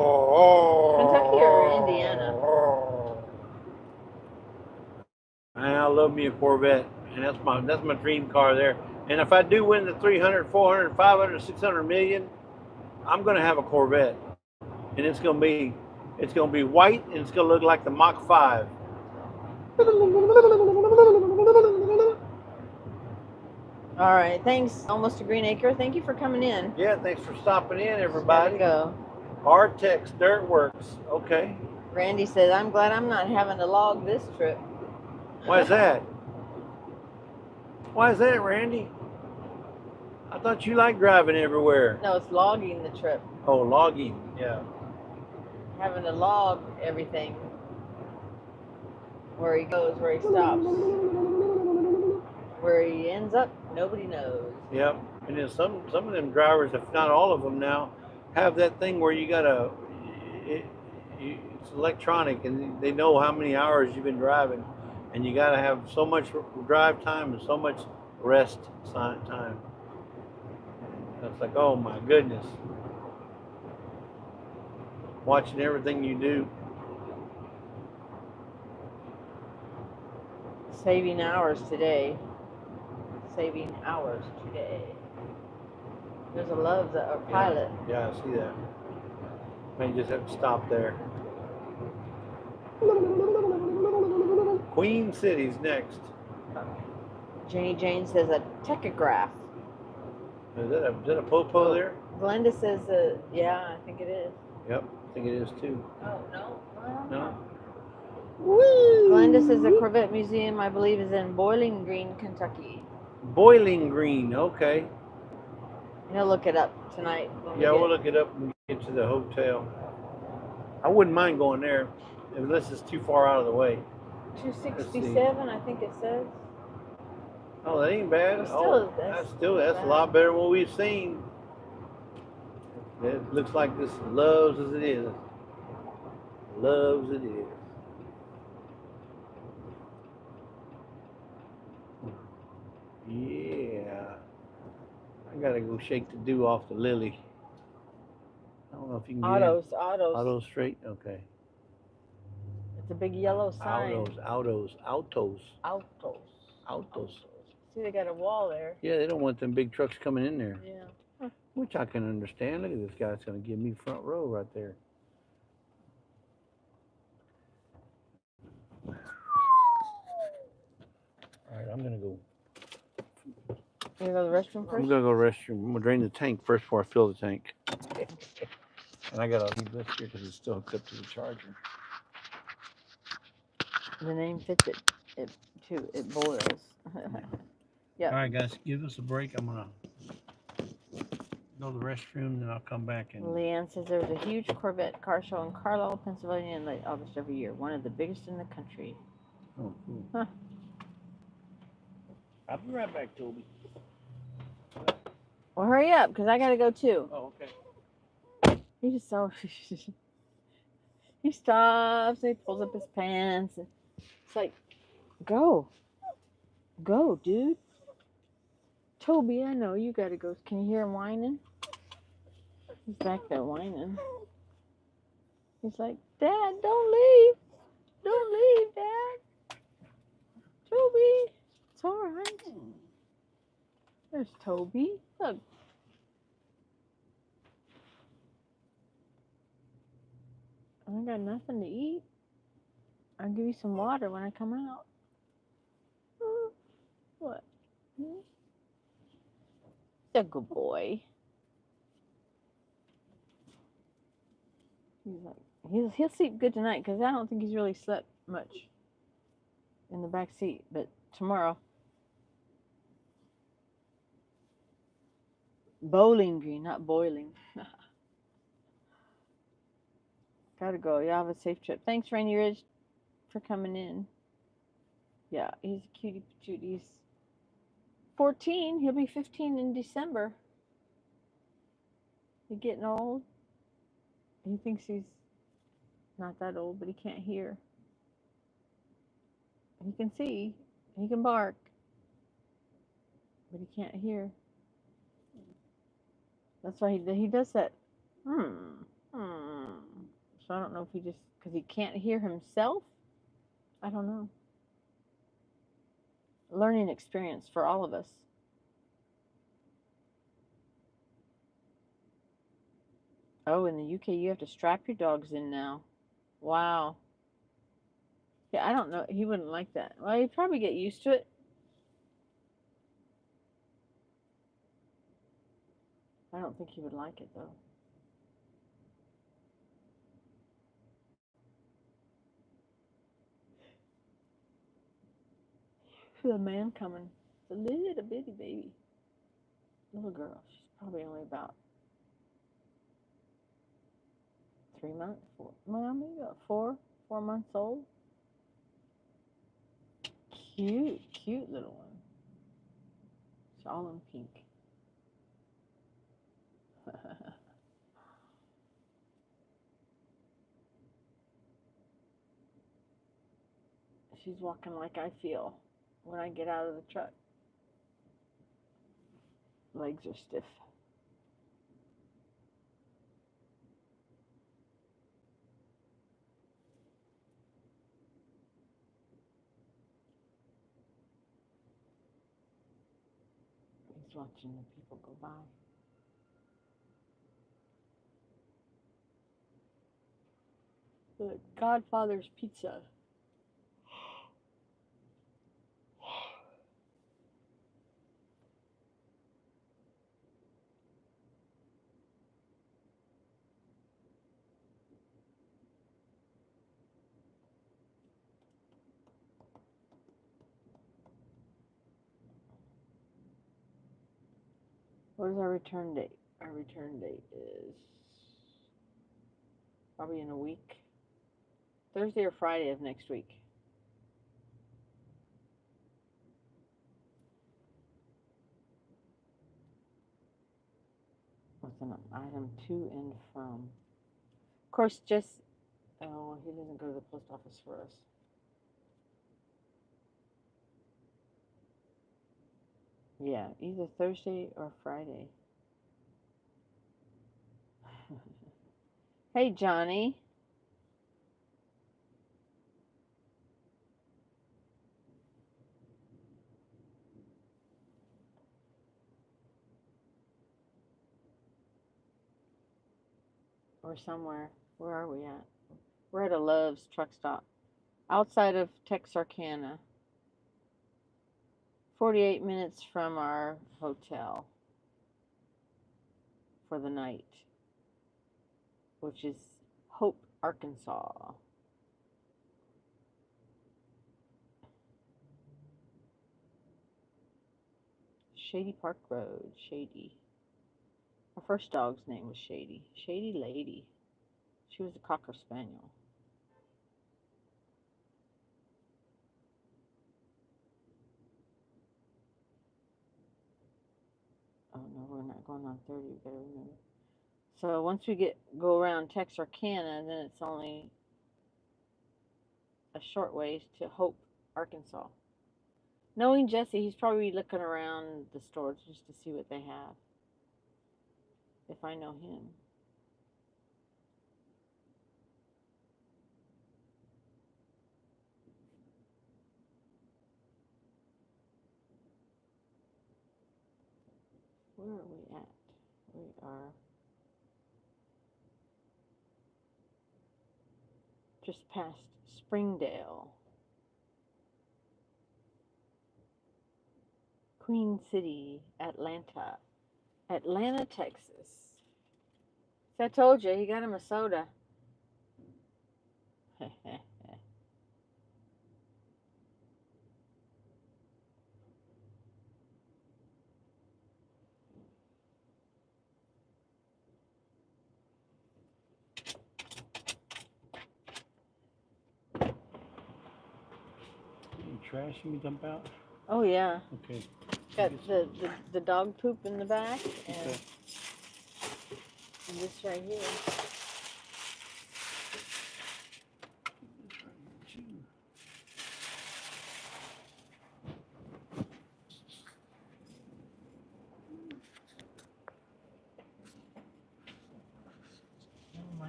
Kentucky or Indiana?
Man, I love me a Corvette, and that's my dream car there. And if I do win the 300, 400, 500, 600 million, I'm gonna have a Corvette, and it's gonna be white, and it's gonna look like the Mach 5.
All right, thanks. Almost a Green Acre. Thank you for coming in.
Yeah, thanks for stopping in, everybody.
Gotta go.
Artex Dirt Works. Okay.
Randy says, I'm glad I'm not having to log this trip.
Why is that? Why is that, Randy? I thought you liked driving everywhere.
No, it's logging the trip.
Oh, logging. Yeah.
Having to log everything. Where he goes, where he stops. Where he ends up, nobody knows.
Yep. And then some of them drivers, if not all of them now, have that thing where you gotta, it's electronic, and they know how many hours you've been driving, and you gotta have so much drive time and so much rest time. It's like, oh my goodness. Watching everything you do.
Saving hours today. Saving hours today. There's a Love's a pilot.
Yeah, I see that. May just have to stop there. Queen City's next.
Jenny Jane says a tachograph.
Is that a popo there?
Glenda says, yeah, I think it is.
Yep, I think it is too.
Oh, no?
No?
Woo! Glenda says the Corvette Museum, I believe, is in Bowling Green, Kentucky.
Boiling Green, okay.
He'll look it up tonight.
Yeah, we'll look it up when we get to the hotel. I wouldn't mind going there unless it's too far out of the way.
267, I think it says.
Oh, that ain't bad.
Well,
That's a lot better than what we've seen. It looks like this loves as it is. Loves it is. Yeah. I gotta go shake the dew off the lily. I don't know if you can get
Autos.
Autos straight? Okay.
It's a big yellow sign.
Autos.
See, they got a wall there.
Yeah, they don't want them big trucks coming in there.
Yeah.
Which I can understand. Look at this guy. It's going to give me front row right there. All right, I'm going to go.
You go to the restroom first?
I'm going to go to the restroom. I'm going to drain the tank first before I fill the tank. And I got to leave this here because it's still hooked up to the charger.
The name fits it too. It boils. Yeah.
All right, guys, give us a break. I'm going to go to the restroom, then I'll come back. And
Leanne says there's a huge Corvette car show in Carlisle, Pennsylvania in late August every year. One of the biggest in the country.
Oh, cool.
Huh.
I'll be right back, Toby.
Well, hurry up, because I got to go too.
Oh, okay.
He just so he stops, he pulls up his pants. And it's like, go, dude. Toby, I know you gotta go. Can you hear him whining? He's back there whining. He's like, Dad, don't leave, Dad. Toby, it's all right. There's Toby. Look. I got nothing to eat. I'll give you some water when I come out. What? He's a good boy. He's like he'll sleep good tonight because I don't think he's really slept much in the back seat. But tomorrow, Bowling Green, not boiling. Gotta go. Y'all have a safe trip. Thanks, Rainy Ridge, for coming in. Yeah, he's a cutie patootie. He's 14. He'll be 15 in December. He's getting old. He thinks he's not that old, but he can't hear. He can see. He can bark. But he can't hear. That's why he does that Hmm. Hmm. So I don't know if he just, because he can't hear himself. I don't know. Learning experience for all of us. Oh, in the UK, you have to strap your dogs in now. Wow. Yeah, I don't know. He wouldn't like that. Well, he'd probably get used to it. I don't think he would like it, though. The man coming. It's a little bitty baby. Little girl. She's probably only about 3 months. Well, maybe about 4 months old. Cute, cute little one. It's all in pink. She's walking like I feel when I get out of the truck. Legs are stiff. He's watching the people go by. The Godfather's Pizza. What is our return date? Our return date is probably in a week. Thursday or Friday of next week. What's an item to and from? Of course, just, oh, he doesn't go to the post office for us. Yeah, either Thursday or Friday. Hey, Johnny. We're somewhere. Where are we at? We're at a Love's truck stop outside of Texarkana. 48 minutes from our hotel for the night, which is Hope, Arkansas. Shady Park Road, Shady. Our first dog's name was Shady. Shady Lady. She was a Cocker Spaniel. Oh no, we're not going on 30, we gotta remember. So once we go around Texarkana, then it's only a short ways to Hope, Arkansas. Knowing Jesse, he's probably looking around the stores just to see what they have. If I know him. Where are we at? We are just past Springdale. Queen City, Atlanta. Atlanta, Texas. So I told you, he got him a soda.
Any trash you can dump out?
Oh yeah.
Okay.
Got the dog poop in the back and,
Okay.
and this right here.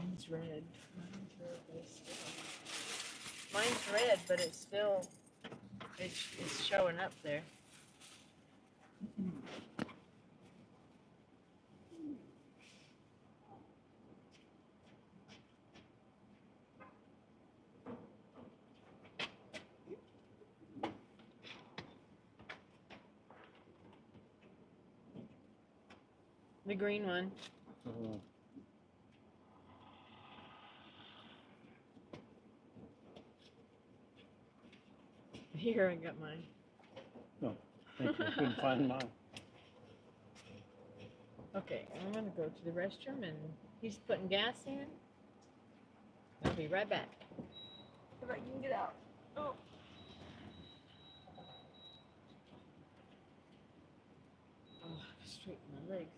Mine's red. Mine's red, but it's still, it's showing up there. The green one. Here, I got mine.
No, thank you. I couldn't find mine.
Okay, I'm gonna go to the restroom and he's putting gas in. I'll be right back. If I can get out. Oh. Oh, straighten my legs.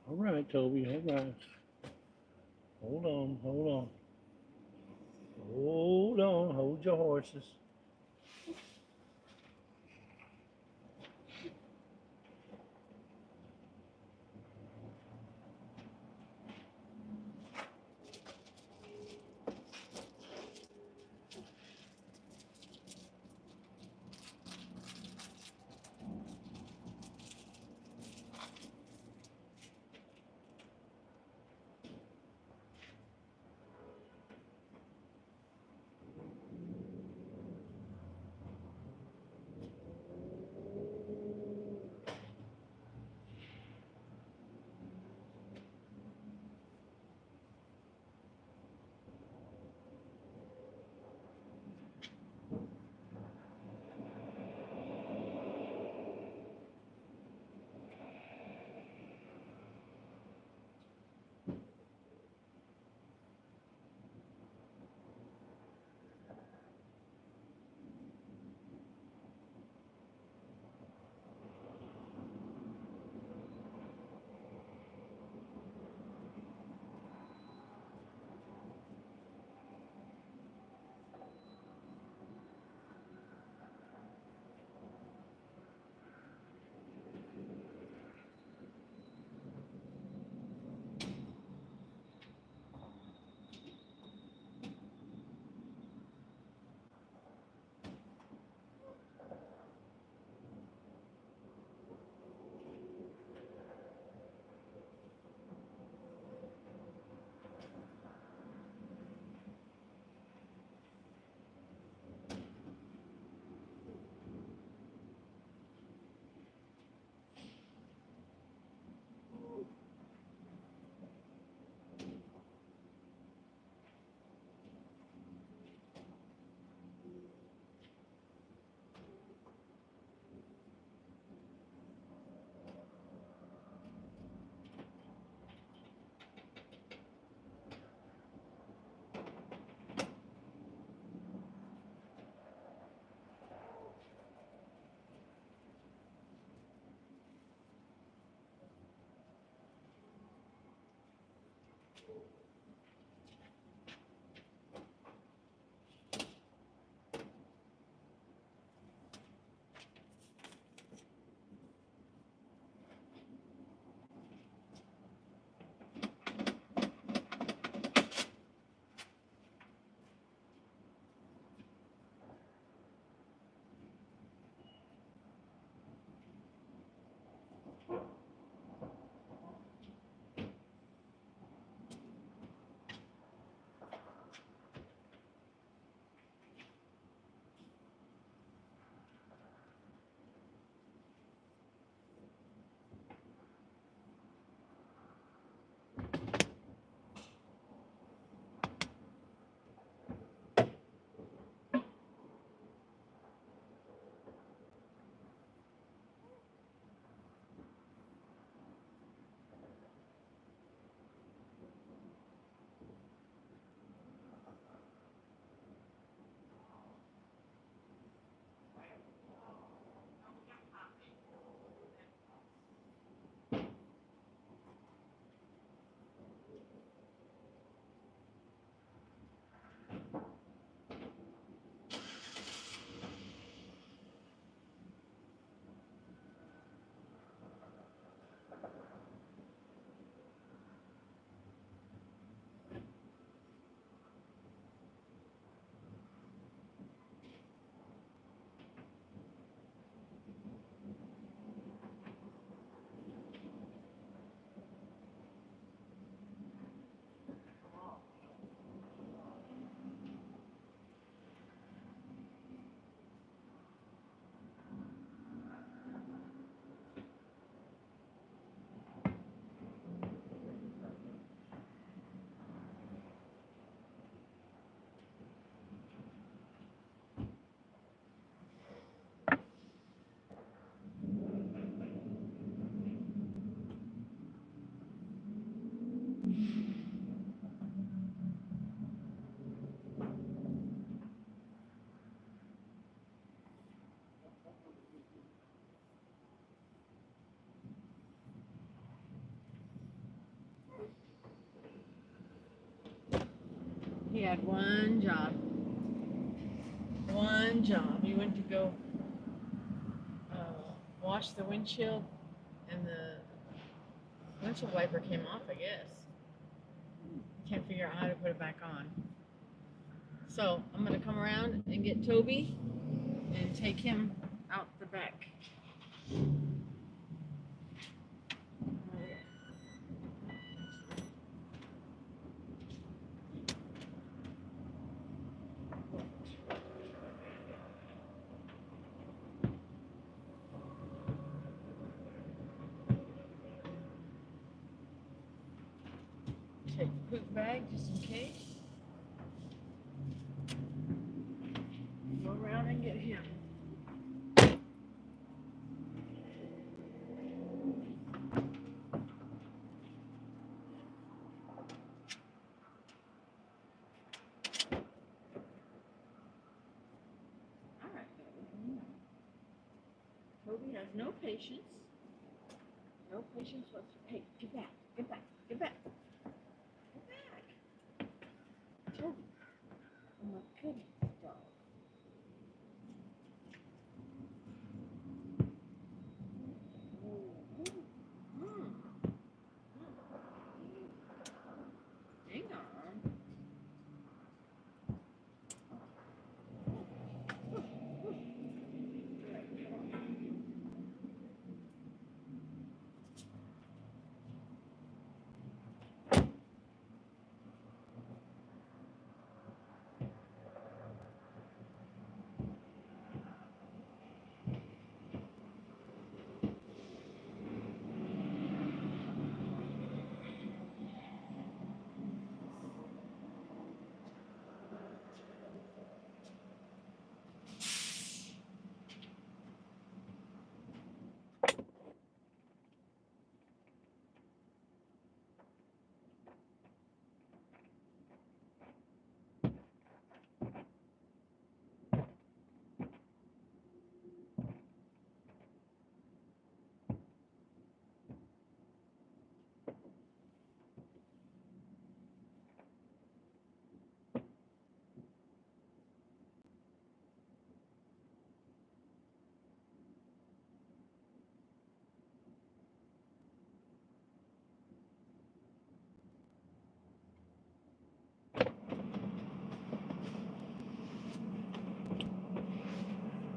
All right, Toby, all right. Hold on, hold on. Hold on, hold your horses.
had one job. One job. He went to go wash the windshield, and the windshield wiper came off, I guess. Can't figure out how to put it back on. So I'm gonna come around and get Toby and take him out the back. Take the poop bag just in case. Go around and get him. Alright, Toby has no patience. No patience whatsoever. Hey, get back, get back, get back. Get back. Toby. Oh my goodness, dog. Hang on.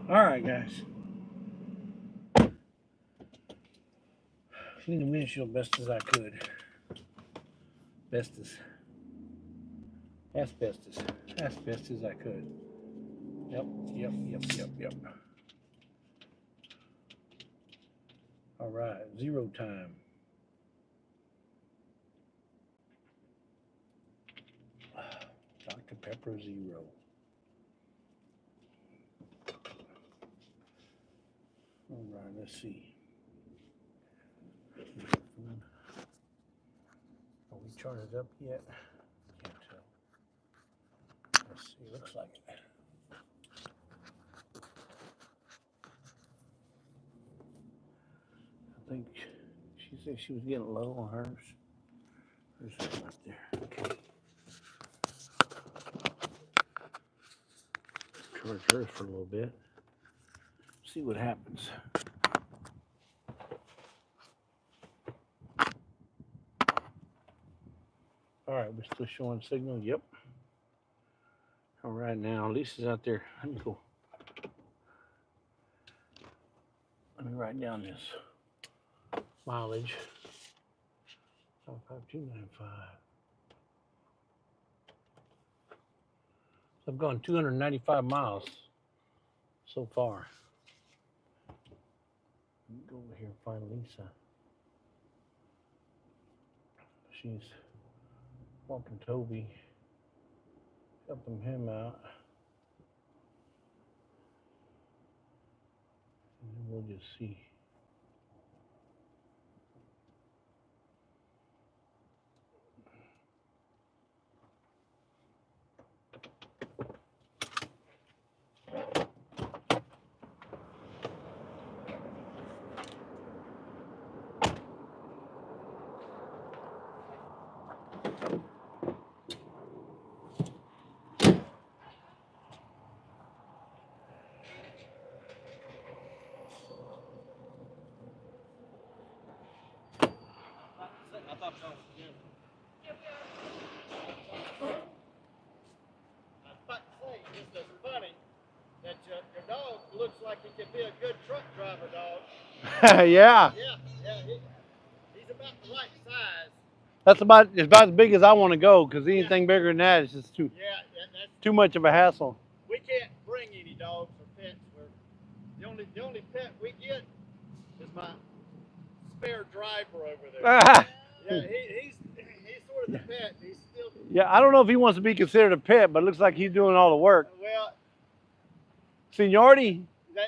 All right, guys. Clean the windshield best as I could. As best as I could. Yep. All right, 0 time. Dr. Pepper 0. All right, let's see. Are we charged up yet? Can't tell. Let's see, looks like it. I think she said she was getting low on hers. There's something right there. Okay. Charge hers for a little bit. See what happens. All right, we're still showing signal. Yep. All right, now Lisa's out there. Let me go. Let me write down this mileage. 55295. So I've gone 295 miles so far. Let me go over here and find Lisa. She's walking Toby, helping him out. And then we'll just see.
just as funny that your dog looks like he could be a good truck driver dog.
Yeah.
He's about the right size.
That's about as big as I want to go, because anything bigger than that is just too much of a hassle.
We can't bring any dogs or pets. The only pet we get is my spare driver over there. He's sort of the pet. He's still.
Yeah, I don't know if he wants to be considered a pet, but it looks like he's doing all the work.
Well,
Seniority.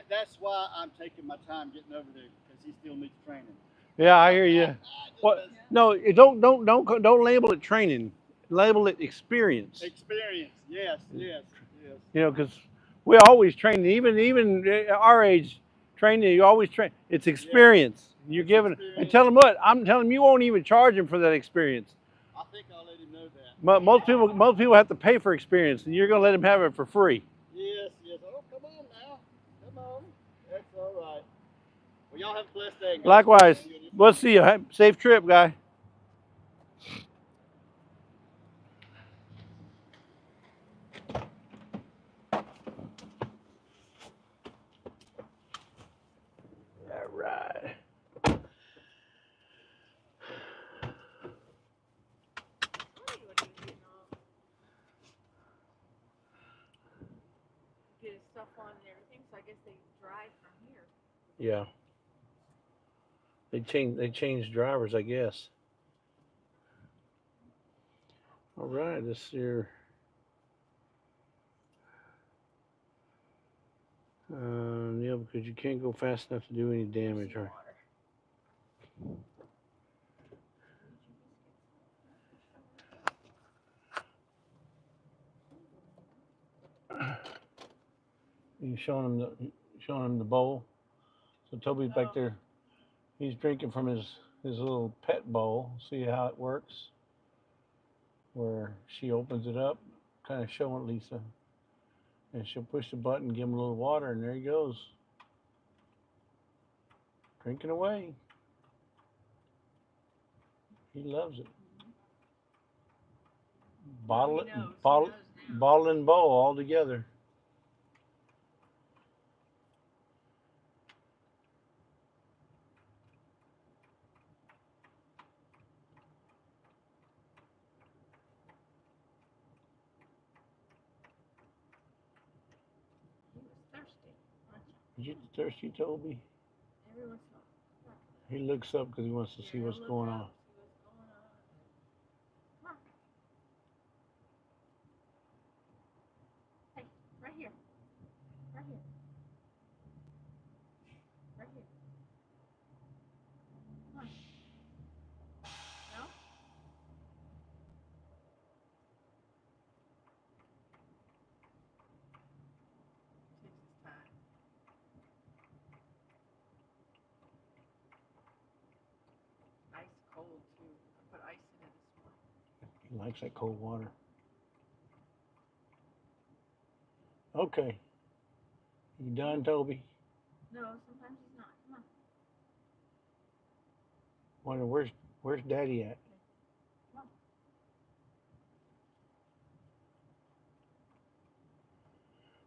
That's why I'm taking my time getting over there, because he still needs training.
Yeah, I hear you. Well, no, don't label it training. Label it experience.
Experience, yes.
You know, because we always train. Even our age, training, you always train. It's experience. Yeah. You're giving, and tell him what I'm telling him. You won't even charge him for that experience.
I think I'll let him know that.
Most people have to pay for experience, and you're going to let him have it for free.
Yes. Oh, come on now. Come on. That's all right. Well, y'all have a blessed day.
Likewise. We'll see you. Safe trip, guy. All right.
Get his stuff on and everything, so I guess they drive from here.
Yeah. They changed drivers, I guess. All right, this here. Yeah, because you can't go fast enough to do any damage, right? You showing him the bowl. So Toby's back there. He's drinking from his little pet bowl. See how it works? Where she opens it up, kind of showing Lisa. And she'll push the button, give him a little water, and there he goes. Drinking away. He loves it. Bottle and bowl all together. You thirsty, Toby? He looks up because he wants to see what's going on.
Hey, right here. Right here. Right here. Come on. No? Takes his time. Ice cold too. I put ice in it this morning.
He likes that cold water. Okay. You done, Toby?
No, sometimes he's not. Come on.
Wonder where's Daddy at?
Come on.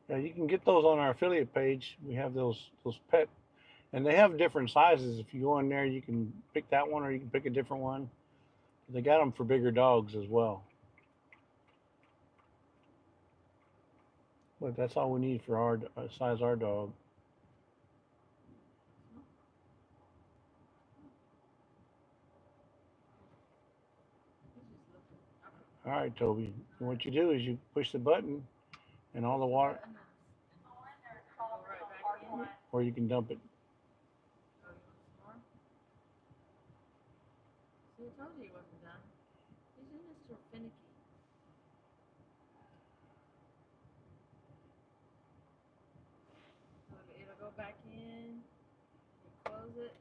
Yeah, you can get those on our affiliate page. We have those pet, and they have different sizes. If you go in there, you can pick that one, or you can pick a different one. They got them for bigger dogs as well. But that's all we need for our size our dog. All right, Toby. And what you do is you push the button, and all the water, or you can dump it.
See, I told you he wasn't done. He's Mr. Finicky. It'll go back in. You close it.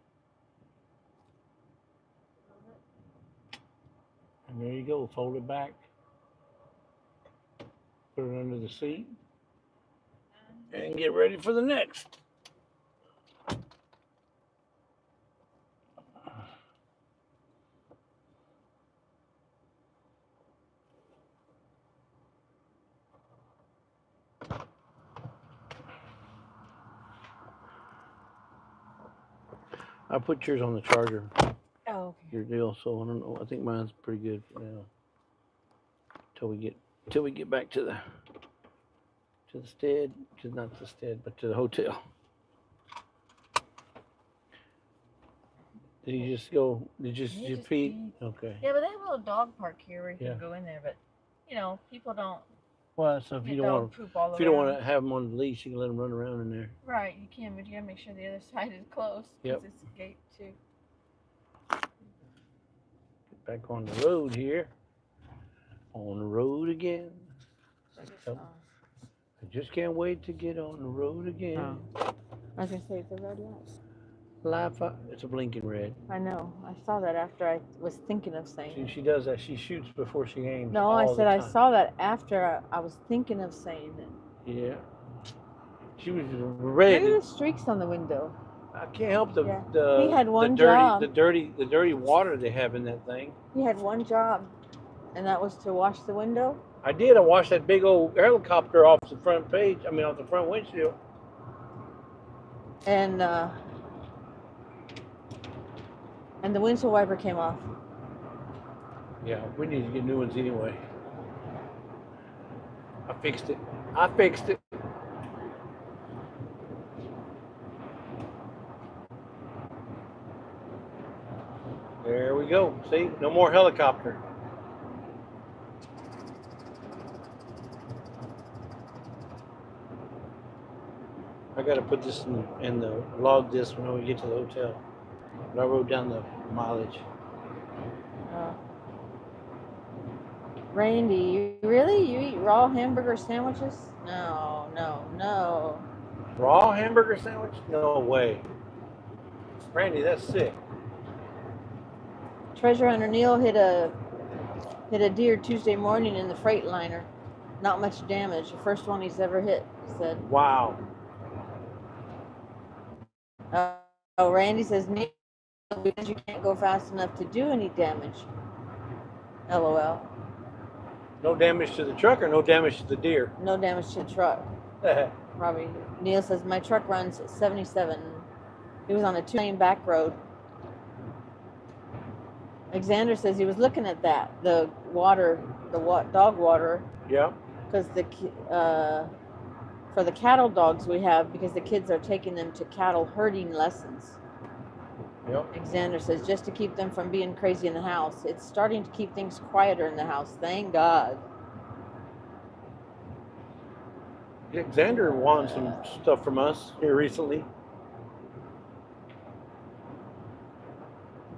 And there you go. Fold it back. Put it under the seat. And get ready for the next. I put yours on the charger.
Oh, okay.
Your deal. So I don't know. I think mine's pretty good for now. Till we get back to the stead, not the stead, but to the hotel. Did you just go? Did you pee? Okay.
Yeah, but they have a little dog park here where you
Yeah.
can go in there. But you know, people don't.
Well, so if you
get
don't
dog
want
poop all
if you don't want
around.
to have them on the leash, you can let them run around in there.
Right, you can, but you gotta make sure the other side is closed because
Yep.
it's a gate too.
Get back on the road here. On the road again.
Oh.
I just can't wait to get on the road again.
Oh. I was gonna say it's a red light.
It's a blinking red.
I know. I saw that after I was thinking of saying it.
She does that. She shoots before she aims.
No, I said I saw that after I was thinking of saying it.
Yeah. She was ready.
Look at the streaks on the window.
I can't help the
He had one
the dirty,
job.
the dirty water they have in that thing.
He had one job, and that was to wash the window.
I did. I washed that big old helicopter off the front page. I mean, off the front windshield.
And the windshield wiper came off.
Yeah, we need to get new ones anyway. I fixed it. There we go. See, no more helicopter. I got to put this in the log this when we get to the hotel. But I wrote down the mileage.
Randy, you eat raw hamburger sandwiches? No.
Raw hamburger sandwich? No way. Randy, that's sick.
Treasure hunter Neil hit a deer Tuesday morning in the Freightliner. Not much damage. The first one he's ever hit, he said.
Wow.
Randy says, Neil, because you can't go fast enough to do any damage. LOL.
No damage to the truck or no damage to the deer?
No damage to the truck. Robbie. Neil says, my truck runs 77. He was on a 2-lane back road. Alexander says he was looking at that, the dog water.
Yeah.
Because for the cattle dogs we have, because the kids are taking them to cattle herding lessons.
Yep.
Alexander says just to keep them from being crazy in the house. It's starting to keep things quieter in the house. Thank God.
Yeah, Xander won some stuff from us here recently.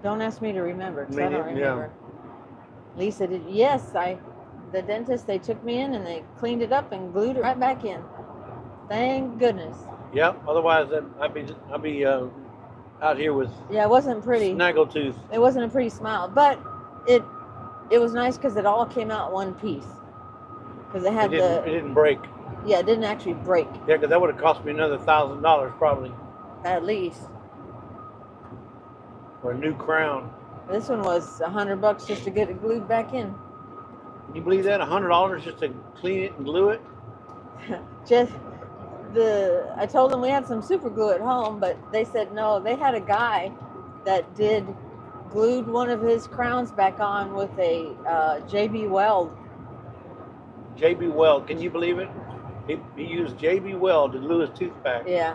Don't ask me to remember, because I don't
Yeah.
remember. Lisa did. Yes, the dentist, they took me in and they cleaned it up and glued it right back in. Thank goodness.
Yep. Otherwise, I'd be out here with.
Yeah, it wasn't pretty.
Snaggletooth.
It wasn't a pretty smile, but it was nice because it all came out one piece. Because it had
It didn't break.
Yeah, it didn't actually break.
Yeah, because that would have cost me another $1,000 probably
At least.
for a new crown.
This one was $100 just to get it glued back in.
Can you believe that? $100 just to clean it and glue it?
I told them we had some super glue at home, but they said no. They had a guy that glued one of his crowns back on with a JB Weld.
JB Weld, can you believe it? He used JB Weld to glue his tooth back.
Yeah.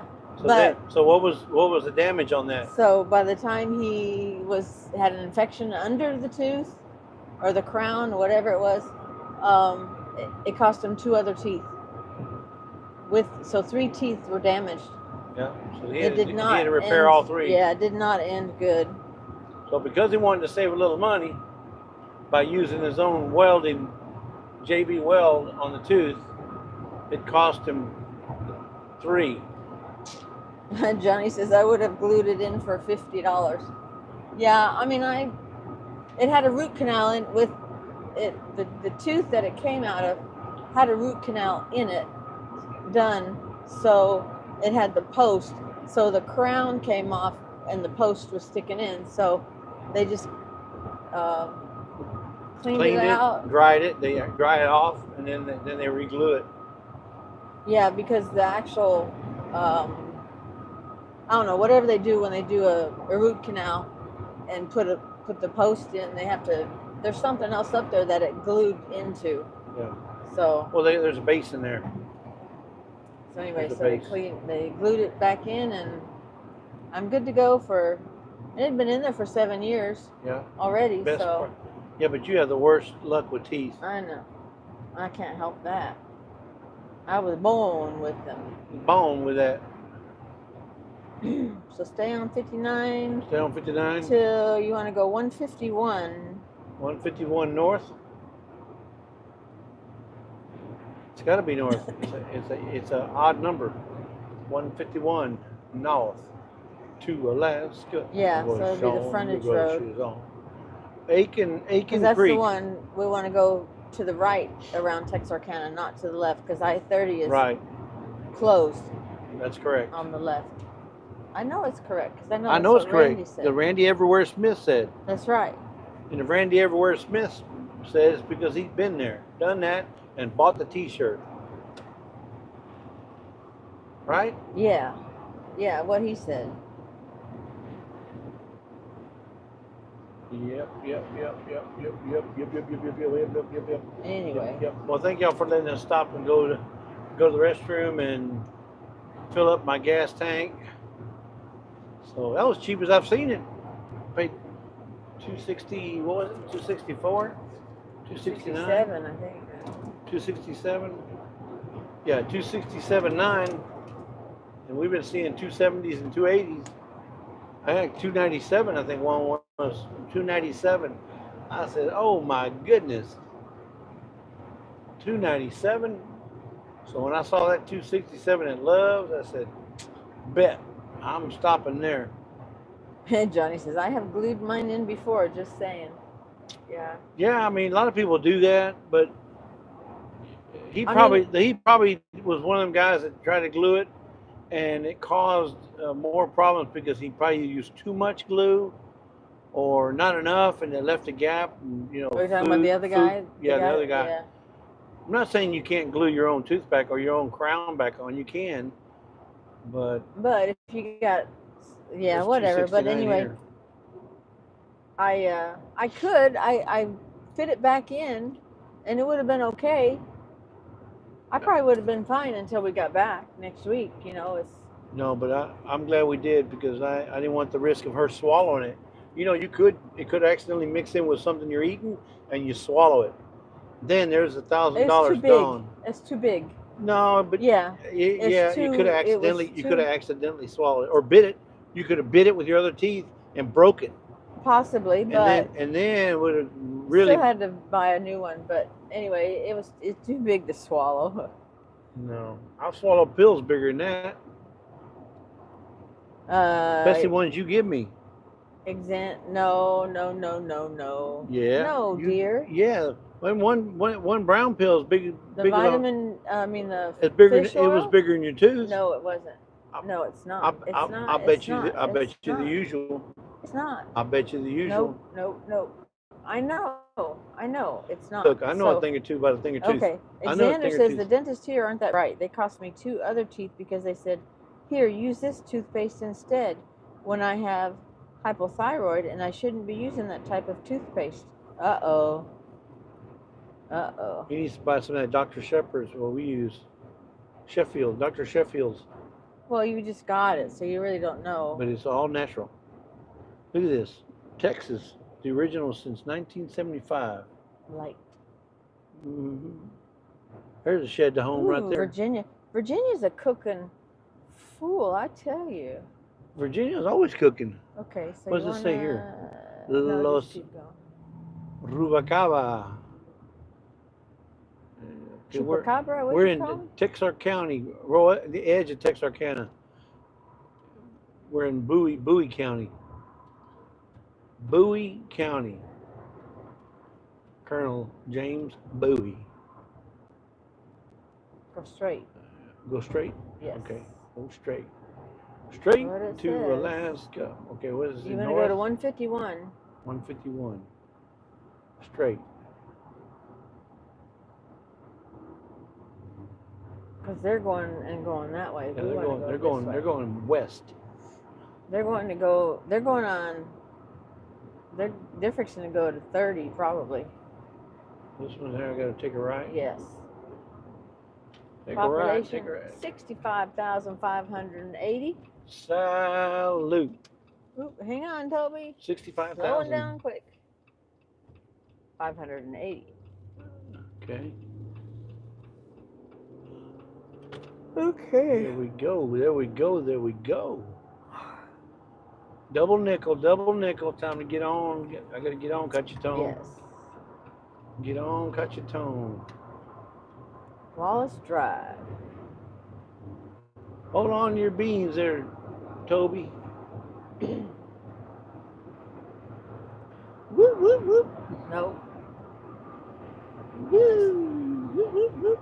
So what was the damage on that?
So by the time he had an infection under the tooth or the crown or whatever it was, it cost him 2 other teeth. So 3 teeth were damaged.
Yeah. So he
It did not
had to repair all 3.
Yeah, it did not end good.
So because he wanted to save a little money by using his own welding JB Weld on the tooth, it cost him 3.
Johnny says I would have glued it in for $50. Yeah, I mean it had a root canal in with it. The tooth that it came out of had a root canal in it done, so it had the post. So the crown came off and the post was sticking in. So they just cleaned it out,
dried it. They dry it off, and then they re-glue it.
Yeah, because the actual I don't know, whatever they do when they do a root canal and put the post in, they have to, there's something else up there that it glued into.
Yeah.
So.
Well, there's a base in there.
So anyway,
There's
so
a base.
they glued it back in, and I'm good to go for. It had been in there for 7 years.
Yeah.
Already.
Best
so.
part. Yeah, but you have the worst luck with teeth.
I know. I can't help that. I was born with them.
Bone with that.
So stay on 59.
Stay on 59.
Till you want to go 151.
151 north. It's got to be north. It's a odd number. 151 north to Alaska.
Yeah, so it'd be the frontage road.
Aiken
Because that's
Creek.
the one we want to go to the right around Texarkana, not to the left, because I-30 is
right.
Closed.
That's correct.
On the left. I know it's correct because I know.
I know it's correct.
Randy said.
The Randy Everywhere Smith said.
That's right.
And if Randy Everywhere Smith says because he's been there, done that, and bought the T-shirt. Right?
Yeah. Yeah, what he said.
Yep.
Anyway.
Yep. Well, thank y'all for letting us stop and go to the restroom and fill up my gas tank. So that was cheap as I've seen it. Paid $260. What was it? $264? $269?
$267, I think.
$267. Yeah, $267.9. And we've been seeing 270s and 280s. I think 297. I think one was 297. I said, "Oh my goodness, 297." So when I saw that 267 at Love's, I said, "Bet I'm stopping there."
Johnny says, "I have glued mine in before." Just saying. Yeah.
Yeah, I mean, a lot of people do that, but he probably was one of them guys that tried to glue it, and it caused more problems because he probably used too much glue or not enough, and it left a gap. And, you know,
are you talking about the other guy?
Yeah, the other guy.
Yeah.
I'm not saying you can't glue your own tooth back or your own crown back on. You can, but
if you got, yeah, whatever. But anyway,
here.
I could fit it back in, and it would have been okay. I probably would have been fine until we got back next week. You know, it's.
No, but I'm glad we did because I didn't want the risk of her swallowing it. You know, it could accidentally mix in with something you're eating and you swallow it. Then there's $1,000 gone.
It's too big.
No, but
yeah,
you could have accidentally swallowed it or bit it. You could have bit it with your other teeth and broke it.
Possibly, but
and then would have really
still had to buy a new one. But anyway, it's too big to swallow.
No, I've swallowed pills bigger than that. Especially ones you give me.
No.
Yeah.
No, dear.
Yeah. One brown pill is big.
The
big
vitamin, the
it's bigger.
fish oil?
It was bigger than your tooth.
No, it wasn't. No, it's not.
I bet you the usual.
It's not.
I bet you the usual.
Nope. I know. It's not.
Look, I know a thing or two about a thing or two.
Okay. Xander says the dentist here aren't that right. They cost me 2 other teeth because they said, "Here, use this toothpaste instead." When I have hypothyroid and I shouldn't be using that type of toothpaste. Uh-oh.
He needs to buy some of that Dr. Shepherd's, what we use. Dr. Sheffield's.
Well, you just got it, so you really don't know.
But it's all natural. Look at this. Texas, the original since 1975.
Light.
Mm-hmm. There's a shed to home right there.
Virginia. Virginia's a cooking fool, I tell you.
Virginia's always cooking.
Okay, so
what does it say here?
No,
Los Rubalcaba. Okay, we're in Texarkana, the edge of Texarkana. We're in Bowie County. Bowie County. Colonel James Bowie.
Go straight.
Go straight?
Yes.
Okay, go straight. Straight to Alaska. Okay, what is it?
You're going to go to 151.
151. Straight.
Because they're going that way.
Yeah, they're going west.
They're going to go. They're going on. They're fixing to go to 30 probably.
This one here, I got to take a right.
Yes.
Take a right. Take
Population
a right.
65,580.
Salute.
Oop, hang on, Toby.
65,000.
Slowing down quick. 580.
Okay.
Okay.
There we go. There we go. There we go. Double nickel. Double nickel. Time to get on. I got to get on. Cut your tone.
Yes.
Get on. Cut your tone.
Wallace Drive.
Hold on to your beans there, Toby. Whoop, whoop, whoop.
Nope.
Woo. Whoop, whoop, whoop.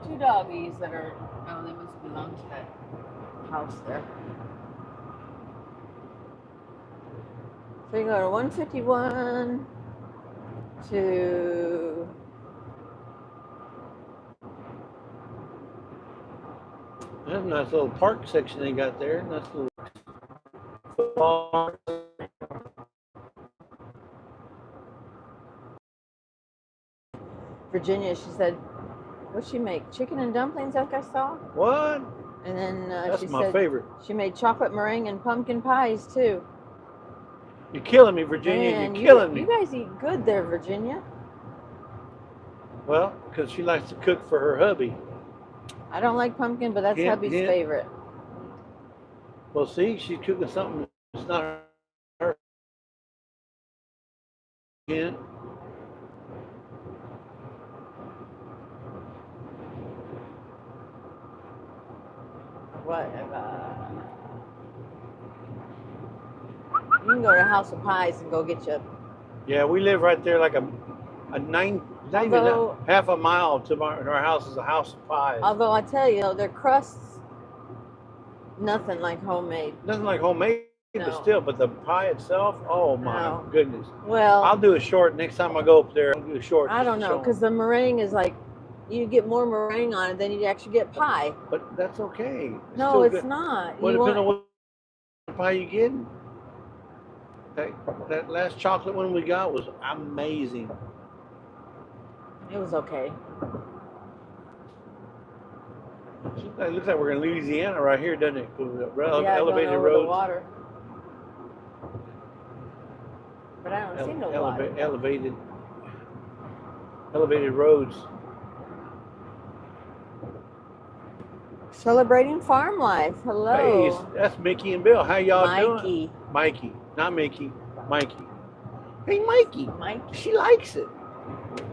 Two doggies that are. Oh, they must belong to that house there. So you go to 151 to.
That's a nice little park section they got there. Nice little football.
Virginia, she said, what'd she make? Chicken and dumplings, like I saw?
What?
And then
That's
she
my
said
favorite.
she made chocolate meringue and pumpkin pies, too.
You're killing me, Virginia.
Man,
You're killing me.
You guys eat good there, Virginia.
Well, because she likes to cook for her hubby.
I don't like pumpkin, but that's
Hint,
hubby's
hint.
favorite.
Well, see, she's cooking something that's not her. Hint.
Whatever. You can go to House of Pies and go get you.
Yeah, we live right there, like a not even
Although-
half a mile to our house is a house of pies.
Although I tell you, their crusts, nothing like homemade.
Nothing like homemade,
No.
but still, but the pie itself, oh my
No.
goodness.
Well,
I'll do a short next time I go up there. I'll do a short.
I
just
don't
to
know,
show
because
'em.
the meringue is like, you get more meringue on it than you actually get pie.
But that's okay.
No,
still
it's
good.
not.
Well,
You
depending on
want,
what pie you get. That last chocolate one we got was amazing.
it was okay.
It looks like we're in Louisiana right here, doesn't it? With the
Yeah,
elevated
going over the
roads.
water. But I don't see no water.
Elevated roads.
Celebrating farm life. Hello.
Hey, that's Mickey and Bill. How y'all doing?
Mikey.
Mikey, not Mickey. Mikey. Hey, Mikey.
Mikey.
She likes it.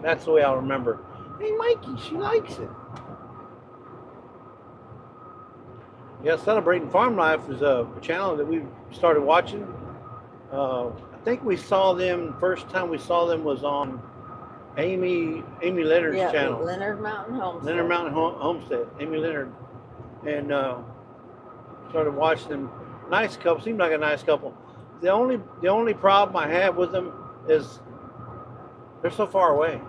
That's the way I'll remember. Hey, Mikey, she likes it. Yeah, Celebrating Farm Life is a channel that we started watching. I think we saw them, first time we saw them was on Amy Leonard's
Yeah,
channel.
Leonard Mountain Homestead.
Leonard Mountain Homestead, Amy Leonard. And started watching them. Nice couple, seemed like a nice couple. The only problem I have with them is they're so far away.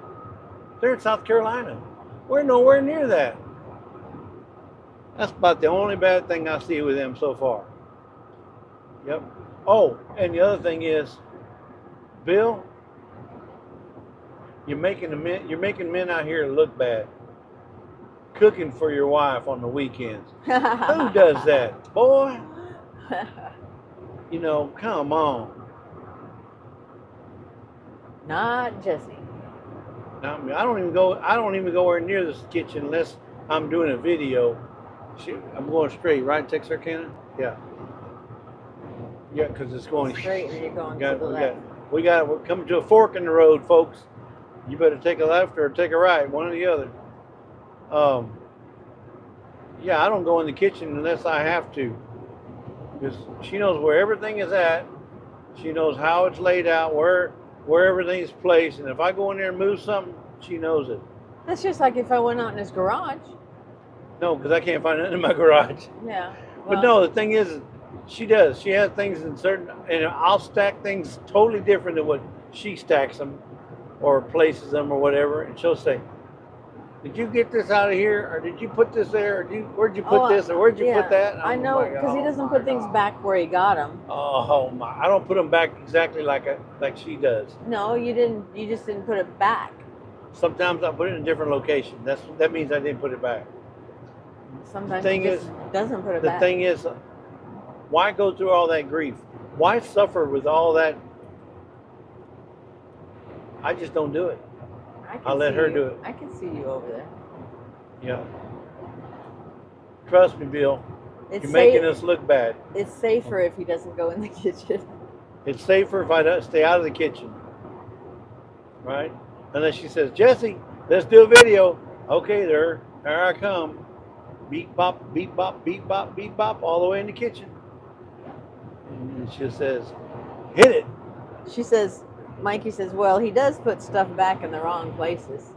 They're in South Carolina. We're nowhere near that. That's about the only bad thing I see with them so far. Yep. Oh, and the other thing is, Bill, you're making men out here look bad. Cooking for your wife on the weekends. Who does that, boy? You know, come on.
Not Jesse.
Now, I don't even go anywhere near this kitchen unless I'm doing a video. I'm going straight, right, Texarkana? Yeah. Yeah, because it's going
Straight and you're going to the left.
We're coming to a fork in the road, folks. You better take a left or take a right, one or the other. Yeah, I don't go in the kitchen unless I have to. Because she knows where everything is at. She knows how it's laid out, where everything's placed. And if I go in there and move something, she knows it.
That's just like if I went out in his garage.
No, because I can't find nothing in my garage.
Yeah.
But no, the thing is, she does. She has things in certain, and I'll stack things totally different than what she stacks them or places them or whatever. And she'll say, did you get this out of here, or did you put this there, or where'd you put this, or where'd you put that? And
I
I'm
know,
like,
because he
oh
doesn't
my
put things
God.
back where he got them.
Oh my! I don't put them back exactly like she does.
No, you didn't. You just didn't put it back.
Sometimes I put it in a different location. That means I didn't put it back.
Sometimes
The thing
he just
is,
doesn't put it
the
back.
thing is, why go through all that grief? Why suffer with all that? I just don't do it. I'll let her do it.
I can see you over there.
Yeah. Trust me, Bill.
It's
You're making us look bad.
It's safer if he doesn't go in the kitchen.
It's safer if I don't stay out of the kitchen. Right? Unless she says, Jesse, let's do a video. Okay, there I come. Beep bop, beep bop, beep bop, beep bop, all the way in the kitchen. And she says, hit it.
She says, Mikey says, well, he does put stuff back in the wrong places.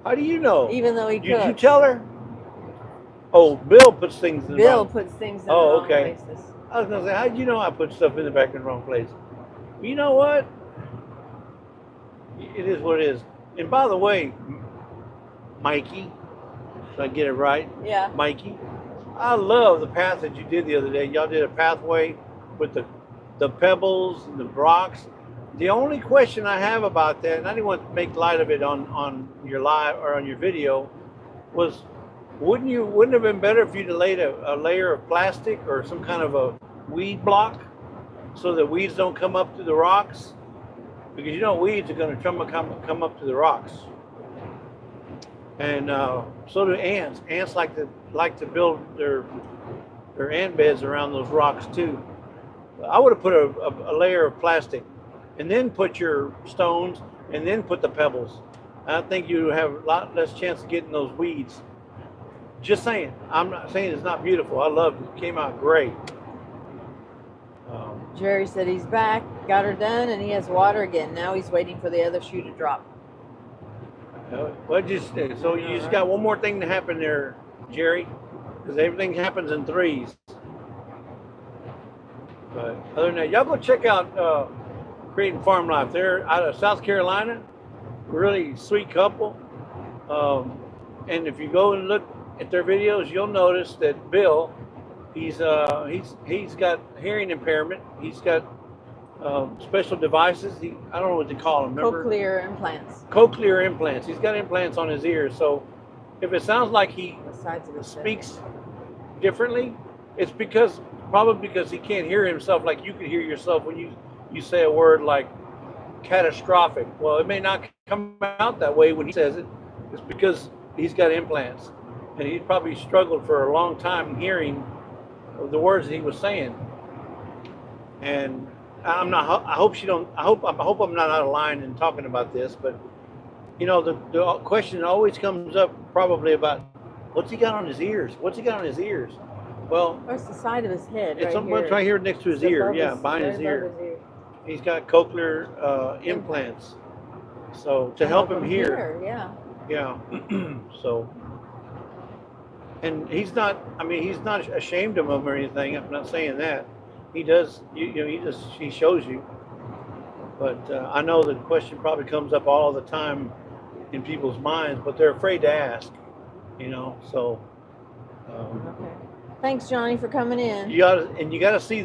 How do you know?
Even though he cooks.
Did you tell her? Oh, Bill puts things in the
Bill
wrong.
puts things in the wrong places.
I was gonna say, how did you know I put stuff in the back in the wrong place? You know what? It is what it is. And by the way, Mikey, if I get it right,
Yeah.
Mikey, I love the path that you did the other day. Y'all did a pathway with the pebbles and the rocks. The only question I have about that, and I didn't want to make light of it on your live or on your video, was wouldn't it have been better if you'd have laid a layer of plastic or some kind of a weed block so that weeds don't come up to the rocks? Because you know weeds are going to come up to the rocks. And so do ants. Ants like to build their ant beds around those rocks too. I would have put a layer of plastic and then put your stones and then put the pebbles. I think you have a lot less chance of getting those weeds. Just saying. I'm not saying it's not beautiful. I loved it. It came out great.
Jerry said he's back, got her done, and he has water again. Now he's waiting for the other shoe to drop.
Well, so you just got one more thing to happen there, Jerry, because everything happens in threes. But other than that, y'all go check out Creating Farm Life. They're out of South Carolina. Really sweet couple. And if you go and look at their videos, you'll notice that Bill, he's got hearing impairment. He's got special devices. I don't know what they call them. Remember?
Cochlear implants.
Cochlear implants. He's got implants on his ears. So if it sounds like he speaks differently, it's probably because he can't hear himself like you can hear yourself when you say a word like catastrophic. Well, it may not come out that way when he says it. It's because he's got implants, and he probably struggled for a long time hearing the words that he was saying. And I hope I'm not out of line in talking about this, but you know, the question always comes up probably about what's he got on his ears? What's he got on his ears? Well,
what's the side of his head?
It's right here next to his ear. Yeah, behind his ear. He's got cochlear implants. So to help him hear. Yeah. So, and he's not ashamed of them or anything. I'm not saying that. He does, he shows you. But I know the question probably comes up all the time in people's minds, but they're afraid to ask, so.
Okay. Thanks, Johnny, for coming in.
You gotta see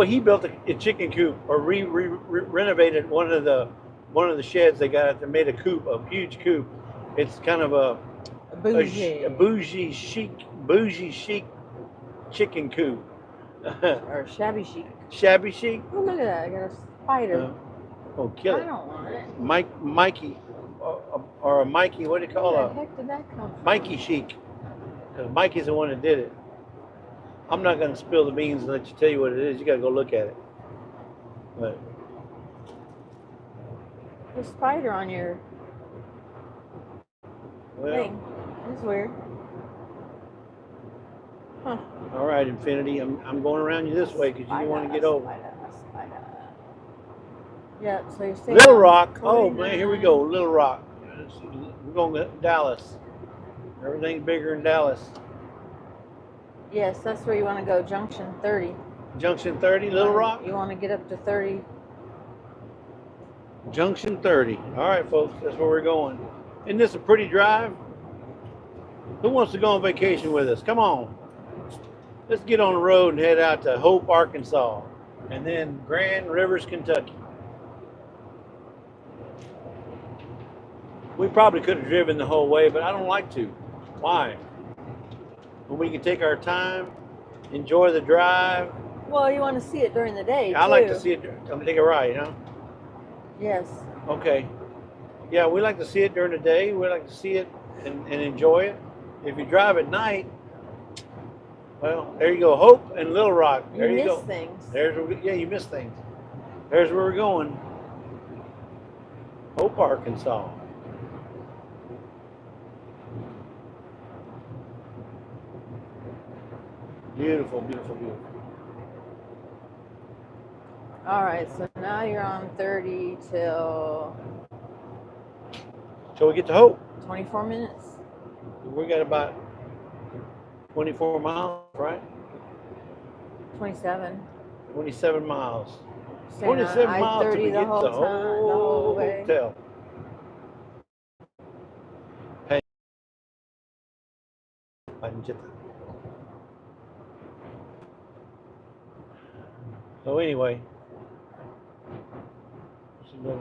he built a chicken coop, or renovated one of the sheds they got. They made a huge coop. It's kind of a bougie chic chicken coop.
Or shabby chic.
Shabby chic?
Oh, look at that. I got a spider.
Kill it.
I don't want it.
Mikey, or a Mikey, what do you call it?
Where the heck did that come from?
Mikey chic. Because Mikey's the one that did it. I'm not going to spill the beans and let you tell you what it is. You got to go look at it. But
there's a spider on your thing. It's weird. Huh.
All right, Infinity. I'm going around you this way because you want to get over.
Yeah, so you're saying
Little Rock. Oh, man, here we go. Little Rock. We're going to Dallas. Everything's bigger in Dallas.
Yes, that's where you want to go, Junction 30.
Junction 30, Little Rock?
You want to get up to 30.
Junction 30. All right, folks, that's where we're going. Isn't this a pretty drive? Who wants to go on vacation with us? Come on. Let's get on the road and head out to Hope, Arkansas, and then Grand Rivers, Kentucky. We probably could have driven the whole way, but I don't like to. Why? When we can take our time, enjoy the drive.
Well, you want to see it during the day,
I
too.
like to see it. I'm gonna take a ride, huh?
Yes.
Okay. Yeah, we like to see it during the day. We like to see it and enjoy it. If you drive at night, well, there you go. Hope and Little Rock. There you go.
Miss things.
Yeah, you miss things. There's where we're going. Hope, Arkansas. Beautiful, beautiful, beautiful.
All right, so now you're on 30 till
So we get to Hope.
24 minutes.
We got about 24 miles, right?
27.
27 miles.
Staying on
27 miles till we
I-30
get
the whole
to
time, the whole way.
hotel. Hey. So anyway,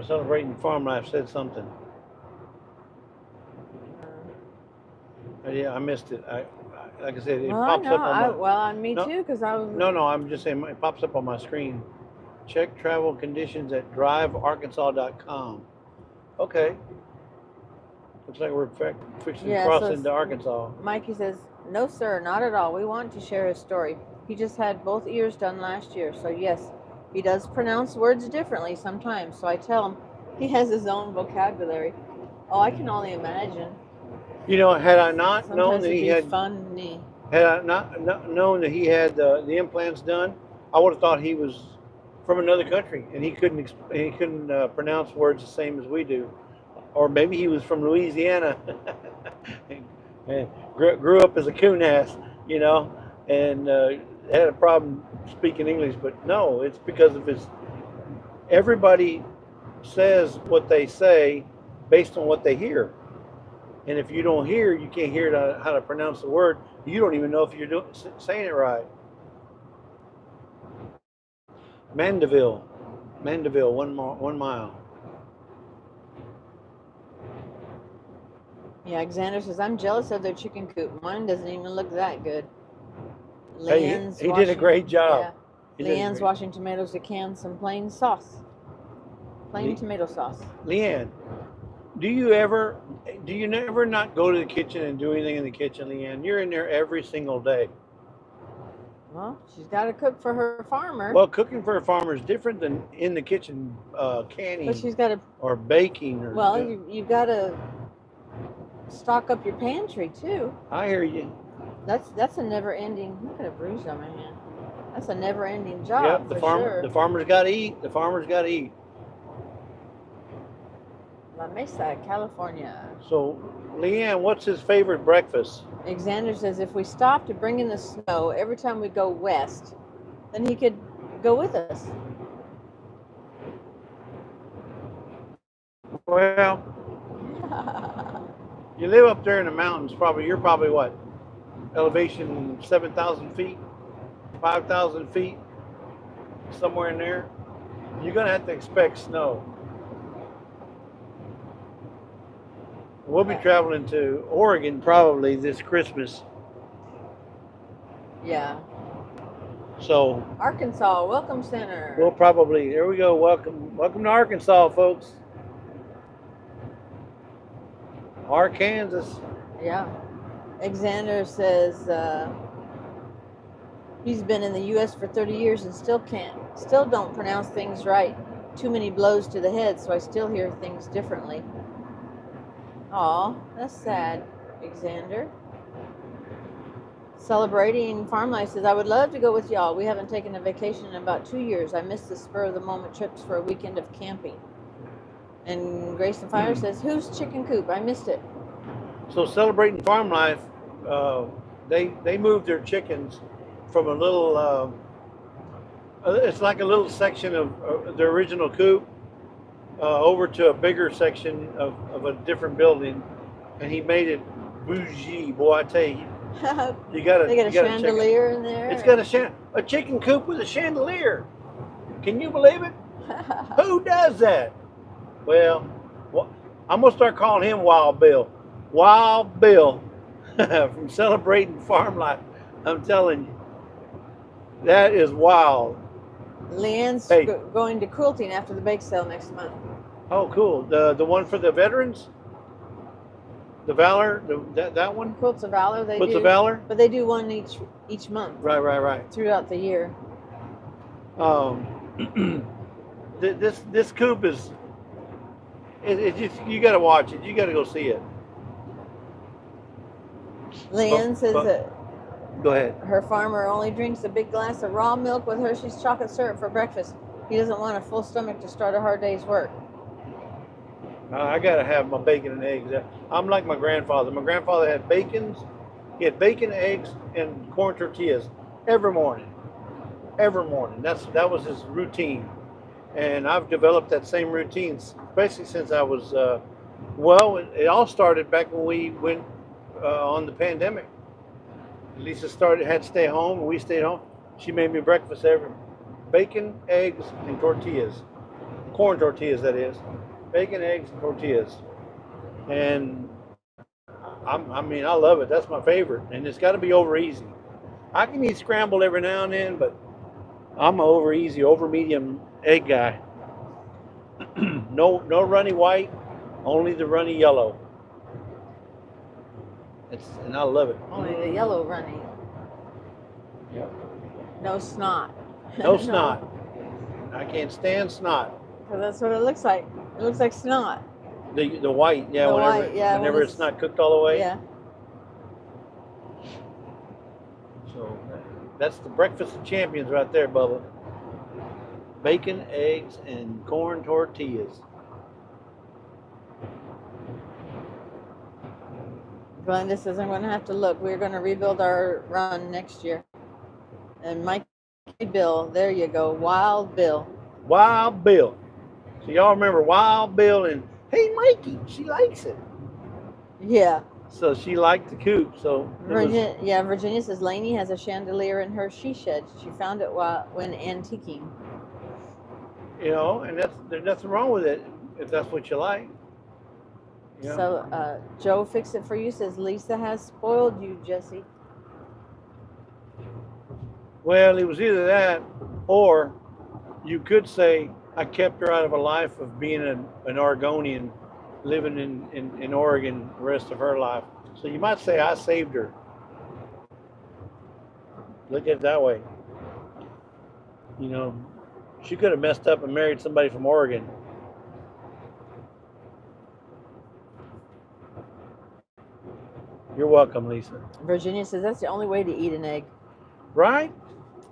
Celebrating Farm Life said something. Yeah, I missed it. Like I said, it
Well,
pops
I know.
up on my...
Me too, because I was...
No, I'm just saying it pops up on my screen. Check travel conditions at drivearkansas.com. Okay. Looks like we're fixing to cross into Arkansas.
Mikey says, no, sir, not at all. We want to share his story. He just had both ears done last year. So, yes, he does pronounce words differently sometimes. So I tell him he has his own vocabulary. Oh, I can only imagine.
You know, had I not known that he had...
funny.
Had I not known that he had the implants done, I would have thought he was from another country and he couldn't pronounce words the same as we do, or maybe he was from Louisiana and grew up as a coon ass, you know, and had a problem speaking English. But no, it's because of his. Everybody says what they say based on what they hear. And if you don't hear, you can't hear how to pronounce the word. You don't even know if you're saying it right. Mandeville, 1 mile.
Yeah, Xander says, I'm jealous of their chicken coop. Mine doesn't even look that good.
Hey, he did a great job.
Yeah. Leanne's washing tomatoes to can some plain sauce. Plain tomato sauce.
Leanne, do you never not go to the kitchen and do anything in the kitchen, Leanne? You're in there every single day.
Well, she's got to cook for her farmer.
Well, cooking for a farmer is different than in the kitchen canning.
But she's got to...
Or baking. Or
well, you've got to stock up your pantry, too.
I hear you.
That's a never-ending... Look at a bruise on my hand. That's a never-ending job,
yep,
the
farmer's got to eat. The farmer's got to eat.
La Mesa, California.
So, Leanne, what's his favorite breakfast?
Alexander says if we stop to bring in the snow every time we go west, then he could go with us.
Well, you live up there in the mountains. You're probably what? Elevation 7,000 feet, 5,000 feet, somewhere in there. You're gonna have to expect snow. We'll be traveling to Oregon probably this Christmas.
Yeah.
So
Arkansas Welcome Center.
We'll probably, there we go. Welcome to Arkansas, folks. Arkansas.
Yeah. Alexander says he's been in the U.S. for 30 years and still don't pronounce things right. Too many blows to the head, so I still hear things differently. Aw, that's sad, Alexander. Celebrating Farm Life says, I would love to go with y'all. We haven't taken a vacation in about 2 years. I missed the spur-of-the-moment trips for a weekend of camping. And Grace and Fire says, who's Chicken Coop? I missed it.
So Celebrating Farm Life, they moved their chickens from a little, it's like a little section of the original coop. over to a bigger section of a different building, and he made it bougie. Boy, I tell you, you gotta.
They got a
you gotta check it.
chandelier in there.
It's got a chicken coop with a chandelier. Can you believe it? Who does that? Well, I'm gonna start calling him Wild Bill. Wild Bill from Celebrating Farm Life. I'm telling you, that is wild.
Leanne's going to quilting after the bake sale next month.
Oh, cool. The one for the veterans, the Valor, that one.
Quilts of Valor.
Quilts of Valor.
But they do one each month.
Right.
Throughout the year.
This coop is. It just, you got to watch it. You got to go see it.
Leanne says that
go ahead.
her farmer only drinks a big glass of raw milk with Hershey's chocolate syrup for breakfast. He doesn't want a full stomach to start a hard day's work.
I got to have my bacon and eggs. I'm like my grandfather. My grandfather had bacon. He had bacon, eggs, and corn tortillas every morning. Every morning. That was his routine. And I've developed that same routine, especially since I was, it all started back when we went on the pandemic. Lisa had to stay home, and we stayed home. She made me breakfast bacon, eggs, and tortillas. Corn tortillas, that is. Bacon, eggs, and tortillas. And I love it. That's my favorite. And it's got to be over easy. I can eat scrambled every now and then, but I'm an over medium egg guy. No runny white, only the runny yellow. And I love it.
Only the yellow runny.
Yep.
No snot.
No snot. I can't stand snot.
Because that's what it looks like. It looks like snot.
The white, yeah.
The
whenever
white, yeah,
whenever it's not cooked all the way.
Yeah.
So that's the breakfast of champions right there, Bubba. Bacon, eggs, and corn tortillas.
Glenda says, I'm going to have to look. We're going to rebuild our run next year. And Mikey Bill, there you go. Wild Bill.
Wild Bill. So y'all remember Wild Bill and, hey, Mikey, she likes it.
Yeah.
So she liked the coop. So
Virginia says Lainey has a chandelier in her she shed. She found it when antiquing.
You know, and there's nothing wrong with it if that's what you like. Yeah.
So Joe Fix It For You says Lisa has spoiled you, Jesse.
Well, it was either that, or you could say I kept her out of a life of being an Oregonian, living in Oregon the rest of her life. So you might say I saved her. Look at it that way. You know, she could have messed up and married somebody from Oregon. You're welcome, Lisa.
Virginia says that's the only way to eat an egg.
Right?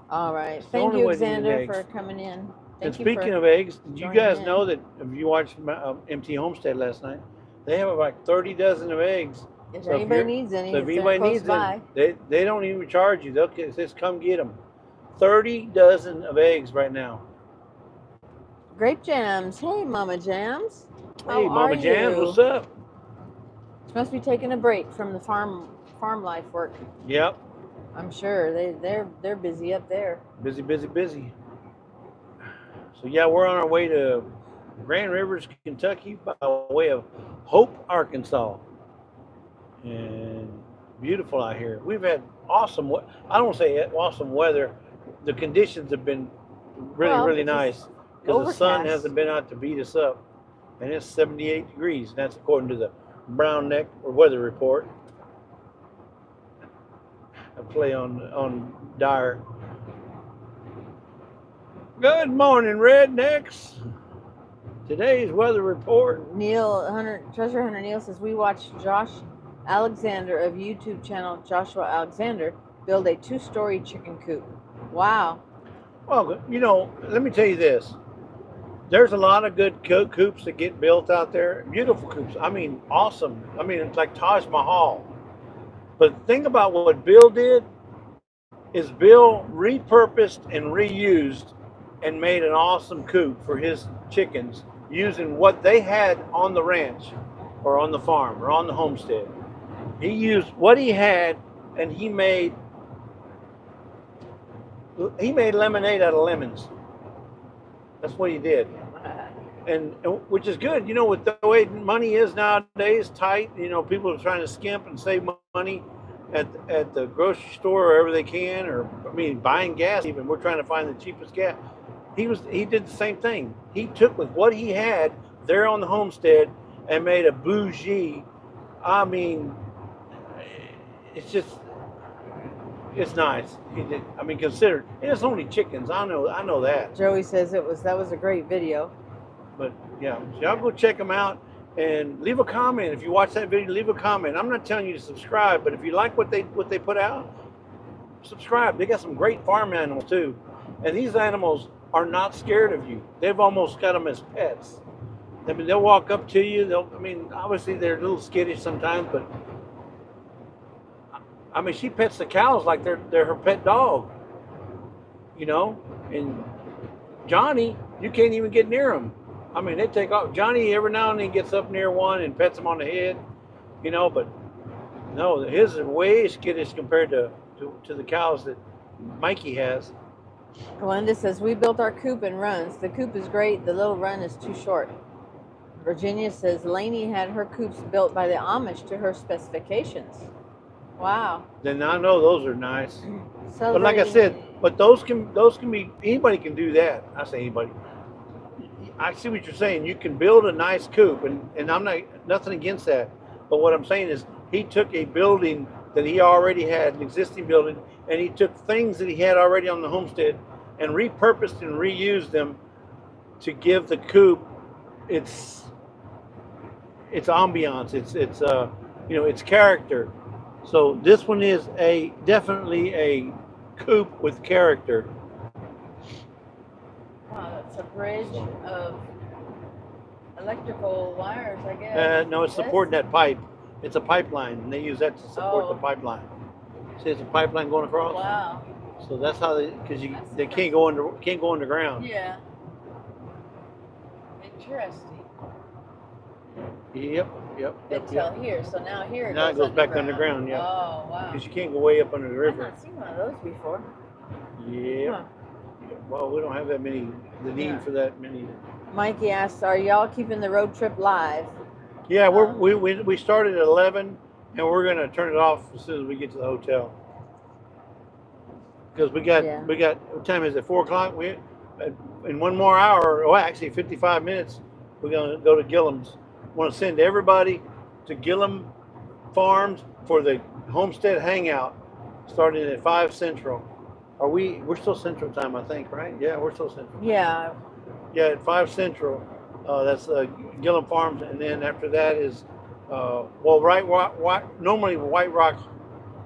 All right. Thank you, Xander, for coming in.
And speaking of eggs, did you guys know that if you watched MT Homestead last night, they have like 30 dozen of eggs.
If anybody needs any,
so if anybody needs them, they don't even charge you. They'll just come get them. 30 dozen of eggs right now.
Grape Jams. Hey, Mama Jams.
Hey, Mama Jams, what's up?
She must be taking a break from the farm life work.
Yep.
I'm sure they're busy up there.
Busy. So yeah, we're on our way to Grand Rivers, Kentucky, by way of Hope, Arkansas, and beautiful out here. We've had awesome. I don't say awesome weather. The conditions have been really nice because the sun hasn't been out to beat us up, and it's 78 degrees. And that's according to the Brown Neck or weather report. I play on Dyer. Good morning, rednecks. Today's weather report.
Treasure Hunter Neil says we watched Josh Alexander of YouTube channel Joshua Alexander build a 2-story chicken coop. Wow.
Well, you know, let me tell you this. There's a lot of good coops that get built out there. Beautiful coops. I mean, awesome. I mean, it's like Taj Mahal. But think about what Bill did is Bill repurposed and reused and made an awesome coop for his chickens using what they had on the ranch or on the farm or on the homestead. He used what he had, and he made lemonade out of lemons. That's what he did. And which is good, you know, with the way money is nowadays, tight. You know, people are trying to skimp and save money at the grocery store wherever they can, or I mean, buying gas. Even we're trying to find the cheapest gas. He did the same thing. He took with what he had there on the homestead and made a bougie. I mean, it's nice. He did. I mean, consider it's only chickens. I know that.
Joey says that was a great video.
But yeah, so y'all go check them out and leave a comment. If you watch that video, leave a comment. I'm not telling you to subscribe, but if you like what they put out, subscribe. They got some great farm animals too, and these animals are not scared of you. They've almost got them as pets. I mean, they'll walk up to you. Obviously they're a little skittish sometimes, but I mean, she pets the cows like they're her pet dog. You know, and Johnny, you can't even get near him. I mean, they take off. Johnny every now and then gets up near one and pets him on the head, you know, but no, his is way skittish compared to the cows that Mikey has.
Glenda says, we built our coop and runs. The coop is great. The little run is too short. Virginia says, Lainey had her coops built by the Amish to her specifications. Wow.
Then I know those are nice.
But
like I said, but those can be, anybody can do that. I say anybody. I see what you're saying. You can build a nice coop, and I'm nothing against that. But what I'm saying is he took a building that he already had, an existing building, and he took things that he had already on the homestead and repurposed and reused them to give the coop its ambiance, its you know, its character. So this one is definitely a coop with character.
Wow, that's a bridge of electrical wires, I guess.
No, it's supporting that pipe. It's a pipeline, and they use that to support the pipeline. See, it's a pipeline going across.
Wow.
So that's how they can't go underground.
Yeah. Interesting.
Yep.
Until here, so now here
it goes back underground. Yeah.
Oh wow.
Because you can't go way up under the
I've
river.
not seen one of those before.
Yeah.
Huh.
Well, we don't have that many. The need for that many.
Mikey asks, "Are y'all keeping the road trip live?"
Yeah, we started at 11, and we're gonna turn it off as soon as we get to the hotel. Because we got what time is it? 4 o'clock. In 1 more hour, well, actually 55 minutes, we're gonna go to Gillum's. Want to send everybody to Gillum Farms for the homestead hangout, starting at 5 Central. We're still Central Time, I think, right? Yeah, we're still Central.
Yeah.
Yeah, at 5 Central. That's Gillum Farms, and then after that is normally White Rock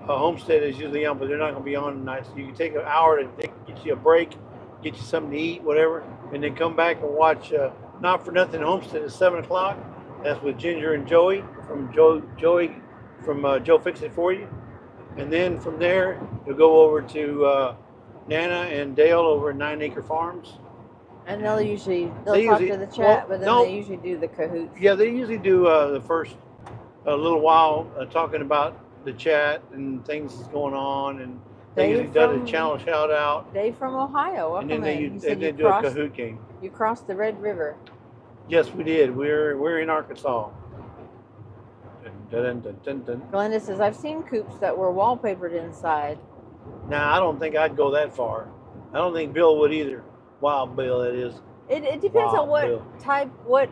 Homestead is usually on, but they're not going to be on tonight. So you can take an hour to get you a break, get you something to eat, whatever, and then come back and watch Not for Nothing Homestead at 7 o'clock. That's with Ginger and Joey from Joey from Joe Fix It For You, and then from there you'll go over to Nana and Dale over at 9 Acre Farms.
And they'll talk to the chat, but then they usually do the cahoots.
Yeah, they usually do the first little while talking about the chat and things that's going on, and they usually do a channel shout out.
Dave from Ohio, welcome
and then they do a Kahoot game.
You crossed the Red River.
Yes, we did. We're in Arkansas. Dun, dun, dun, dun.
Glenda says, I've seen coops that were wallpapered inside.
Now, I don't think I'd go that far. I don't think Bill would either. Wild Bill, that is.
It depends on what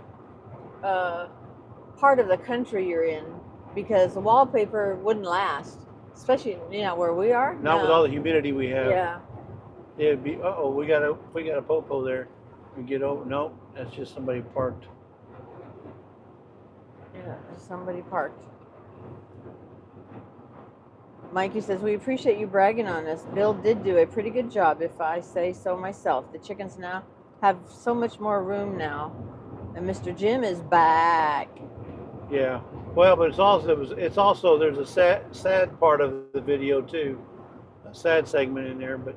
part of the country you're in, because the wallpaper wouldn't last, especially where we are.
Not with all the humidity we have.
Yeah.
It'd be. We got a popo there. We get over. Nope, that's just somebody parked.
Yeah, somebody parked. Mikey says, we appreciate you bragging on us. Bill did do a pretty good job, if I say so myself. The chickens now have so much more room now. And Mr. Jim is back.
Yeah. Well, but it's also there's a sad part of the video too. A sad segment in there, but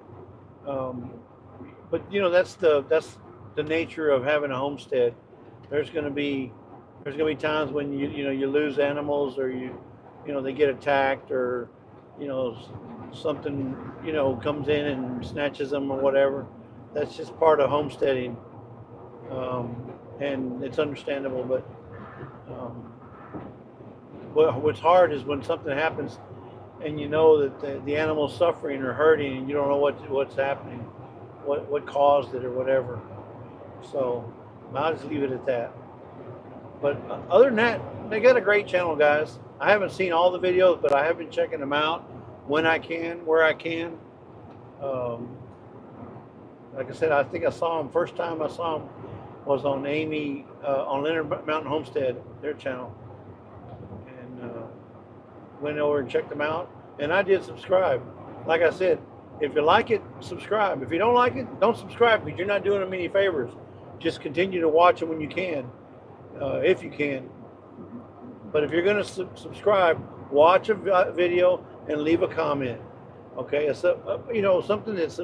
that's the nature of having a homestead. there's gonna be times when you lose animals, or they get attacked, or something comes in and snatches them or whatever. That's just part of homesteading, and it's understandable. But what's hard is when something happens and you know that the animal's suffering or hurting, and you don't know what's happening, what caused it or whatever. So I'll just leave it at that. But other than that, they got a great channel, guys. I haven't seen all the videos, but I have been checking them out when I can, where I can. Like I said, I think I saw them, first time I saw them was on Amy, on Leonard Mountain Homestead, their channel. And went over and checked them out. And I did subscribe. Like I said, if you like it, subscribe. If you don't like it, don't subscribe, because you're not doing them any favors. Just continue to watch them when you can, if you can. But if you're going to subscribe, watch a video and leave a comment. Okay, it's something that's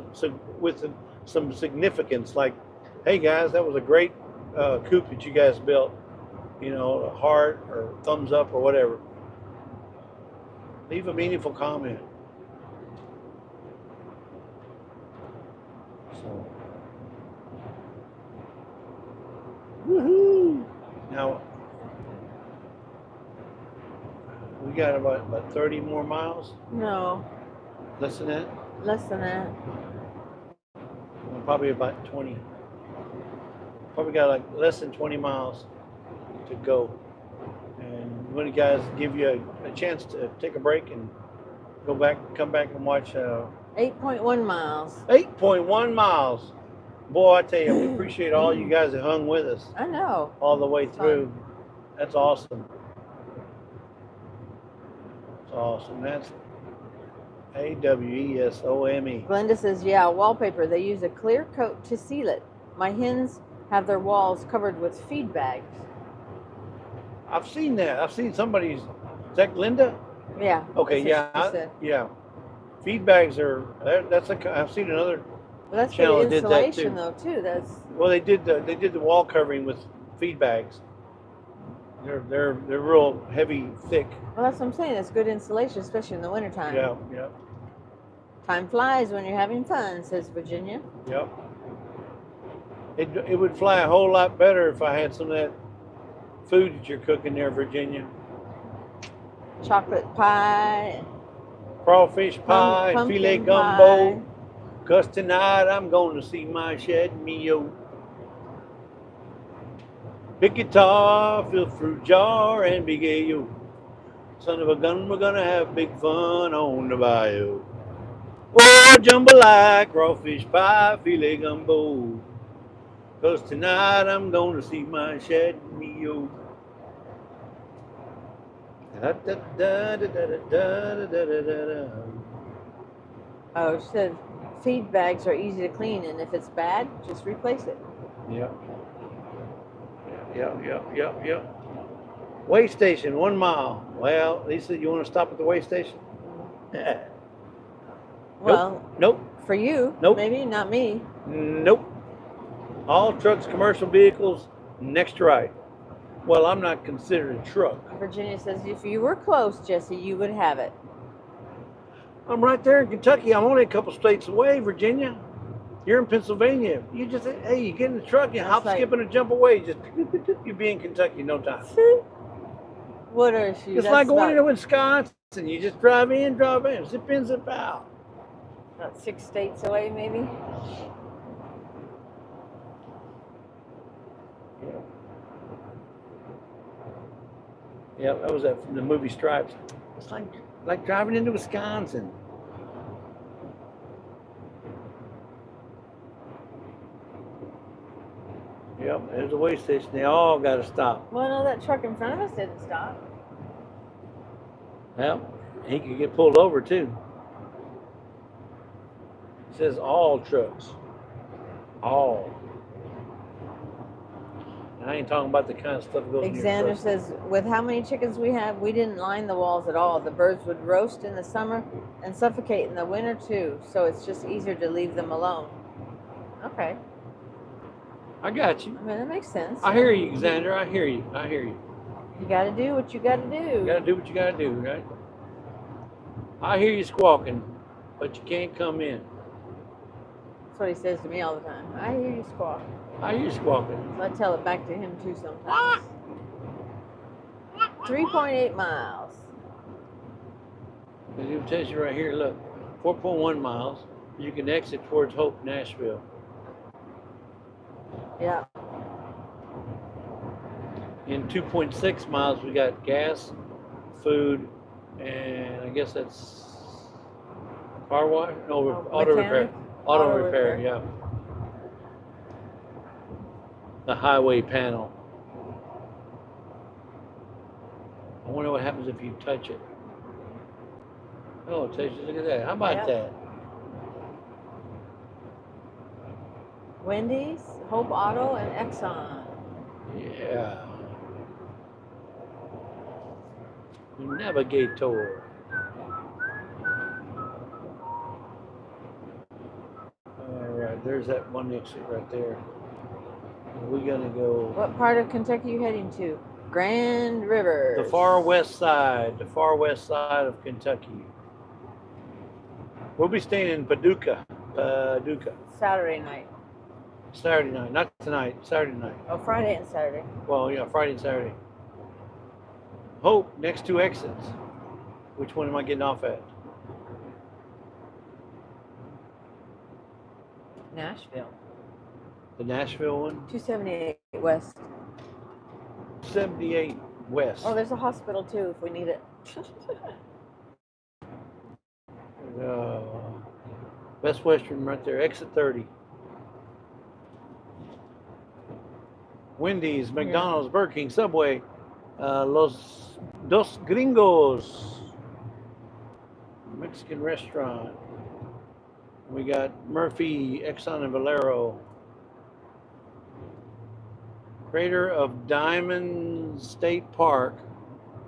with some significance, like, hey guys, that was a great coop that you guys built. A heart or thumbs up or whatever. Leave a meaningful comment. So, woohoo! Now we got about 30 more miles.
No.
Less than that.
Less than that.
Well, probably about 20. Probably got like less than 20 miles to go. And when you guys give you a chance to take a break and come back and watch
8.1 miles.
8.1 miles. Boy, I tell you, we appreciate all you guys that hung with us.
I know.
All the way through. That's awesome. That's awesome. That's AWESOME.
Glenda says, yeah, wallpaper. They use a clear coat to seal it. My hens have their walls covered with feed bags.
I've seen that. I've seen somebody's. Is that Glenda?
Yeah.
Okay. Yeah. Feed bags are. I've seen another.
Well, that's
channel
good
that did that
insulation,
too.
though, too. That's.
Well, they did the wall covering with feed bags. They're real heavy, thick.
Well, that's what I'm saying. It's good insulation, especially in the wintertime.
Yeah.
Time flies when you're having fun, says Virginia.
Yep. It would fly a whole lot better if I had some of that food that you're cooking there, Virginia.
Chocolate pie.
Crawfish pie and filet gumbo. 'Cause tonight I'm going to see my shed meal. Big guitar, fill fruit jar, and big ale. Son of a gun, we're gonna have big fun on the bayou. Oh, jambalaya, crawfish pie, filet gumbo. 'Cause tonight I'm going to see my shed meal.
Oh, she said feed bags are easy to clean, and if it's bad, just replace it.
Yep. Weigh station, 1 mile. Well, Lisa, you want to stop at the weigh station?
Well,
Nope.
for you,
Nope.
maybe, not me.
Nope. All trucks, commercial vehicles, next to right. Well, I'm not considered a truck.
Virginia says if you were close, Jesse, you would have it.
I'm right there in Kentucky. I'm only a couple states away, Virginia. You're in Pennsylvania. You just, hey, you get in the truck, you hop,
like,
skip, and a jump away. Just, you'll be in Kentucky in no time.
What are she?
It's like going into Wisconsin. You just drive in, zip in, zip out.
About 6 states away, maybe.
Yeah, that was from the movie Stripes. It's like driving into Wisconsin. Yep, there's a weigh station. They all got to stop.
Well, no, that truck in front of us didn't stop.
Well, he could get pulled over too. It says all trucks. All. And I ain't talking about the kind of stuff that goes in your
Alexander
truck.
says, with how many chickens we have, we didn't line the walls at all. The birds would roast in the summer and suffocate in the winter too. So it's just easier to leave them alone. Okay.
I got you.
I mean, that makes sense.
I hear you, Xander. I hear you. I hear you.
You got to do what you got to do.
You gotta do what you gotta do, right? I hear you squawking, but you can't come in.
That's what he says to me all the time. I hear you squawk.
I hear you squawking.
So I tell it back to him too sometimes. 3.8 miles.
It tells you right here, look, 4.1 miles. You can exit towards Hope, Nashville.
Yeah.
In 2.6 miles, we got gas, food, and I guess that's car wash? No, auto repair. Auto repair, yeah. The highway panel. I wonder what happens if you touch it. Oh, it tells you, look at that. How about that?
Wendy's, Hope Auto, and Exxon.
Yeah. Navigator. All right, there's that one exit right there. We're gonna go.
What part of Kentucky are you heading to? Grand River.
The far west side of Kentucky. We'll be staying in Paducah.
Saturday night.
Saturday night, not tonight, Saturday night.
Oh, Friday and Saturday.
Well, yeah, Friday and Saturday. Hope, next two exits. Which one am I getting off at?
Nashville.
The Nashville one?
278 West.
78 West.
Oh, there's a hospital too if we need it.
Best Western right there, exit 30. Wendy's, McDonald's, Burger King, Subway, Los Dos Gringos, Mexican restaurant. We got Murphy, Exxon and Valero. Crater of Diamonds State Park,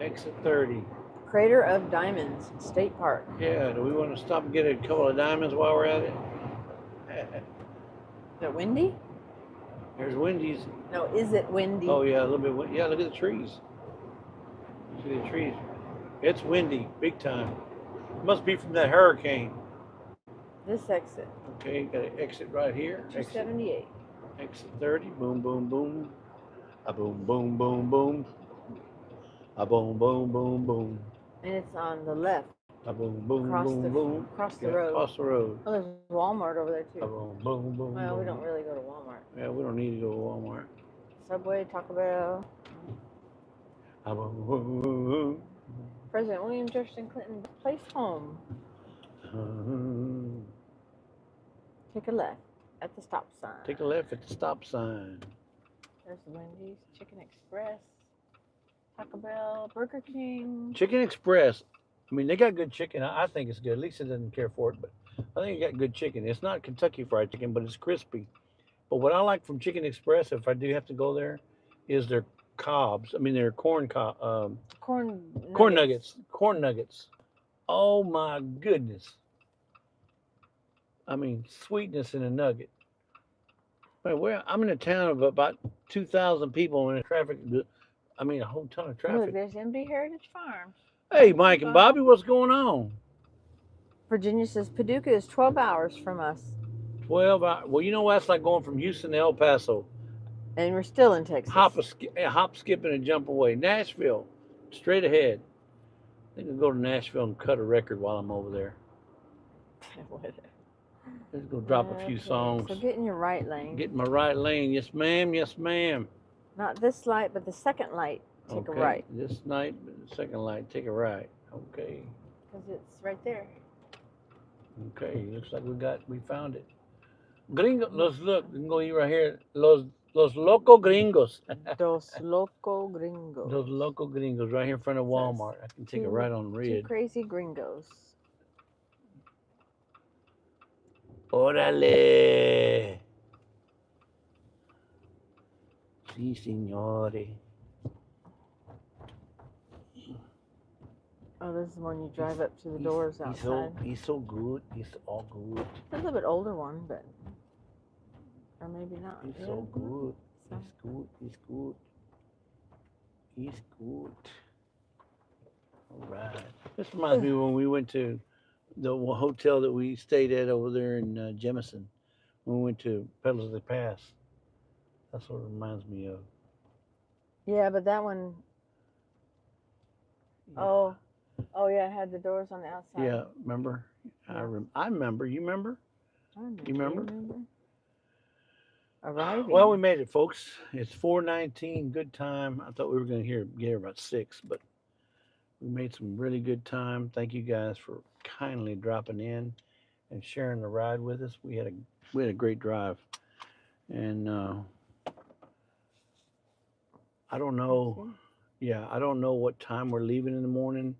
exit 30.
Crater of Diamonds State Park.
Yeah, do we want to stop and get a couple of diamonds while we're at it?
Is it windy?
There's Wendy's.
No, is it windy?
Oh yeah, a little bit. Yeah, look at the trees. See the trees. It's windy, big time. Must be from that hurricane.
This exit.
Okay, got an exit right here.
278.
Exit 30. Boom, boom, boom. A boom, boom, boom, boom. A boom, boom, boom, boom.
And it's on the left.
A boom, boom,
Across
boom, boom.
Across the
Yeah,
road.
across the road.
Oh, there's Walmart over there
A
too.
boom, boom, boom.
Well, we
boom.
don't really go to Walmart.
Yeah, we don't need to go to Walmart.
Subway, Taco Bell.
A boom, boom, boom, boom.
President William Jefferson Clinton place home. Take a left at the stop sign.
Take a left at the stop sign.
There's Wendy's, Chicken Express, Taco Bell, Burger King.
Chicken Express. I mean, they got good chicken. I think it's good. Lisa doesn't care for it, but I think it got good chicken. It's not Kentucky Fried Chicken, but it's crispy. But what I like from Chicken Express, if I do have to go there, is their cobs. I mean, their corn nuggets. Corn nuggets. Oh my goodness. I mean, sweetness in a nugget. But I'm in a town of about 2,000 people in traffic. I mean, a whole ton of
Look,
traffic.
there's MD Heritage Farms.
Hey, Mike and Bobby, what's going on?
Virginia says Paducah is 12 hours from us.
12 hours. Well, you know what? That's like going from Houston to El Paso.
And we're still in Texas.
Hop, skip, and a jump away. Nashville, straight ahead. I think I'll go to Nashville and cut a record while I'm over there. Let's go drop a few songs.
So get in your right lane.
Get in my right lane. Yes, ma'am. Yes, ma'am.
Not this light, but the second light. Take a right.
This night, second light, take a right. Okay.
Because it's right there.
Okay. Looks like we found it. Gringo, look, we can go eat right here. Los Loco Gringos.
Dos Loco Gringos.
Those Loco Gringos right here in front of Walmart. I can take a right on red.
Two crazy gringos.
Órale. Sí, signore.
Oh, this is when you drive up to the doors outside.
He's so good. He's all good.
A little bit older one, but Or maybe not.
It's
Yeah.
so good.
So-
It's good. It's good. It's good. All right. This reminds me when we went to the hotel that we stayed at over there in Jemison. When we went to Peddlers of the Pass. That's what it reminds me of.
Yeah, but that one,
Yeah.
oh yeah, it had the doors on the outside.
Yeah, remember?
Yeah.
I remember. You remember?
I remember.
You remember?
Arriving.
Well, we made it, folks. It's 4:19. Good time. I thought we were going to get here about 6, but we made some really good time. Thank you guys for kindly dropping in and sharing the ride with us. We had a great drive, and I don't know. Yeah, I don't know what time we're leaving in the morning.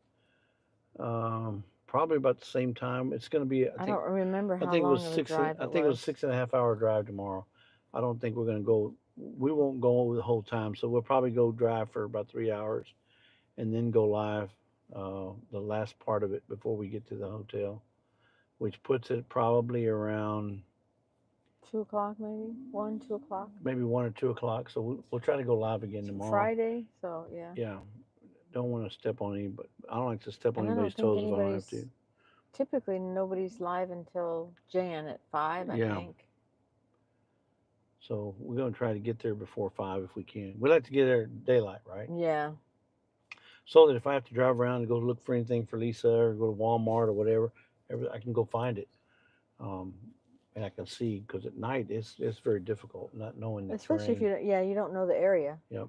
Probably about the same time. It's going to be.
I don't remember how
I think it
long
was
of a
six.
drive
I think it was 6.5 hour drive tomorrow. I don't think we're going to go. We won't go the whole time, so we'll probably go drive for about 3 hours, and then go live the last part of it before we get to the hotel, which puts it probably around
2 o'clock, maybe 1, 2 o'clock.
maybe 1 or 2 o'clock. So we'll try to go live again tomorrow.
Friday, so yeah.
Yeah, don't want to step on anybody. I don't like to step on
And I
anybody's
don't think
toes if I don't have to.
anybody's- Typically, nobody's live until Jan at 5, I
Yeah.
think.
So we're going to try to get there before 5 if we can. We like to get there daylight, right?
Yeah.
So that if I have to drive around and go look for anything for Lisa or go to Walmart or whatever, I can go find it. And I can see, because at night it's very difficult not knowing the
Especially
terrain.
if you don't know the area.
Yep.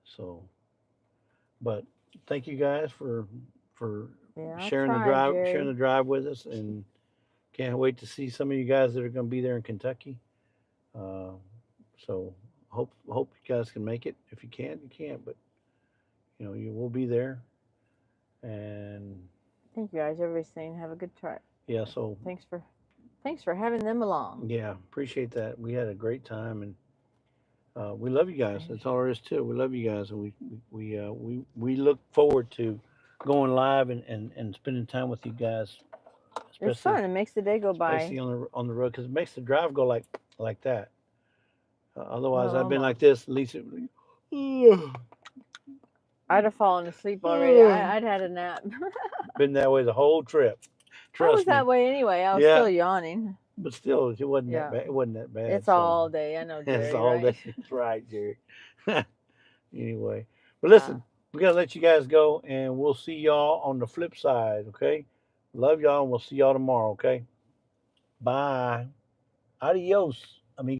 So, but thank you guys for
Yeah, I
sharing the
tried,
drive
Jerry.
sharing the drive with us, and can't wait to see some of you guys that are going to be there in Kentucky. So hope you guys can make it. If you can't, you can't. But you will be there. And
Thank you guys. Everybody's saying have a good trip.
yeah, so
Thanks for having them along.
yeah, appreciate that. We had a great time, and we love you guys. That's all there is to it. We love you guys, and we look forward to going live and spending time with you guys.
It's fun. It makes the day go by.
Especially on the road, because it makes the drive go like that. Otherwise,
Well,
I've been like
almost.
this. Lisa,
I'd have fallen asleep already. I'd had a nap.
been that way the whole trip.
I
Trust
was
me.
that way anyway. I was
Yeah.
still yawning.
But still, it wasn't
Yeah.
that bad. It wasn't that bad.
It's
so-
all day. I know, Jerry.
It's all
right?
day. That's right, Jerry. Anyway, but listen, we gotta let you guys go, and we'll see y'all on the flip side. Okay, love y'all, and we'll see y'all tomorrow. Okay, bye, adios.